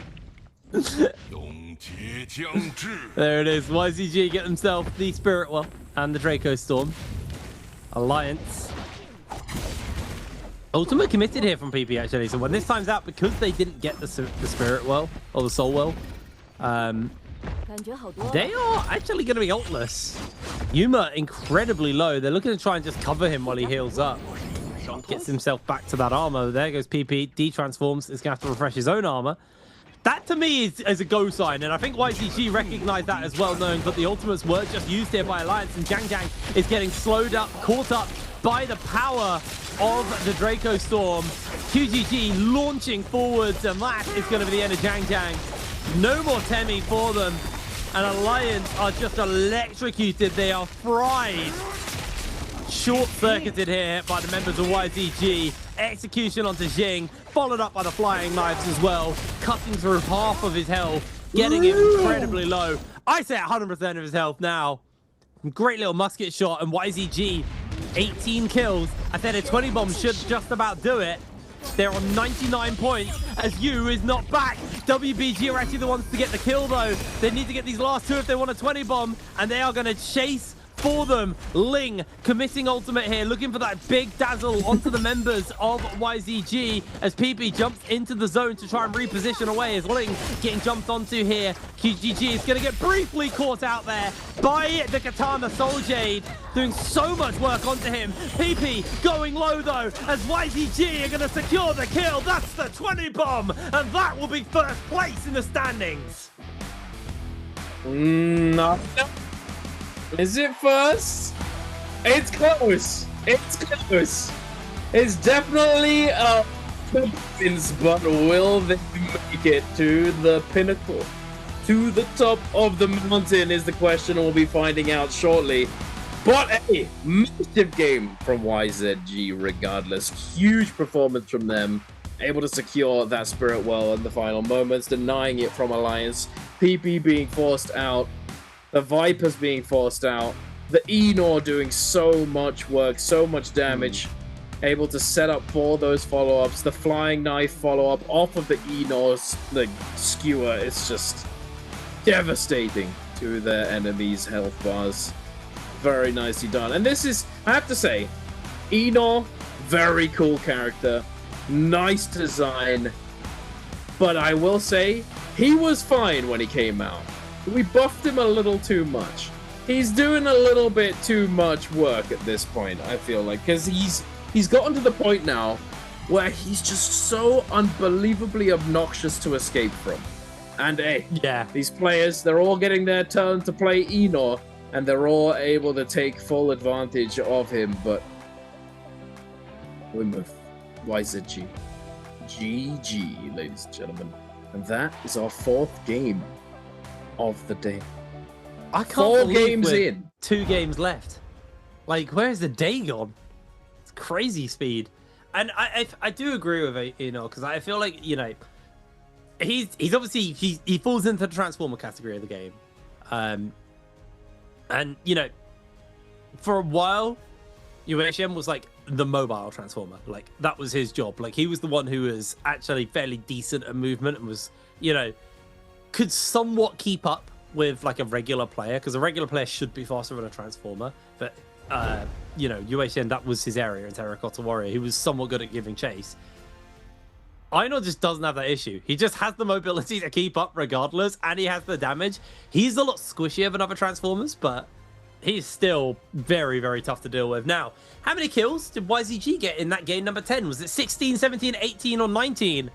S15: There it is. YZG get themselves the Spirit Well and the Draco Storm. Alliance. Ultimate committed here from PP, actually. So when this time's out, because they didn't get the Spirit Well, or the Soul Well, they are actually going to be ultless. Yuma incredibly low. They're looking to try and just cover him while he heals up. Gets himself back to that armor. There goes PP. D-transforms. Is going to have to refresh his own armor. That, to me, is a go sign, and I think YZG recognized that as well, knowing that the ultimates were just used here by Alliance, and Jiang is getting slowed up, caught up by the power of the Draco Storm. QGG launching forwards, and that is going to be the end of Jiang. No more Temi for them, and Alliance are just electrocuted. They are fried. Short-circuited here by the members of YZG. Execution onto Jing, followed up by the flying knives as well, cutting through half of his health, getting him incredibly low. I say 100% of his health now. Great little musket shot, and YZG, 18 kills. I said a 20 bomb should just about do it. They're on 99 points as Yu is not back. WBG are actually the ones to get the kill, though. They need to get these last two if they want a 20 bomb, and they are going to chase for them. Ling committing ultimate here, looking for that big dazzle onto the members of YZG as PP jumps into the zone to try and reposition away as Ling getting jumped onto here. QGG is going to get briefly caught out there by the Katana Soul Jade, doing so much work onto him. PP going low though as YZG are going to secure the kill. That's the 20 bomb, and that will be first place in the standings.
S16: No. Is it first? It's close. It's close. It's definitely a wins, but will they make it to the pinnacle? To the top of the mountain is the question, and we'll be finding out shortly. But a massive game from YZG regardless. Huge performance from them. Able to secure that Spirit Well in the final moments, denying it from Alliance. PP being forced out. The Vipers being forced out. The Enor doing so much work, so much damage. Able to set up for those follow-ups. The Flying Knife follow-up off of the Enor's skewer. It's just devastating to their enemies' health bars. Very nicely done. And this is, I have to say, Enor, very cool character. Nice design. But I will say, he was fine when he came out. We buffed him a little too much. He's doing a little bit too much work at this point, I feel like, because he's gotten to the point now where he's just so unbelievably obnoxious to escape from. And hey,
S15: yeah,
S16: these players, they're all getting their turn to play Enor, and they're all able to take full advantage of him, but we move. YZG. GG, ladies and gentlemen. And that is our fourth game of the day.
S15: I can't
S16: 4
S15: believe
S16: games
S15: we're
S16: in.
S15: 2 games left. Like, where's the day gone? It's crazy speed. And I do agree with it, you know, because I feel like, you know, he's obviously he falls into the transformer category of the game. And you know, for a while, UHM was like the mobile transformer. Like, that was his job. Like, he was the one who was actually fairly decent at movement and was, you know, could somewhat keep up with like a regular player, because a regular player should be faster than a transformer. But you know, UHN, that was his area in Terracotta Warrior. He was somewhat good at giving chase. Aino just doesn't have that issue. He just has the mobility to keep up regardless, and he has the damage. He's a lot squishier than other Transformers, but he's still very, very tough to deal with. Now, how many kills did YZG get in that game number 10? Was it 16, 17, 18, or 19?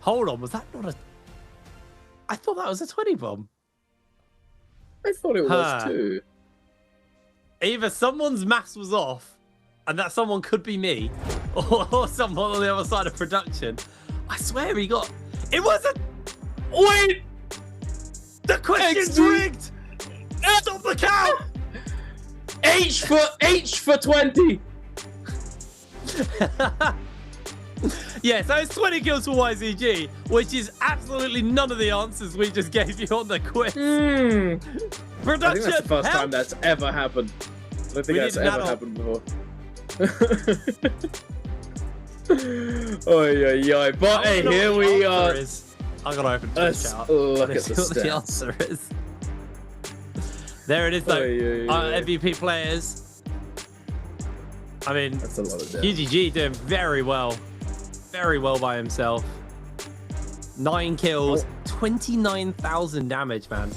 S15: Hold on, was that not a... I thought that was a 20 bomb.
S16: I thought it was too.
S15: Either someone's maths was off, and that someone could be me, or someone on the other side of production. I swear he got... It wasn't... Wait! The question's rigged! Stop the count!
S16: H for 20!
S15: Yeah, so it's 20 kills for YZG, which is absolutely none of the answers we just gave you on the quiz.
S16: I
S15: Production,
S16: think that's the first
S15: help!
S16: time that's ever happened. I don't think that's ever happened before. Oi. But hey, here we are.
S15: I'm gonna open
S16: Let's
S15: Twitch out.
S16: look at
S15: See
S16: the
S15: what the
S16: stats.
S15: answer is. There it is, though. MVP players. I mean,
S16: that's a lot of damage.
S15: UGG doing very well by himself. 9 kills, 29,000 damage, man.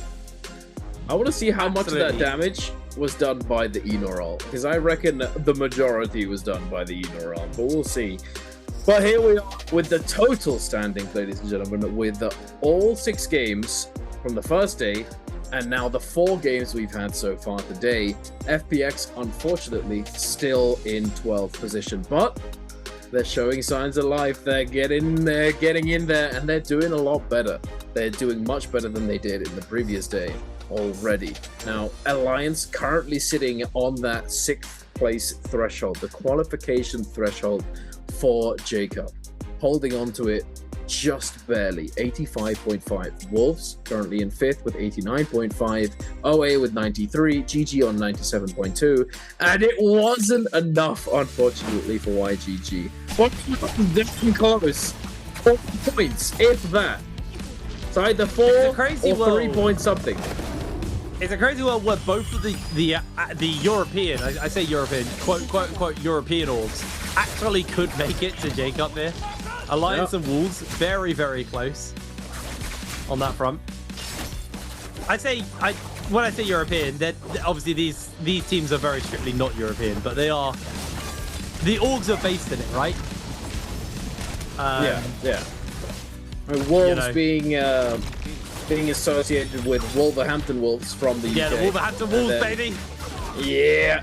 S16: I want to see how much of that damage was done by the Enoral, because I reckon the majority was done by the Enoral, but we'll see. But here we are with the total standings, ladies and gentlemen, with all 6 games from the first day, and now the 4 games we've had so far today. FPX, unfortunately, still in 12th position, but they're showing signs of life. They're getting in there, and they're doing a lot better. They're doing much better than they did in the previous day already. Now, Alliance currently sitting on that 6th place threshold, the qualification threshold for Jacob, holding on to it just barely, 85.5. Wolves currently in 5th with 89.5, OA with 93, GG on 97.2, and it wasn't enough, unfortunately, for YGG. But damn close. 4 points, if that. So either 4 or 3 points something.
S15: It's a crazy world where both of the European, I say European, quote unquote European orgs, actually could make it to Jacob here. Alliance and Wolves, very, very close on that front. When I say European, obviously these teams are very strictly not European, but they are. The orgs are based in it, right?
S16: Yeah. Wolves being associated with Wolverhampton Wolves from the UK.
S15: Yeah, the Wolverhampton Wolves, baby.
S16: Yeah.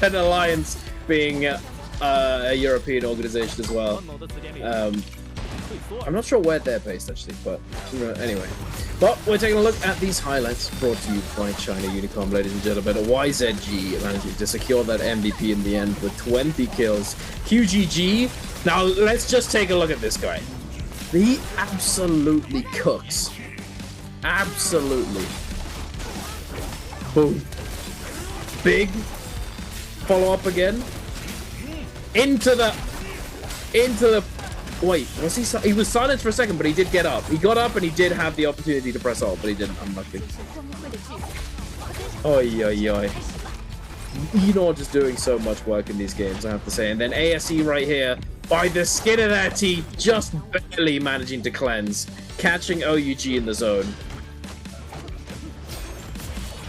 S16: Then Alliance being a European organization as well. I'm not sure where they're based actually, but anyway. But we're taking a look at these highlights brought to you by China Unicom, ladies and gentlemen. YZG managing to secure that MVP in the end with 20 kills. QGG. Now let's just take a look at this guy. He absolutely cooks. Absolutely. Boom. Big. Follow up again. Into the. Wait, was he was silenced for a second, but he did get up. He got up and he did have the opportunity to press ult, but he didn't. Unlucky. Oi. Just doing so much work in these games, I have to say. And then ASE right here, by the skin of their teeth, just barely managing to cleanse, catching OUG in the zone.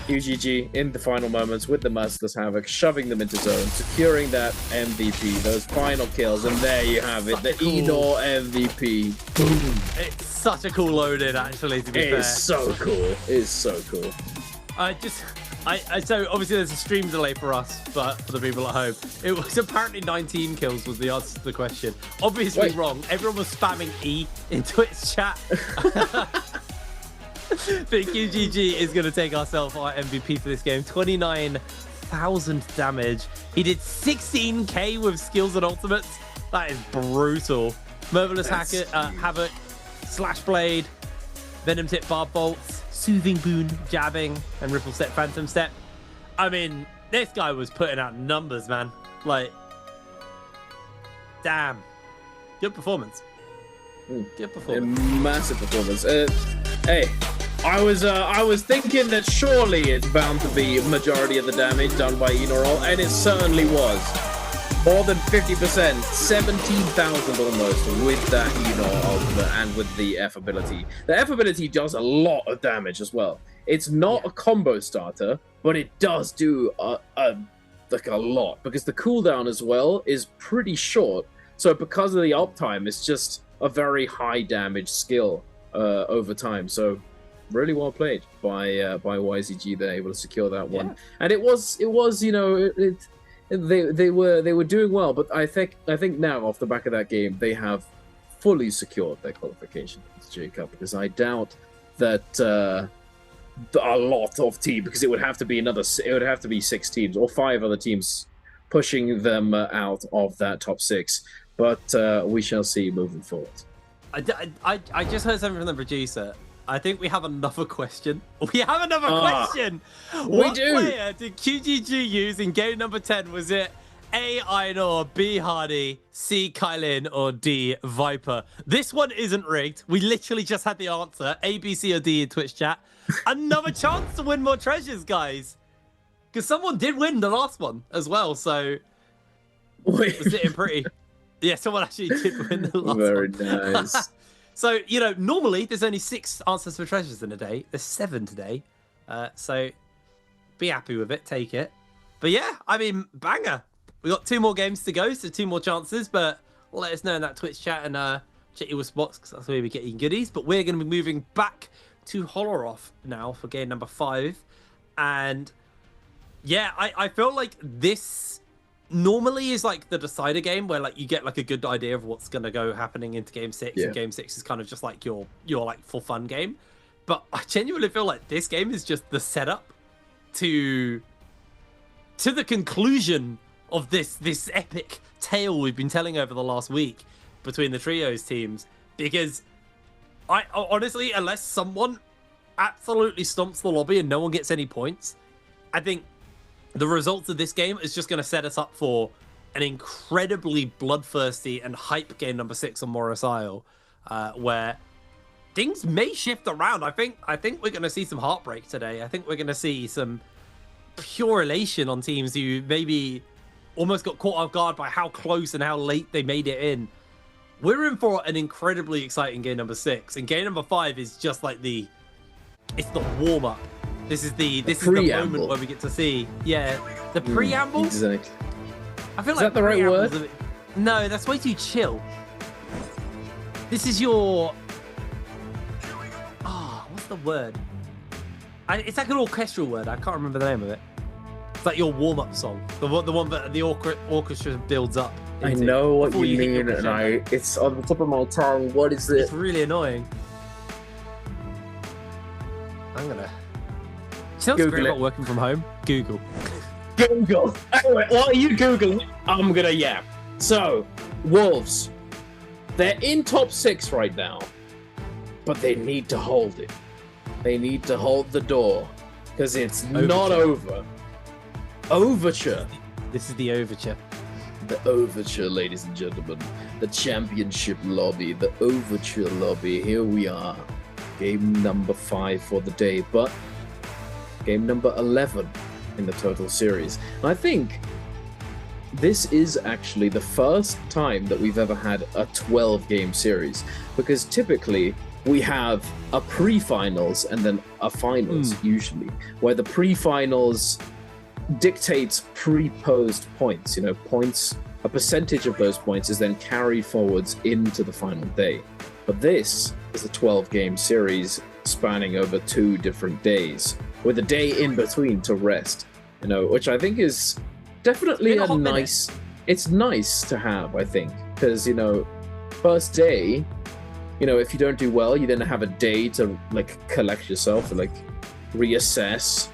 S16: UGG in the final moments with the Merciless Havoc, shoving them into zone, securing that MVP, those final kills, and there you have it, the Enor MVP. Boom.
S15: It's such a cool load-in, actually, to be fair.
S16: It is so cool. It is so cool.
S15: So obviously there's a stream delay for us, but for the people at home, it was apparently 19 kills was the answer to the question. Obviously wrong. Everyone was spamming E in Twitch chat. think QGG is going to take ourselves our MVP for this game. 29,000 damage. He did 16k with skills and ultimates. That is brutal. Mervillous Havoc, Slash Blade, Venom Tip Barb Bolts, Soothing Boon, Jabbing, and Ripple Step Phantom Step. I mean, this guy was putting out numbers, man. Like, damn. Good performance. Good performance.
S16: A massive performance. Hey, I was thinking that surely it's bound to be majority of the damage done by Enoroll, and it certainly was. More than 50%, 17,000 almost with that Enoroll and with the F ability. The F ability does a lot of damage as well. It's not a combo starter, but it does do like a lot because the cooldown as well is pretty short. So because of the uptime, it's just a very high damage skill over time. So really well played by YZG. They're able to secure that one, and it was they were doing well. But I think now off the back of that game, they have fully secured their qualification to J Cup because I doubt that a lot of teams, because it would have to be 6 teams or 5 other teams pushing them out of that top 6. But we shall see moving forward.
S15: I just heard something from the producer. I think we have another question. We have another question. What player did QGG use in game number 10? Was it A, Einor, B, Hardy, C, Kylin, or D, Viper? This one isn't rigged. We literally just had the answer. A, B, C, or D in Twitch chat. Another chance to win more treasures, guys. Because someone did win the last one as well, so we're sitting pretty. Yeah, someone actually did win the last one.
S16: Very nice.
S15: So, normally there's only 6 answers for treasures in a day. There's 7 today. So be happy with it. Take it. But yeah, I mean, banger. We got 2 more games to go, so 2 more chances. But let us know in that Twitch chat and check your spots because that's where we get your goodies. But we're going to be moving back to Holoroth now for game number 5. And yeah, I feel like this normally is like the decider game where like you get like a good idea of what's gonna go happening into game 6, and game 6 is kind of just like your like for fun game. But I genuinely feel like this game is just the setup to the conclusion of this epic tale we've been telling over the last week between the trios teams. Because I honestly, unless someone absolutely stomps the lobby and no one gets any points, I think the results of this game is just going to set us up for an incredibly bloodthirsty and hype game number 6 on Morris Isle, where things may shift around. I think we're going to see some heartbreak today. I think we're going to see some pure elation on teams who maybe almost got caught off guard by how close and how late they made it in. We're in for an incredibly exciting game number 6, and game number 5 is just like it's the warm up. This is the moment where we get to see, the preamble.
S16: Exactly.
S15: I feel
S16: is
S15: like
S16: that the right word?
S15: No, that's way too chill. This is your what's the word? It's like an orchestral word. I can't remember the name of it. It's like your warm up song, the one that the orchestra builds up into.
S16: I know what you mean, and it's on the tip of my tongue. What is it?
S15: It's really annoying. I'm gonna. Sounds great about working from home. Google.
S16: Anyway, what are you Googling? I'm gonna So, Wolves. They're in top 6 right now, but they need to hold it. They need to hold the door because it's not over. Overture.
S15: This is the overture.
S16: The overture, ladies and gentlemen. The championship lobby. The overture lobby. Here we are. Game number 5 for the day, but game number 11 in the total series. And I think this is actually the first time that we've ever had a 12-game series, because typically we have a pre-finals and then a finals usually, where the pre-finals dictates pre-posed points. Points, a percentage of those points is then carried forwards into the final day. But this is a 12-game series spanning over 2 different days, with a day in between to rest, which I think is definitely it's nice to have, I think, because, first day, you know, if you don't do well, you then have a day to like collect yourself and like reassess,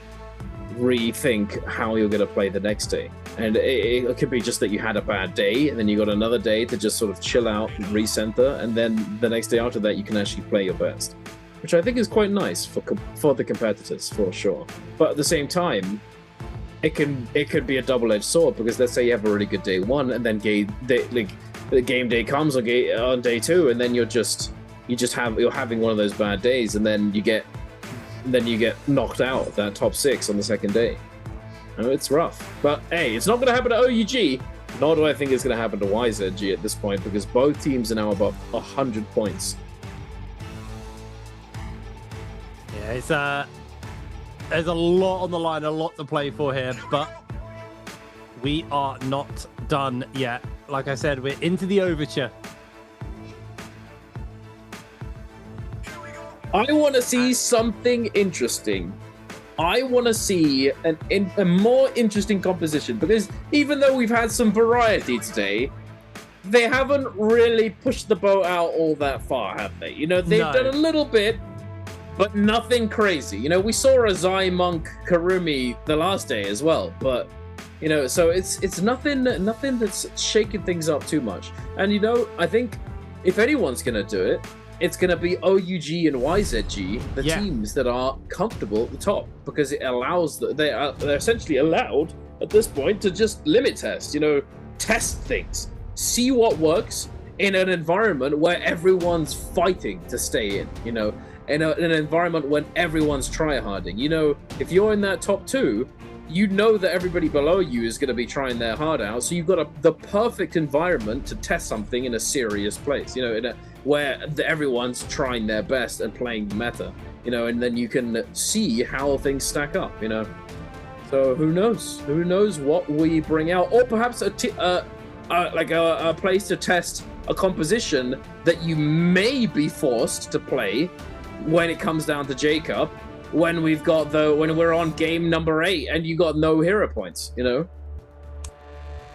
S16: rethink how you're going to play the next day. And it could be just that you had a bad day and then you got another day to just sort of chill out and recenter, and then the next day after that you can actually play your best, which I think is quite nice for the competitors for sure. But at the same time, it could be a double-edged sword, because let's say you have a really good day one, and then the game day comes on day two, and then you're having one of those bad days, and then you get knocked out of that top 6 on the second day. I mean, it's rough, but hey, it's not going to happen to OUG. Nor do I think it's going to happen to YZG at this point, because both teams are now above 100 points.
S15: Yeah, it's there's a lot on the line, a lot to play for here, but we are not done yet. Like I said, we're into the overture.
S16: I want to see something interesting. I want to see a more interesting composition, because even though we've had some variety today, they haven't really pushed the boat out all that far, have they? You know, they've done a little bit, but nothing crazy. You know, we saw a Zai Monk Karumi the last day as well, but you know, so it's nothing that's shaking things up too much. And you know, I think if anyone's gonna do it, it's going to be OUG and YZG, the teams that are comfortable at the top, because it allows they're essentially allowed at this point to just limit test, you know, test things, see what works in an environment where everyone's fighting to stay in, you know, in an environment when everyone's tryharding. You know, if you're in that top 2, you know that everybody below you is going to be trying their hard out, so you've got the perfect environment to test something in a serious place, you know, where everyone's trying their best and playing the meta, you know, and then you can see how things stack up, you know. So who knows what we bring out, or perhaps a place to test a composition that you may be forced to play when it comes down to J-Cup, when we're on game number 8 and you got no hero points, you know.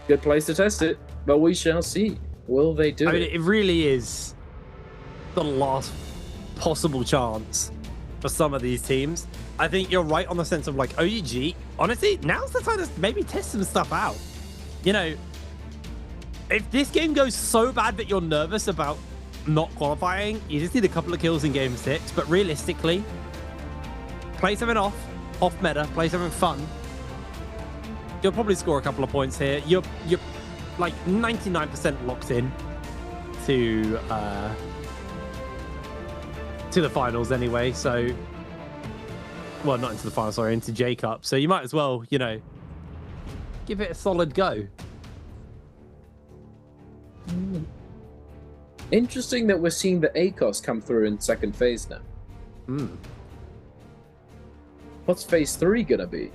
S16: Good place to test it, but we shall see. Will they do it?
S15: I mean, it really is the last possible chance for some of these teams. I think you're right on the sense of like OUG. Honestly, now's the time to maybe test some stuff out. You know, if this game goes so bad that you're nervous about not qualifying, you just need a couple of kills in game 6. But realistically, play something off meta, play something fun. You'll probably score a couple of points here. You're like 99% locked in to the finals anyway, so well, not into the finals, sorry, into J-Cup, so you might as well, you know, give it a solid go.
S16: Interesting that we're seeing the ACOS come through in second phase now. What's phase 3 gonna be?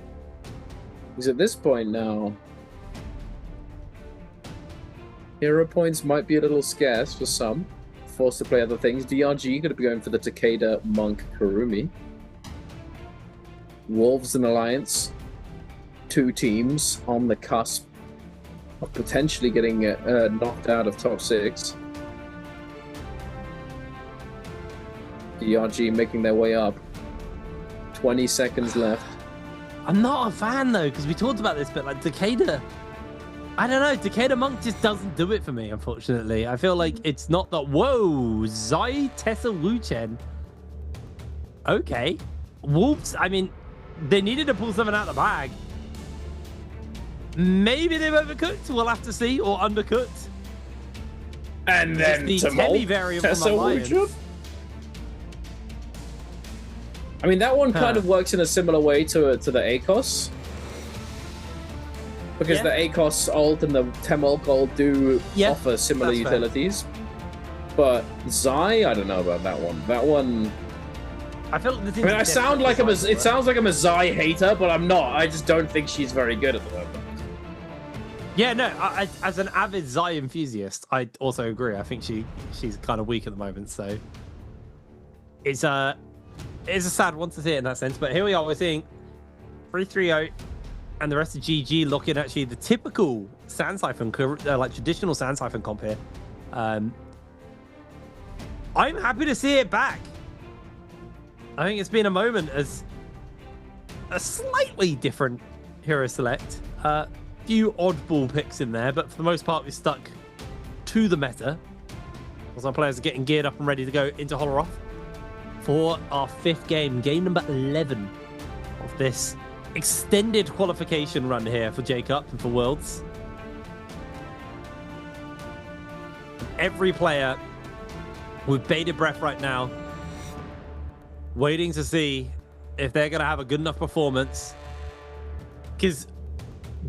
S16: Because at this point now, hero points might be a little scarce for some, forced to play other things. DRG going to be going for the Takeda Monk Karumi. Wolves and Alliance, 2 teams on the cusp of potentially getting knocked out of top 6. DRG making their way up. 20 seconds left.
S15: I'm not a fan though, because we talked about this, but like Takeda, I don't know, Takeda Monk just doesn't do it for me, unfortunately. I feel like it's not that. Whoa, Zai Tessa Wuchen. Okay. Wolves, I mean, they needed to pull something out of the bag. Maybe they've overcooked, we'll have to see, or undercooked.
S16: And then
S15: the Temi variant from Alliance.
S16: I mean, that one kind of works in a similar way to the ACOS. Because the ACOS ult and the Temulk ult do offer similar utilities. But Zai, I don't know about that one. That one...
S15: I feel like
S16: it sounds like I'm a Zai hater, but I'm not. I just don't think she's very good at the moment.
S15: Yeah, no, as an avid Zai enthusiast, I also agree. I think she's kind of weak at the moment, so... It's a sad one to see it in that sense, but here we are. We're seeing 3-3-0, and the rest of GG looking actually the typical Sand Siphon, like traditional Sand Siphon comp here. I'm happy to see it back. I think it's been a moment as a slightly different hero select. Few oddball picks in there, but for the most part, we stuck to the meta. As our players are getting geared up and ready to go into Holoroth for our 5th game, game number 11 of this extended qualification run here for J-Cup and for Worlds. Every player with bated breath right now, waiting to see if they're going to have a good enough performance. Because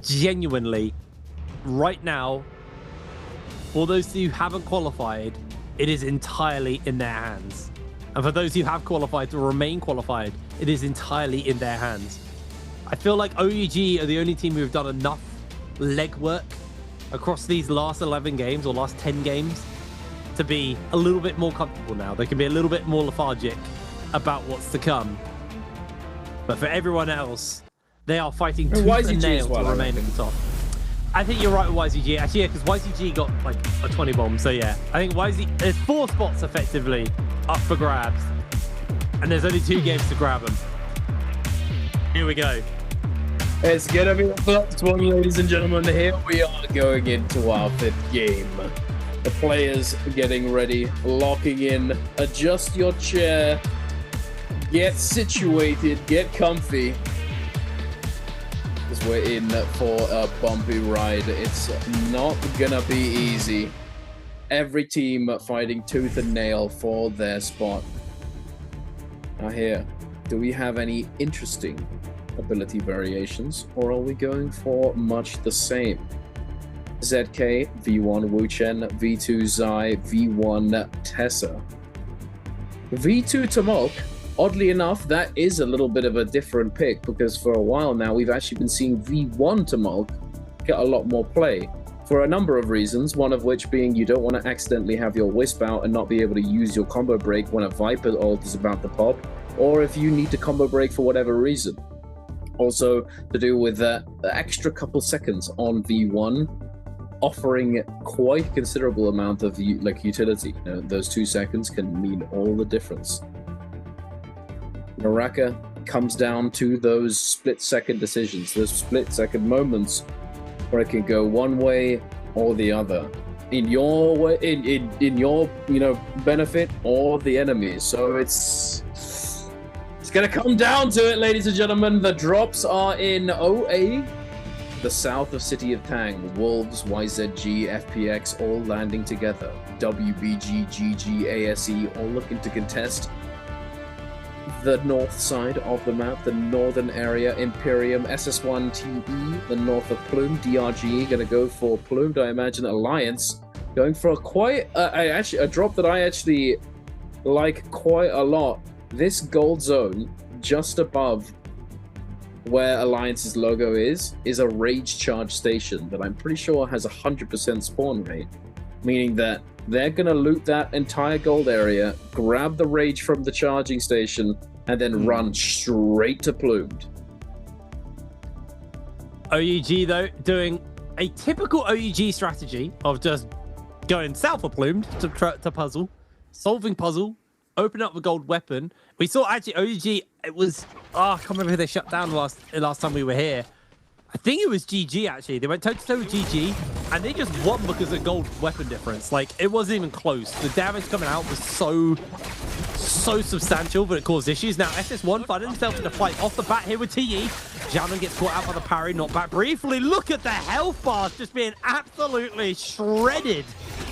S15: genuinely, right now, for those who haven't qualified, it is entirely in their hands. And for those who have qualified to remain qualified, it is entirely in their hands. I feel like OUG are the only team who've done enough legwork across these last 11 games or last 10 games to be a little bit more comfortable now. They can be a little bit more lethargic about what's to come. But for everyone else, they are fighting tooth and nail to remain at the top. I think you're right with YZG. Actually, yeah, because YZG got like a 20 bomb. So yeah, I think YZG, there's 4 spots effectively up for grabs. And there's only 2 games to grab them. Here we go.
S16: It's gonna be the first one, ladies and gentlemen. Here we are going into our 5th game. The players getting ready, locking in, adjust your chair, get situated, get comfy. Because we're in for a bumpy ride. It's not gonna be easy. Every team fighting tooth and nail for their spot. Now here, do we have any interesting ability variations, or are we going for much the same? ZK, V1 Wuchen, V2 Zai, V1 Tessa. V2 Tamok, oddly enough, that is a little bit of a different pick, because for a while now we've actually been seeing V1 Tamok get a lot more play for a number of reasons, one of which being you don't want to accidentally have your Wisp out and not be able to use your combo break when a Viper ult is about to pop, or if you need to combo break for whatever reason. Also to do with the extra couple seconds on V1, offering quite a considerable amount of utility. You know, those 2 seconds can mean all the difference. NARAKA comes down to those split-second decisions, those split-second moments where it can go one way or the other, in your way, in your benefit or the enemy's. So it's gonna come down to it, ladies and gentlemen. The drops are in OA, the south of City of Tang. Wolves, YZG, FPX all landing together. WBG, GG, ASE all looking to contest the north side of the map, the northern area. Imperium, SS1 TE, the north of Plume. DRG gonna go for Plumed, I imagine. Alliance going for a drop that I actually like quite a lot. This gold zone just above where Alliance's logo is a rage charge station that I'm pretty sure has 100% spawn rate, meaning that they're gonna loot that entire gold area, grab the rage from the charging station, and then run straight to Plumed.
S15: OUG though doing a typical OUG strategy of just going south of Plumed to puzzle, solving puzzle, open up the gold weapon. We saw actually OUG, it was, I can't remember who they shut down last time we were here. I think it was GG actually. They went toe-to-toe with GG and they just won because of gold weapon difference. Like, it wasn't even close. The damage coming out was so substantial, but it caused issues. Now SS1 finding himself in a fight off the bat here with TE. Jamin gets caught out by the parry, knocked back briefly. Look at the health bars just being absolutely shredded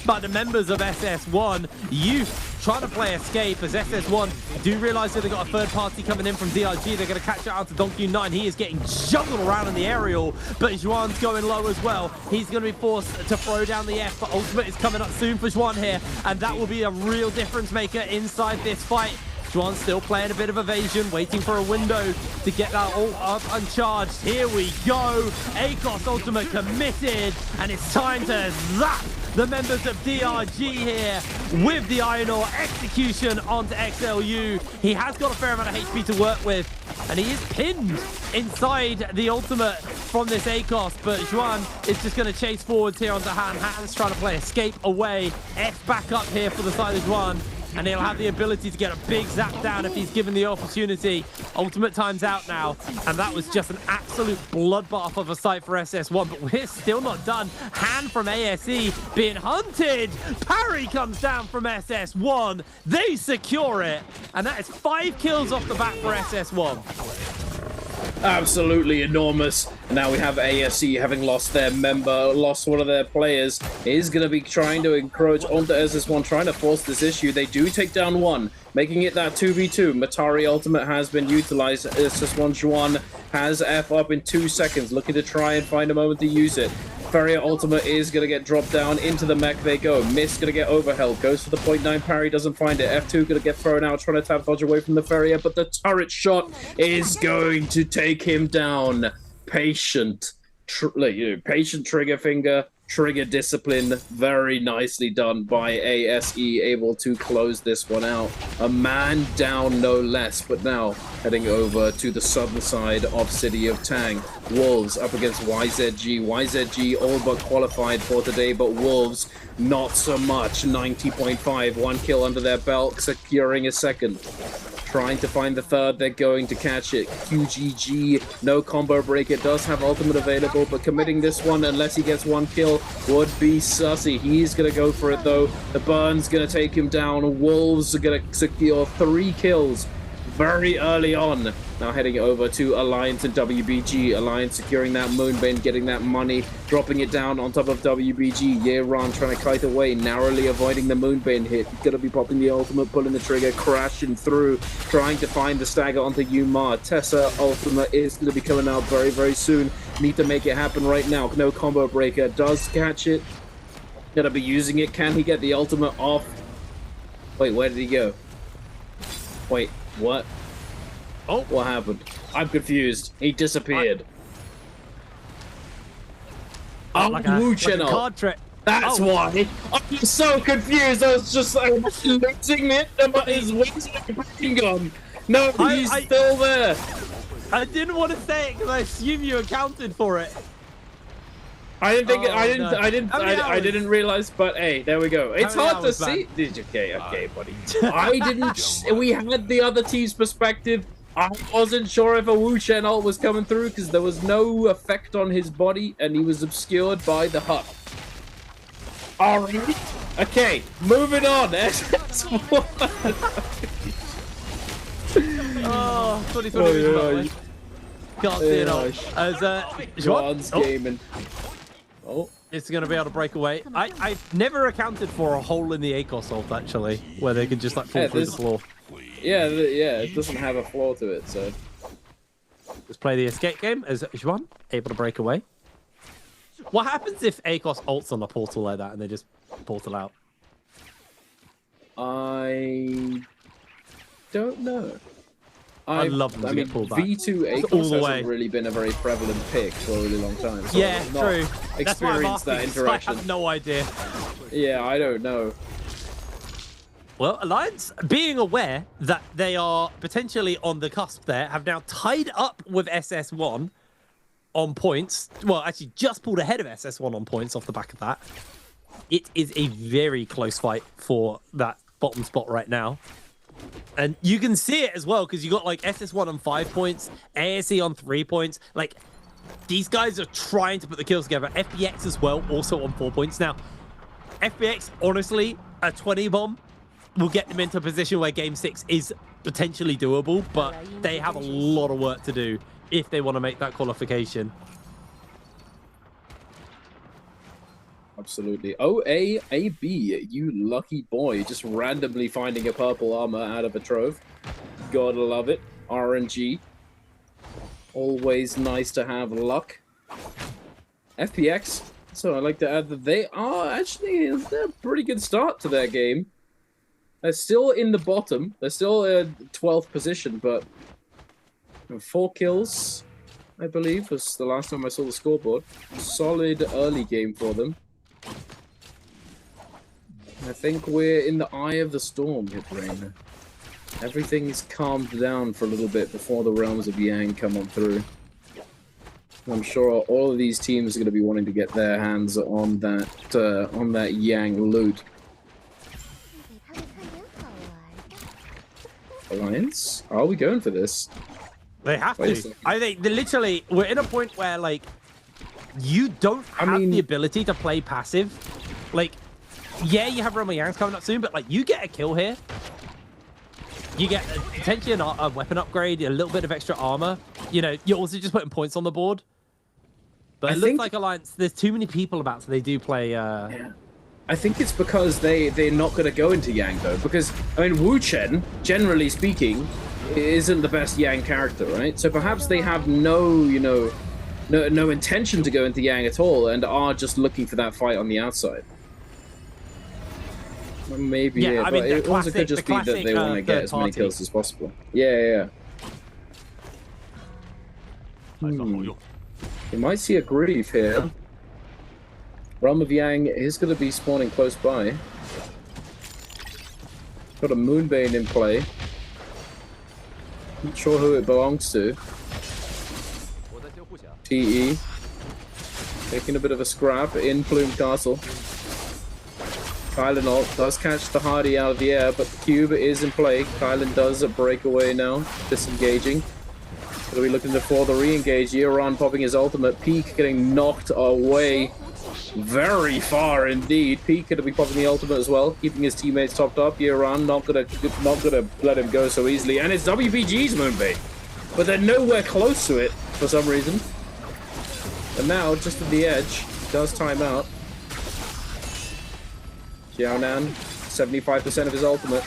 S15: by the members of SS1. Youth trying to play escape as SS1 do realize that they've got a third party coming in from DRG. They're going to catch it out to Donkey9. He is getting juggled around in the aerial, but Juan's going low as well. He's going to be forced to throw down the F, but ultimate is coming up soon for Juan here, and that will be a real difference maker inside this fight. Juan still playing a bit of evasion, waiting for a window to get that ult up uncharged. Here we go. ACOS ultimate committed, and it's time to zap the members of DRG here with the Iron Ore execution onto XLU. He has got a fair amount of HP to work with, and he is pinned inside the ultimate from this ACOS, but Juan is just going to chase forwards here onto Han. Han's trying to play escape away. F back up here for the side of Juan. and he'll have the ability to get a big zap down if he's given the opportunity. Ultimate time's out now, and that was just an absolute bloodbath of a sight for SS1, but we're still not done. Hand from ASE being hunted. Parry comes down from SS1. They secure it, and that is 5 kills off the bat for SS1.
S16: Absolutely enormous. And now we have ASE having lost their member, lost one of their players, is going to be trying to encroach onto SS1, trying to force this issue. They do take down one, making it that 2v2. Matari ultimate has been utilized. SS1 Juan has F up in 2 seconds, looking to try and find a moment to use it. Ferrier ultimate is going to get dropped down into the mech. They go. Mist going to get overheld. Goes for the 0.9 parry. Doesn't find it. F2 going to get thrown out. Trying to tap dodge away from the Ferrier. But the turret shot is going to take him down. Patient trigger finger. Trigger discipline. Very nicely done by ASE. Able to close this one out. A man down, no less. But now heading over to the southern side of City of Tang. Wolves up against YZG. YZG all but qualified for today, but Wolves not so much. 90.5. 1 kill under their belt, securing a second. Trying to find the third, they're going to catch it. QGG, no combo break. It does have ultimate available, but committing this one, unless he gets 1 kill, would be sussy. He's going to go for it, though. The burn's going to take him down. Wolves are going to secure 3 kills very early on. Now heading over to Alliance and WBG. Alliance securing that Moonbane, getting that money, dropping it down on top of WBG. Yeron trying to kite away, narrowly avoiding the Moonbane hit. He's going to be popping the ultimate, pulling the trigger, crashing through, trying to find the stagger onto Yumar. Tessa ultimate is going to be coming out very, very soon. Need to make it happen right now. No combo breaker. Does catch it. Going to be using it. Can he get the ultimate off? Wait, where did he go? Wait, what? Oh, what happened? I'm confused. He disappeared. Wu Channel. That's why. I'm so confused. I was just like losing it about his wings and gun. No, he's still there.
S15: I didn't want to say it because I assume you accounted for it.
S16: I didn't think I didn't realize, but hey, there we go. It's hard to see. Okay, buddy. I didn't. We had the other team's perspective. I wasn't sure if a Wu Chen ult was coming through because there was no effect on his body and he was obscured by the hut. Alright. Okay, moving on.
S15: Oh, 2020 can't see it all. As
S16: Juan's gaming. Oh.
S15: It's going to be able to break away. I've never accounted for a hole in the ACOS ult, actually, where they can just like fall through the floor.
S16: Yeah, it doesn't have a flaw to it, so...
S15: Let's play the escape game as Juan, able to break away. What happens if ACOS ults on a portal like that and they just portal out?
S16: I don't know.
S15: I love them to get pulled back.
S16: V2 ACOS hasn't really been a very prevalent pick for a really long time. So
S15: yeah, true.
S16: Experienced that interaction.
S15: I have no idea.
S16: Yeah, I don't know.
S15: Well, Alliance, being aware that they are potentially on the cusp there, have now tied up with SS1 on points. Well, actually just pulled ahead of SS1 on points off the back of that. It is a very close fight for that bottom spot right now. And you can see it as well, because you got like SS1 on 5 points, ASE on 3 points. Like, these guys are trying to put the kills together. FBX as well, also on 4 points. Now, FBX, honestly, a 20 bomb will get them into a position where Game 6 is potentially doable, but they have a lot of work to do if they want to make that qualification.
S16: Absolutely. OAAB, you lucky boy, just randomly finding a purple armor out of a trove. Gotta love it. RNG. Always nice to have luck. FPX, so I'd like to add that they are actually a pretty good start to their game. They're still in the bottom. They're still in 12th position, but 4 kills, I believe, was the last time I saw the scoreboard. Solid early game for them. I think we're in the eye of the storm, Hitrainer. Everything is calmed down for a little bit before the realms of Yang come on through. I'm sure all of these teams are going to be wanting to get their hands on that Yang loot. Alliance? Are we going for this?
S15: They have
S16: Wait a
S15: to.
S16: second.
S15: I think literally we're in a point where like you don't have the ability to play passive. Like, yeah, you have Romo Yangs coming up soon, but like you get a kill here. You get potentially a weapon upgrade, a little bit of extra armor. You know, you're also just putting points on the board. But it looks like Alliance, there's too many people about, so they do play...
S16: Yeah. I think it's because they're not going to go into Yang, though. Because, I mean, Wu Chen, generally speaking, isn't the best Yang character, right? So perhaps they have no intention to go into Yang at all and are just looking for that fight on the outside. Maybe, yeah, but it also could just be that they want to get as many kills as possible. Yeah. You might see a Grieve here. Realm of Yang is going to be spawning close by. Got a Moonbane in play. Not sure who it belongs to. TE. Taking a bit of a scrap in Plume Castle. Kylan ult does catch the Hardy out of the air, but the cube is in play. Kylan does a breakaway now, disengaging. Are we looking for the re-engage? Yeron popping his ultimate. Peak getting knocked away very far indeed. Peak going to be popping the ultimate as well, keeping his teammates topped up. Yeron not gonna let him go so easily, and it's WBG's Moonbait, but they're nowhere close to it for some reason. And now, just at the edge, does time out. Xiaonan, 75% of his ultimate.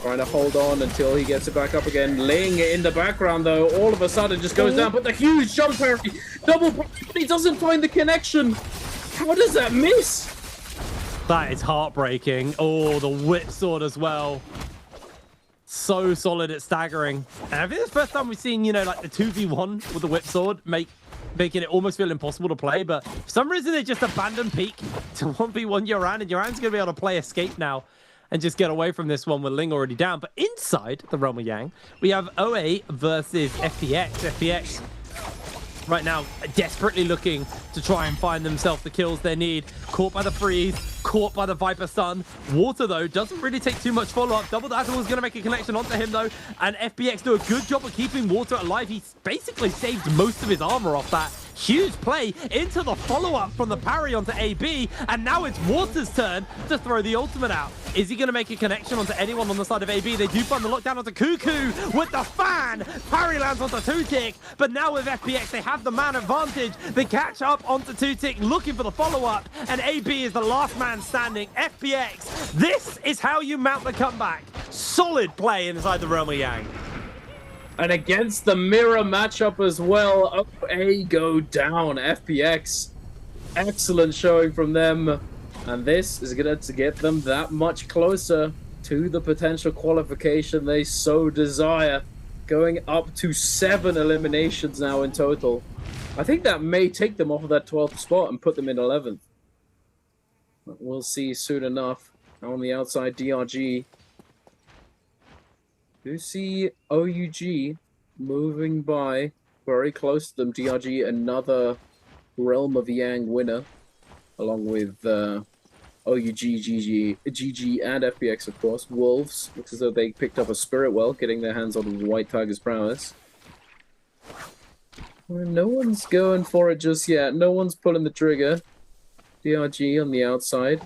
S16: Trying to hold on until he gets it back up again. Ling in the background, though, all of a sudden just goes down. But the huge jump parry. Double parry, but he doesn't find the connection. How does that miss?
S15: That is heartbreaking. Oh, the whip sword as well. So solid at staggering. And I think it's the first time we've seen, you know, like the 2v1 with the whip sword making it almost feel impossible to play, but for some reason they just abandoned Peak to 1v1 Yoran, and Yoran's going to be able to play Escape now and just get away from this one with Ling already down. But inside the realm of Yang, we have OA versus FPX. FPX right now desperately looking to try and find themselves the kills they need. Caught by the freeze, caught by the Viper Sun. Water, though, doesn't really take too much follow-up. Double Dazzle is going to make a connection onto him, though, and FPX do a good job of keeping Water alive. He basically saved most of his armor off that. Huge play into the follow-up from the parry onto AB, and now it's Water's turn to throw the ultimate out. Is he going to make a connection onto anyone on the side of AB? They do find the lockdown onto Cuckoo with the fan. Parry lands onto Tutik, but now with FPX, they have the man advantage. They catch up onto Tutik, looking for the follow-up, and AB is the last man standing. FPX, this is how you mount the comeback. Solid play inside the realm of Yang.
S16: And against the mirror matchup as well, OA go down. FPX, excellent showing from them. And this is going to get them that much closer to the potential qualification they so desire. Going up to 7 eliminations now in total. I think that may take them off of that 12th spot and put them in 11th. But we'll see soon enough. On the outside, DRG. You see OUG moving by very close to them. DRG, another Realm of Yang winner, along with OUG, GG, and FPX, of course. Wolves, looks as though they picked up a Spirit Well, getting their hands on White Tiger's prowess. Well, no one's going for it just yet. No one's pulling the trigger. DRG on the outside.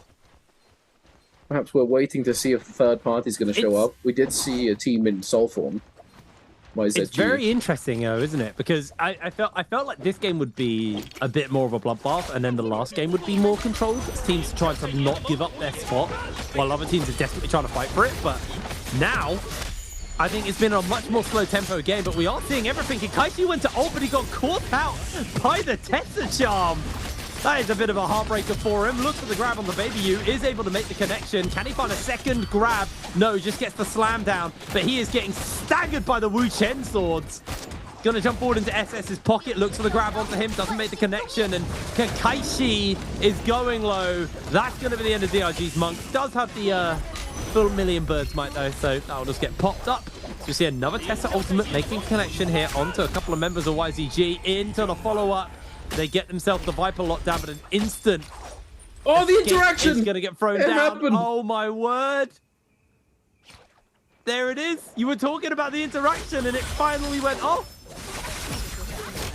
S16: Perhaps we're waiting to see if the third party's going to show up. We did see a team in Soul form.
S15: It's very interesting, though, isn't it? Because I felt like this game would be a bit more of a bloodbath, and then the last game would be more controlled. Teams trying to not give up their spot, while other teams are desperately trying to fight for it. But now, I think it's been a much more slow-tempo game, but we are seeing everything. Kakashi went to ult, but he got caught out by the Tessa Charm. That is a bit of a heartbreaker for him. Looks for the grab on the Baby U, is able to make the connection. Can he find a second grab? No, just gets the slam down. But he is getting staggered by the Wu Chen swords. Gonna jump forward into SS's pocket, looks for the grab onto him, doesn't make the connection, and Kakaishi is going low. That's gonna be the end of DRG's Monk. Does have the full million birds might though, so that'll just get popped up. So we see another Tessa ultimate making a connection here onto a couple of members of YZG into the follow-up. They get themselves the Viper lockdown, but an instant.
S16: Oh, the interaction!
S15: Is going to get thrown down.
S16: Happened.
S15: Oh, my word. There it is. You were talking about the interaction and it finally went off.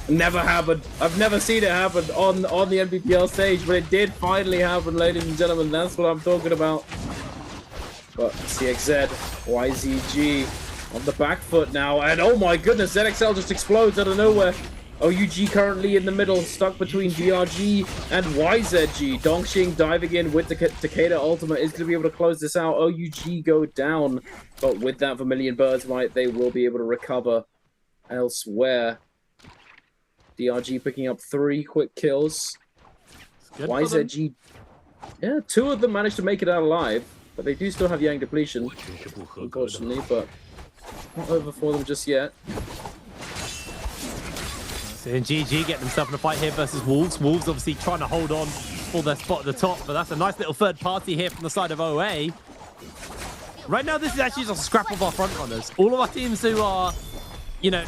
S16: Never happened. I've never seen it happen on the NBPL stage, but it did finally happen, ladies and gentlemen. That's what I'm talking about. But CXZ, YZG on the back foot now, and oh my goodness, ZXL just explodes out of nowhere. OUG currently in the middle, stuck between DRG and YZG. Dongxing diving in with the Takeda ultimate is going to be able to close this out. OUG go down, but with that Vermilion Bird's Might, they will be able to recover elsewhere. DRG picking up 3 quick kills. YZG, yeah, 2 of them managed to make it out alive, but they do still have Yang depletion, unfortunately, but not over for them just yet.
S15: And GG getting themselves in a fight here versus Wolves. Wolves obviously trying to hold on for their spot at the top, but that's a nice little third party here from the side of OA. Right now, this is actually just a scrap of our front runners. All of our teams who are, you know,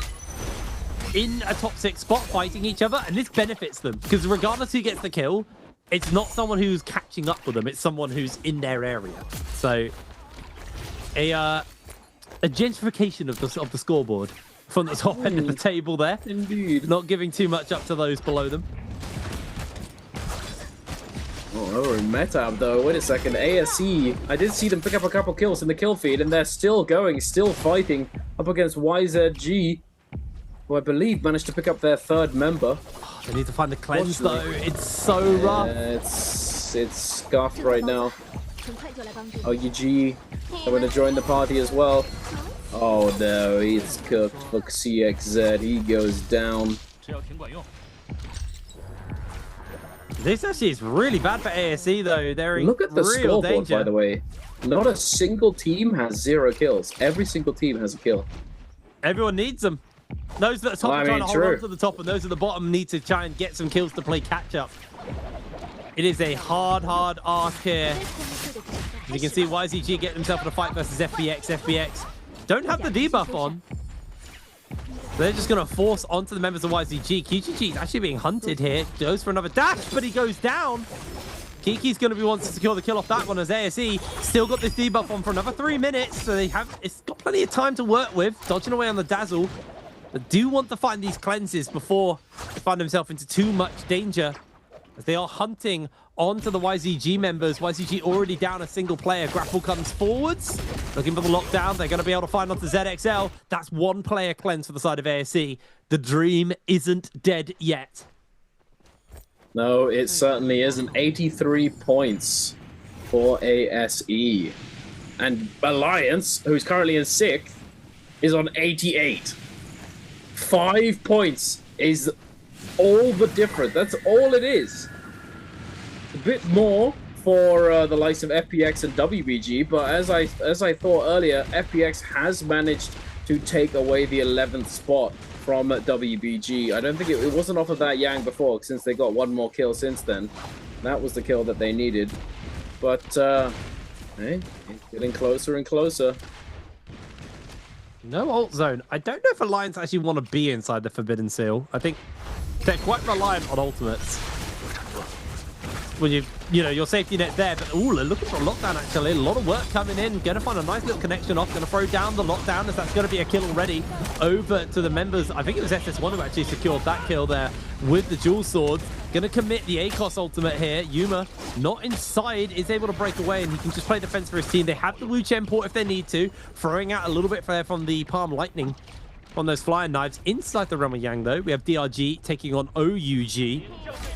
S15: in a top 6 spot fighting each other, and this benefits them because regardless who gets the kill, it's not someone who's catching up with them, it's someone who's in their area. So a gentrification of the scoreboard from the top end of the table there.
S16: Indeed.
S15: Not giving too much up to those below them.
S16: Oh, over in Metab though, wait a second, ASE, I did see them pick up a couple kills in the kill feed, and they're still going, still fighting up against YZG, who I believe managed to pick up their 3rd member.
S15: Oh, they need to find the cleanse though, it's so rough.
S16: It's scuffed right now. OUG, I'm going to join the party as well. Oh no, it's cooked for CXZ, he goes down.
S15: This actually is really bad for ASE though. They're in
S16: Look at the
S15: real
S16: scoreboard,
S15: danger.
S16: by the way. Not a single team has 0 kills. Every single team has a kill.
S15: Everyone needs them. Those at the top are trying to hold on to the top, and those at the bottom need to try and get some kills to play catch up. It is a hard ask here. As you can see, YZG getting himself in a fight versus FBX. FBX don't have the debuff on. They're just going to force onto the members of YZG. QGG is actually being hunted here. Goes for another dash, but he goes down. Kiki's going to be wanting to secure the kill off that one as ASE still got this debuff on for another 3 minutes. So it's got plenty of time to work with. Dodging away on the dazzle. They do want to find these cleanses before they find themselves into too much danger, as they are hunting onto the YZG members. YZG already down a single player. Grapple comes forwards, looking for the lockdown. They're going to be able to find onto ZXL. That's 1 player cleanse for the side of ASE. The dream isn't dead yet.
S16: No, it certainly isn't. 83 points for ASE. And Alliance, who's currently in 6th, is on 88. 5 points is all the difference. That's all it is. A bit more for the likes of FPX and WBG, but as I thought earlier, FPX has managed to take away the 11th spot from WBG. I don't think it wasn't off of that Yang before, since they got 1 more kill since then. That was the kill that they needed. But hey, it's getting closer and closer.
S15: No ult zone. I don't know if Alliance actually want to be inside the Forbidden Seal. I think they're quite reliant on ultimates. When you know, your safety net there, but ooh, they're looking for a lockdown actually. A lot of work coming in. Gonna find a nice little connection off. Gonna throw down the lockdown, as that's gonna be a kill already over to the members. I think it was SS1 who actually secured that kill there with the dual swords. Gonna commit the ACOS ultimate here. Yuma not inside, is able to break away, and he can just play defense for his team. They have the Wu Chen port if they need to. Throwing out a little bit there from the Palm Lightning on those flying knives. Inside the realm of Yang though, we have DRG taking on OUG.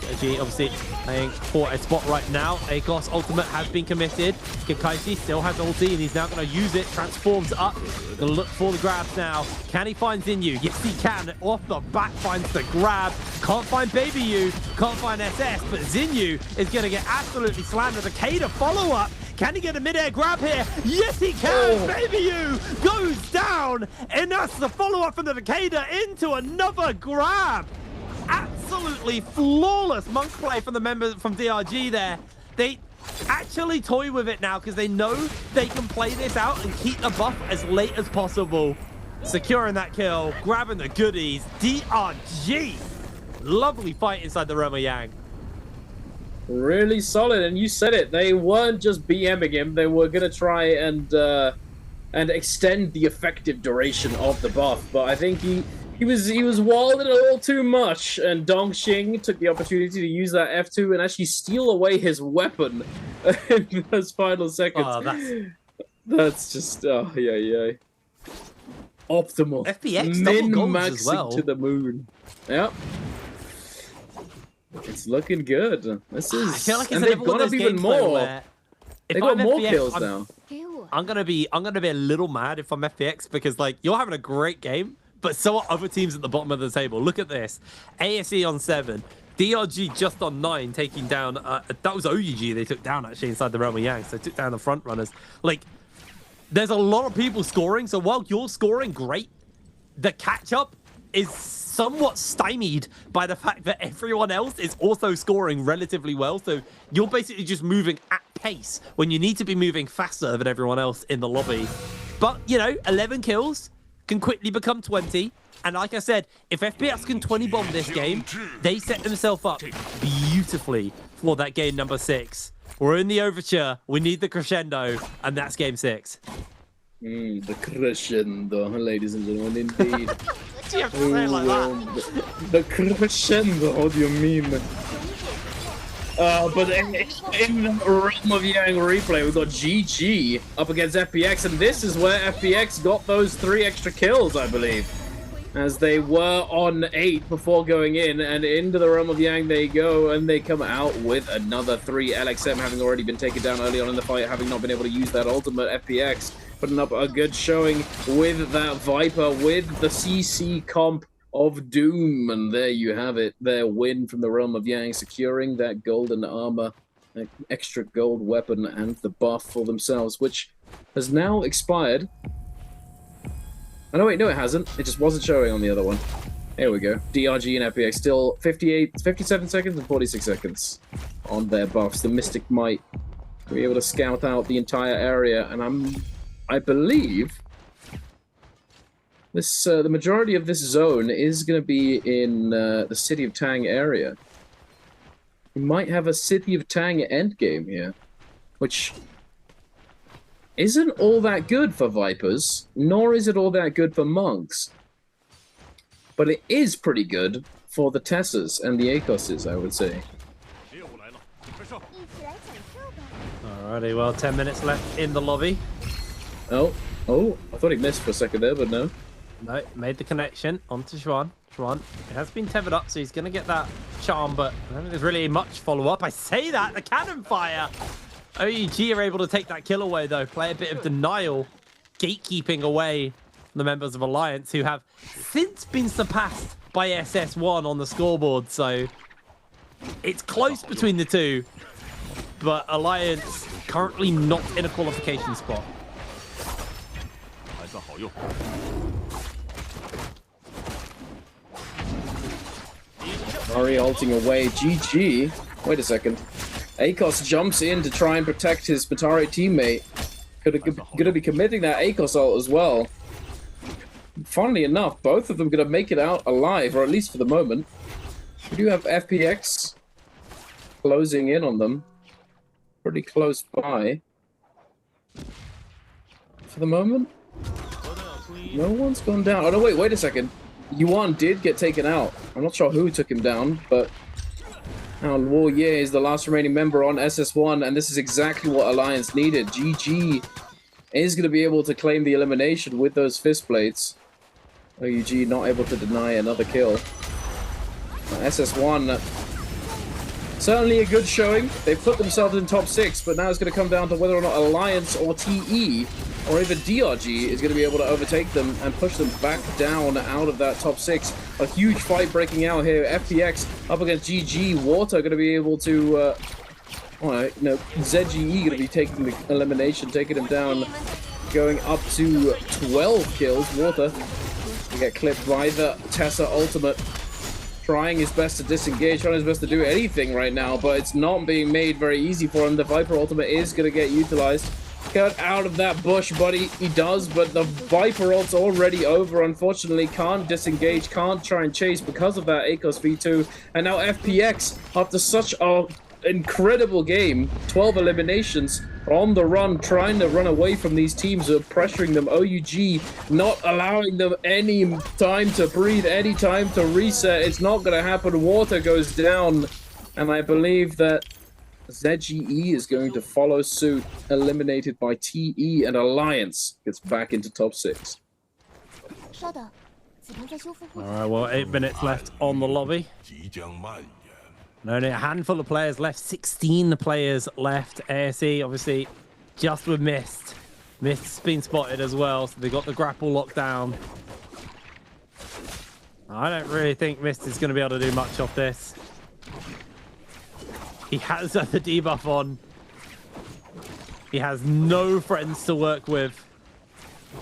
S15: DRG obviously playing for a spot right now. ACOS ultimate has been committed. Kakashi still has ulti, and he's now going to use it. Transforms up. Going to look for the grabs now. Can he find Zinyu? Yes, he can. Off the back finds the grab. Can't find Baby Yu. Can't find SS, but Zinyu is going to get absolutely slammed with a Kada follow-up. Can he get a mid-air grab here? Yes, he can! Baby Yu goes down, and that's the follow-up from the Takeda into another grab. Absolutely flawless monk play from the members from DRG there. They actually toy with it now because they know they can play this out and keep the buff as late as possible. Securing that kill, grabbing the goodies. DRG! Lovely fight inside the realm of Yang.
S16: Really solid, and you said it. They weren't just BMing him. They were going to try and and extend the effective duration of the buff. But I think he was wilding a little too much, and Dongxing took the opportunity to use that F2 and actually steal away his weapon in those final seconds.
S15: Oh,
S16: that's just yeah. Optimal.
S15: FPX double goals as well.
S16: To the moon. Yep. It's looking good. This is.
S15: I feel like it's
S16: and
S15: another
S16: they've
S15: one
S16: got
S15: of
S16: up
S15: those
S16: even
S15: games though,
S16: more.
S15: where
S16: They
S15: if
S16: got
S15: I'm
S16: more
S15: FPX,
S16: kills now.
S8: I'm
S15: gonna be a little mad if I'm FPX, because like you're having a great game, but so are other teams at the bottom of the table. Look at this. ASE on 7. DRG just on 9, taking down that was OUG they took down actually inside the realm of Yang, so they took down the front runners. Like, there's a lot of people scoring, so while you're scoring great, the catch-up is somewhat stymied by the fact that everyone else is also scoring relatively well. So you're basically just moving at pace when you need to be moving faster than everyone else in the lobby. But, you know, 11 kills can quickly become 20. And like I said, if FPX can 20 bomb this game, they set themselves up beautifully for that game number 6. We're in the overture. We need the crescendo, and that's game 6.
S16: The crescendo, ladies and gentlemen, indeed.
S15: Do you have to say it like that?
S16: The crescendo, what do you mean? But in the Realm of Yang replay, we've got GG up against FPX, and this is where FPX got those 3 extra kills, I believe. As they were on 8 before going in, and into the Realm of Yang they go, and they come out with another 3. LXM having already been taken down early on in the fight, having not been able to use that ultimate. FPX putting up a good showing with that Viper, with the CC comp of Doom, and there you have it, their win from the Realm of Yang, securing that golden armor, an extra gold weapon, and the buff for themselves, which has now expired. Oh, no, wait, no, it hasn't. It just wasn't showing on the other one. There we go. DRG and FPX still 57 seconds and 46 seconds on their buffs. The Mystic might be able to scout out the entire area, and I believe this the majority of this zone is going to be in the City of Tang area. We might have a City of Tang endgame here, which isn't all that good for Vipers, nor is it all that good for Monks. But it is pretty good for the Tessas and the Akoses, I would say.
S15: Alrighty, well, 10 minutes left in the lobby.
S16: Oh, I thought he missed for a second there, but no.
S15: No, made the connection onto Xuan. Xuan, it has been tethered up, so he's going to get that charm, but I don't think there's really much follow-up. I say that, the cannon fire! OUG are able to take that kill away, though. Play a bit of denial, gatekeeping away the members of Alliance, who have since been surpassed by SS1 on the scoreboard, so it's close between the two, but Alliance currently not in a qualification spot.
S16: Murray ulting away. GG. Wait a second. Akos jumps in to try and protect his Batari teammate. Gonna be committing that Akos ult as well. Funnily enough, both of them gonna make it out alive, or at least for the moment. We do have FPX closing in on them. Pretty close by. For the moment. No one's gone down. Oh no, wait a second. Yuan did get taken out. I'm not sure who took him down, but now Luo Ye is the last remaining member on SS1, and this is exactly what Alliance needed. GG is going to be able to claim the elimination with those fist plates. OUG not able to deny another kill. SS1, certainly a good showing. They've put themselves in top 6, but now it's going to come down to whether or not Alliance or TE or even DRG is going to be able to overtake them and push them back down out of that top 6. A huge fight breaking out here. FPX up against GG. Water going to be able to... Alright, no, ZGE going to be taking the elimination, taking him down, going up to 12 kills. Water will get clipped by the Tessa ultimate. Trying his best to disengage, trying his best to do anything right now, but it's not being made very easy for him. The Viper ultimate is going to get utilized. Get out of that bush, buddy. He does, but the Viper ult's already over. Unfortunately, can't disengage, can't try and chase because of that Akos V2. And now FPX, after such an incredible game, 12 eliminations, on the run, trying to run away from these teams who are pressuring them. OUG not allowing them any time to breathe, any time to reset. It's not going to happen. Water goes down, and I believe that ZGE is going to follow suit, eliminated by TE, and Alliance gets back into top 6.
S15: Alright, well, 8 minutes left on the lobby. And only a handful of players left, 16 players left. ASE, obviously, just with Mist. Mist's been spotted as well, so they got the grapple locked down. I don't really think Mist is going to be able to do much off this. He has the debuff on. He has no friends to work with.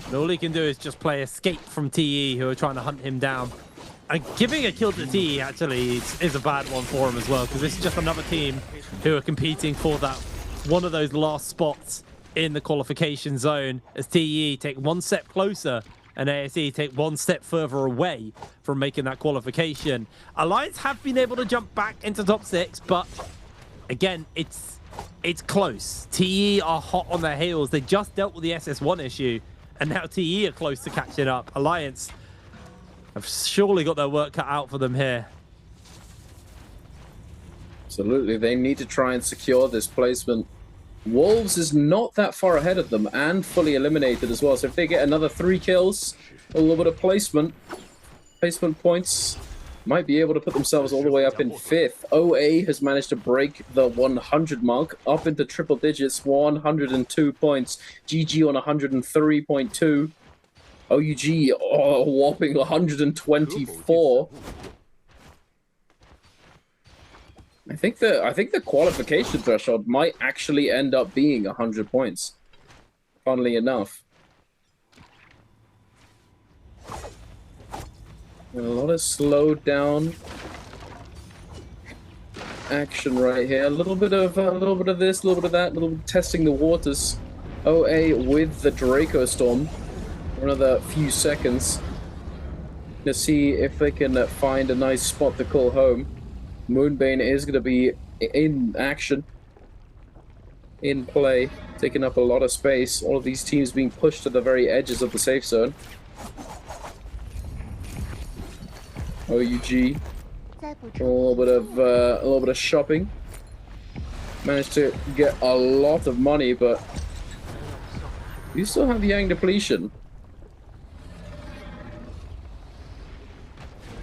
S15: And all he can do is just play escape from TE, who are trying to hunt him down. And giving a kill to TE actually is a bad one for him as well, because this is just another team who are competing for that one of those last spots in the qualification zone, as TE take one step closer and ASE take one step further away from making that qualification. Alliance have been able to jump back into top 6, but again, it's close. TE are hot on their heels. They just dealt with the SS1 issue, and now TE are close to catching up. Alliance have surely got their work cut out for them here.
S16: Absolutely, they need to try and secure this placement. Wolves is not that far ahead of them and fully eliminated as well. So if they get another 3 kills, a little bit of placement points, might be able to put themselves all the way up in 5th. OA has managed to break the 100 mark, up into triple digits, 102 points. GG on 103.2. OUG a whopping 124. I think the qualification threshold might actually end up being 100 points. Funnily enough. A lot of slowed down action right here. A little bit of this, a little bit of that, a little bit of testing the waters. OA with the Draco Storm for another few seconds to see if they can find a nice spot to call home. Moonbane is going to be in action, in play, taking up a lot of space. All of these teams being pushed to the very edges of the safe zone. OUG, a little bit of shopping. Managed to get a lot of money, but you still have Yang depletion.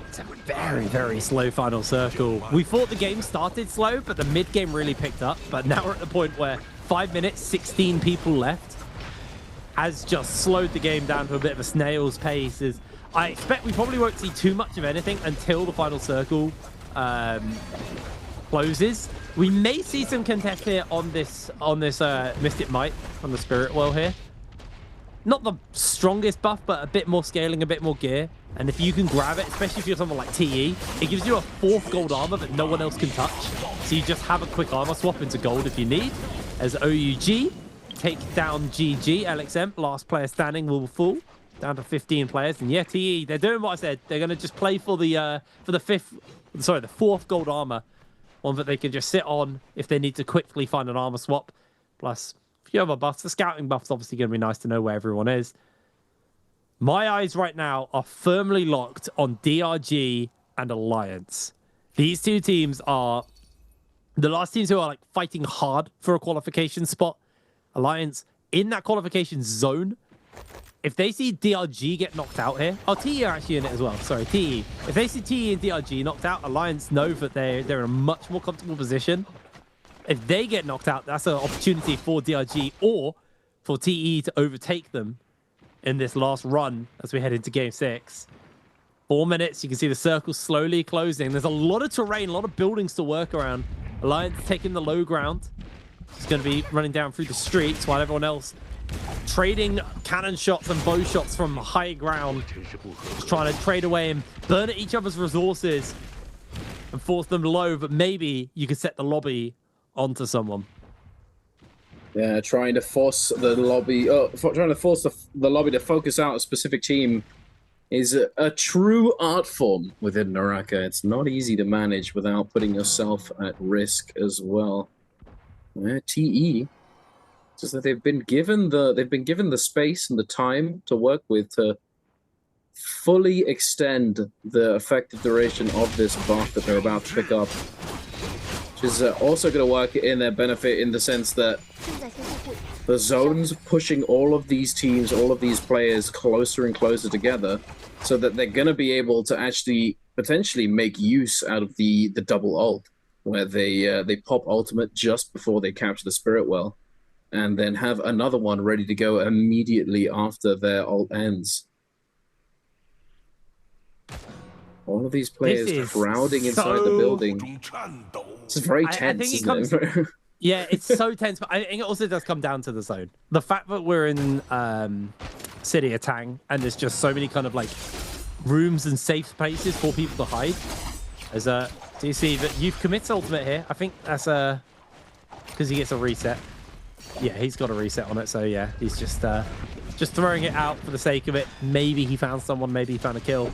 S15: It's a very, very slow final circle. We thought the game started slow, but the mid game really picked up. But now we're at the point where 5 minutes, 16 people left has just slowed the game down to a bit of a snail's pace. I expect we probably won't see too much of anything until the final circle closes. We may see some contest here on this Mystic Might from the Spirit Well here. Not the strongest buff, but a bit more scaling, a bit more gear. And if you can grab it, especially if you're someone like TE, it gives you a 4th gold armor that no one else can touch. So you just have a quick armor swap into gold if you need. As OUG take down GG, LXM, last player standing will fall. Down to 15 players. And yeah, TE, they're doing what I said. They're going to just play for the 4th gold armor. One that they can just sit on if they need to quickly find an armor swap. Plus a few other buffs. The scouting buff's obviously going to be nice to know where everyone is. My eyes right now are firmly locked on DRG and Alliance. These two teams are the last teams who are like fighting hard for a qualification spot. Alliance in that qualification zone. If they see DRG get knocked out here... Oh, TE are actually in it as well. Sorry, TE. If they see TE and DRG knocked out, Alliance know that they're in a much more comfortable position. If they get knocked out, that's an opportunity for DRG or for TE to overtake them in this last run as we head into Game 6. 4 minutes. You can see the circle slowly closing. There's a lot of terrain, a lot of buildings to work around. Alliance taking the low ground. It's going to be running down through the streets while everyone else trading cannon shots and bow shots from high ground. Just trying to trade away and burn at each other's resources and force them low, but maybe you could set the lobby onto someone.
S16: Yeah, trying to force the lobby, the lobby to focus out a specific team is a true art form within NARAKA. It's not easy to manage without putting yourself at risk as well. TE Just that they've been given the space and the time to work with to fully extend the effective duration of this buff that they're about to pick up, which is also going to work in their benefit in the sense that the zone's pushing all of these teams, all of these players closer and closer together, so that they're going to be able to actually potentially make use out of the double ult, where they pop ultimate just before they capture the spirit well, and then have another one ready to go immediately after their ult ends. All of these players crowding inside the building. It's very tense, isn't it?
S15: Yeah, it's so tense, but I think it also does come down to the zone. The fact that we're in City of Tang, and there's just so many kind of like rooms and safe spaces for people to hide. As do you see that you've committed ultimate here? I think that's because he gets a reset. Yeah, he's got a reset on it, so yeah, he's just throwing it out for the sake of it. Maybe he found someone, maybe he found a kill.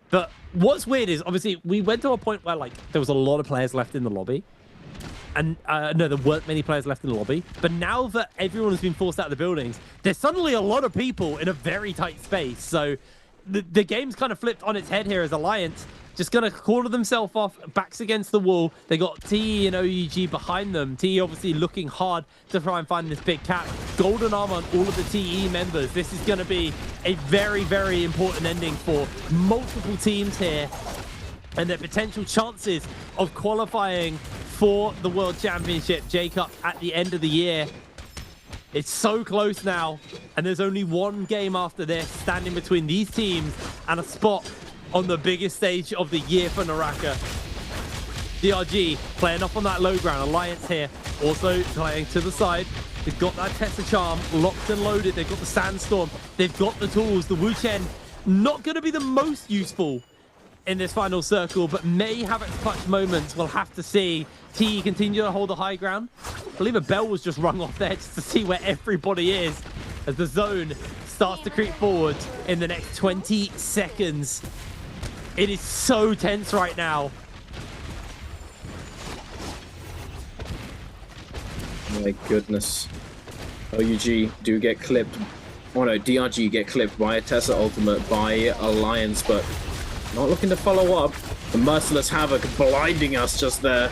S15: But what's weird is, obviously, we went to a point where, like, there was a lot of players left in the lobby. And, no, there weren't many players left in the lobby. But now that everyone has been forced out of the buildings, there's suddenly a lot of people in a very tight space. So the game's kind of flipped on its head here as Alliance. Just going to corner themselves off, backs against the wall. They got TE and OUG behind them. TE obviously looking hard to try and find this big cap. Golden armor on all of the TE members. This is going to be a very, very important ending for multiple teams here, and their potential chances of qualifying for the World Championship J-Cup at the end of the year. It's so close now, and there's only one game after this standing between these teams and a spot on the biggest stage of the year for NARAKA. DRG playing up on that low ground. Alliance here also playing to the side. They've got that Tessa Charm locked and loaded. They've got the Sandstorm. They've got the tools. The Wu Chen not going to be the most useful in this final circle, but may have its clutch moments. We'll have to see. T continue to hold the high ground. I believe a bell was just rung off there just to see where everybody is as the zone starts to creep forward in the next 20 seconds. It is so tense right now.
S16: My goodness. OUG do get clipped. Oh no, DRG get clipped by a Tessa ultimate by Alliance, but not looking to follow up. The Merciless Havoc blinding us just there.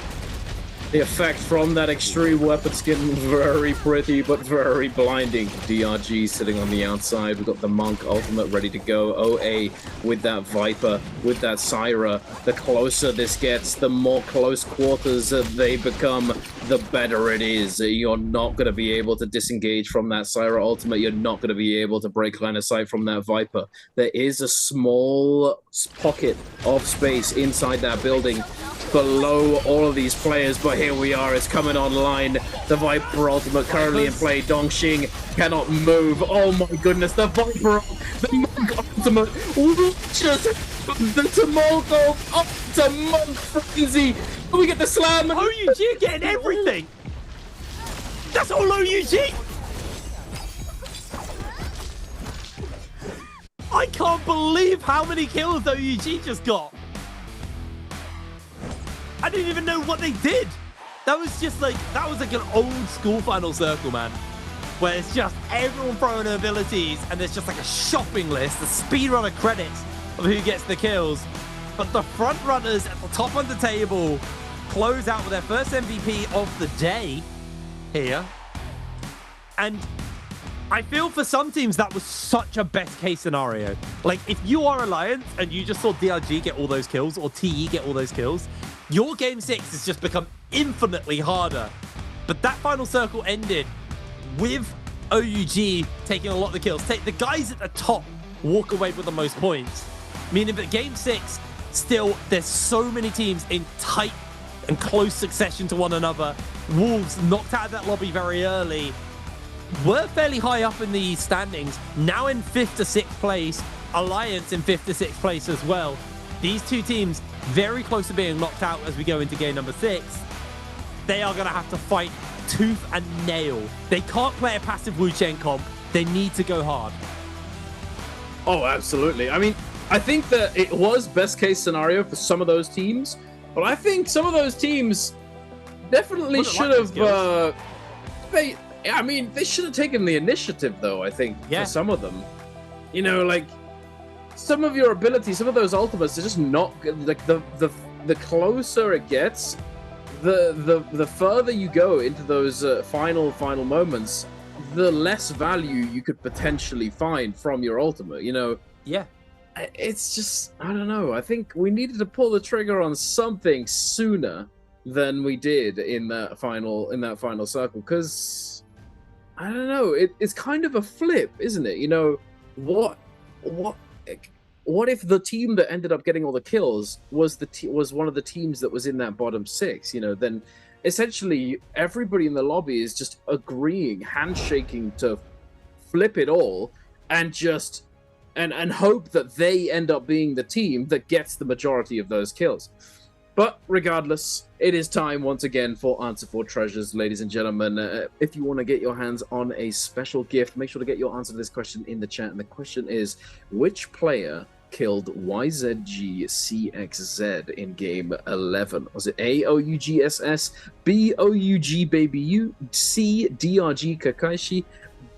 S16: The effect from that extreme weapon skin, very pretty, but very blinding. DRG sitting on the outside. We've got the Monk ultimate ready to go. OA with that Viper, with that Syra. The closer this gets, the more close quarters they become, the better it is. You're not going to be able to disengage from that Syra ultimate. You're not going to be able to break line of sight from that Viper. There is a small pocket of space inside that building below all of these players, but here we are, it's coming online. The Viper ultimate currently in play. Dongxing cannot move. Oh my goodness, the Viper, the Monk ultimate launches the Tomoko up to Monk Frenzy. We get the slam.
S15: OUG getting everything. That's all OUG. I can't believe how many kills OUG just got. I didn't even know what they did. That was just like, that was like an old school final circle, man. Where it's just everyone throwing their abilities and there's just like a shopping list, a speedrunner credits of who gets the kills. But the front runners at the top of the table close out with their first MVP of the day here. And I feel for some teams that was such a best case scenario. Like if you are Alliance and you just saw DRG get all those kills or TE get all those kills, your game 6 has just become infinitely harder. But that final circle ended with OUG taking a lot of the kills. The guys at the top walk away with the most points. Meaning that game 6, still, there's so many teams in tight and close succession to one another. Wolves knocked out of that lobby very early. Were fairly high up in the standings. Now in 5th to 6th place. Alliance in 5th to 6th place as well. These two teams very close to being knocked out as we go into game number 6. They are going to have to fight tooth and nail. They can't play a passive Wu Chen comp. They need to go hard.
S16: Oh, absolutely. I mean, I think that it was best case scenario for some of those teams, but I think some of those teams definitely should have I mean, they should have taken the initiative, though, I think, for some of them. You know, like, some of your abilities, some of those ultimates are just not good. Like, the closer it gets, the further you go into those final moments, the less value you could potentially find from your ultimate, you know?
S15: Yeah.
S16: It's just, I don't know. I think we needed to pull the trigger on something sooner than we did in that final circle, because I don't know, it's kind of a flip, isn't it? You know, what if the team that ended up getting all the kills was one of the teams that was in that bottom 6? You know, then essentially everybody in the lobby is just agreeing, handshaking to flip it all and just and hope that they end up being the team that gets the majority of those kills. But regardless, it is time once again for Answer 4 Treasures, ladies and gentlemen. If you want to get your hands on a special gift, make sure to get your answer to this question in the chat. And the question is, which player killed YZG-CXZ in game 11? Was it A, OUGSS, B, OUG Baby U, C, DRG Kakaishi,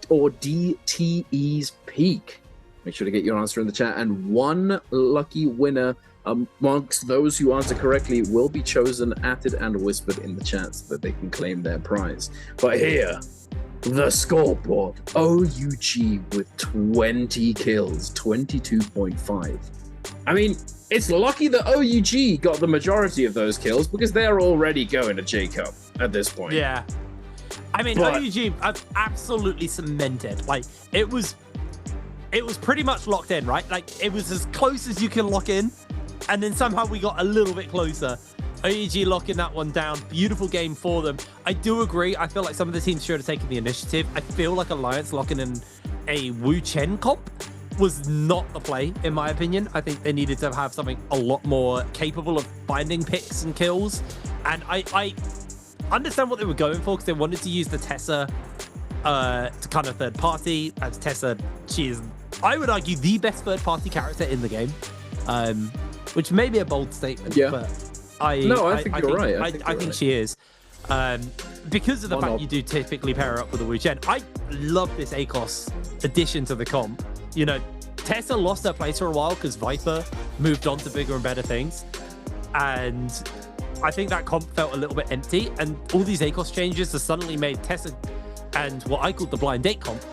S16: or D, TE's Peak? Make sure to get your answer in the chat, and one lucky winner amongst those who answer correctly will be chosen, atted, and whispered in the chat so that they can claim their prize. But here, the scoreboard. OUG with 20 kills, 22.5. I mean, it's lucky that OUG got the majority of those kills because they're already going to J-Cup at this point.
S15: Yeah. I mean, OUG have absolutely cemented. Like, it was pretty much locked in, right? Like, it was as close as you can lock in, and then somehow we got a little bit closer. OUG locking that one down. Beautiful game for them. I do agree. I feel like some of the teams should have taken the initiative. I feel like Alliance locking in a Wu Chen comp was not the play, in my opinion. I think they needed to have something a lot more capable of finding picks and kills. And I understand what they were going for, because they wanted to use the Tessa to kind of third party. As Tessa, she is, I would argue, the best third party character in the game, which may be a bold statement, but I think you're right. I think she is, because of the fact you do typically pair her up with a Wu Chen. I love this ACOS addition to the comp. You know, Tessa lost her place for a while because Viper moved on to bigger and better things, and I think that comp felt a little bit empty. And all these ACOS changes have suddenly made Tessa and what I call the blind date comp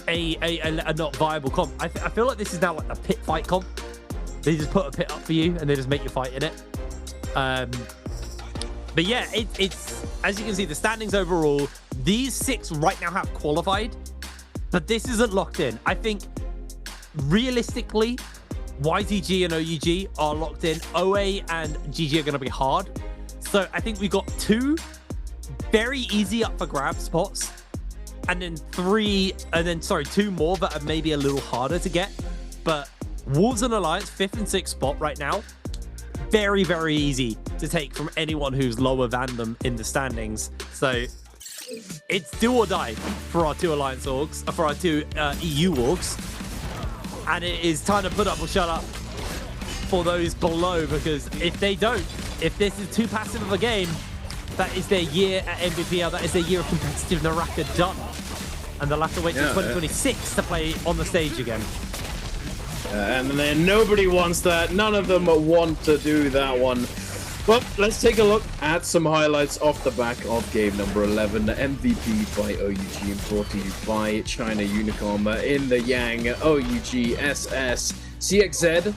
S15: a not viable comp. I feel like this is now like a pit fight comp. They just put a pit up for you and they just make you fight in it. But yeah, it's as you can see, the standings overall, these 6 right now have qualified, but this isn't locked in. I think realistically, YZG and OUG are locked in. OA and GG are going to be hard. So I think we've got 2 very easy up for grab spots, and then 2 more that are maybe a little harder to get. But Wolves and Alliance, 5th and 6th spot right now, very, very easy to take from anyone who's lower than them in the standings. So it's do or die for our 2 Alliance orgs, for our 2 EU orgs. And it is time to put up or shut up for those below, because if they don't, if this is too passive of a game, that is their year at MVPL, that is their year of competitive NARAKA done. And they'll have to wait till 2026 to play on the stage again.
S16: And then nobody wants that. None of them want to do that one. But let's take a look at some highlights off the back of game number 11. MVP by OUG and brought to you by China Unicom in the Yang. OUG SS CXZ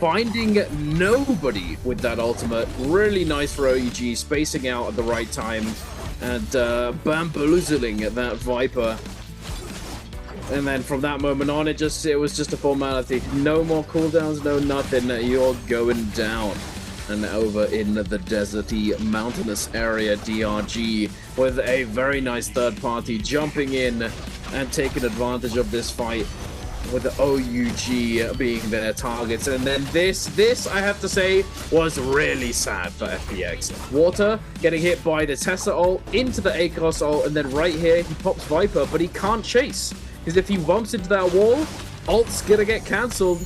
S16: finding nobody with that ultimate. Really nice for OUG, spacing out at the right time and bamboozling that Viper. And then from that moment on, it was just a formality. No more cooldowns, no nothing. You're going down. And over in the deserty, mountainous area, DRG, with a very nice third party jumping in and taking advantage of this fight, with the OUG being their targets. And then this, I have to say, was really sad for FPX. Water getting hit by the Tessa ult into the ACOS ult, and then right here, he pops Viper, but he can't chase. Because if he bumps into that wall, ult's gonna get cancelled,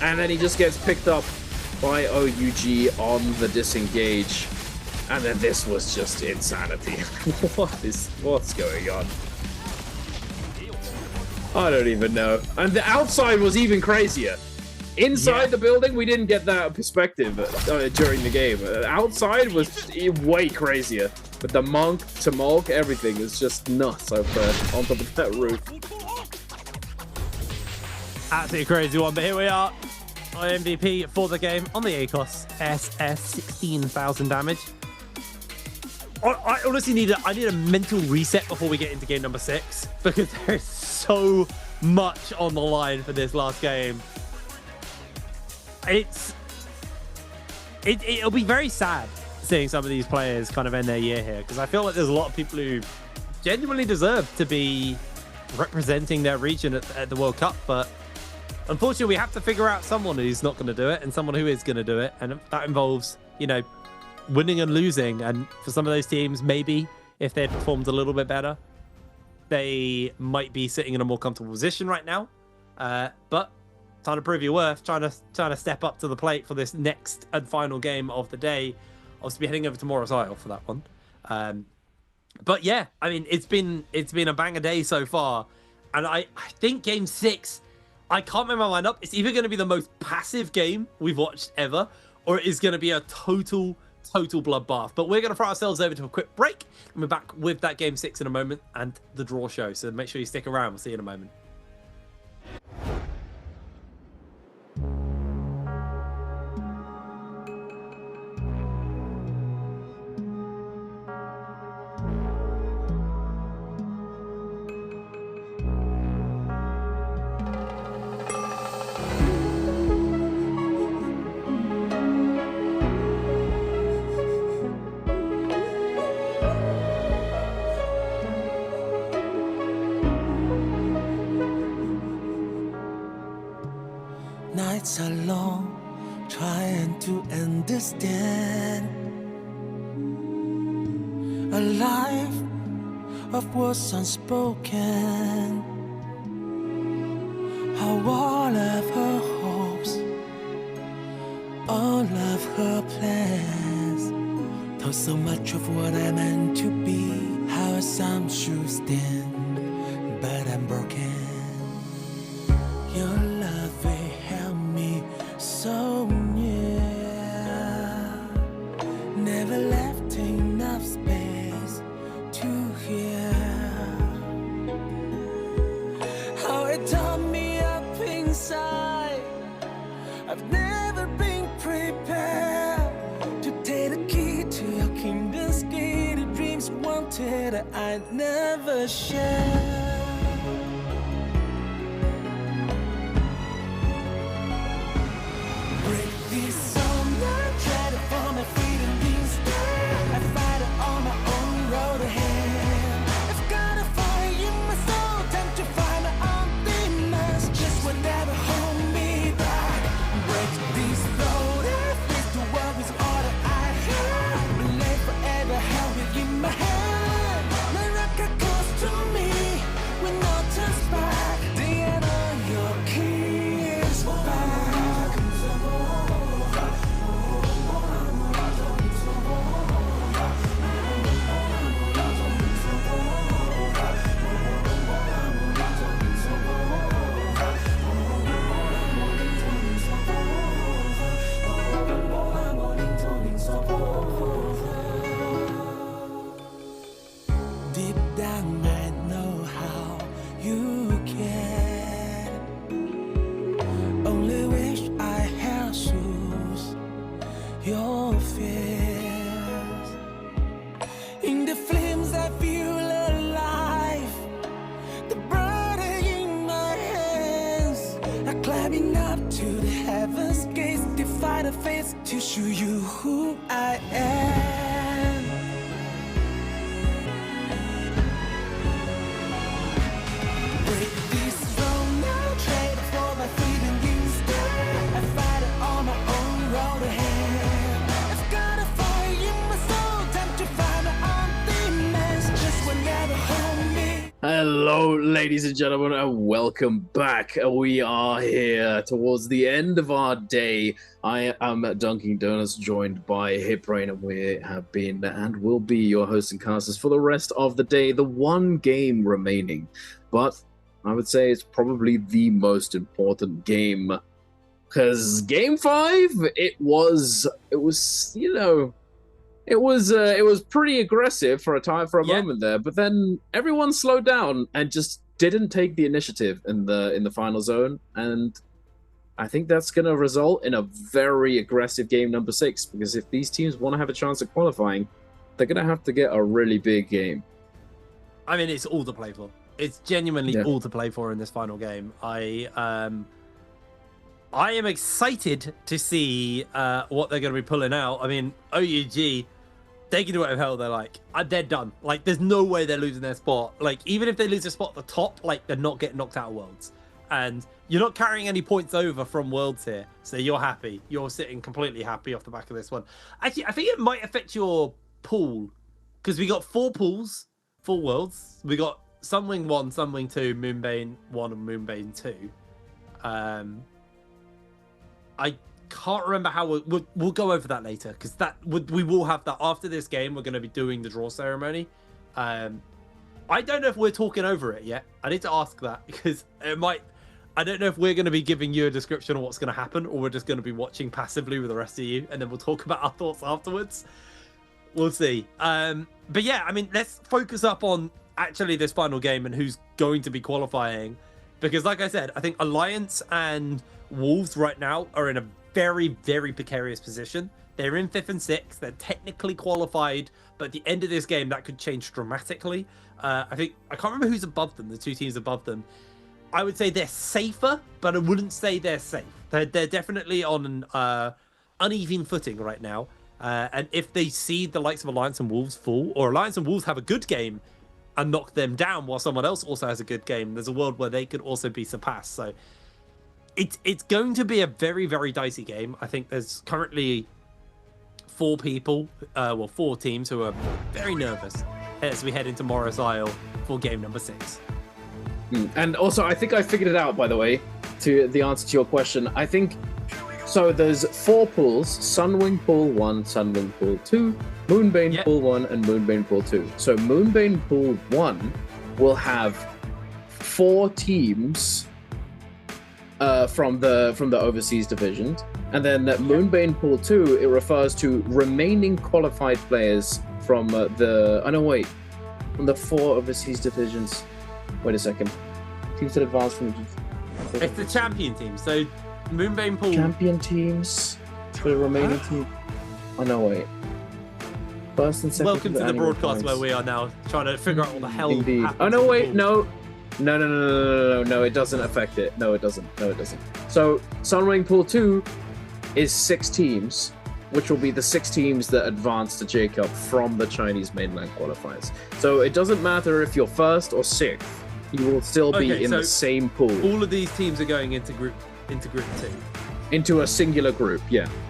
S16: and then he just gets picked up by OUG on the disengage. And then this was just insanity. What's going on? I don't even know. And the outside was even crazier. Inside the building, we didn't get that perspective during the game. Outside was way crazier. But the monk, Tamulk, everything is just nuts out there on top of that roof.
S15: Absolutely crazy one, but here we are. On MVP for the game on the ACOS SS, 16,000 damage. I honestly need a mental reset before we get into game number 6 because there's so much on the line for this last game. It'll be very sad seeing some of these players kind of end their year here because I feel like there's a lot of people who genuinely deserve to be representing their region at the World Cup, but unfortunately we have to figure out someone who's not going to do it and someone who is going to do it, and that involves, you know, winning and losing. And for some of those teams, maybe if they had performed a little bit better, they might be sitting in a more comfortable position right now. But time to prove your worth, trying to step up to the plate for this next and final game of the day. Obviously, heading over to Morris Isle for that one. But yeah, I mean, it's been a banger day so far, and I think game 6, I can't make my mind up. It's either going to be the most passive game we've watched ever, or it is going to be a total bloodbath. But we're going to throw ourselves over to a quick break, and we're back with that game 6 in a moment and the draw show. So make sure you stick around. We'll see you in a moment.
S1: Nights are long, trying to understand a life of words unspoken. How all of her hopes, all of her plans, told so much of what I meant to be. How some should stand, but I'm broken. Your love held me so near, never left enough space to hear how it tore me up inside. I've never been prepared to take the key to your kingdom's gate. The dreams wanted I never shared. To show you who I am. Break this throne, now trade for my freedom instead. I fight it on my own road ahead. I've got a fire in my soul, time to find my own demons. Just whenever hold me.
S16: Hello, Ladies and gentlemen, and welcome back. We are here towards the end of our day. I am at Dunkin' Donuts, joined by HitBrain, and we have been and will be your hosts and casters for the rest of the day. The one game remaining, but I would say it's probably the most important game, because Game 5, it was pretty aggressive for a moment there, but then everyone slowed down and just didn't take the initiative in the final zone, and I think that's going to result in a very aggressive game number 6, because if these teams want to have a chance at qualifying, they're going to have to get a really big game.
S15: I mean, it's all to play for. It's genuinely all to play for in this final game. I am excited to see what they're going to be pulling out. I mean, OUG, they can do whatever the hell they're like. They're done. Like, there's no way they're losing their spot. Like, even if they lose their spot at the top, like, they're not getting knocked out of Worlds. And you're not carrying any points over from Worlds here. So you're happy. You're sitting completely happy off the back of this one. Actually, I think it might affect your pool. Because we got 4 pools, 4 Worlds. We got Sunwing 1, Sunwing 2, Moonbane 1, and Moonbane 2. I can't remember how we'll go over that later, because we will have that after this game. We're going to be doing the draw ceremony. I don't know if we're talking over it yet. I need to ask that, because it might. I don't know if we're going to be giving you a description of what's going to happen, or we're just going to be watching passively with the rest of you, and then we'll talk about our thoughts afterwards. We'll see. But yeah, I mean, let's focus up on actually this final game and who's going to be qualifying, because like I said, I think Alliance and Wolves right now are in a very, very precarious position. They're in 5th and 6th. They're technically qualified, but at the end of this game, that could change dramatically. I can't remember who's above them, the 2 teams above them. I would say they're safer, but I wouldn't say they're safe. They're definitely on an uneven footing right now. And if they see the likes of Alliance and Wolves fall, or Alliance and Wolves have a good game and knock them down while someone else also has a good game, there's a world where they could also be surpassed. So it's going to be a very, very dicey game. I think there's currently 4 teams who are very nervous as we head into Morris Isle for game number 6.
S16: And also, I think I figured it out, by the way, to the answer to your question. I think, so there's 4 pools: Sunwing Pool 1, Sunwing Pool 2, Moonbane Pool 1, and Moonbane Pool 2. So Moonbane Pool 1 will have 4 teams from the overseas divisions, and then Moonbane Pool 2, it refers to remaining qualified players from from the 4 overseas divisions. Wait a second. Teams that advance from
S15: it's the champion team. So Moonbane Pool
S16: champion teams for the remaining team. Oh no, wait. First and second.
S15: Welcome to the broadcast where we are now trying to figure out what the hell happened.
S16: Oh no, wait, no, it doesn't affect it. No, it doesn't. So Sunwing Pool 2 is 6 teams, which will be the 6 teams that advance to J-Cup from the Chinese mainland qualifiers. So it doesn't matter if you're 1st or 6th, you will still be in the same pool.
S15: All of these teams are going into group 2.
S16: Into a singular group,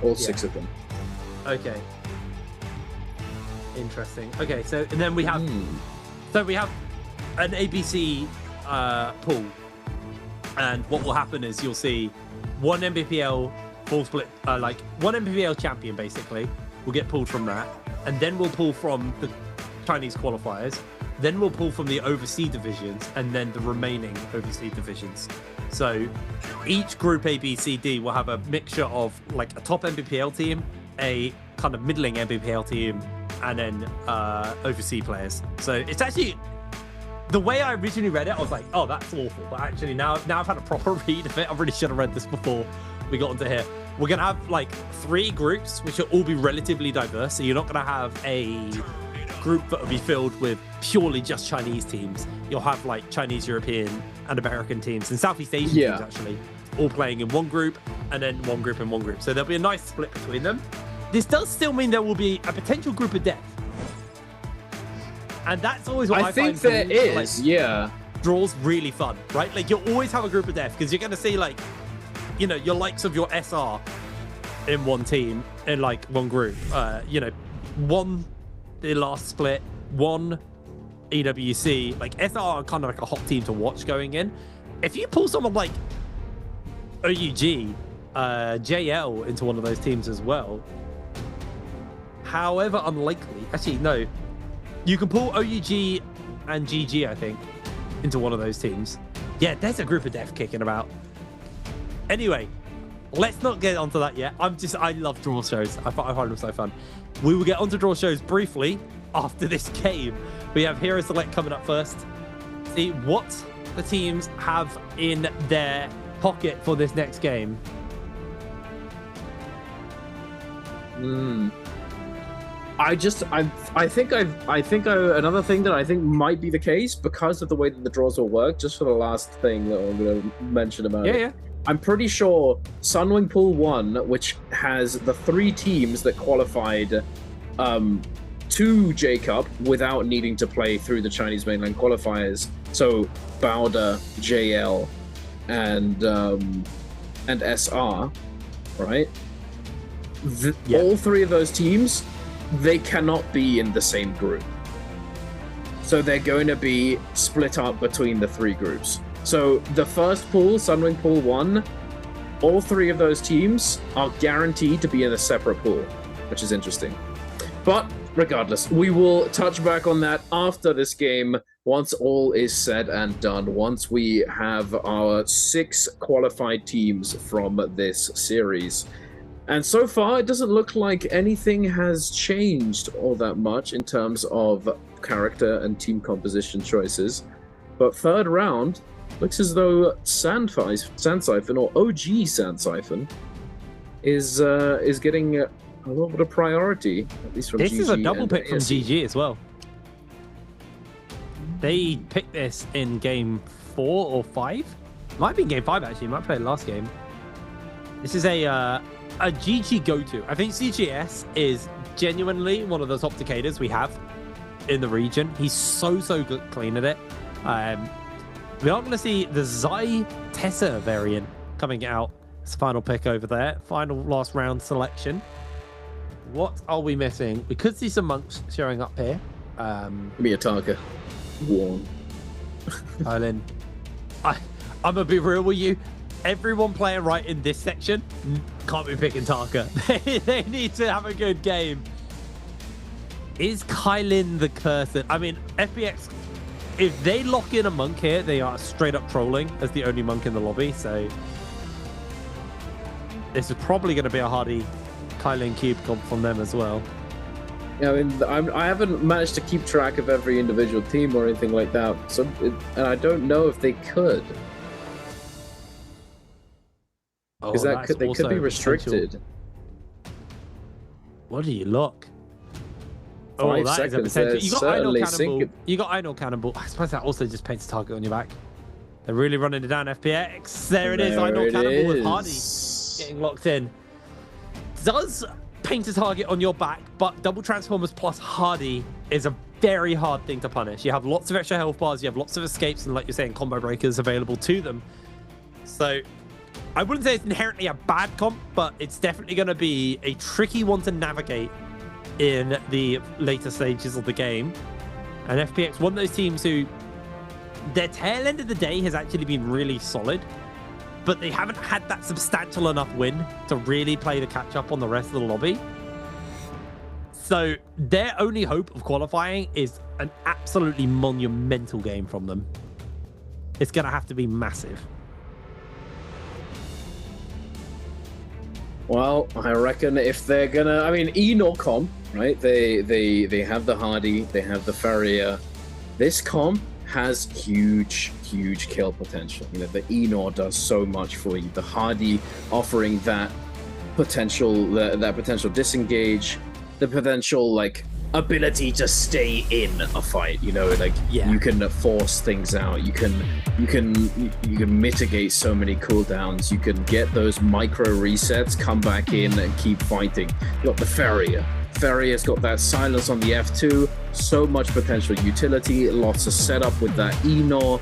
S16: all 6 of them.
S15: Okay. Interesting. Okay, so and then we have an ABC pool, and what will happen is you'll see one NBPL full split, like one NBPL champion basically will get pulled from that, and then we'll pull from the Chinese qualifiers, then we'll pull from the overseas divisions, and then the remaining overseas divisions. So each group A, B, C, D will have a mixture of like a top NBPL team, a kind of middling NBPL team, and then overseas players. So it's actually, the way I originally read it, I was like, oh, that's awful. But actually now I've had a proper read of it. I really should have read this before we got onto here. We're going to have like 3 groups, which will all be relatively diverse. So you're not going to have a group that will be filled with purely just Chinese teams. You'll have like Chinese, European, and American teams, and Southeast Asian teams actually, all playing in one group, and then one group in one group. So there'll be a nice split between them. This does still mean there will be a potential group of death. And that's always what I
S16: think
S15: find
S16: there is,
S15: draws really fun, right? Like you'll always have a group of death, because you're going to see like, you know, your likes of your SR in one team, in like one group. You know, one the last split, one EWC, like SR are kind of like a hot team to watch going in. If you pull someone like OUG, JL into one of those teams as well, however unlikely, actually no, you can pull OUG and GG, I think, into one of those teams. Yeah, there's a group of death kicking about. Anyway, let's not get onto that yet. I love draw shows. I find them so fun. We will get onto draw shows briefly after this game. We have Hero Select coming up first. See what the teams have in their pocket for this next game.
S16: I think another thing that I think might be the case because of the way that the draws will work, just for the last thing that I'm going to mention about it. I'm pretty sure Sunwing Pool 1, which has the 3 teams that qualified to J-Cup without needing to play through the Chinese mainland qualifiers, so Bowder, JL, and SR, right? All 3 of those teams, they cannot be in the same group. So they're going to be split up between the 3 groups. So the first pool, Sunwing Pool 1, all 3 of those teams are guaranteed to be in a separate pool, which is interesting. But regardless, we will touch back on that after this game, once all is said and done, once we have our 6 qualified teams from this series. And so far, it doesn't look like anything has changed all that much in terms of character and team composition choices. But third round, looks as though Sand Siphon, or OG Sand Siphon, is getting a little bit of priority, at least from GG.
S15: This is a double pick from GG as well. They picked this in game 4 or 5. Might be in game 5 actually. Might play it last game. This is a GG go-to. I think CGS is genuinely one of the top decators we have in the region. He's so good clean at it. We are going to see the Zai Tessa variant coming out as final pick over there. Final last round selection. What are we missing? We could see some monks showing up here.
S16: Miyataka. Warm.
S15: Island. I'm going to be real with you. Everyone playing right in this section can't be picking Taka. They need to have a good game. Is Kylin the cursor? I mean, FPX, if they lock in a monk here, they are straight up trolling as the only monk in the lobby. So this is probably going to be a hardy Kylin cube comp from them as well.
S16: Yeah, I mean, I haven't managed to keep track of every individual team or anything like that, and I don't know if they could. Because they could be restricted.
S15: Potential. What do you look? Oh, that is a potential. You got Idol Cannonball. You got Idol Cannonball. I suppose that also just paints a target on your back. They're really running it down, FPX. There it is. Idol Cannonball with Hardy getting locked in. Does paint a target on your back, but double Transformers plus Hardy is a very hard thing to punish. You have lots of extra health bars, you have lots of escapes, and like you're saying, combo breakers available to them. So I wouldn't say it's inherently a bad comp, but it's definitely going to be a tricky one to navigate in the later stages of the game. And FPX, one of those teams who their tail end of the day has actually been really solid, but they haven't had that substantial enough win to really play the catch up on the rest of the lobby. So their only hope of qualifying is an absolutely monumental game from them. It's going to have to be massive.
S16: Well, I reckon if they're gonna, I mean, Enor comp, right? They have the Hardy, they have the Farrier. This comp has huge kill potential. You know, the Enor does so much for you. The Hardy offering that potential, that potential disengage, the potential like ability to stay in a fight. You know, like you can force things out. You can mitigate so many cooldowns. You can get those micro resets, come back in and keep fighting. You got the Farrier. Farrier's got that silence on the F2. So much potential utility. Lots of setup with that Enor.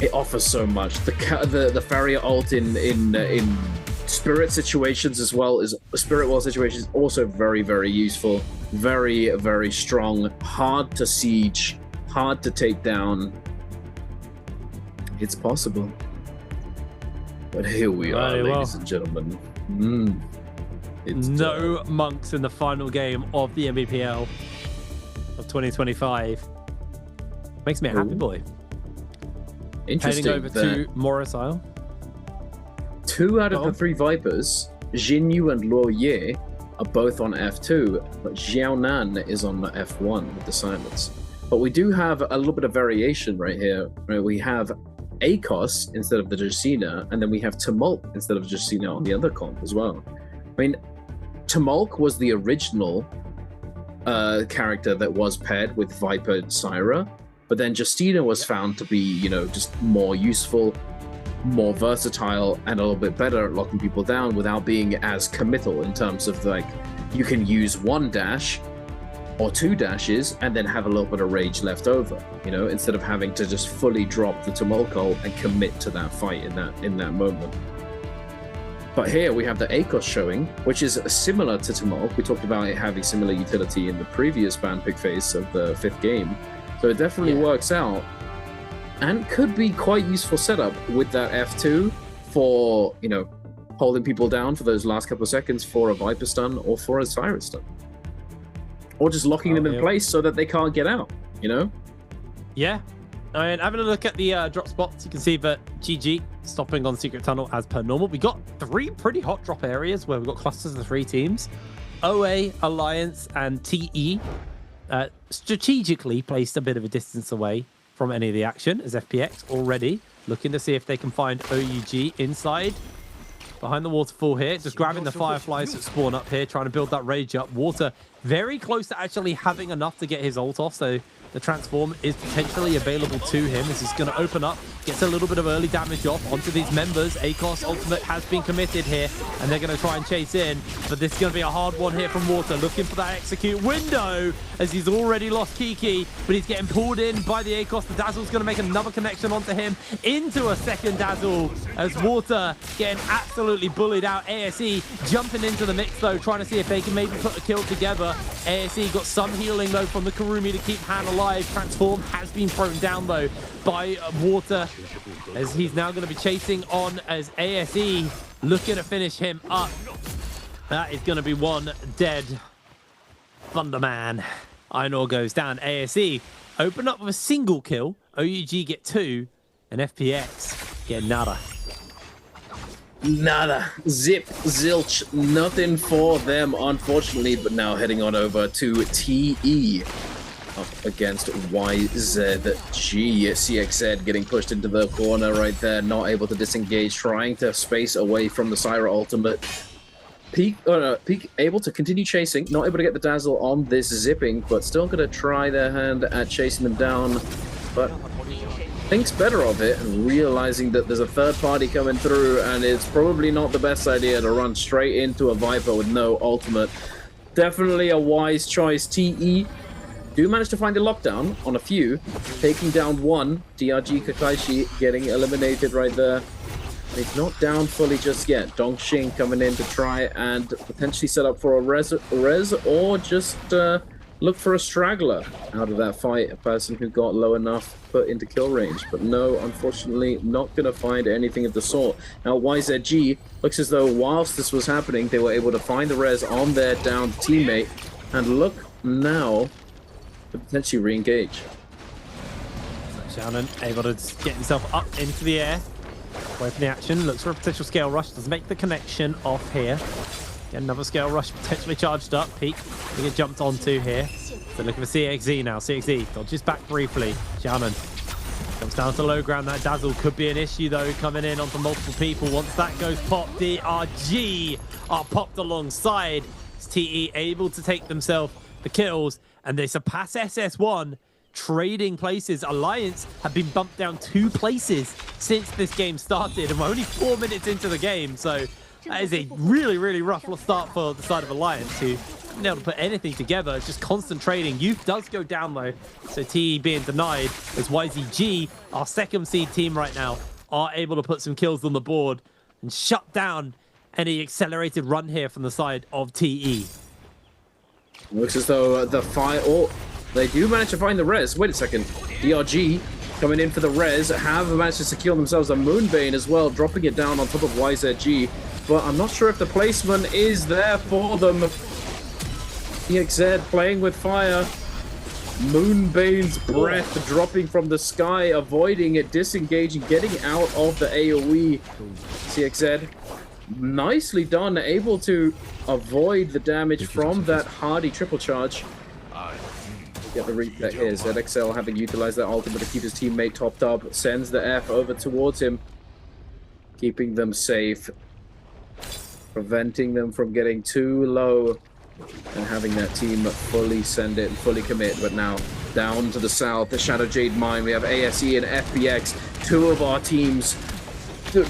S16: It offers so much. The Farrier ult in Spirit situations as well as Spirit Wall situations also very useful. very, very strong, hard to siege, hard to take down. It's possible. But here we are, ladies and gentlemen.
S15: No monks in the final game of the MVPL of 2025. Makes me a happy boy.
S16: Interesting.
S15: Heading over to Morris Isle.
S16: 2 out of the 3 Vipers, Jinyu and Luo Ye, are both on F2, but Xiaonan is on the F1 with the silence. But we do have a little bit of variation right here. Right? We have ACOS instead of the Justina, and then we have Tumult instead of Justina on the other comp as well. I mean, Tumult was the original character that was paired with Viper Syra, but then Justina was found to be, you know, just more useful, more versatile, and a little bit better at locking people down without being as committal in terms of, like, you can use 1 dash or 2 dashes and then have a little bit of rage left over, you know, instead of having to just fully drop the Tumulco and commit to that fight in that moment. But here we have the ACOS showing, which is similar to Tumult. We talked about it having similar utility in the previous ban pick phase of the 5th game. So it definitely works out and could be quite useful setup with that F2 for, you know, holding people down for those last couple of seconds for a Viper stun or for a Siren stun. Or just locking them in place so that they can't get out, you know?
S15: Yeah. And having a look at the drop spots, you can see that GG stopping on Secret Tunnel as per normal. We got 3 pretty hot drop areas where we've got clusters of the 3 teams. OA, Alliance, and TE strategically placed a bit of a distance away from any of the action, as FPX already looking to see if they can find OUG inside. Behind the waterfall here, just grabbing the Fireflies that spawn up here, trying to build that rage up. Water very close to actually having enough to get his ult off, so the transform is potentially available to him as he's going to open up, gets a little bit of early damage off onto these members. ACOS ultimate has been committed here, and they're going to try and chase in, but this is going to be a hard one here from Water, looking for that execute window as he's already lost Kiki, but he's getting pulled in by the ACOS. The Dazzle's going to make another connection onto him into a second Dazzle as Water getting absolutely bullied out. ASE jumping into the mix though, trying to see if they can maybe put a kill together. ASE got some healing though from the Karumi to keep Han alive. Transform has been thrown down though by Water as he's now going to be chasing on as ASE looking to finish him up. That is going to be 1 dead Thunderman. Einor goes down. ASE open up with a single kill. OUG get 2 and FPX get nada.
S16: Nada. Zip. Zilch. Nothing for them, unfortunately, but now heading on over to TE. Up against YZG. CXZ getting pushed into the corner right there, not able to disengage, trying to space away from the Syra ultimate. Peak able to continue chasing, not able to get the Dazzle on this zipping, but still going to try their hand at chasing them down. But thinks better of it and realizing that there's a third party coming through and it's probably not the best idea to run straight into a Viper with no ultimate. Definitely a wise choice. TE do manage to find a lockdown on a few, taking down 1. DRG Kakaishi getting eliminated right there. He's not down fully just yet. Dongxing coming in to try and potentially set up for a res or just look for a straggler out of that fight, a person who got low enough put into kill range. But no, unfortunately, not going to find anything of the sort. Now, YZG looks as though whilst this was happening, they were able to find the res on their downed teammate. And look now to potentially re-engage.
S15: Shannon able to get himself up into the air, away from the action, looks for a potential scale rush, does make the connection off here. Get another scale rush potentially charged up. Peak, they get jumped onto here. So looking for CXZ now. CXZ dodges back briefly. Shannon comes down to low ground. That Dazzle could be an issue though, coming in onto multiple people. Once that goes pop, DRG are popped alongside. Is TE able to take themselves the kills, and they surpass SS1, trading places. Alliance have been bumped down 2 places since this game started, and we're only 4 minutes into the game, so that is a really, really rough start for the side of Alliance, who haven't been able to put anything together. It's just constant trading. Youth does go down though, so TE being denied as YZG, our 2nd seed team right now, are able to put some kills on the board and shut down any accelerated run here from the side of TE.
S16: Looks as though the fire... Oh, they do manage to find the res. Wait a second. DRG coming in for the res. Have managed to secure themselves a Moonbane as well, dropping it down on top of YZG. But I'm not sure if the placement is there for them. EXZ playing with fire. Moonbane's breath dropping from the sky, avoiding it, disengaging, getting out of the AoE. CXZ, nicely done, able to avoid the damage from that hardy triple charge. Get the replay here. ZXL having utilized that ultimate to keep his teammate topped up, sends the F over towards him, keeping them safe, preventing them from getting too low and having that team fully send it and fully commit. But now down to the south, the Shadow Jade Mine, we have ASE and FPX, two of our teams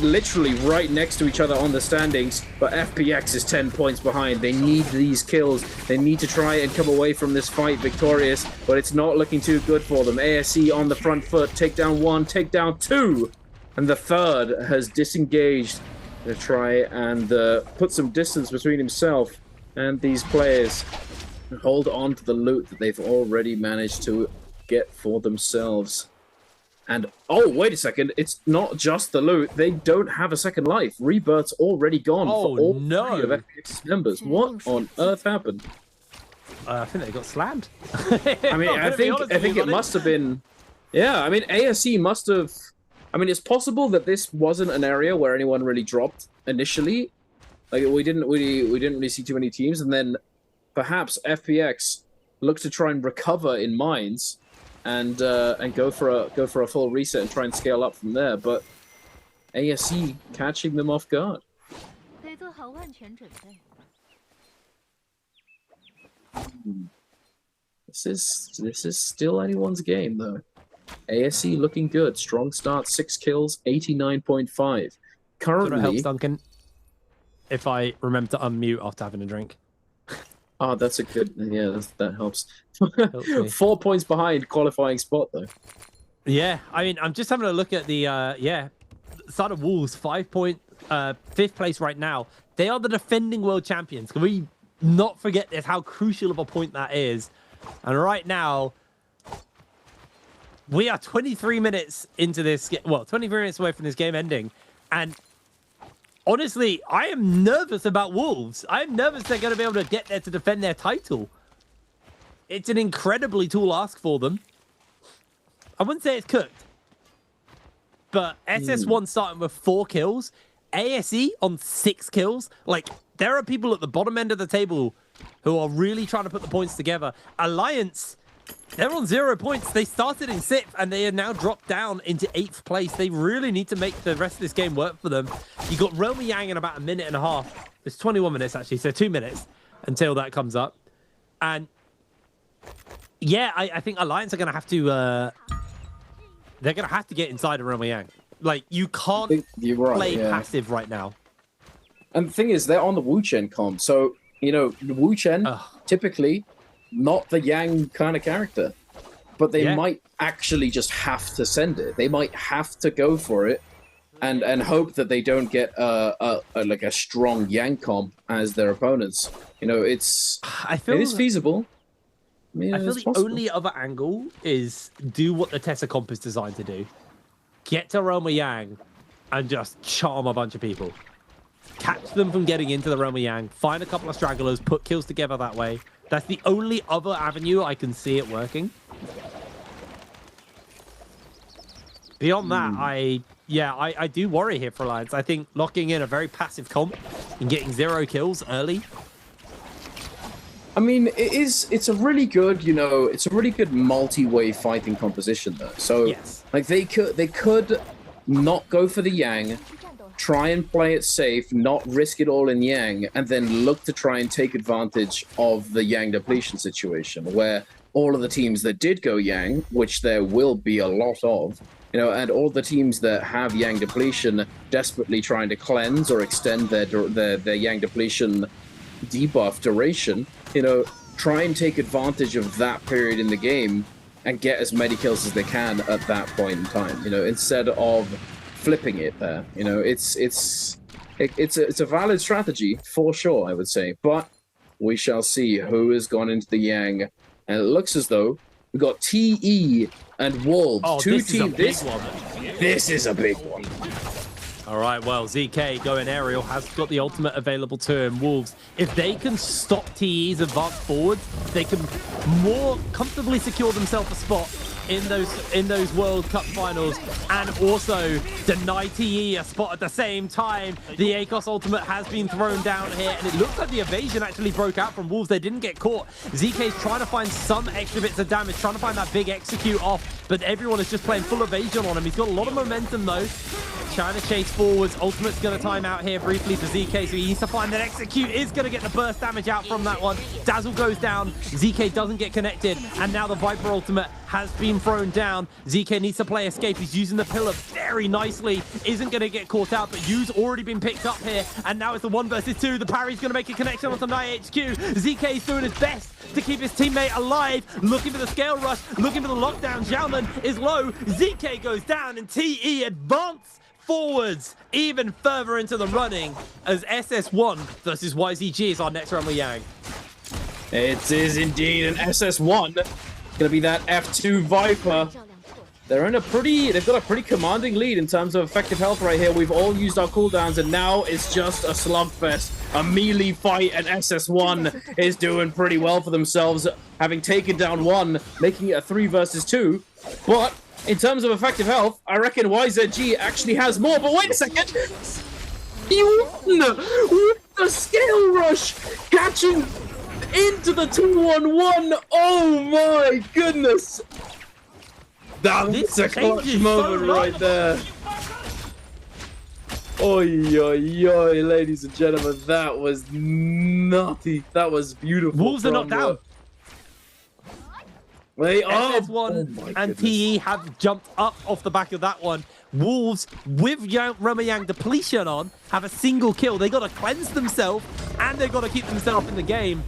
S16: literally right next to each other on the standings, but FPX is 10 points behind. They need these kills. They need to try and come away from this fight victorious, but it's not looking too good for them. ASE on the front foot, take down one, take down two, and the third has disengaged to try and put some distance between himself and these players, hold on to the loot that they've already managed to get for themselves. And, oh, wait a second, it's not just the loot. They don't have a second life. Rebirth's already gone for all three of FPX's members. What on earth happened?
S15: I think they got slammed.
S16: I mean, I think it must have been... Yeah, I mean, ASE must have... I mean, it's possible that this wasn't an area where anyone really dropped initially. Like, we didn't really see too many teams, and then perhaps FPX looked to try and recover in mines and go for a full reset and try and scale up from there. But ASE catching them off guard. This is still anyone's game though. ASE looking good, strong start, 6 kills, 89.5. Currently,
S15: that helps, Duncan. If I remember to unmute after having a drink.
S16: Oh, that's a good... Yeah, that helps. 4 points behind qualifying spot, though.
S15: Yeah, I mean, I'm just having a look at the, side of Wolves, 5 point, 5th place right now. They are the defending world champions. Can we not forget this, how crucial of a point that is? And right now, we are 23 minutes into this... Well, 23 minutes away from this game ending. And... honestly, I am nervous about Wolves. I'm nervous they're going to be able to get there to defend their title. It's an incredibly tall ask for them. I wouldn't say it's cooked. But SS1 starting with 4 kills. ASE on 6 kills. Like, there are people at the bottom end of the table who are really trying to put the points together. Alliance... they're on 0 points. They started in 6th and they are now dropped down into 8th place. They really need to make the rest of this game work for them. You got Roma Yang in about a minute and a half. It's 21 minutes actually, so 2 minutes until that comes up. And yeah, I think Alliance are going to have to... they're going to have to get inside of Roma Yang. Like, you can't play passive right now.
S16: And the thing is, they're on the Wu Chen comp. So, you know, Wu Chen typically... not the Yang kind of character, but they might actually just have to send it. They might have to go for it and hope that they don't get like a strong Yang comp as their opponents. You know, it is feasible.
S15: I feel the only other angle is do what the Tessa comp is designed to do. Get to Roma Yang and just charm a bunch of people. Catch them from getting into the Roma Yang, find a couple of stragglers, put kills together that way. That's the only other avenue I can see it working. Beyond that, I do worry here for Alliance. I think locking in a very passive comp and getting 0 kills early.
S16: I mean, it's a really good, you know, it's a really good multi-way fighting composition though. So like they could not go for the Yang, try and play it safe, not risk it all in Yang, and then look to try and take advantage of the Yang depletion situation, where all of the teams that did go Yang, which there will be a lot of, you know, and all the teams that have Yang depletion desperately trying to cleanse or extend their Yang depletion debuff duration, you know, try and take advantage of that period in the game and get as many kills as they can at that point in time, you know, instead of flipping it there. You know, it's a valid strategy for sure, I would say. But we shall see who has gone into the Yang. And it looks as though we got TE and Wolves.
S15: Oh,
S16: Two
S15: this is a
S16: teams.
S15: big one.
S16: This is a big one.
S15: All right, well, ZK going aerial has got the ultimate available to him. Wolves, if they can stop TE's advance forwards, they can more comfortably secure themselves a spot in those World Cup finals and also deny TE a spot at the same time. The ACOS ultimate has been thrown down here, and it looks like the evasion actually broke out from Wolves. They didn't get caught. ZK's trying to find some extra bits of damage, trying to find that big execute off, but everyone is just playing full evasion on him. He's got a lot of momentum though. Trying to chase forwards. Ultimate's going to time out here briefly for ZK, so he needs to find that execute. Is going to get the burst damage out from that one. Dazzle goes down. ZK doesn't get connected, and now the Viper ultimate has been thrown down. ZK needs to play escape. He's using the pillar very nicely. Isn't going to get caught out, but Yu's already been picked up here, and now it's the 1 versus 2. The parry's going to make a connection onto NiHQ. ZK is doing his best to keep his teammate alive, looking for the scale rush, looking for the lockdown. Xiaonan is low. ZK goes down, and TE advance forwards even further into the running as SS1 versus YZG is our next round with Yang.
S16: It is indeed an SS1. Gonna be that F2 Viper. They've got a pretty commanding lead in terms of effective health right here. We've all used our cooldowns, and now it's just a slugfest, a melee fight, and SS1 is doing pretty well for themselves, having taken down one, making it a 3 versus 2. But in terms of effective health, I reckon YZG actually has more. But wait a second! He won with the scale rush, catching into the 2-1-1. Oh my goodness! That's a clutch moment right there. Oi, oi, oi, ladies and gentlemen, that was nutty. That was beautiful.
S15: Wolves are not down.
S16: They are.
S15: SS1 and TE have jumped up off the back of that one. Wolves, with Romayang depletion on, have a single kill. They got to cleanse themselves, and they've got to keep themselves in the game.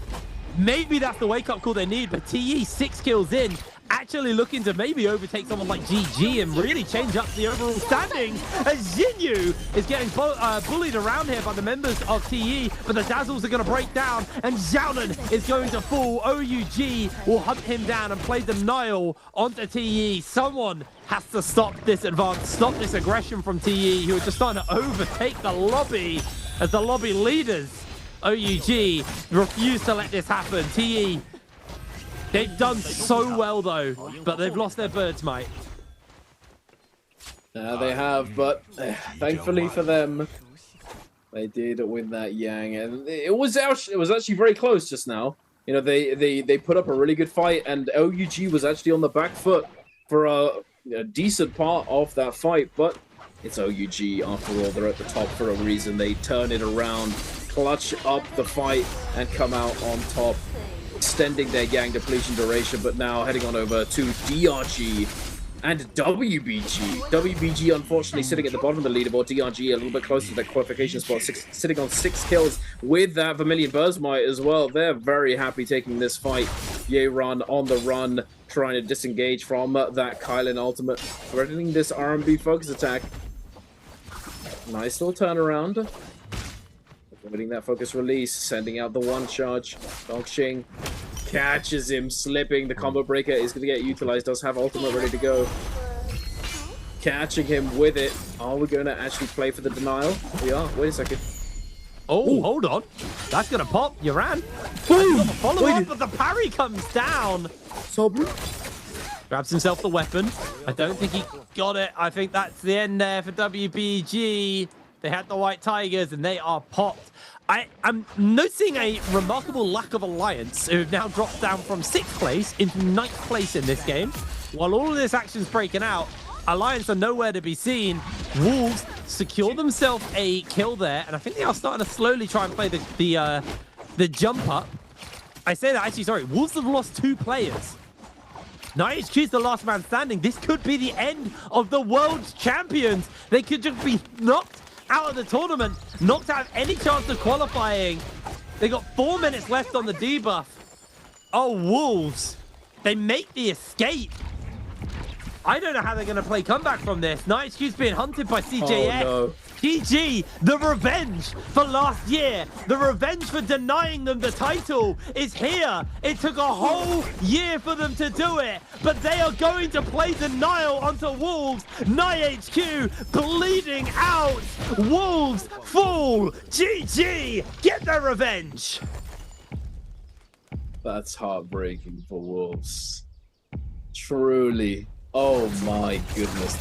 S15: Maybe that's the wake-up call they need, but TE 6 kills in, actually looking to maybe overtake someone like GG and really change up the overall standings, as Jinyu is getting bullied around here by the members of TE, but the Dazzles are going to break down, and Xiaonan is going to fall. OUG will hunt him down and play denial onto TE. Someone has to stop this advance, stop this aggression from TE, who are just starting to overtake the lobby as the lobby leaders. OUG refuse to let this happen. TE, they've done so well though, but they've lost their birds, mate.
S16: They have, but thankfully for them, they did win that Yang, and it was actually very close just now. You know, they put up a really good fight, and OUG was actually on the back foot for a decent part of that fight, but it's OUG after all. They're at the top for a reason. They turn it around, clutch up the fight, and come out on top, extending their Yang depletion duration, but now heading on over to DRG and WBG. WBG, unfortunately, sitting at the bottom of the leaderboard. DRG a little bit closer to their qualification spot, sitting on 6 kills with that Vermilion Burzmite as well. They're very happy taking this fight. Yeran on the run, trying to disengage from that Kylan ultimate, threatening this RMB focus attack. Nice little turnaround. Avoiding that focus release, sending out the one charge. Dongxing catches him slipping. The combo breaker is going to get utilized. Does have ultimate ready to go. Catching him with it. Are we going to actually play for the denial? We are. Wait a second.
S15: Oh, ooh, hold on. That's going to pop. You ran. Boom! Follow up, but the parry comes down. Grabs himself the weapon. I don't think he got it. I think that's the end there for WBG. They had the White Tigers, and they are popped. I'm noticing a remarkable lack of Alliance, who have now dropped down from 6th place into 9th place in this game. While all of this action's breaking out, Alliance are nowhere to be seen. Wolves secure themselves a kill there, and I think they are starting to slowly try and play the jump up. I say that, actually, sorry. Wolves have lost 2 players. NiHQ is the last man standing. This could be the end of the world's champions. They could just be knocked out of the tournament, knocked out of any chance of qualifying. They got 4 minutes left on the debuff. Oh, Wolves. They make the escape. I don't know how they're going to play comeback from this. Night HQ's being hunted by CJS.
S16: Oh, no.
S15: GG, the revenge for last year, the revenge for denying them the title is here. It took a whole year for them to do it, but they are going to play denial onto Wolves. Night HQ bleeding out. Wolves fall. GG, get their revenge.
S16: That's heartbreaking for Wolves. Truly. Oh my goodness.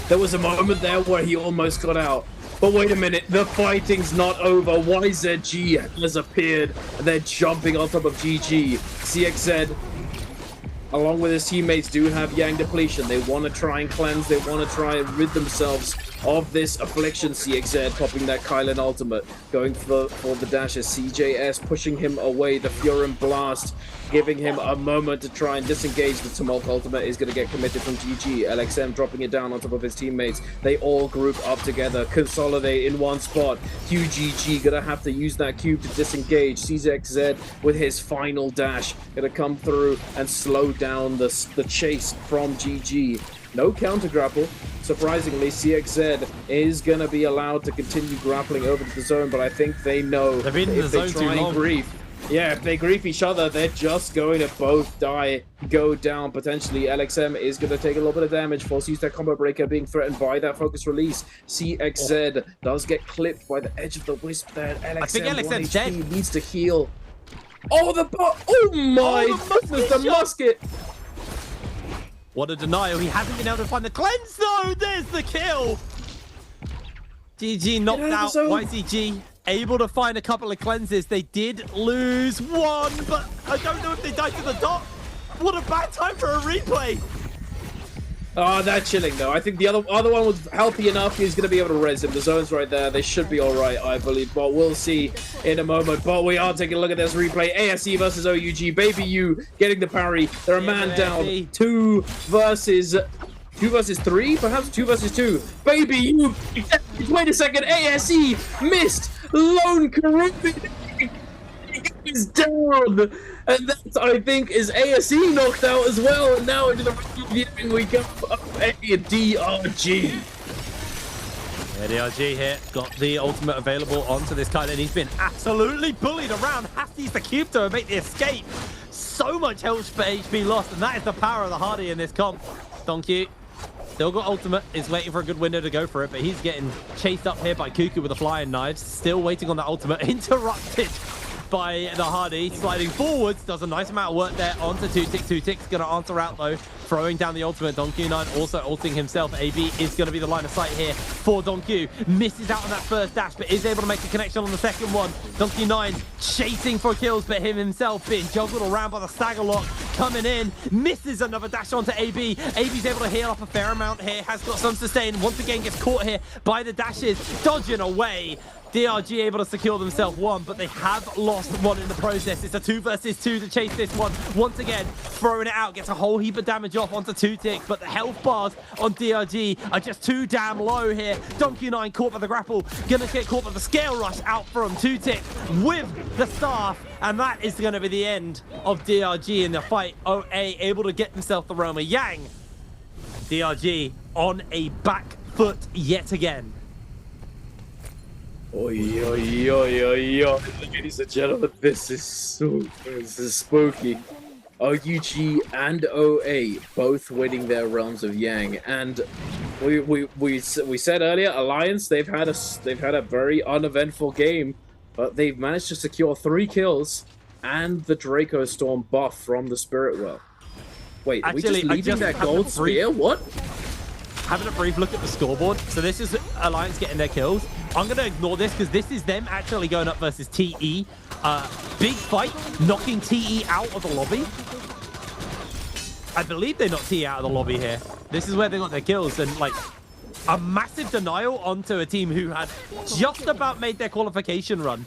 S16: There was a moment there where he almost got out. But wait a minute, the fighting's not over. YZG has appeared and they're jumping on top of GG. CXZ, along with his teammates, do have Yang depletion. They want to try and cleanse. They want to try and rid themselves of this affliction. CXZ popping that Kylan ultimate, going for the dashes. CJS pushing him away. The Furin blast, giving him a moment to try and disengage. The Tumult ultimate is going to get committed from GG. LXM dropping it down on top of his teammates. They all group up together, consolidate in one spot. QGG going to have to use that cube to disengage. CZXZ with his final dash, going to come through and slow down the chase from GG. No counter grapple. Surprisingly, CXZ is going to be allowed to continue grappling over to the zone, but I think they know
S15: they've been in the zone too long.
S16: If they grief each other, they're just going to both die, go down. Potentially, LXM is going to take a little bit of damage. Force use that combo breaker, being threatened by that focus release. CXZ does get clipped by the edge of the wisp there. LXM,
S15: I think LXM's dead.
S16: Needs to heal. Oh, oh my goodness, the musket!
S15: What a denial. He hasn't been able to find the cleanse though. There's the kill. GG knocked out. YCG able to find a couple of cleanses. They did lose one, but I don't know if they died to the dot. What a bad time for a replay.
S16: Oh, that's chilling though. I think the other one was healthy enough. He's going to be able to res him. The zone's right there. They should be all right, I believe. But we'll see in a moment. But we are taking a look at this replay. ASE versus OUG. Baby U getting the parry. They're a man down. 2 versus 3, perhaps 2 versus 2. Baby U. Wait a second. ASE missed. Lone Caribbean is down. And that, I think, is ASE knocked out as well. And now into the reviewing we go for a DRG.
S15: Yeah, DRG here got the ultimate available onto this Kylan. He's been absolutely bullied around. Has to use the cube to make the escape. So much health for HP lost, and that is the power of the Hardy in this comp. Donkey still got ultimate, is waiting for a good window to go for it, but he's getting chased up here by Cuckoo with the flying knives. Still waiting on that ultimate, interrupted by the Hardy, sliding forwards, does a nice amount of work there onto 2-Tick. 2-Tick's gonna answer out though, throwing down the ultimate. Donkey9 also ulting himself. AB is gonna be the line of sight here for Donkey. Misses out on that first dash, but is able to make a connection on the second one. Donkey9 chasing for kills, but him himself being juggled around by the stagger lock, coming in, misses another dash onto AB. AB's able to heal up a fair amount here, has got some sustain, once again gets caught here by the dashes, dodging away. DRG able to secure themselves one, but they have lost one in the process. It's a 2 versus 2 to chase this one. Once again, throwing it out, gets a whole heap of damage off onto 2-Tick, but the health bars on DRG are just too damn low here. Donkey9 caught by the grapple, gonna get caught by the scale rush out from 2-Tick with the staff, and that is gonna be the end of DRG in the fight. OA able to get himself the Roma Yang. DRG on a back foot yet again.
S16: Oi, oi, oi, oi, oi. Ladies and gentlemen, this is spooky. OUG and OA both winning their realms of Yang, and we said earlier, Alliance, they've had a very uneventful game, but they've managed to secure 3 kills and the Draco Storm buff from the Spirit Well. Wait, are we just leaving that gold spear? What?
S15: Having a brief look at the scoreboard. So this is Alliance getting their kills. I'm going to ignore this because this is them actually going up versus TE. Big fight, knocking TE out of the lobby. I believe they knocked TE out of the lobby here. This is where they got their kills, and like a massive denial onto a team who had just about made their qualification run,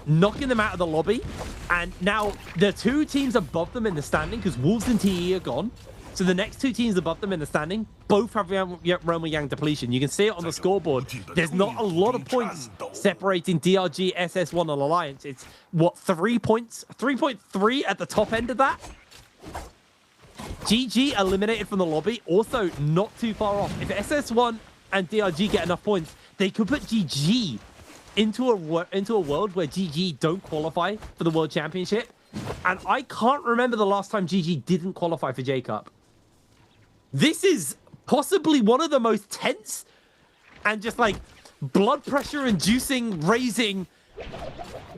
S15: knocking them out of the lobby. And now the 2 teams above them in the standing, because Wolves and TE are gone. So the next 2 teams above them in the standing both have Roma Yang depletion. You can see it on the scoreboard. There's not a lot of points separating DRG, SS1 and Alliance. It's, what, 3 points? 3.3 at the top end of that? GG eliminated from the lobby, also not too far off. If SS1 and DRG get enough points, they could put GG into a world where GG don't qualify for the World Championship. And I can't remember the last time GG didn't qualify for J-Cup. This is possibly one of the most tense and just like blood pressure inducing, raising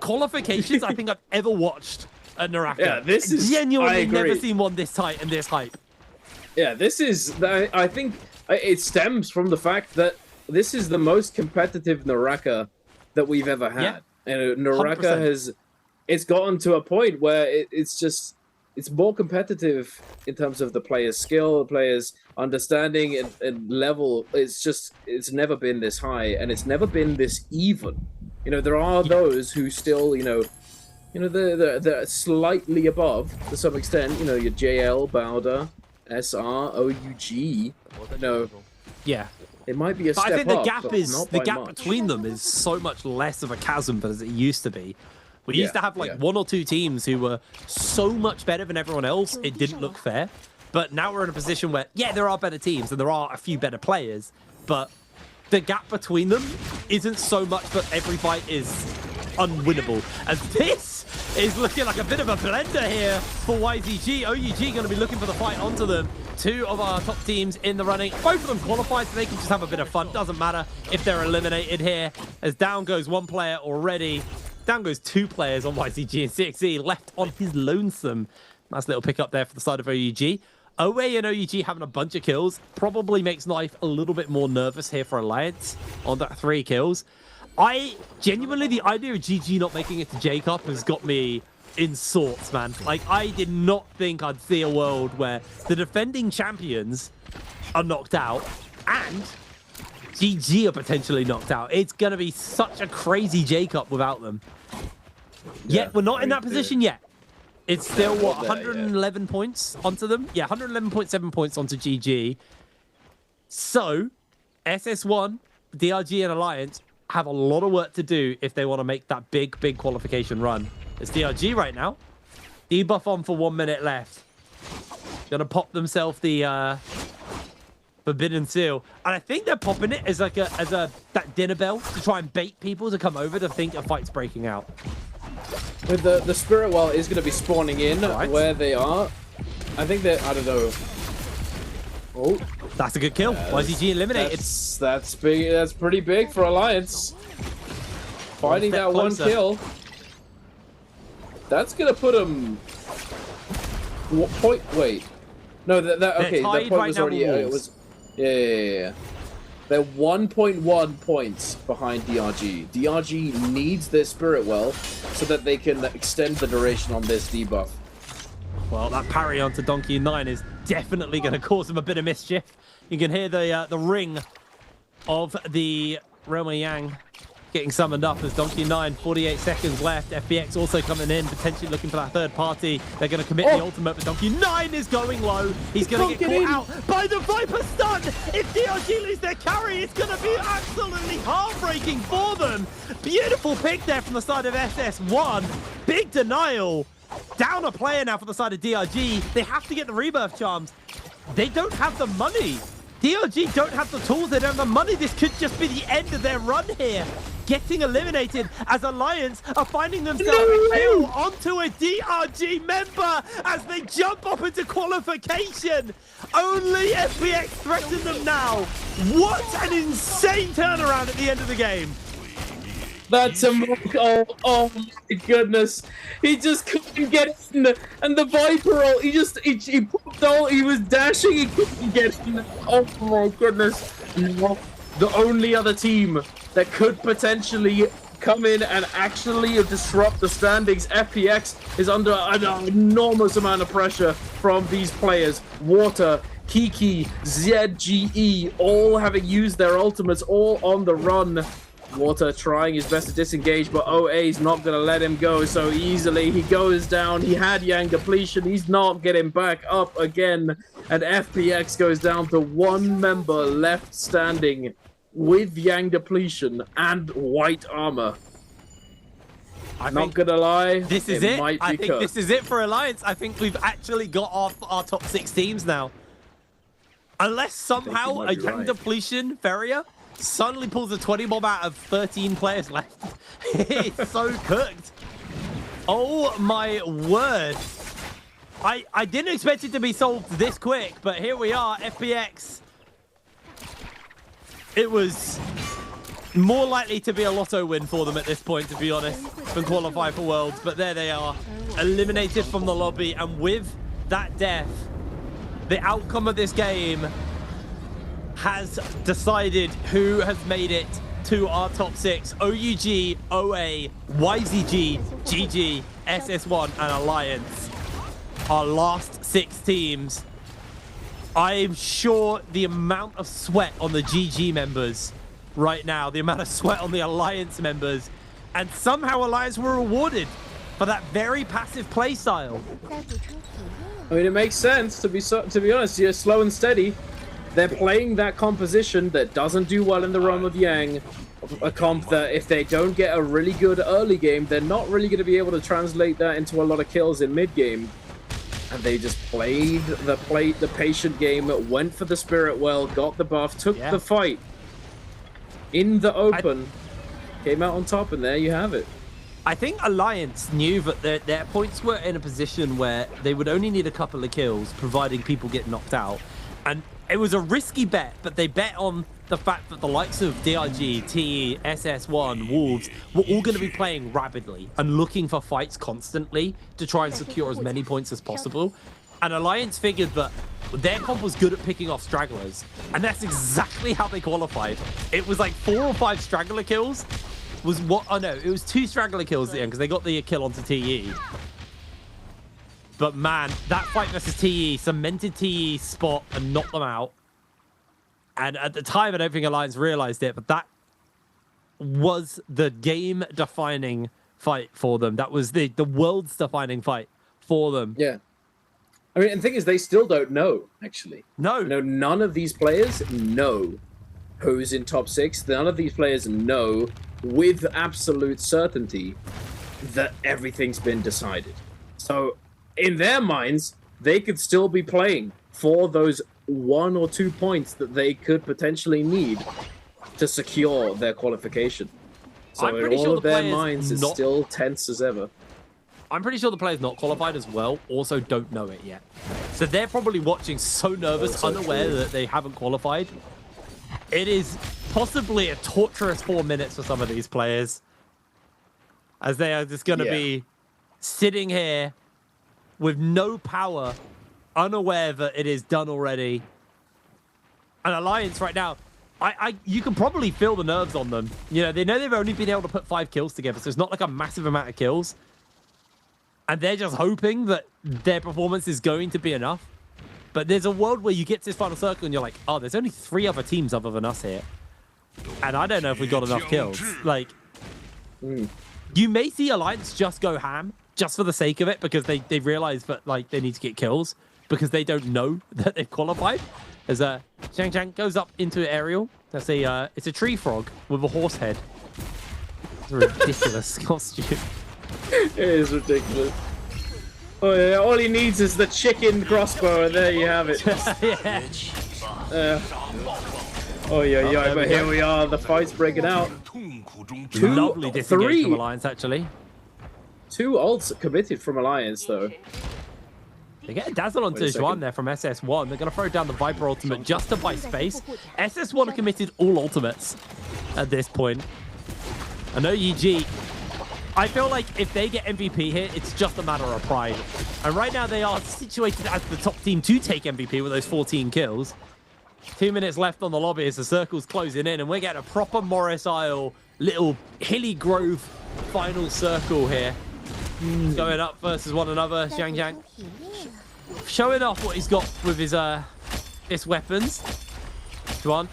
S15: qualifications I think I've ever watched at NARAKA.
S16: Yeah, this is
S15: genuinely never seen one this tight and this hype.
S16: Yeah, this is, I think it stems from the fact that this is the most competitive NARAKA that we've ever had.
S15: Yeah.
S16: And NARAKA
S15: 100%.
S16: it's gotten to a point where it's more competitive in terms of the player's skill, the player's understanding and level. It's never been this high, and it's never been this even. You know, there are those who still, they're slightly above to some extent. You know, your JL, Bowder, SR, OUG. You know,
S15: yeah,
S16: it might be a step
S15: up. I think the gap
S16: much.
S15: between them is so much less of a chasm as it used to be. We used to have like one or two teams who were so much better than everyone else, it didn't look fair. But now we're in a position where, yeah, there are better teams and there are a few better players, but the gap between them isn't so much that every fight is unwinnable. And this is looking like a bit of a blender here for YZG. OUG going to be looking for the fight onto them. Two of our top teams in the running. Both of them qualified, so they can just have a bit of fun. Doesn't matter if they're eliminated here, as down goes one player already. Down goes two players on YZG, and CXE left on his lonesome. Nice little pick up there for the side of OUG. OA and OUG having a bunch of kills probably makes life a little bit more nervous here for Alliance on that 3 kills. I genuinely, the idea of GG not making it to J-Cup has got me in sorts, man. Like, I did not think I'd see a world where the defending champions are knocked out and GG are potentially knocked out. It's going to be such a crazy J-Cup without them. Yet, we're not in that position yet. It's still, what, 111 points onto them? Yeah, 111.7 points onto GG. So, SS1, DRG, and Alliance have a lot of work to do if they want to make that big qualification run. It's DRG right now. Debuff on for 1 minute left. Gonna pop themselves the Forbidden Seal. And I think they're popping it as like that dinner bell to try and bait people to come over to think a fight's breaking out.
S16: With the Spirit Well is going to be spawning in where they are. I think that, I don't know. Oh,
S15: that's a good kill. YZG eliminated.
S16: That's big. That's pretty big for Alliance. Finding that one kill. That's going to put them. Wait. No, okay. The point was already. It was. Yeah. They're 1.1 points behind DRG. DRG needs their Spirit Well so that they can extend the duration on this debuff.
S15: Well, that parry onto Donkey 9 is definitely going to cause him a bit of mischief. You can hear the ring of the Realm Yang getting summoned up as Donkey 9, 48 seconds left. FBX also coming in, potentially looking for that third party. They're going to commit the ultimate, but Donkey 9 is going low. He's going to get caught out by the Viper stun. If DRG lose their carry, it's going to be absolutely heartbreaking for them. Beautiful pick there from the side of SS1. Big denial. Down a player now for the side of DRG. They have to get the rebirth charms. They don't have the money. DRG don't have the tools, they don't have the money. This could just be the end of their run here. Getting eliminated as Alliance are finding themselves a kill onto a DRG member as they jump up into qualification. Only FPX threaten them now. What an insane turnaround at the end of the game.
S16: That's a oh my goodness. He just couldn't get in. And the Viper ult, he popped out, he was dashing, he couldn't get in. Oh my goodness. The only other team that could potentially come in and actually disrupt the standings, FPX, is under an enormous amount of pressure from these players. Water, Kiki, ZGE, all having used their ultimates, all on the run. Water trying his best to disengage, but OA's not going to let him go so easily. He goes down. He had Yang depletion. He's not getting back up again. And FPX goes down to 1 member left standing with Yang depletion and white armor. Not gonna lie,
S15: this is it.
S16: Might be
S15: I think this is it for Alliance. I think we've actually got our top 6 teams now. Unless somehow a Yang Depletion Ferrier suddenly pulls a 20 bomb out of 13 players left. It's so cooked. Oh my word. I didn't expect it to be solved this quick, but here we are, FPX. It was more likely to be a lotto win for them at this point, to be honest, than qualify for Worlds. But there they are, eliminated from the lobby. And with that death, the outcome of this game has decided who has made it to our top 6. OUG, OA, YZG, GG, SS1, and Alliance. Our last 6 teams. I'm sure the amount of sweat on the GG members right now, the amount of sweat on the Alliance members, and somehow Alliance were rewarded for that very passive play style.
S16: I mean, it makes sense, to be honest. You're slow and steady. They're playing that composition that doesn't do well in the realm of Yang. A comp that if they don't get a really good early game, they're not really going to be able to translate that into a lot of kills in mid game. And they just played the patient game, went for the spirit well, got the buff, took the fight in the open, came out on top, and there you have it.
S15: I think Alliance knew that their points were in a position where they would only need a couple of kills, providing people get knocked out. And it was a risky bet, but they bet on the fact that the likes of DRG, TE, SS1, Wolves were all going to be playing rapidly and looking for fights constantly to try and secure as many points as possible. And Alliance figured that their comp was good at picking off stragglers, and that's exactly how they qualified. It was like 4 or 5 straggler kills. Was what? Oh no, it was 2 straggler kills at the end because they got the kill onto TE. But man, that fight versus TE cemented TE's spot and knocked them out. And at the time, I don't think Alliance realized it, but that was the game-defining fight for them. That was the world's-defining fight for them.
S16: Yeah. I mean, and the thing is, they still don't know, actually.
S15: No.
S16: You know, none of these players know who's in top 6. None of these players know with absolute certainty that everything's been decided. So, in their minds, they could still be playing for those 1 or 2 points that they could potentially need to secure their qualification. So in all of their minds, it's still tense as ever.
S15: I'm pretty sure the players not qualified as well also don't know it yet. So they're probably watching so nervous, unaware that they haven't qualified. It is possibly a torturous 4 minutes for some of these players, as they are just going to be sitting here with no power, unaware that it is done already. And Alliance right now, you can probably feel the nerves on them. You know, they know they've only been able to put 5 kills together, so it's not like a massive amount of kills. And they're just hoping that their performance is going to be enough. But there's a world where you get to this final circle and you're like, oh, there's only 3 other teams other than us here. And I don't know if we got enough kills. Like, you may see Alliance just go ham, just for the sake of it, because they realize that, like, they need to get kills, because they don't know that they've qualified. As Chang Chang goes up into aerial. That's it's a tree frog with a horse head. It's a ridiculous costume.
S16: It is ridiculous. Oh yeah, all he needs is the chicken crossbow, and there you have it. Oh yeah, but here we are. The fight's breaking out.
S15: Lovely disengage from Alliance, actually.
S16: 2 ults committed from Alliance, though.
S15: They get a dazzle on Tijuan there from SS1. They're going to throw down the Viper ultimate just to buy space. SS1 have committed all ultimates at this point. And OUG, I feel like if they get MVP here, it's just a matter of pride. And right now they are situated as the top team to take MVP with those 14 kills. 2 minutes left on the lobby as the circle's closing in, and we're getting a proper Morris Isle, little Hilly Grove final circle here. Going up versus one another. Xiang Jiang showing off what he's got with his weapons. Juan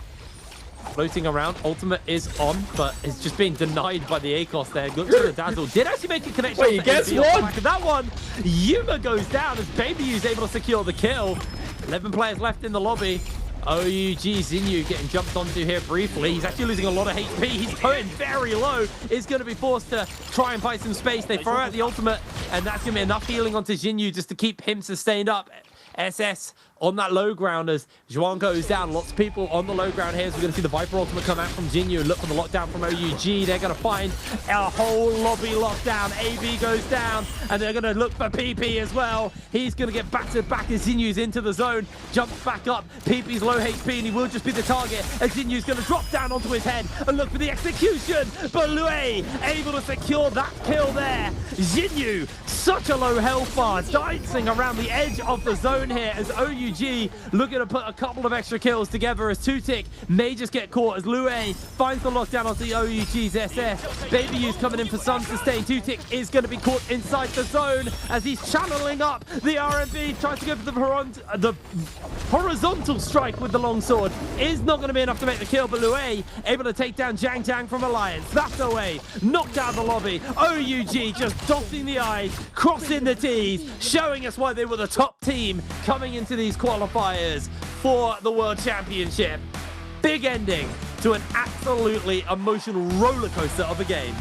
S15: floating around. Ultimate is on, but it's just being denied by the ACOS there. Looks for the dazzle. Did actually make a connection.
S16: Wait, he gets one.
S15: Back of that one. Yuma goes down as Baby is able to secure the kill. 11 players left in the lobby. OUG Zinyu getting jumped onto here briefly. He's actually losing a lot of HP. He's going very low. Is going to be forced to try and buy some space. They throw out the ultimate, and that's going to be enough healing onto Zinyu just to keep him sustained up. SS on that low ground as Zhuang goes down. Lots of people on the low ground here. So we're going to see the Viper ultimate come out from Jinyu. Look for the lockdown from OUG. They're going to find a whole lobby lockdown. AB goes down, and they're going to look for PP as well. He's going to get battered back as Zinyu's into the zone. Jumps back up. PP's low HP, and he will just be the target. As Zinyu's going to drop down onto his head and look for the execution. But Lue able to secure that kill there. Zinyu, such a low health bar, dancing around the edge of the zone here as OUG looking to put a couple of extra kills together as Tutik may just get caught as Lue finds the lockdown onto the OUG's SS. Baby U's coming in for some sustain. Tutik is going to be caught inside the zone as he's channeling up the RMB, tries to go for the horizontal strike with the longsword. Is not going to be enough to make the kill, but Lue able to take down Jang Jang from Alliance. That's away, knocked out the lobby. OUG just dotting the I's, crossing the T's, showing us why they were the top team coming into these qualifiers for the World Championship. Big ending to an absolutely emotional roller coaster of a game.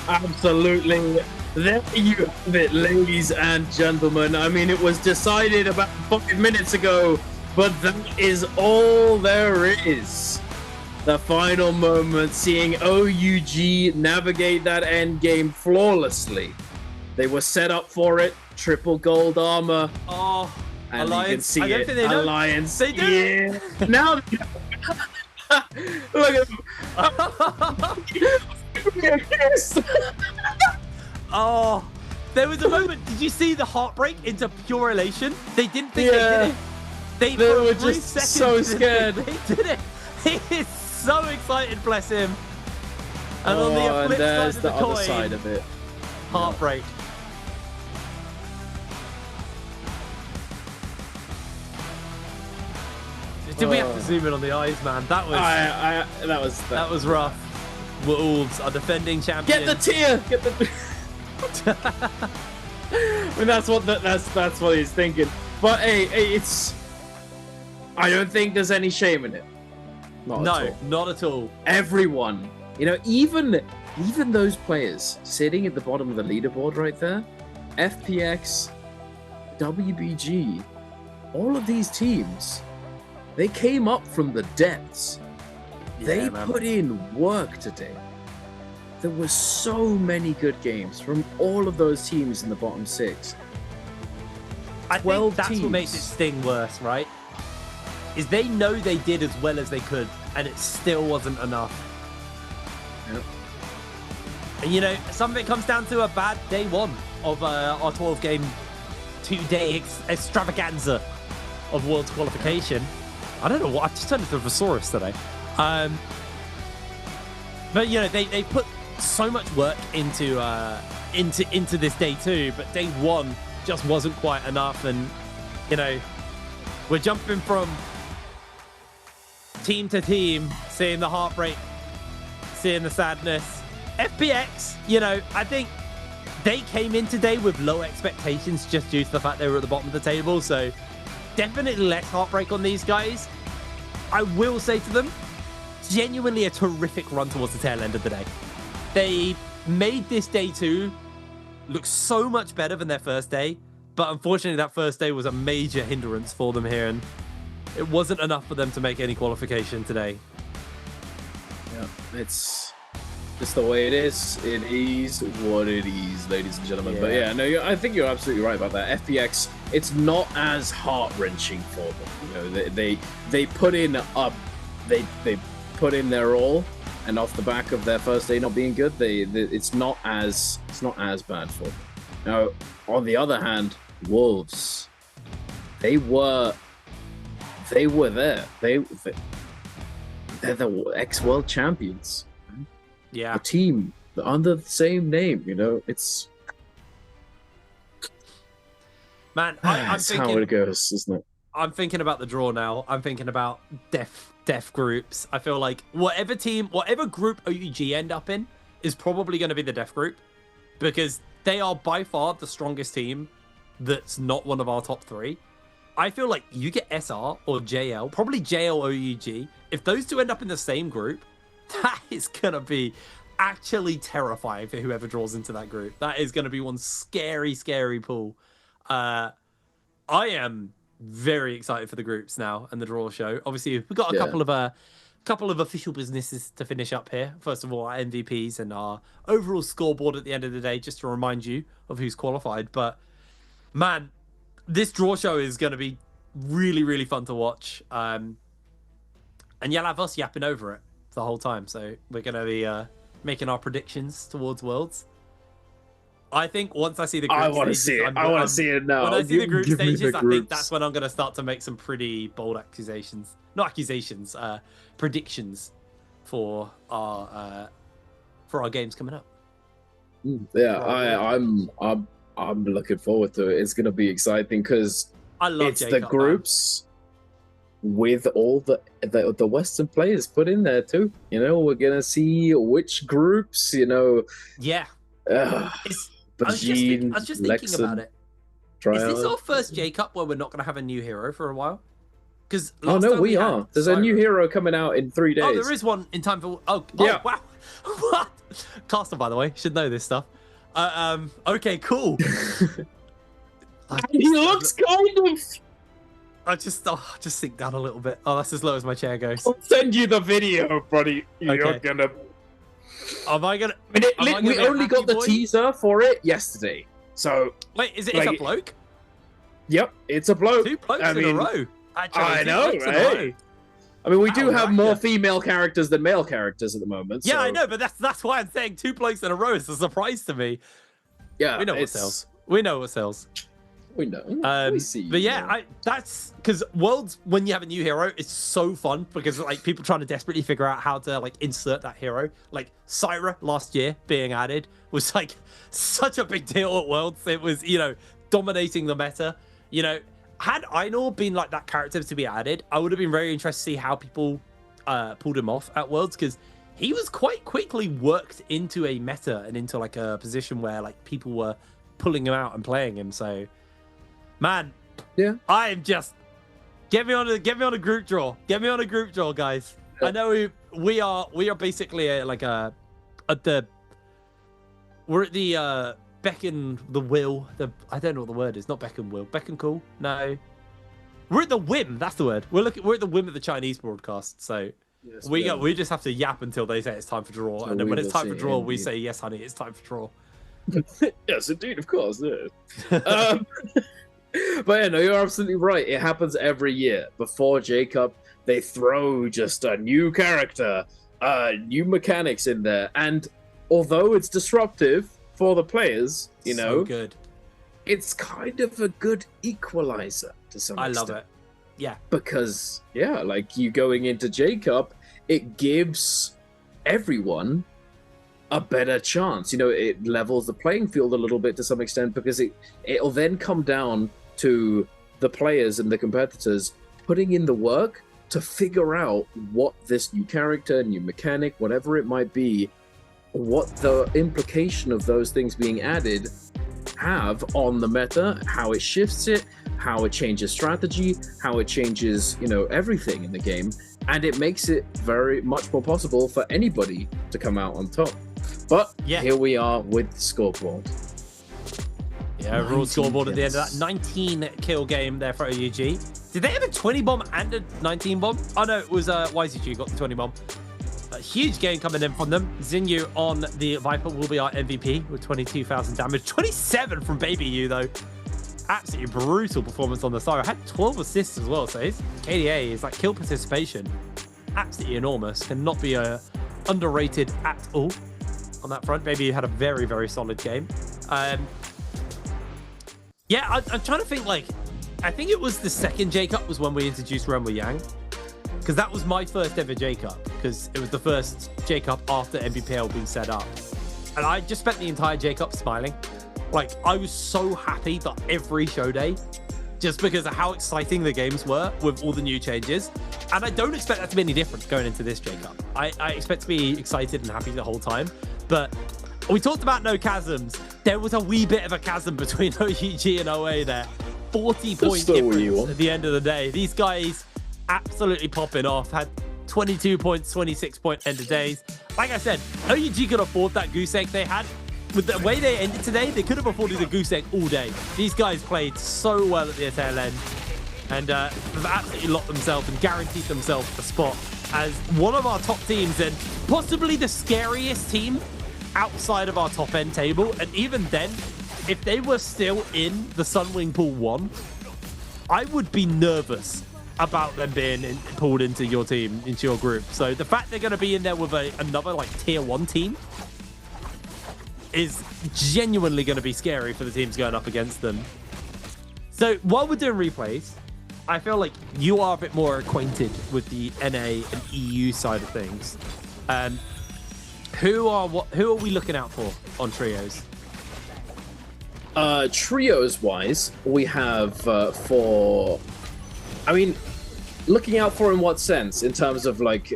S16: Absolutely. There you have it, ladies and gentlemen. I mean, it was decided about 5 minutes ago, but that is all there is. The final moment, seeing OUG navigate that end game flawlessly. They were set up for it. Triple gold armor.
S15: Oh,
S16: and
S15: Alliance.
S16: you can see
S15: I don't
S16: it.
S15: think they know.
S16: Alliance.
S15: They do.
S16: Yeah. Now, look at them.
S15: Oh, there was a moment. Did you see the heartbreak into pure elation? They didn't think they did it. They
S16: were just so scared.
S15: They did it. He is so excited, bless him. And on the flip
S16: there's
S15: side of
S16: the
S15: the
S16: other
S15: coin,
S16: side of it.
S15: heartbreak. Did we have to zoom in on the eyes, man? That was that was rough. Wolves are defending champions.
S16: Get the tier. Get the. I mean, that's what he's thinking. But hey, it's. I don't think there's any shame in it. Not
S15: at all.
S16: Everyone, you know, even those players sitting at the bottom of the leaderboard right there, FPX, WBG, all of these teams, they came up from the depths. They put in work today. There were so many good games from all of those teams in the bottom 6.
S15: I think that's what makes it sting worse, right? Is they know they did as well as they could, and it still wasn't enough.
S16: Yep.
S15: And you know, some of it comes down to a bad day one of our 12-game 2-day extravaganza of World's qualification. I don't know what, I just turned into a thesaurus today. But you know, they put so much work into this day 2, but day 1 just wasn't quite enough. And you know, we're jumping from team to team, seeing the heartbreak, seeing the sadness. FPX, you know, I think they came in today with low expectations just due to the fact they were at the bottom of the table. So definitely less heartbreak on these guys. I will say to them, genuinely a terrific run towards the tail end of the day. They made this day 2 look so much better than their first day, but unfortunately that first day was a major hindrance for them here, and it wasn't enough for them to make any qualification today.
S16: Yeah, it's just the way it is. It is what it is, ladies and gentlemen.
S15: Yeah.
S16: But yeah, no, I think you're absolutely right about that. FPX, it's not as heart-wrenching for them. You know, they put in they put in their all, and off the back of their first day not being good, it's not as bad for them. Now, on the other hand, Wolves, they were there. They're the ex-world champions.
S15: Yeah.
S16: A team under the same name, you know, it's...
S15: Man, I'm thinking...
S16: how it goes, isn't it?
S15: I'm thinking about the draw now. I'm thinking about def groups. I feel like whatever group OUG end up in is probably going to be the def group, because they are by far the strongest team that's not one of our top 3. I feel like you get SR or JL, probably JL or UG. If those two end up in the same group, that is going to be actually terrifying for whoever draws into that group. That is going to be one scary, scary pool. I am very excited for the groups now and the draw show. Obviously, we've got a couple of official businesses to finish up here. First of all, our MVPs and our overall scoreboard at the end of the day, just to remind you of who's qualified. But man, this draw show is going to be really, really fun to watch. And you'll have us yapping over it the whole time. So we're going to be making our predictions towards Worlds. I think once I see the group
S16: I want to see it. I want to see it now.
S15: When I see the group
S16: Give me
S15: stages,
S16: the
S15: I think
S16: groups.
S15: that's when I'm going to start to make some pretty bold accusations. Not accusations, predictions for our games coming up.
S16: Yeah, I'm looking forward to it. It's going to be exciting because
S15: I love
S16: it's
S15: Jacob,
S16: the groups with all the Western players put in there too. You know, we're going to see which groups. You know,
S15: Yeah. I was just thinking about it. Is this our first J Cup where we're not going to have a new hero for a while? Because
S16: Oh no, we are. There's a new hero coming out in 3 days.
S15: Oh, there is one in time for. Oh
S16: Yeah.
S15: wow! What? Caster, by the way, should know this stuff. Okay, cool.
S16: He looks kind of.
S15: I just sink down a little bit. Oh, that's as low as my chair goes.
S16: I'll send you the video, buddy. You're
S15: Okay.
S16: gonna.
S15: Am I gonna?
S16: We only got the teaser for it yesterday. So
S15: Wait, is it? It's
S16: like,
S15: a bloke?
S16: Yep, it's a bloke.
S15: 2 blokes
S16: I
S15: in
S16: mean,
S15: a row. Actually,
S16: I
S15: 2
S16: know,
S15: blokes in a
S16: right?
S15: row.
S16: I mean, we do
S15: Wow,
S16: have more
S15: right, yeah.
S16: female characters than male characters at the moment.
S15: Yeah,
S16: so,
S15: I know, but that's why I'm saying 2 blokes in a row is a surprise to me.
S16: Yeah,
S15: We know what
S16: it's-
S15: sells. We know what sells.
S16: We know.
S15: We
S16: see.
S15: But yeah, that's because Worlds, when you have a new hero, it's so fun because like people trying to desperately figure out how to like insert that hero. Like Syra last year being added was like such a big deal at Worlds. It was, you know, dominating the meta. You know, had Einor been like that character to be added, I would have been very interested to see how people pulled him off at Worlds because he was quite quickly worked into a meta and into like a position where like people were pulling him out and playing him. So. Man,
S16: yeah,
S15: I am just get me on a group draw. Get me on a group draw, guys. I know we are basically we're at the beckon the will. I don't know what the word is. Not beckon will. Beckon call. No, we're at the whim. That's the word. We're at the whim of the Chinese broadcast. So
S16: Yes,
S15: we just have to yap until they say it's time for draw,
S16: So
S15: and then
S16: we
S15: when it's
S16: will
S15: time for
S16: see,
S15: draw, we
S16: indeed.
S15: say yes, honey, it's time for draw.
S16: Yes, indeed, of course. Yeah. But yeah, no, you're absolutely right. It happens every year. Before J-Cup, they throw just a new character, new mechanics in there, and although it's disruptive for the players, you know,
S15: So good.
S16: it's kind of a good equalizer to some
S15: I
S16: extent.
S15: love it. Yeah.
S16: Because yeah, like you going into J-Cup, it gives everyone a better chance. You know, it levels the playing field a little bit to some extent because it'll then come down to the players and the competitors putting in the work to figure out what this new character, new mechanic, whatever it might be, what the implication of those things being added have on the meta, how it shifts it, how it changes strategy, how it changes, you know, everything in the game, and it makes it very much more possible for anybody to come out on top. But here we are with the scoreboard.
S15: Yeah, overall scoreboard at the end of that 19 kill game there for OUG. Did they have a 20 bomb and a 19 bomb? Oh no, it was YZG got the 20 bomb. A huge game coming in from them. Zinyu on the Viper will be our MVP with 22,000 damage. 27 from Baby U though. Absolutely brutal performance on the side. Had 12 assists as well, so his KDA is like kill participation. Absolutely enormous. Cannot be underrated at all on that front. Baby U had a very, very solid game. Yeah, I'm trying to think, like, I think it was the second J-Cup was when we introduced Renwu Yang. Because that was my first ever J-Cup. Because it was the first J-Cup after MBPL being set up. And I just spent the entire J-Cup smiling. Like, I was so happy that every show day, just because of how exciting the games were with all the new changes. And I don't expect that to be any different going into this J-Cup. I expect to be excited and happy the whole time. But we talked about no chasms. There was a wee bit of a chasm between OUG and OA there. 40-point difference at the end of the day. These guys absolutely popping off. Had 22 points, 26-point end of days. Like I said, OUG could afford that goose egg they had. With the way they ended today, they could have afforded a goose egg all day. These guys played so well at the tail end and have absolutely locked themselves and guaranteed themselves a spot as one of our top teams and possibly the scariest team outside of our top end table. And even then, if they were still in the Sunwing Pool 1, I would be nervous about them being pulled into your team, into your group. So the fact they're going to be in there with another like tier 1 team is genuinely going to be scary for the teams going up against them. So while we're doing replays, I feel like you are a bit more acquainted with the NA and EU side of things. Who are we looking out for on trios?
S16: Trios wise, we have looking out for in what sense? In terms of like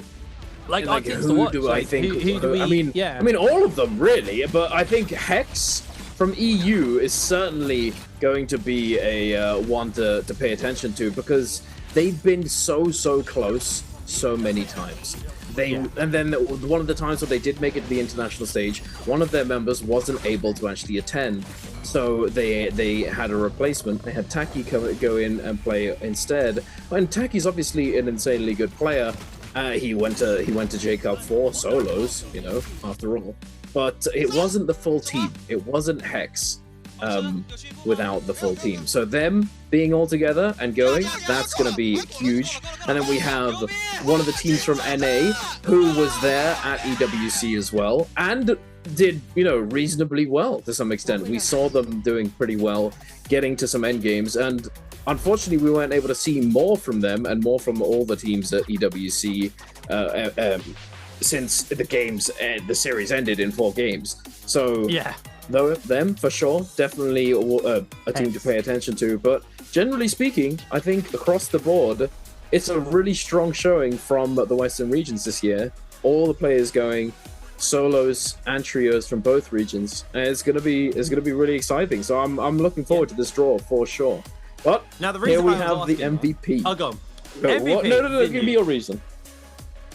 S16: who do I think? I mean, all of them really. But I think Hex from EU is certainly going to be a one to pay attention to because they've been so close so many times. And then one of the times when they did make it to the international stage, one of their members wasn't able to actually attend, so they had a replacement. They had Taki go in and play instead. And Taki's obviously an insanely good player. He went to J-Cup for solos, you know, after all. But it wasn't the full team. It wasn't Hex without the full team. So them being all together and going, that's going to be huge. And then we have one of the teams from NA who was there at EWC as well and did, you know, reasonably well to some extent. We saw them doing pretty well, getting to some end games, and unfortunately we weren't able to see more from them and more from all the teams at EWC since the series ended in 4 games. So yeah, them for sure, definitely a team to pay attention to. But generally speaking, I think across the board, it's a really strong showing from the Western regions this year. All the players going solos and trios from both regions, and it's gonna be really exciting. So I'm looking forward to this draw for sure. But
S15: now
S16: here we have the MVP.
S15: I'll go.
S16: MVP, no, give me your reason.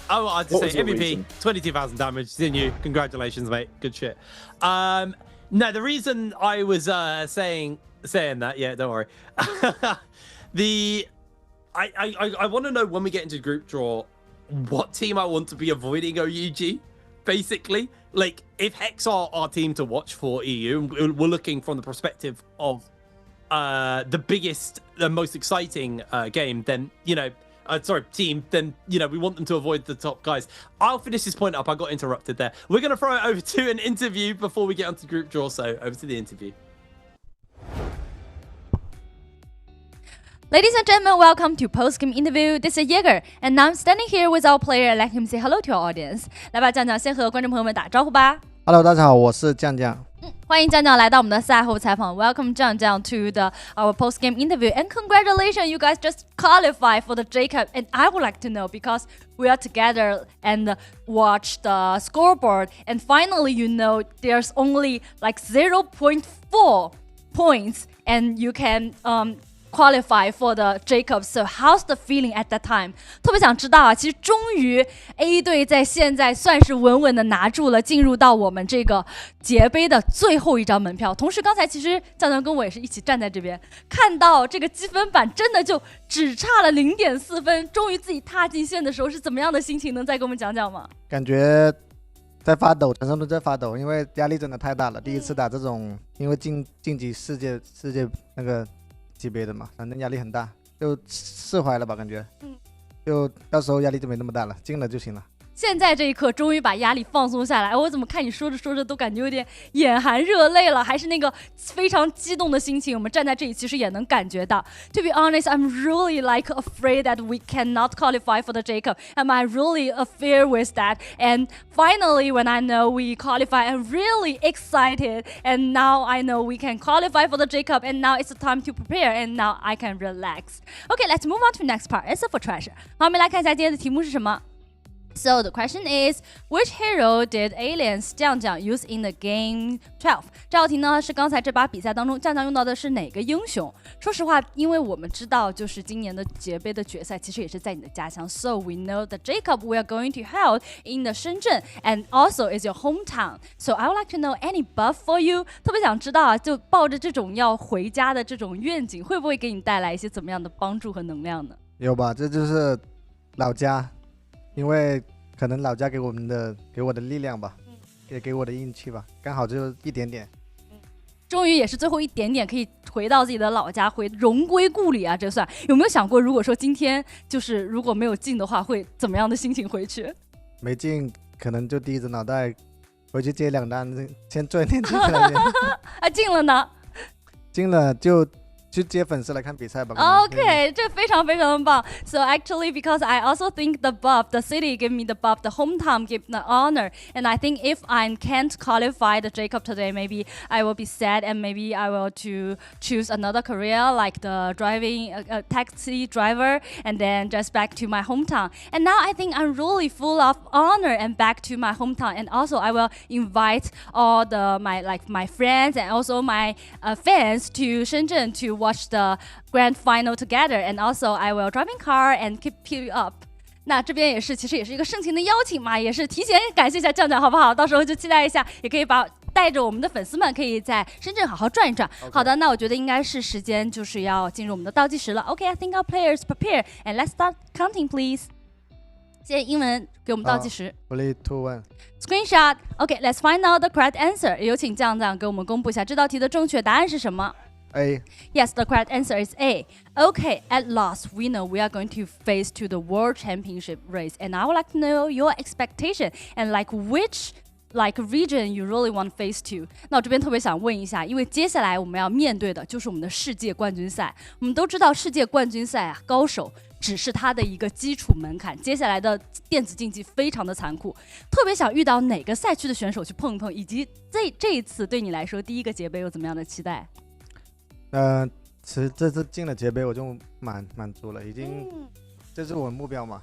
S15: Oh, I'd say MVP, 22,000 damage. Zinyu, congratulations, mate. Good shit. No, the reason I was saying that, yeah, don't worry. I want to know when we get into group draw, what team I want to be avoiding OUG, basically. Like, if Hex are our team to watch for EU, we're looking from the perspective of the biggest, the most exciting game, then, you know, team, then, you know, we want them to avoid the top guys. I'll finish this point up. I got interrupted there. We're going to throw it over to an interview before we get onto group draw, so over to the interview.
S17: Ladies and gentlemen, welcome to post-game interview. This is Jaeger, and now I'm standing here with our player. Let him say hello to our audience. 来吧，酱酱先和观众朋友们打招呼吧。
S18: Hello， 大家好，我是酱酱。
S17: 欢迎酱酱来到我们的赛后采访。Welcome 酱酱 to our post-game interview, and congratulations, you guys just qualified for the J-Cup. And I would like to know, because we are together and watch the scoreboard, and finally, you know, there's only like 0.4 points, and you can qualify for the J-Cup. So how's the feeling at that time? 特别想知道啊，其实终于 A 队在现在算是稳稳的拿住了进入到我们这个节杯的最后一张门票。同时刚才其实酱酱跟我也是一起站在这边，看到这个积分板真的就只差了 0.4 分，终于自己踏进线的时候是怎么样的心情？能再给我们讲讲吗？
S18: 感觉在发抖，全身都在发抖，因为压力真的太大了。第一次打这种，因为晋级世界那个级别的嘛，反正压力很大，就释怀了吧，感觉，就到时候压力就没那么大了，进了就行了。
S17: 现在这一刻终于把压力放松下来，我怎么看你说着说着都感觉有点眼含热泪了，还是那个非常激动的心情，我们站在这里其实也能感觉到。To be honest, I'm really like afraid that we cannot qualify for the J-Cup. Am I really afraid with that? And finally, when I know we qualify, I'm really excited. And now I know we can qualify for the J-Cup, and now it's the time to prepare, and now I can relax. Okay, let's move on to next part. It's for treasure. 好，我们来看一下今天的题目是什么。So the question is, which hero did aliens 酱酱 use in the game 12？ 这道题呢是刚才这把比赛当中酱酱用到的是哪个英雄？说实话，因为我们知道就是今年的节杯的决赛其实也是在你的家乡 ，So we know the Jacob we are going to hold in the Shenzhen and also is your hometown. So I would like to know any buff for you. 特别想知道啊，就抱着这种要回家的这种愿景，会不会给你带来一些怎么样的帮助和能量呢？
S18: 有吧，这就是老家。因为可能老家给我的力量吧，也给我的运气吧，刚好就一点点。
S17: 终于也是最后一点点可以回到自己的老家，荣归故里啊！这算有没有想过，如果说今天就是如果没有进的话，会怎么样的心情回去？
S18: 没进，可能就低着脑袋回去接2单，先赚点钱来着。
S17: 啊，进了呢？
S18: 进了就。去接粉丝来看比赛吧。
S17: Okay, 这非常非常的棒。So actually, because I also think the buff, the city give me the buff, the hometown give the honor, and I think if I can't qualify the Jacob today, maybe I will be sad, and maybe I will to choose another career like the driving taxi driver, and then just back to my hometown. And now I think I'm really full of honor and back to my hometown, and also I will invite all my friends and also my fans to Shenzhen to watch the grand final together, and also I will driving car and keep you up. 那这边其实也是一个盛情的邀请嘛，也是提前感谢一下酱酱好不好？到时候就期待一下，也可以带着我们的粉丝们可以在深圳好好转一转。好的，那我觉得应该是时间就是要进入我们的倒计时了。Okay, I think our players prepare and let's start counting, please. 谢谢英文给我们倒计时。
S18: 3, 2, 1.
S17: Screenshot. Okay, let's find out the correct answer. 有请酱酱给我们公布一下这道题的正确答案是什么。
S18: A.
S17: Yes, the correct answer is A. Okay, at last, we know we are going to face to the World Championship race, and I would like to know your expectation and which region you really want to face to. 那我这边特别想问一下，因为接下来我们要面对的就是我们的世界冠军赛。我们都知道世界冠军赛啊，高手只是它的一个基础门槛，接下来的电子竞技非常的残酷。特别想遇到哪个赛区的选手去碰一碰，以及这一次对你来说第一个节杯有怎么样的期待？
S18: 其实这次进了节杯我就满足了，已经这是我的目标嘛。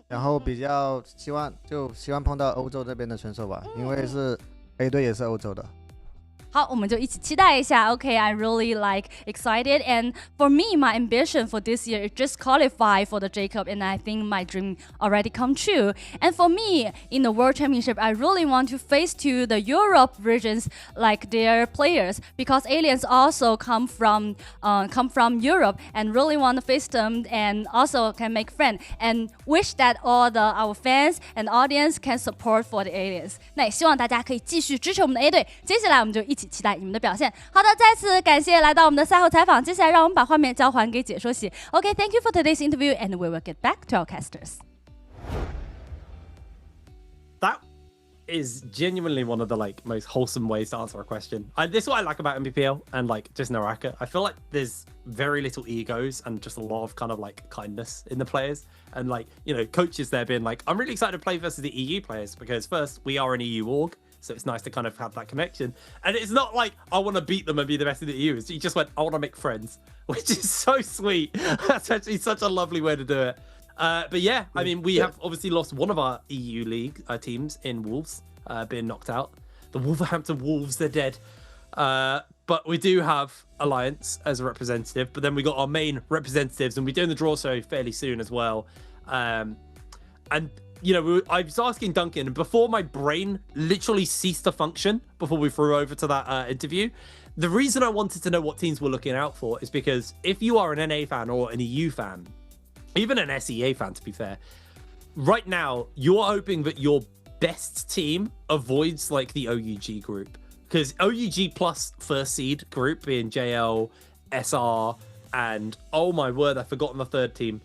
S18: 然后比较希望碰到欧洲这边的选手吧，因为是 A 队也是欧洲的。
S17: 好，我们就一起期待一下。Okay, I'm really excited, and for me, my ambition for this year is just qualify for the Jacob, and I think my dream already come true. And for me, in the World Championship, I really want to face to the Europe regions like their players, because aliens also come from Europe, and really want to face them, and also can make friends, and wish that all our fans and audience can support for the aliens. 那也希望大家可以继续支持我们的 A 队。接下来我们就一起期待你们的表现。好的，再次感谢来到我们的赛后采访。接下来让我们把画面交还给解说席。Okay, thank you for today's interview, and we will get back to our casters.
S15: That is genuinely one of the most wholesome ways to answer a question. This is what I like about MPPL and just NARAKA. I feel like there's very little egos and just a lot of kind of kindness in the players. And coaches there being I'm really excited to play versus the EU players because first we are an EU org. So it's nice to kind of have that connection. And it's not I want to beat them and be the best in the EU. He just went, I want to make friends, which is so sweet. That's actually such a lovely way to do it. But yeah, I mean, we have obviously lost one of our EU league teams in Wolves, being knocked out. The Wolverhampton Wolves, they're dead. But we do have Alliance as a representative. But then we got our main representatives, and we're doing the draw show fairly soon as well. And I was asking Duncan, and before my brain literally ceased to function before we flew over to that interview, the reason I wanted to know what teams we're looking out for is because if you are an NA fan or an EU fan, even an SEA fan to be fair, right now you're hoping that your best team avoids the OUG group, because OUG plus first seed group being JL, SR, and oh my word, I've forgotten the third team,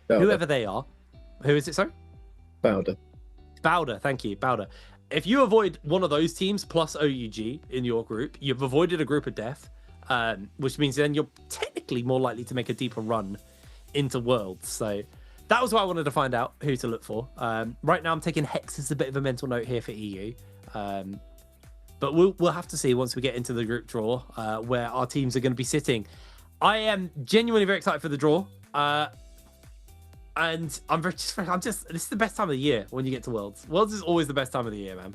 S15: whoever they are. Who is it, sorry? Bowder, thank you, Bowder. If you avoid one of those teams plus OUG in your group, you've avoided a group of death, which means then you're technically more likely to make a deeper run into Worlds. So that was what I wanted to find out, who to look for. Right now I'm taking Hex as a bit of a mental note here for EU. But we'll have to see once we get into the group draw where our teams are going to be sitting. I am genuinely very excited for the draw. And this is the best time of the year when you get to Worlds. Worlds is always the best time of the year, man.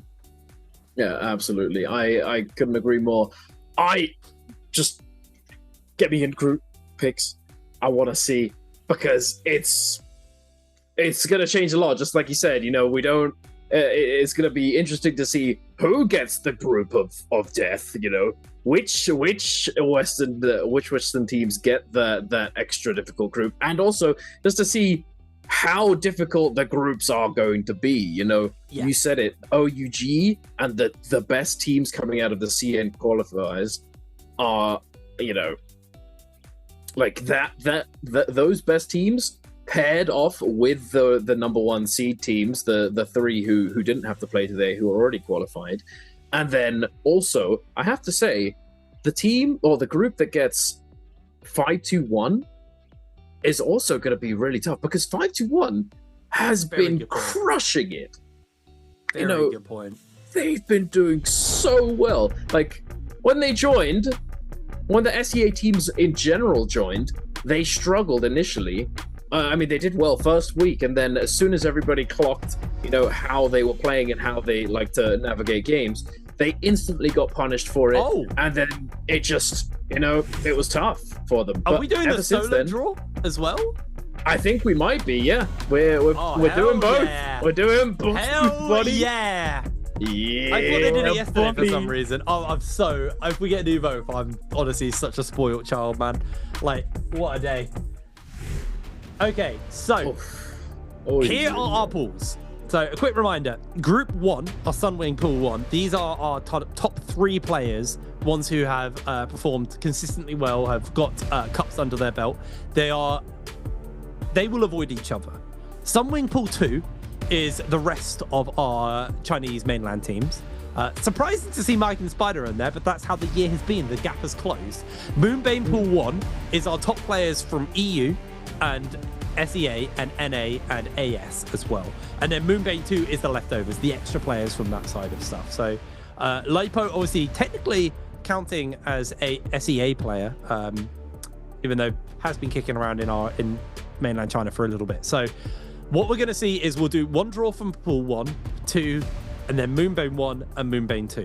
S16: Yeah, absolutely. I couldn't agree more. I just get me in group picks. I want to see, because it's going to change a lot. Just like you said, we don't. It's going to be interesting to see who gets the group of death. Which Western teams get that extra difficult group, and also just to see how difficult the groups are going to be. You said it. OUG and the best teams coming out of the CN qualifiers are, like those best teams paired off with the number one seed teams, the three who didn't have to play today, who are already qualified. And then also, I have to say, the team or the group that gets 5-2-1 is also going to be really tough, because 5-2-1 has been crushing it.
S15: Very good point.
S16: They've been doing so well. Like, when the SEA teams in general joined, they struggled initially. They did well first week, and then as soon as everybody clocked, how they were playing and how they like to navigate games, they instantly got punished for it. Oh. And then it just, it was tough for them.
S15: Are we doing a solo draw as well?
S16: I think we might be, yeah. We're doing both.
S15: Yeah.
S16: We're doing both.
S15: Hell
S16: buddy.
S15: yeah.
S16: Yeah.
S15: I thought they did it yesterday for some reason. Oh, if we get to do both, I'm honestly such a spoiled child, man. Like, what a day. Okay, so here are our pools. So a quick reminder, Group 1, our Sunwing Pool 1, these are our top 3 players, ones who have performed consistently well, have got cups under their belt. They will avoid each other. Sunwing Pool 2 is the rest of our Chinese mainland teams. Surprising to see Mike and Spider in there, but that's how the year has been. The gap has closed. Moonbane Pool 1 is our top players from EU and SEA and NA and AS as well. And then Moonbane 2 is the leftovers, the extra players from that side of stuff. So Lipo obviously technically counting as a SEA player, even though has been kicking around in mainland China for a little bit. So what we're going to see is we'll do one draw from Pool 1, 2, and then Moonbane 1 and Moonbane 2.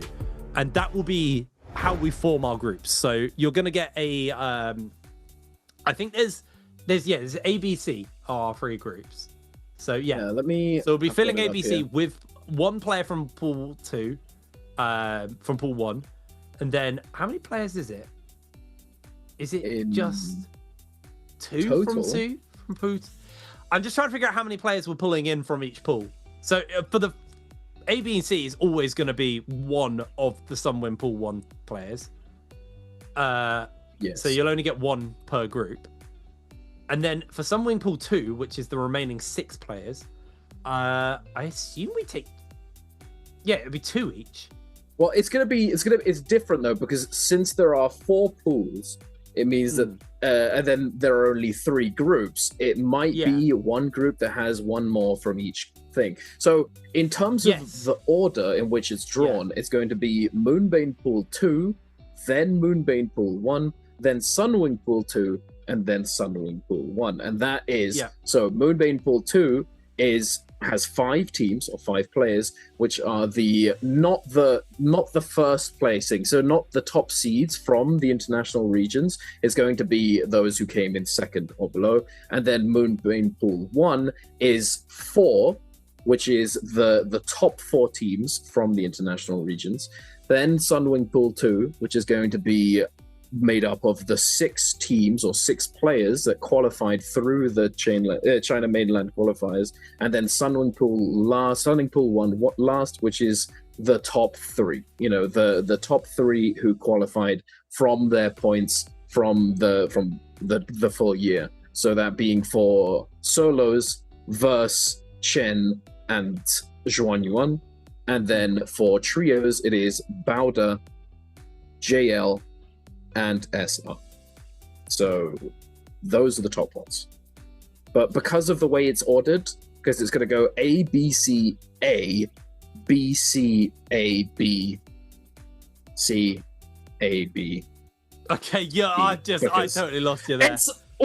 S15: And that will be how we form our groups. So you're going to get a... I think there's ABC are 3 groups. So yeah,
S16: so
S15: we'll be filling ABC with one player from Pool 2, from Pool 1, and then how many players is it? Is it just 2
S16: total?
S15: from 2 from Pool? I'm just trying to figure out how many players we're pulling in from each pool. So for the A, B, and C is always going to be one of the Sunwin Pool 1 players.
S16: Yes.
S15: So you'll only get 1 per group. And then for Sunwing Pool 2, which is the remaining 6 players, I assume we take... Yeah, it'll be 2 each.
S16: Well, it's different though, because since there are 4 pools, it means that, and then there are only 3 groups. It might be one group that has 1 more from each thing. So in terms of the order in which it's drawn, it's going to be Moonbane Pool 2, then Moonbane Pool 1, then Sunwing Pool 2, and then Sunwing Pool 1. And that is, so Moonbane Pool 2 has 5 teams or 5 players, which are not the first placing, so not the top seeds from the international regions. It's going to be those who came in second or below. And then Moonbane Pool 1 is 4, which is the top 4 teams from the international regions. Then Sunwing Pool 2, which is going to be made up of the 6 teams or 6 players that qualified through the China mainland qualifiers, and then Sunwing Pool 1 last, which is the top 3. The top 3 who qualified from their points from the full year. So that being for solos, Verse, Chen, and Zhuan Yuan, and then for trios it is Bauda, JL, and SR. So those are the top ones. But because of the way it's ordered, because it's going to go A, B, C, A, B, C, A, B, C, A, B.
S15: Okay, yeah, I totally lost you there.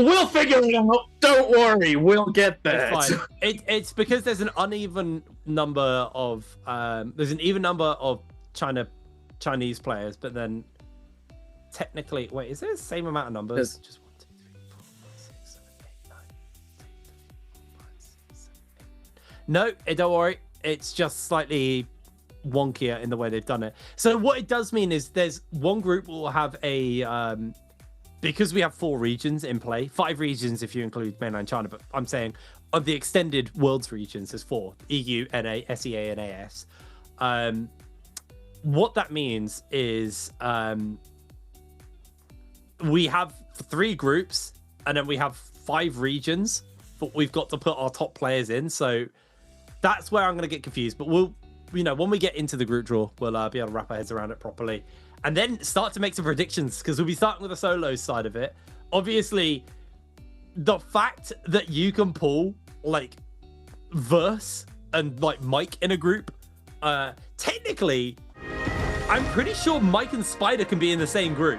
S16: We'll figure it out. Don't worry, we'll get there.
S15: It's fine. It's because there's an uneven number of Chinese players, but then technically, wait, is there the same amount of numbers? Just 1, 2, 3, 4, 5, 6, 7, 8, 9, 10, 11, 12, 13, 14, 15, 16, 17, 18, 19. No, don't worry. It's just slightly wonkier in the way they've done it. So what it does mean is there's one group will have a because we have 4 regions in play, 5 regions if you include mainland China, but I'm saying of the extended world's regions, there's 4: EU, NA, SEA, and AS. What that means is we have 3 groups, and then we have 5 regions, but we've got to put our top players in. So that's where I'm going to get confused. But we'll, when we get into the group draw, we'll be able to wrap our heads around it properly. And then start to make some predictions, because we'll be starting with the solos side of it. Obviously, the fact that you can pull like Verse and like Mike in a group, technically, I'm pretty sure Mike and Spider can be in the same group.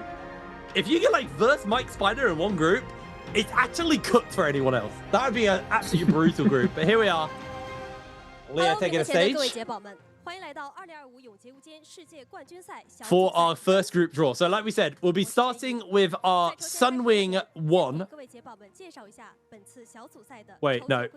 S15: If you get like Verse, Mike, Spider in one group, it's actually cooked for anyone else. That would be an absolutely brutal group. But here we are. Leah taking a stage for our first group draw. So like we said, we'll be starting with our Sunwing 1. Wait, no.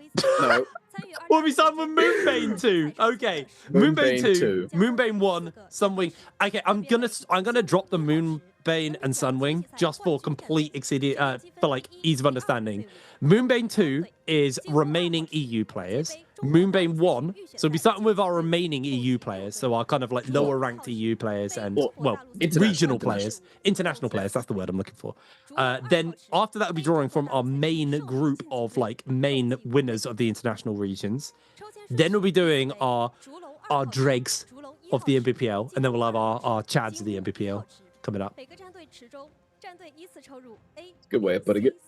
S15: We'll be starting with Moonbane 2. Okay. Moonbane 2. Moonbane 1. Sunwing. Okay, I'm gonna drop the Moonbane and Sunwing just for complete for like ease of understanding. Moonbane 2 is remaining EU players. Moonbane 1, so we'll be starting with our remaining EU players, so our kind of like lower ranked EU players and, well, regional players, international players, that's the word I'm looking for. Then after that, we'll be drawing from our main group of like main winners of the international regions. Then we'll be doing our dregs of the NBPL, and then we'll have our chads of the NBPL coming up.
S16: Good way of putting it.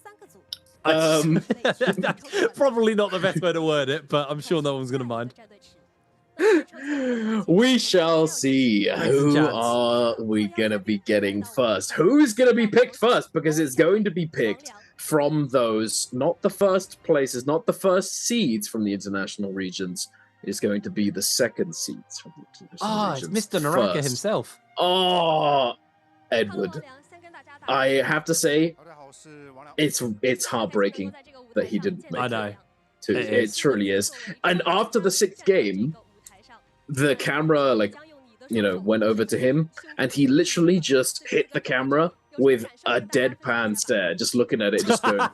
S15: Probably not the best way to word it, but I'm sure no one's going to mind.
S16: We shall see. Who are we going to be getting first? Who's going to be picked first? Because it's going to be picked from those, not the first places, not the first seeds from the international regions. It's going to be the second seeds from the international regions.
S15: It's Mr. NARAKA himself.
S16: Oh, Edward. I have to say, it's heartbreaking that he didn't make it. It truly is. And after the 6th game, the camera, went over to him, and he literally just hit the camera with a deadpan stare, just looking at it, just going.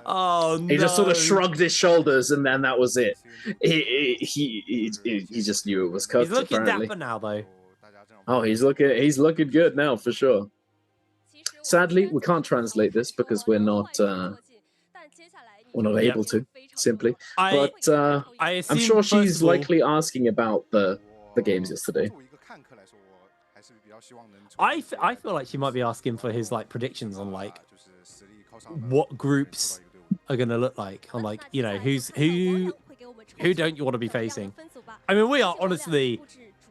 S15: Oh no!
S16: He just sort of shrugged his shoulders, and then that was it. He just knew it was cut.
S15: He's looking
S16: apparently.
S15: dapper now, though.
S16: Oh, he's looking good now for sure. Sadly, we can't translate this because we're not able to simply. But I'm sure she's likely asking about the games yesterday.
S15: I feel like she might be asking for his predictions on what groups are gonna look like, on who don't you want to be facing. I mean, we are honestly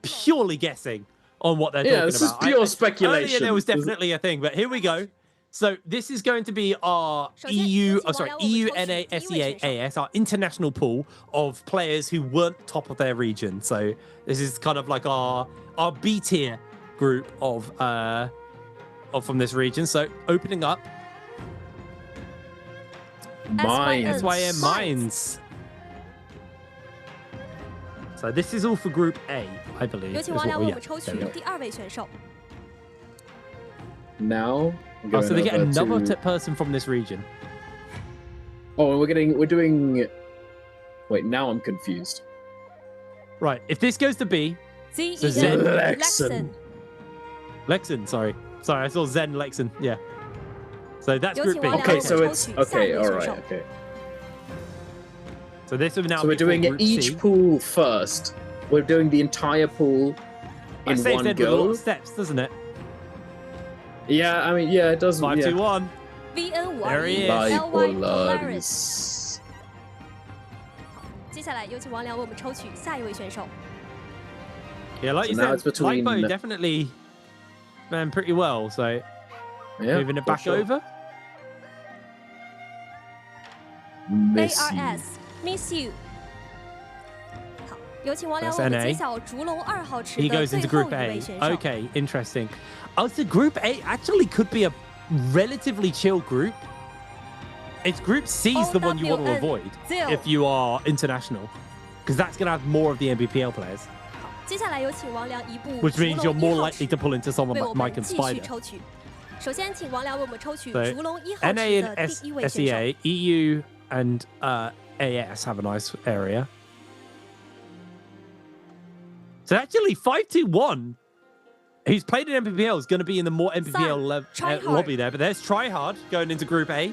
S15: purely guessing on what they're talking about.
S16: Yeah, this is pure speculation.
S15: Earlier there was definitely a thing, but here we go. So this is going to be our EU, NA, SEA, AS, our international pool of players who weren't top of their region. So this is kind of like our B tier group of from this region. So opening up, SYM Mines. So this is all for Group A, I believe.
S16: Now,
S15: so they get another person from this region.
S16: Oh, and we're doing. Wait, now I'm confused.
S15: Right, if this goes to B, so Zen Lexan, sorry, I saw Zen Lexan. Yeah. So that's Group B.
S16: Okay, so it's okay. All right. Okay.
S15: So this will now.
S16: So we're doing each pool first. We're doing the entire pool in one go.
S15: With a lot of steps, doesn't it?
S16: Yeah, I mean, yeah, it does.
S15: 5, 2, 1. There he is.
S16: Bipolaris.
S15: Yeah, like you said, Lipo definitely ran pretty well. So moving it back over.
S16: Miss you.
S19: ARS Miss You。好，有请王良
S15: That's
S19: 为我们
S15: NA
S19: 揭晓竹龙2号池
S15: He
S19: 的
S15: goes
S19: 最
S15: into
S19: 后
S15: Group
S19: 一
S15: A.
S19: 位选手。
S15: Okay, interesting. So Group A actually could be a relatively chill group. It's Group C is the one you want to avoid if you are international, because that's going to have more of the NBPL players.
S19: 接下来有请王良移步
S15: Which means you're
S19: 竹龙
S15: more
S19: 1号
S15: likely
S19: 池
S15: to pull into someone
S19: 为
S15: like
S19: 我
S15: Mike
S19: 们
S15: and
S19: 继续
S15: Spider.
S19: 抽取。首先，请王良为我们抽取
S15: So
S19: 竹龙1号
S15: NA
S19: 池
S15: and
S19: 的第一位选手。
S15: SEA, EU and AS have a nice area. So actually, 5-2-1. Who's played in NBPL is going to be in the more NBPL lobby there. But there's Tryhard going into Group A.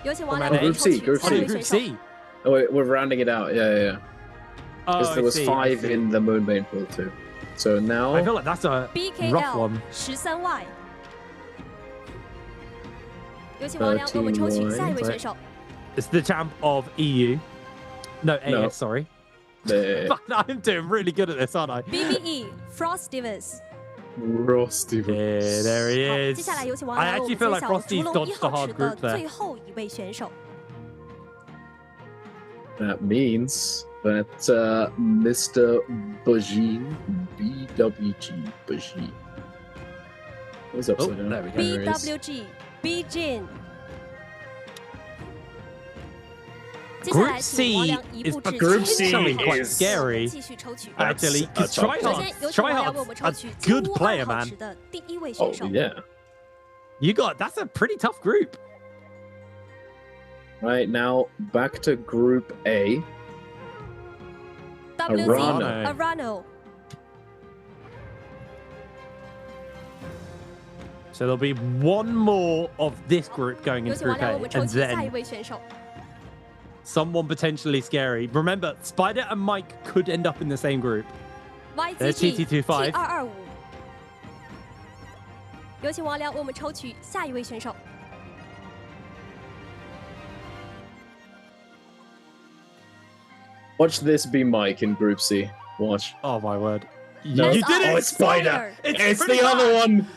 S19: 有请王良
S15: From
S19: 为我们
S16: Group
S19: 抽
S16: C,
S19: 取
S16: Group
S19: 下一位
S16: C.
S19: 选手。
S15: C.
S16: Oh, wait, we're rounding it out. Yeah. Because
S15: Oh,
S16: there
S15: I
S16: was
S15: see,
S16: 5
S15: I see.
S16: in the Moonbane pool too. So now
S15: I feel like that's a rough
S19: BKL
S15: one.
S19: 13Y。有请王良为我们抽取下一位选手。
S15: It's the champ of EU. No, AS,
S16: No.
S15: sorry.
S16: the
S15: Fuck, I'm doing really good at this, aren't I?
S19: BBE Frost Stevens。
S16: Rusty.
S15: Yeah, there he
S19: 好，
S15: is.
S19: 接下来有请王
S15: I
S19: 良为我
S15: actually
S19: 们
S15: feel
S19: 揭
S15: like
S19: 晓
S15: Frosty's
S19: 竹龙
S15: dodged
S19: 1
S15: the
S19: 号
S15: hard
S19: 池的
S15: group there.
S19: 最后一位选手。
S16: That means that Mr. Bajin, BWG Bajin. What's upside down?
S15: there we go.
S16: There he is.
S19: BWG B Jin。接下
S15: Group
S19: 来请王
S15: C
S19: 良移
S15: is
S19: 步至
S16: Group
S19: 青
S16: C
S19: 岛
S15: quite
S16: is-
S15: scary.
S19: 继续抽取。
S15: Actually, because
S16: That's a tough
S19: 首先有请王良为我们
S15: Tryhard's
S19: 抽
S15: a
S19: 取金
S15: good
S19: 乌
S15: player,
S19: 2号
S15: man.
S19: 池的第一位
S16: Oh
S19: 选手。
S16: yeah.
S15: That's a pretty tough group.
S16: Right now, back to Group A.
S19: WZ
S15: Arano.
S19: Arano。
S15: So there'll be one more of this group going
S19: 有
S15: into
S19: 请王
S15: Group
S19: 良为
S15: A,
S19: 我们抽
S15: and
S19: 取下一
S15: then
S19: 位选手。
S15: someone potentially scary. Remember, Spider and Mike could end up in the same group. There's
S19: YGG
S15: TT25.
S19: T225。有请王良为我们抽取下一位选手。
S16: Watch this be Mike in Group C. Watch.
S15: Oh my word.
S16: No.
S15: You did it!
S16: Oh, it's Spider. It's
S15: pretty
S16: the other
S15: bad.
S16: one.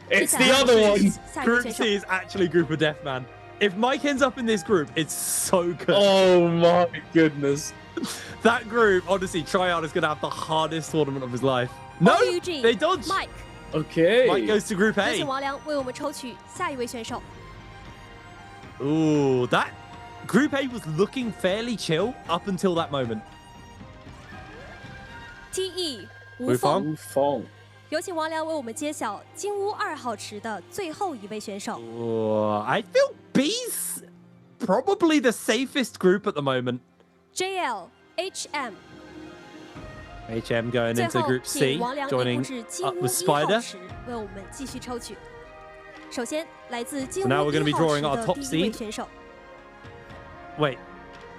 S16: It's the other one.
S15: Group C is actually Group of Death, man. If Mike ends up in this group, it's so good.
S16: Oh my goodness.
S15: That group, honestly, Tryhard is going to have the hardest tournament of his life. No,
S19: OUG
S15: they dodge.
S19: Mike。
S16: Okay.
S15: Mike goes to Group
S19: 有
S15: A.
S19: 请王良为我们抽取下一位选手。
S15: Ooh, that Group A was looking fairly chill up until that moment.
S19: TE
S15: 吴
S19: 吴峰。
S16: Fong.
S19: 有请王良为我们揭晓金乌2号池的最后一位选手。
S15: I feel B's probably the safest group at the moment.
S19: JL HM。
S15: HM going
S19: 最
S15: into
S19: 后，
S15: Group
S19: 请
S15: C,
S19: 王良移步
S15: joining
S19: 至金
S15: up
S19: 乌
S15: with
S19: 1号
S15: Spider.
S19: 池，为我们继续抽取。首先，来自金
S15: So
S19: 乌
S15: now we're gonna be
S19: 1号
S15: drawing
S19: 池
S15: our
S19: 的
S15: top
S19: 第一位
S15: seed.
S19: 选手。
S15: Wait,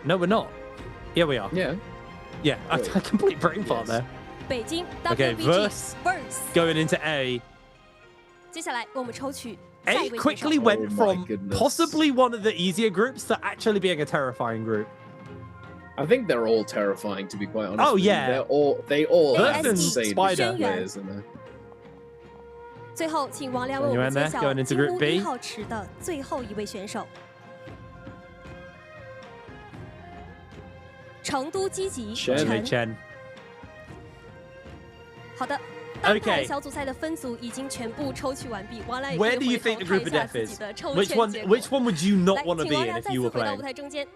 S15: no, we're not. Yeah, we are.
S16: Yeah.
S15: Yeah, a
S16: Wait.
S15: complete brain fart there.
S19: 北京
S15: Okay,
S19: WBG
S15: Verse
S19: Verse。
S15: going into A.
S19: 接下来，为我们抽取下
S15: A
S19: 一位选手。
S15: quickly went
S16: Oh my
S15: from
S16: goodness.
S15: possibly one of the easier groups to actually being a terrifying group.
S16: I think they're all terrifying, to be quite honest.
S15: Oh,
S16: with you.
S15: yeah.
S16: They all
S15: Verse
S16: have
S15: and
S16: insane
S15: Spider.
S16: players in there.
S19: 最后，请王良为我们揭晓
S15: Going into
S19: 金
S15: Group
S19: 乌
S15: B.
S19: 1号池的最后一位选手。成都积极
S15: Okay,
S19: 陈。
S15: Chen.
S19: 好的，单
S15: Okay.
S19: 排小组赛的分组已经全部抽取完毕。王良也可
S15: Where
S19: 以
S15: do you
S19: 回
S15: think
S19: 头
S15: the
S19: 看
S15: group
S19: 一
S15: of
S19: 下
S15: death
S19: 自己
S15: is?
S19: 的抽
S15: Which
S19: 签
S15: one?
S19: 结果。
S15: Which one would you not
S19: 来，
S15: want to
S19: 请
S15: be
S19: 王
S15: in
S19: 良
S15: if
S19: 再
S15: you
S19: 次
S15: were
S19: 回到舞
S15: playing?
S19: 台中间。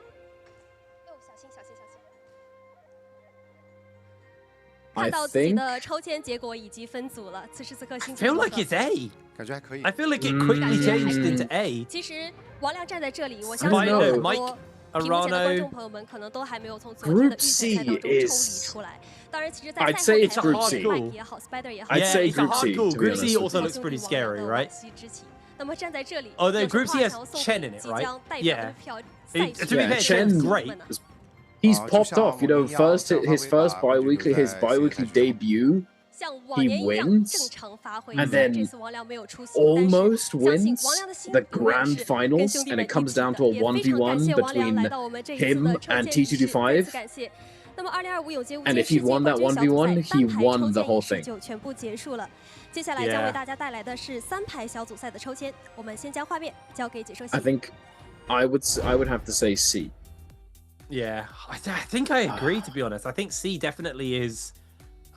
S19: 看
S16: I
S19: 到自己
S16: think
S19: 的抽签结果以及分组了，此时此刻心
S15: I
S19: 情
S15: feel
S19: 如
S15: like
S19: 何？
S15: it's A.
S9: 感觉还可以
S15: I。feel like it
S16: 嗯
S15: quickly changed
S16: 嗯
S15: into A.
S19: 其实王亮站在这里，我相信
S15: Spider,
S19: 有很
S15: Mike,
S19: 多屏幕前的观众
S15: Arano.
S19: 朋友们可能都还没有从昨天的
S16: Group
S19: 预选赛当
S16: C
S19: 中抽离
S16: is-
S19: 出来。当然，其实，在
S16: I'd
S19: 赛
S16: say
S19: 后
S16: it's
S19: 台
S16: Group
S19: 上
S16: C.
S19: Mike 也好 Spider 也好，
S16: I'd
S15: Yeah,
S16: say
S15: it's a
S16: Group
S15: hard
S16: C,
S15: call.
S16: to be
S15: Group C
S16: honest with
S15: also
S16: you.
S15: looks pretty scary, right?
S19: 那么站在这里，
S15: Oh, then
S19: 有着
S15: Group C
S19: 华
S15: has
S19: 强送
S15: Chen
S19: 给
S15: in it,
S19: 即
S15: right?
S19: 将代表
S15: Yeah.
S19: 的票
S15: It-
S19: 赛
S15: to be fair,
S16: Yeah,
S15: Chen's
S16: Chen-
S15: great.
S16: He's
S9: 就
S16: popped
S9: 像
S16: off, you know,
S9: 我们一样
S16: first
S9: 正常
S16: his first
S9: 发挥
S16: bi-weekly,
S9: 就
S16: his
S9: 在
S16: bi-weekly
S9: 现在中
S16: debut,
S19: 像往
S16: he
S19: 年一样
S16: wins,
S19: 正常发挥。
S16: and
S19: 虽然
S16: then
S19: 这次王亮没有出席，但是
S16: almost
S19: 相信
S16: wins
S19: 王亮的心
S16: the
S19: 永远
S16: grand
S19: 是跟
S16: finals,
S19: 兄弟
S16: and
S19: 们
S16: it
S19: 一
S16: comes
S19: 起
S16: down
S19: 的
S16: to a
S19: 也非常感
S16: 1v1
S19: 谢王亮来
S16: between
S19: 到我们这一次的
S16: him
S19: 抽
S16: and
S19: 签仪式，再次
S16: TT25.
S19: 感谢。那么2025永劫无
S16: And
S19: 间
S16: if
S19: 世
S16: he
S19: 界
S16: won
S19: 冠
S16: that
S19: 军小组赛
S16: 1v1, he
S19: 单排
S16: won
S19: 抽
S16: the
S19: 签
S16: whole
S19: 仪式
S16: thing.
S19: 就全部结束了。接下来将
S15: Yeah.
S19: 为大家带来的是3排小组赛的抽签，我们先将画面交给解说席
S16: I。think I would have to say C.
S15: Yeah, I think I agree. To be honest, I think C definitely is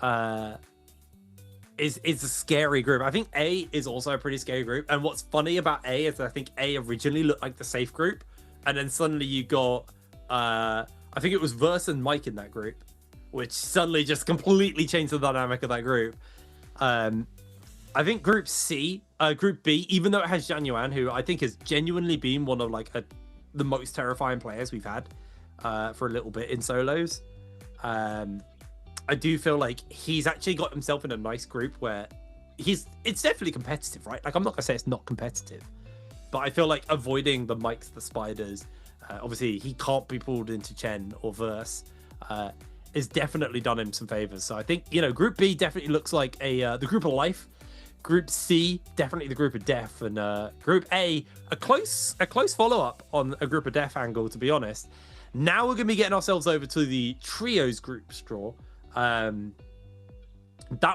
S15: a scary group. I think A is also a pretty scary group. And what's funny about A is I think A originally looked like the safe group, and then suddenly you got I think it was Verse and Mike in that group, which suddenly just completely changed the dynamic of that group. I think Group B, even though it has Zhang Yuan, who I think has genuinely been one of like the most terrifying players we've had for a little bit in solos. I do feel like he's actually got himself in a nice group where it's definitely competitive, right? Like, I'm not gonna say it's not competitive, but I feel like avoiding the Mikes, the Spiders, obviously he can't be pulled into Chen or Verse, has definitely done him some favors. So I think, you know, Group B definitely looks like the group of life. Group C, definitely the group of death, and Group A, a close follow-up on a group of death angle, to be honest. Now we're gonna be getting ourselves over to the trios group draw. That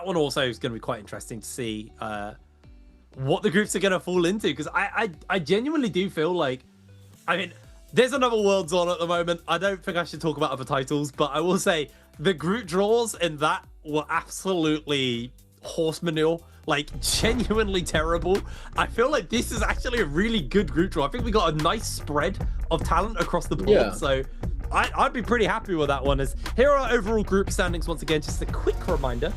S15: one also is going to be quite interesting to see what the groups are going to fall into, because I genuinely do feel like, I mean, there's another Worlds on at the moment. I don't think I should talk about other titles, but I will say the group draws in that were absolutely horse manure, like genuinely terrible. I feel like this is actually a really good group draw. I think we got a nice spread of talent across the board, so I'd be pretty happy with that one. As here are our overall group standings once again. Just a quick reminder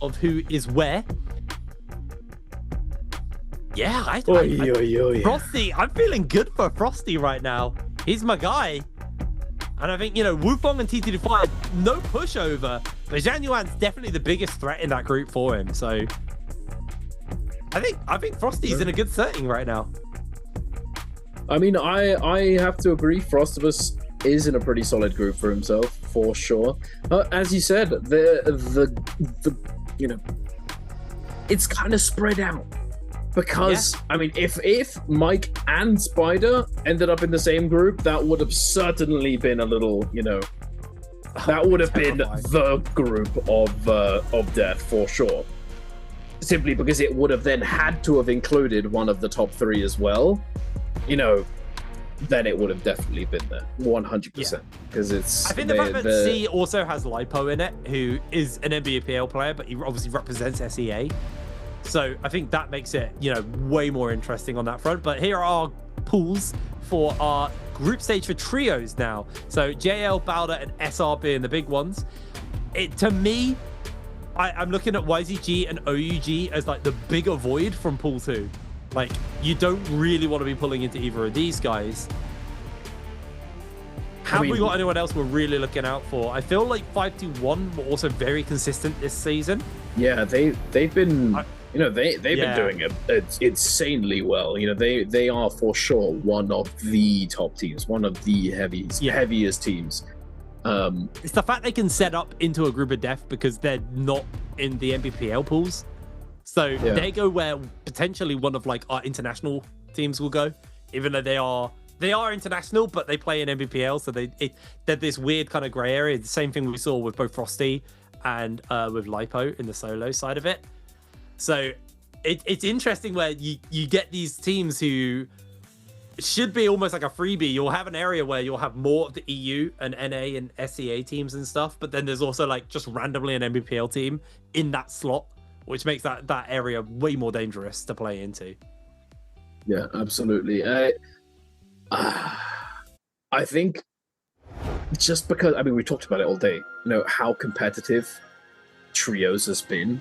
S15: of who is where. Yeah, Frosty, I'm feeling good for Frosty right now. He's my guy. And I think, you know, Wufong and TT5, no pushover, but Zhang Yuan's definitely the biggest threat in that group for him. So I think Frosty's in a good setting right now.
S16: I mean, I have to agree. Frostivus is in a pretty solid group for himself, for sure. As you said, the you know, it's kind of spread out because I mean, if Mike and Spider ended up in the same group, that would have certainly been a little, you know, that would have been the group of death for sure. Simply because it would have then had to have included one of the top three as well. You know, then it would have definitely been there 100%, because it's,
S15: I think the fact that C also has Lipo in it, who is an NBPL player, but he obviously represents SEA, so I think that makes it, you know, way more interesting on that front. But here are our pools for our group stage for trios now. So JL, Bowder and SR being the big ones. To me, I'm looking at YZG and OUG as like the bigger void from pool 2. Like, you don't really want to be pulling into either of these guys. Have we got anyone else we're really looking out for? I feel like 521 were also very consistent this season.
S16: Yeah, they've been, you know, they've been doing it insanely well. You know, they are for sure one of the top teams, one of the heaviest teams.
S15: It's the fact they can set up into a group of death because they're not in the NBPL pools. So they go where potentially one of like our international teams will go, even though they are international, but they play in NBPL. So they're this weird kind of gray area. The same thing we saw with both Frosty and with Lipo in the solo side of it. So it's interesting where you get these teams who should be almost like a freebie. You'll have an area where you'll have more of the EU and NA and SEA teams and stuff, but then there's also like just randomly an NBPL team in that slot, which makes that area way more dangerous to play into.
S16: Yeah, absolutely. I think just because, I mean, we talked about it all day, you know, how competitive trios has been.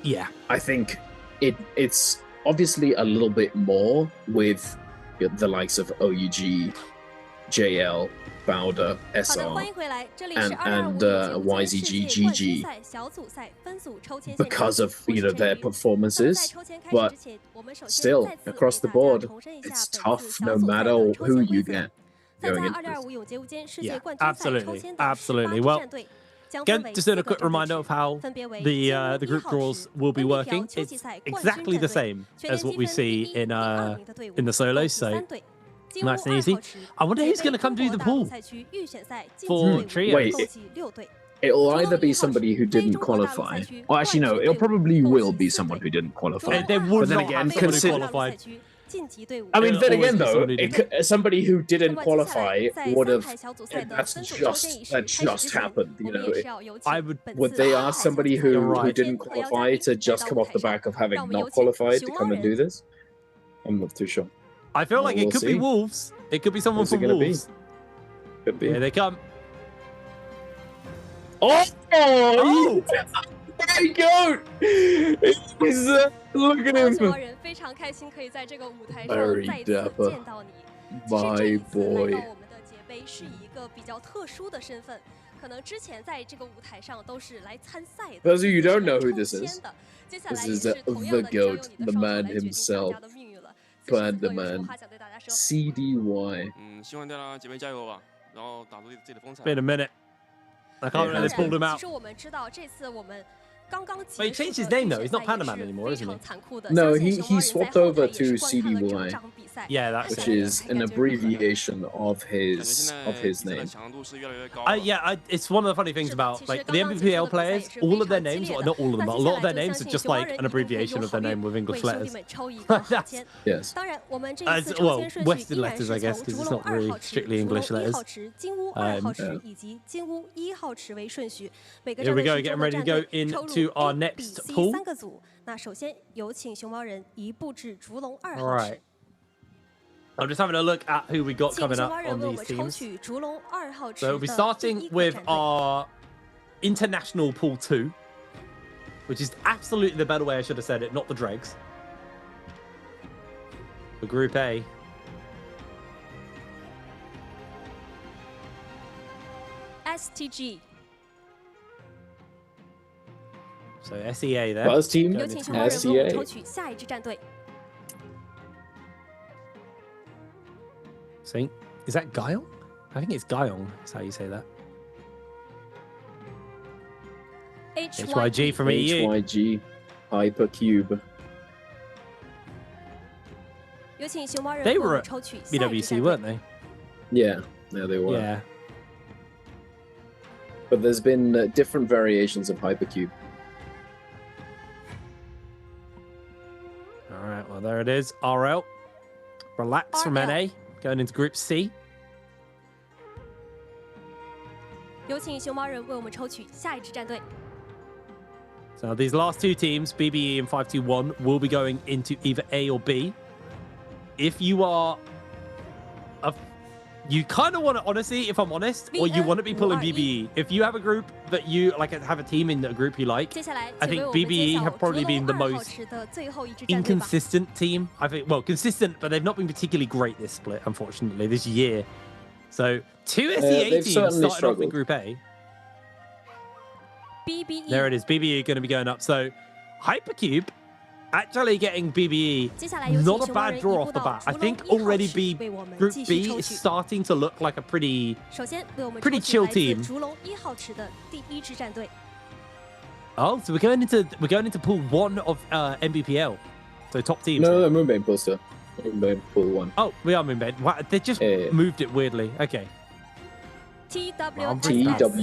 S15: Yeah.
S16: I think it's obviously a little bit more with the likes of OUG, JL, Bowder, SR, and YZG, GG, because of, you know, their performances. But still, across the board, it's tough no matter who you get going into.
S15: Yeah, absolutely. Well, again, just doing a quick reminder of how the group draws will be working. It's exactly the same as what we see in the solos, so nice and easy. I wonder who's going to come do the pool for trio.
S16: Wait, it'll either be somebody who didn't qualify, or actually no, it probably will be someone who didn't qualify.
S15: They would not have someone who qualified.
S19: 晋级队伍。
S16: I mean, then again,
S15: Always
S16: though,
S15: somebody
S16: somebody who didn't
S19: 那么接下来
S16: qualify
S19: 在
S16: would
S19: 三
S16: have.
S19: 排小组赛的
S16: That's
S19: 分组抽签仪
S16: just
S19: 式开
S16: that
S19: 始
S16: just
S19: 之前，
S16: happened.
S19: 我
S16: You
S19: 们
S16: know,
S19: 也是要有
S15: I
S19: 请
S15: would-
S19: 本
S16: would
S19: 次
S16: they
S19: 三排
S16: ask
S19: 小组
S16: somebody
S19: 赛
S16: who
S19: 的
S15: You're right.
S16: didn't
S19: 特邀嘉
S16: qualify
S19: 宾
S16: to
S19: 来
S16: just
S19: 到
S16: come
S19: 舞
S16: off the
S19: 台上
S16: back of
S19: 让
S16: having
S19: 我们有
S16: not
S19: 请
S16: qualified to
S19: 熊猫
S16: come and
S19: 人
S16: do this? I'm not too sure.
S15: I feel like
S16: Well,
S15: it could be
S16: we'll see.
S15: Wolves. It could be someone
S16: Who's it
S15: from
S16: gonna be?
S15: Wolves.
S16: Could be.
S15: Here they come.
S16: Oh!
S15: Oh!
S16: There you go! He's, look at
S19: 熊猫
S16: him!
S19: 人非常开心可以在这个舞台上
S16: Very
S19: 再次
S16: dapper.
S19: 见到你。其实这
S16: My
S19: 一次来
S16: boy.
S19: 到我们的节杯是以一个比较特殊的身份，可能之前在这个舞台上都是来参赛的。
S16: Those of you who don't
S19: 来
S16: know who
S19: 抽
S16: this
S19: 签
S16: is,
S19: 的接下来
S16: this
S19: 也
S16: is
S19: 是
S16: the
S19: 同样的，你将用
S16: goat,
S19: 你
S16: the
S19: 的双手
S16: man
S19: 来决定大
S16: himself,
S19: 家的命运了。此时此
S16: Panda
S19: 刻有什么
S16: Man,
S19: 话想对大家说？
S16: CDY.
S2: 希望大家姐妹加油吧，然后打出自己的风采。
S15: Been a minute. I can't remember they pulled him
S19: 其
S15: out.
S19: 实我们知道这次我们刚刚
S15: But he changed his name though. He's not Panda Man anymore, isn't he?
S19: 残酷的。
S16: No,
S19: 相信
S16: he
S19: 熊猫人
S16: swapped
S19: 在后
S16: over
S19: 台
S16: to
S19: 也是观看了整
S16: CDY,
S19: 场比赛。
S15: Yeah, that's
S16: which is an abbreviation of his name.
S15: It's one of the funny things about like the MVPL players. All of their names, well, not all of them, but a lot of their names are just like an abbreviation of their name with English letters.
S16: Yes.
S19: 当然，我们这一次抽
S15: well,
S19: 签顺序
S15: Western
S19: 依然
S15: letters,
S19: 是
S15: I guess,
S19: 从
S15: because
S19: 烛
S15: it's
S19: 龙
S15: not
S19: 2
S15: really
S19: 号池、
S15: strictly
S19: 烛龙
S15: English
S19: 1
S15: letters.
S19: 号池、金乌2号池以及金乌1号池为顺序。每个
S15: Here
S19: 战
S15: we
S19: 队
S15: go,
S19: 是
S15: getting
S19: 中的
S15: ready to
S19: 战
S15: go
S19: 队抽入
S15: into our
S19: A、B、
S15: next
S19: C
S15: pool.
S19: 3个组。那首先有请熊猫人移步至烛龙2
S15: All
S19: 号
S15: right.
S19: 池。
S15: I'm just having a look at who we got
S19: 请
S15: coming
S19: 熊
S15: up
S19: 猫人
S15: on
S19: 为我
S15: these
S19: 们抽
S15: teams.
S19: 取烛龙2号池
S15: So
S19: 的
S15: we'll be
S19: 第
S15: starting
S19: 一个
S15: with
S19: 战队。
S15: our international pool 2, which is absolutely the better way I should have said it, not the dregs. For Group A.
S19: STG
S15: So SEA there.
S16: Buzz team,
S19: 有请熊猫人为我们
S16: SEA.
S19: 抽取下一支战队。
S15: See? Is that Guyong? I think it's Guyong, is how you say that. HYG from EU.
S16: HYG, Hypercube.
S19: 有请熊猫人
S15: They
S19: 为我
S15: were
S19: 们
S15: at
S19: 抽取下一支
S15: BWC,
S19: 战
S15: weren't
S19: 队。
S15: they?
S16: Yeah, they were.
S15: Yeah.
S16: But there's been different variations of Hypercube.
S15: All right, well, there it is. RL. Relax from NA. Going into Group C.
S19: 有请熊猫人为我们抽取下一支战队。
S15: So these last two teams, BBE and 521, will be going into either A or B. If you are... You kind of want to, honestly, if I'm honest, or you want to be pulling BBE. If you have a group that you, like, have a team in a group you like,
S19: 接下来
S15: I
S19: 请为
S15: think
S19: 我们揭
S15: BBE
S19: 晓
S15: have
S19: 烛
S15: probably
S19: 龙
S15: been the
S19: 2号
S15: most
S19: 池的最后一支战队吧。
S15: inconsistent team. I think, well, consistent, but they've not been particularly great this split, unfortunately, this year. So, two SEA
S16: they've
S15: teams
S16: certainly
S15: started off in
S16: struggled.
S15: Group A.
S19: BBE
S15: There it is. BBE going to be going up. So, Hypercube actually getting BBE,
S19: 接下来有请
S15: not a
S19: 熊猫人
S15: bad
S19: 移
S15: draw
S19: 步
S15: off the
S19: 到
S15: bat. I
S19: 烛龙
S15: think
S19: 1号
S15: already
S19: 池
S15: B
S19: 为我们
S15: Group
S19: 继续
S15: B
S19: 抽
S15: is
S19: 取。
S15: starting to look like a pretty
S19: 首先为我们
S15: pretty
S19: 抽取
S15: chill
S19: 来自
S15: team.
S19: 烛龙1号池的第一支战队。
S15: Oh, so we're going into pool 1 of MBPL. So top teams.
S16: No, Moonbane pool still. Moonbane pool 1.
S15: Oh, we are Moonbed. Wow, they just moved it weirdly. Okay.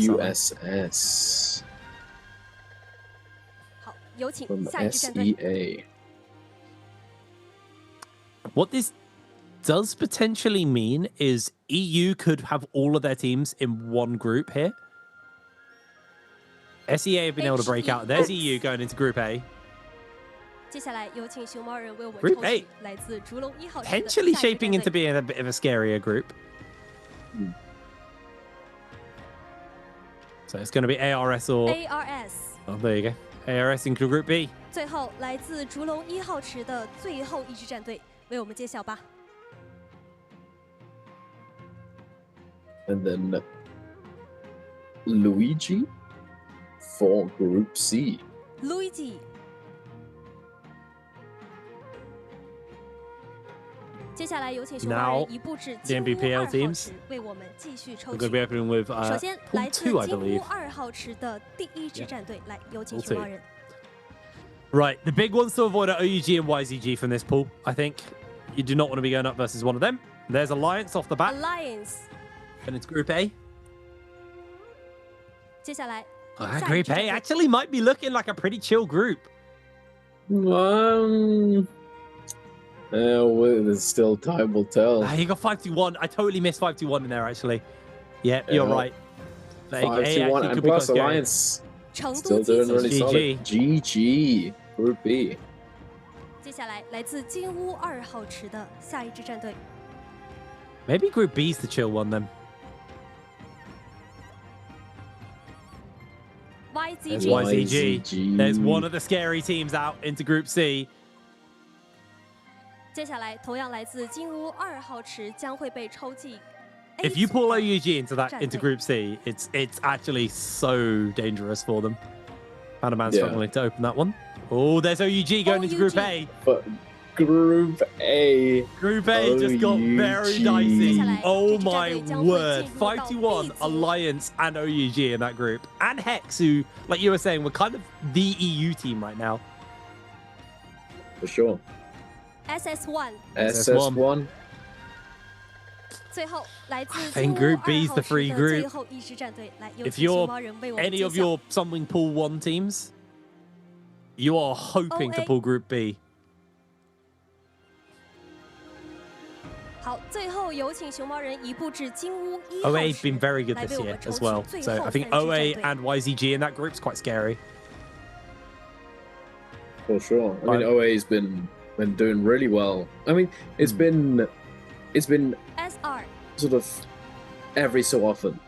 S16: TWSS
S19: 好，有请
S16: from
S19: 下一支战队。
S16: SEA.
S15: What this does potentially mean is EU could have all of their teams in one group here. SEA have been able to break out. There's EU going into Group A.
S19: 接下来有请熊猫人为我们
S15: Group
S19: 抽
S15: A
S19: 取来自烛龙1号池的
S15: Potentially
S19: 下一支
S15: shaping
S19: 战
S15: into
S19: 队。
S15: being a bit of a scarier group. So it's going to be ARS or...
S19: ARS
S15: Oh, there you go. ARS into Group B.
S19: 最后来自烛龙1号池的最后一支战队，为我们揭晓吧。
S16: And then Luigi for Group C.
S19: Luigi 接下来有请熊猫
S15: Now,
S19: 人移步至
S15: the
S19: 金乌
S15: MBPL
S19: 2号
S15: teams
S19: 池，为我们继续抽
S15: We're
S19: 取
S15: going to。be opening with
S19: 首先
S15: pool
S19: 来自
S15: 2, I
S19: 金乌
S15: believe.
S19: 2号池的第一支战队，来有请
S15: Pool
S19: 熊猫
S15: 2.
S19: 人。
S15: Right, the big ones to avoid are OUG and YZG from this pool. I think you do not want to be going up versus one of them. There's Alliance off the bat,
S19: Alliance
S15: and it's Group A.
S19: 接下来
S15: Group A actually might be looking like a pretty chill group.
S16: Well, there's still time will tell.
S15: You got 5-1. I totally missed 5-1 in there, actually. Yeah, you're right.
S16: 5-1, and plus Alliance still doing really solid. GG Group B.
S19: 接下来来自金屋2号池的下一支战队。
S15: Maybe Group B's the chill one then. There's YZG. There's one of the scary teams out into Group C.
S19: 接下来同样来自金屋2号池将会被抽进。
S15: If you pull OUG into Group C, it's actually so dangerous for them. Panaman struggling to open that one. Oh, there's OUG going into Group A.
S16: But Group A.
S15: Group A just got very dicey. Oh my word. 5-1 Alliance and OUG in that group. And Hex, who, like you were saying, were kind of the EU team right now.
S16: For sure.
S19: SS1.
S16: SS1.
S19: 最后来自
S15: I think Group B is the free
S19: 最
S15: group.
S19: 后一支战队，来有
S15: If
S19: 请熊
S15: you're
S19: 猫人为我们
S15: any
S19: 揭
S15: of
S19: 晓。
S15: your Sunwing Pool 1 teams, you are hoping to pull Group B.
S19: 好，最后有请熊猫人移步至金屋1号
S15: OA's
S19: 池
S15: been very good
S19: 来
S15: this
S19: 为我
S15: year
S19: 们抽
S15: as
S19: 取
S15: well.
S19: 最
S15: So
S19: 后
S15: I think
S19: 3支
S15: OA
S19: 战队。
S15: and YZG in that group is quite scary.
S16: For sure. I mean, OA's been doing really well. I mean, it's been
S19: SR
S16: sort of every so often.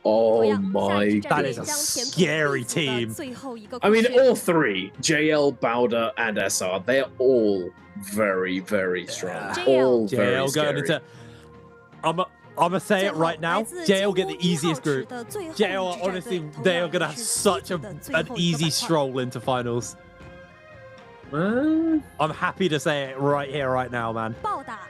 S16: Oh my god.
S15: That is a scary team.
S19: 最后一个
S16: I mean,
S19: 故事
S16: all three, JL, Bowder, and SR, they're all very, very strong. All very
S15: JL going
S16: scary.
S15: into. I'm gonna say it right now. JL get the easiest group. JL, honestly, they are gonna have such an easy stroll into finals. I'm happy to say it right here, right now, man.
S19: 暴打。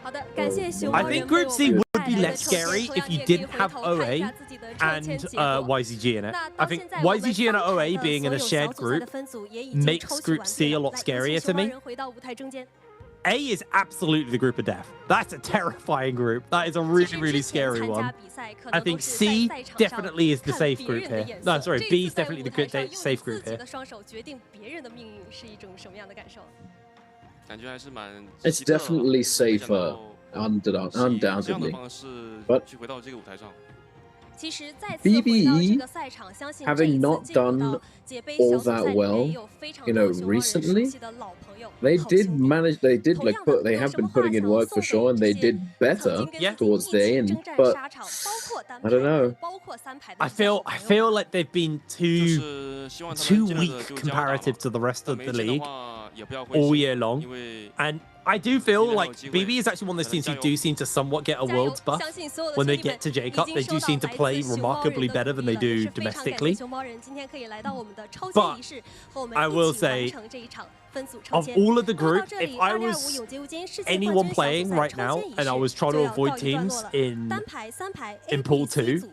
S19: 好的，感谢熊猫
S15: I
S19: 人
S15: think
S19: 为
S15: Group
S19: 我
S15: C
S19: 们
S15: would
S19: 带
S15: be
S19: 来的
S15: less
S19: 抽签
S15: scary
S19: 同
S15: if
S19: 样
S15: you
S19: 你也可以
S15: didn't
S19: 回
S15: have
S19: 头看一
S15: OA
S19: 下自己的抽
S15: and
S19: 签结果。
S15: YZG in it.
S19: 那
S15: I
S19: 到
S15: think
S19: 现在我们
S15: YZG and
S19: 3
S15: OA
S19: 排的
S15: being in
S19: 所
S15: a
S19: 有
S15: shared
S19: 小组赛的
S15: group
S19: 分组也已经
S15: makes
S19: 抽取
S15: Group
S19: 完
S15: C
S19: 毕
S15: a
S19: 了
S15: lot
S19: 来有
S15: scarier
S19: 请
S15: to
S19: 熊猫
S15: me.
S19: 人回到舞台中间。
S15: A is absolutely the group of death. That's a terrifying group. That is a really, really scary one. I think C definitely is the safe group here. No, sorry, B is definitely the good safe group
S19: 自己
S15: here.
S19: 的双手决定别人的命运是一种什么样的感受？
S16: It's definitely safer, undoubtedly. But
S19: 其实再次
S16: BBE
S19: 回到这个赛场，相信这
S16: having
S19: 一次
S16: not
S19: 进入
S16: done
S19: 到解杯
S16: all
S19: 小组赛
S16: that
S19: 里
S16: well,
S19: 面，也有非常
S16: you
S19: 多
S16: know,
S19: 熊猫人熟
S16: recently,
S19: 悉的老朋友。
S16: they did manage. They did they have been putting in work for sure, and they did better towards the end. But I don't know.
S15: I feel like they've been too weak comparative to the rest of the league all year long. And I do feel like BB is actually one of those teams who do seem to somewhat get a world's buff. When they get to J Cup, they do seem to play remarkably better than they do domestically. But I will say, of all of the group, if I was anyone playing right now and I was trying to avoid teams in Pool 2,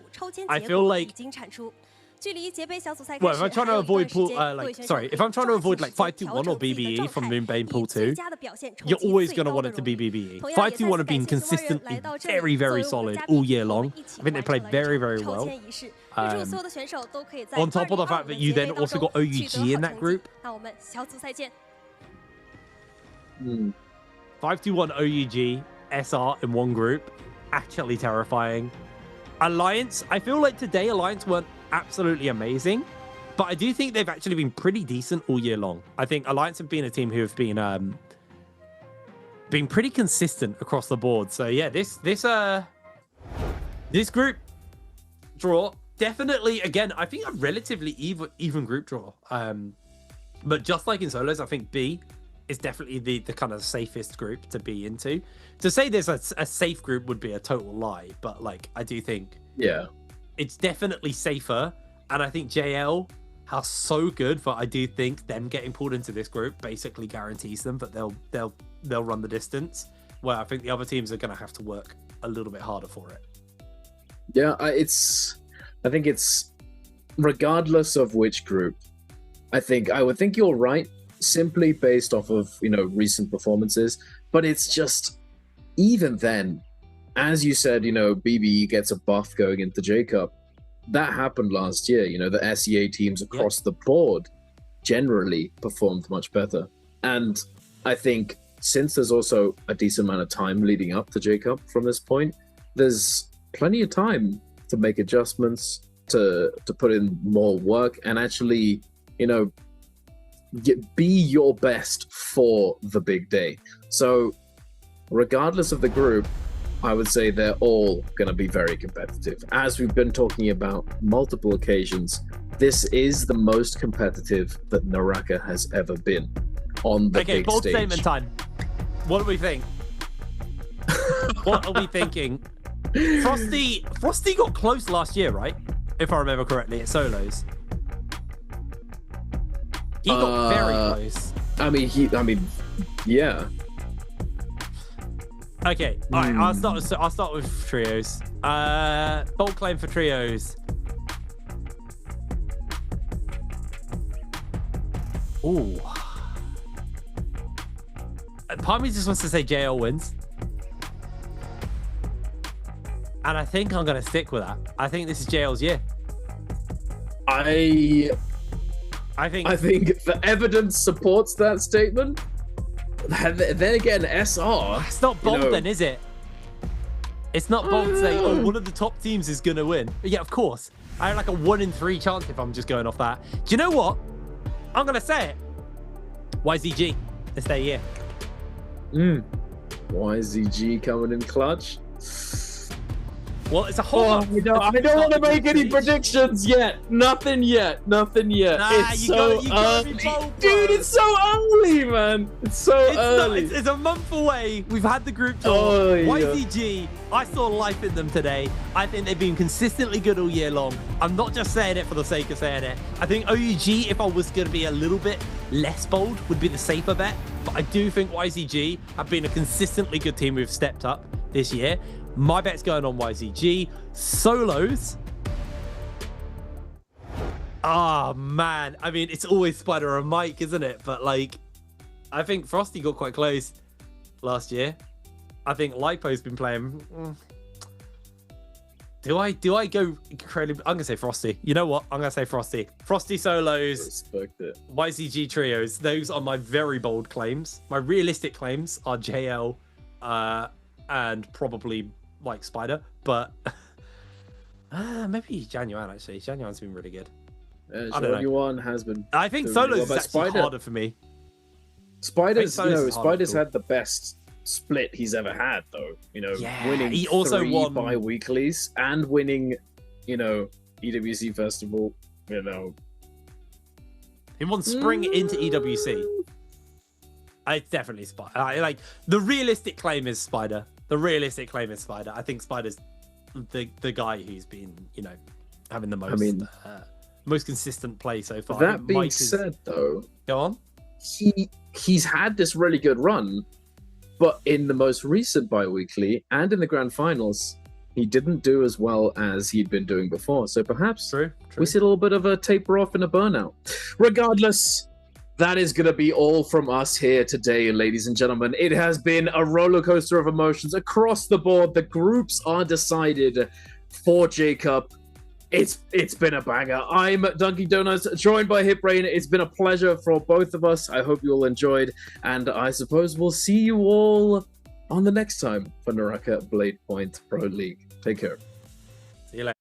S15: I feel like well, if I'm trying to avoid pool, if I'm trying to avoid like 5-1 or BBE from Moonbane Pool 2, you're always going to want it to be BBE. 5-1 have been consistently very, very solid all year long. I think they played very, very well. On top of the fact that you then also got OUG in that group. 5-1 OUG, SR in one group. Actually terrifying. Alliance, I feel like today Alliance weren't absolutely amazing, but I do think they've actually been pretty decent all year long. I think Alliance have been a team who have been pretty consistent across the board. So yeah, this group draw definitely, again, I think a relatively even group draw. But just like in solos, I think B is definitely the kind of safest group to be into. To say there's a safe group would be a total lie, but like I do think it's definitely safer, and I think JL are so good, but I do think them getting pulled into this group basically guarantees them that they'll run the distance, where I think the other teams are going to have to work a little bit harder for it.
S16: Yeah, I think it's regardless of which group. I would think you're right, simply based off of recent performances, but it's just even then. As you said, BBE gets a buff going into J Cup. That happened last year. The SEA teams across the board generally performed much better. And I think since there's also a decent amount of time leading up to J-Cup from this point, there's plenty of time to make adjustments, to put in more work, and actually, you know, be your best for the big day. So regardless of the group, I would say they're all going to be very competitive. As we've been talking about multiple occasions, this is the most competitive that NARAKA has ever been on the big
S15: bold
S16: stage.
S15: statement time. What do we think? What are we thinking? Frosty got close last year, right? If I remember correctly, at solos. He got very close.
S16: I mean, yeah.
S15: Okay, all right. I'll start with trios. Bold claim for trios. Ooh. Part of me just wants to say JL wins. And I think I'm going to stick with that. I think this is JL's year.
S16: I
S15: think
S16: the evidence supports that statement. Then again, SR.
S15: It's not bold, then, is it? It's not bold to say, oh, one of the top teams is going to win. But yeah, of course. I have like a 1 in 3 chance if I'm just going off that. Do you know what? I'm going to say it. YZG. It's their year.
S16: YZG coming in clutch.
S15: Well, it's a whole
S16: I don't want to make any predictions yet. Nothing yet. Nah, it's so early. Dude, it's so early, man. It's so early.
S15: It's a month away. We've had the group tour.
S16: Oh, yeah.
S15: YZG, I saw life in them today. I think they've been consistently good all year long. I'm not just saying it for the sake of saying it. I think OUG, if I was going to be a little bit less bold, would be the safer bet. But I do think YZG have been a consistently good team who've stepped up this year. My bet's going on YZG. Solos. Ah, man. I mean, it's always Spider and Mike, isn't it? But, like, I think Frosty got quite close last year. I think Lipo's been playing... Do I go incredibly... I'm going to say Frosty. You know what? I'm going to say Frosty. Frosty solos.
S16: Respect it.
S15: YZG trios. Those are my very bold claims. My realistic claims are JL and probably like Spider, but maybe Januan, actually. Januan's been really good.
S16: Januan has been.
S15: I think solos is actually harder for me.
S16: Spider's had the best split he's ever had, though. You know, winning
S15: he also
S16: 3
S15: won
S16: bi-weeklies and winning, you know, EWC Festival. You know,
S15: he won spring into EWC. It's definitely Spider. Like the realistic claim is Spider. I think Spider's the guy who's been, you know, having the most most consistent play so far.
S16: That being said, though,
S15: go on.
S16: He's had this really good run, but in the most recent bi-weekly and in the grand finals, he didn't do as well as he'd been doing before. So perhaps we see a little bit of a taper off and a burnout. Regardless, that is going to be all from us here today, ladies and gentlemen. It has been a roller coaster of emotions across the board. The groups are decided for J-Cup. It's been a banger. I'm Dunky Donuts, joined by HipBrain. It's been a pleasure for both of us. I hope you all enjoyed, and I suppose we'll see you all on the next time for NARAKA BLADEPOINT Pro League. Take care.
S15: See you later.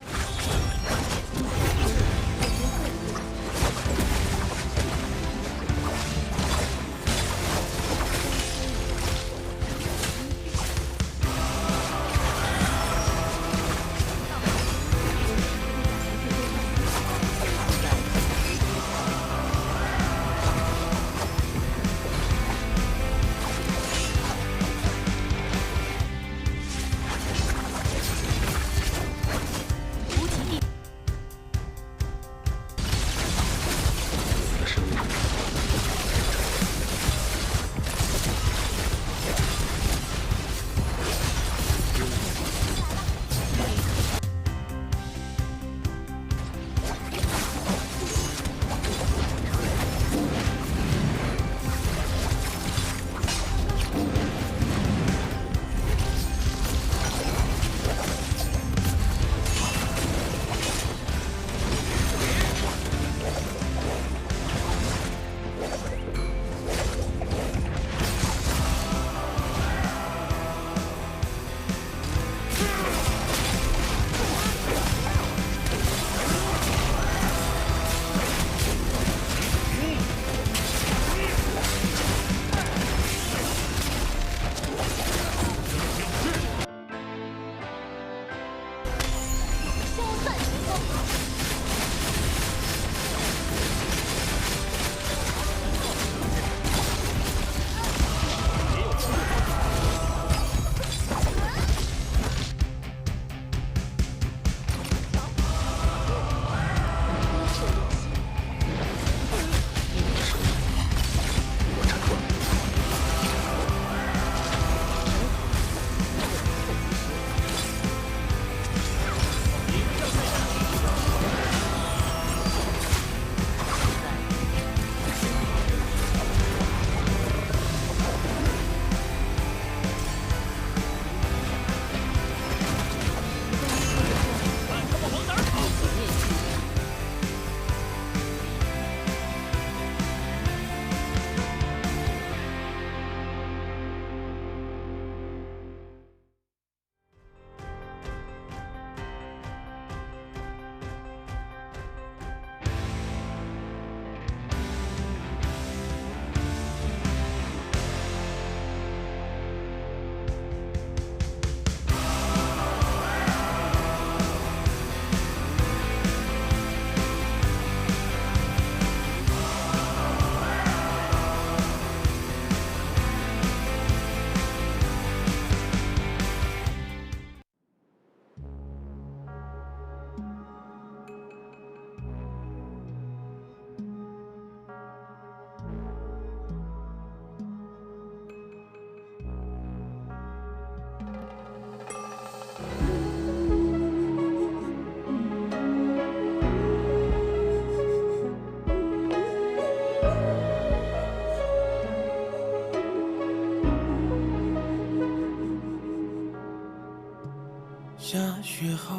S1: 月后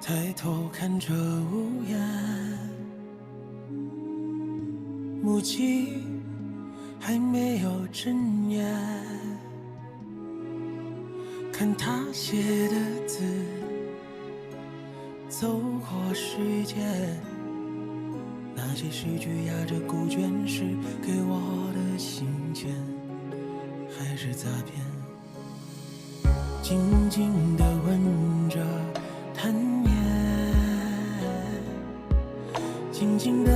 S1: 抬头看着屋檐，母亲还没有睁眼，看他写的字，走过时间，那些诗句压着古卷时给我的信笺，还是杂片，静静地闻着檀烟，静静地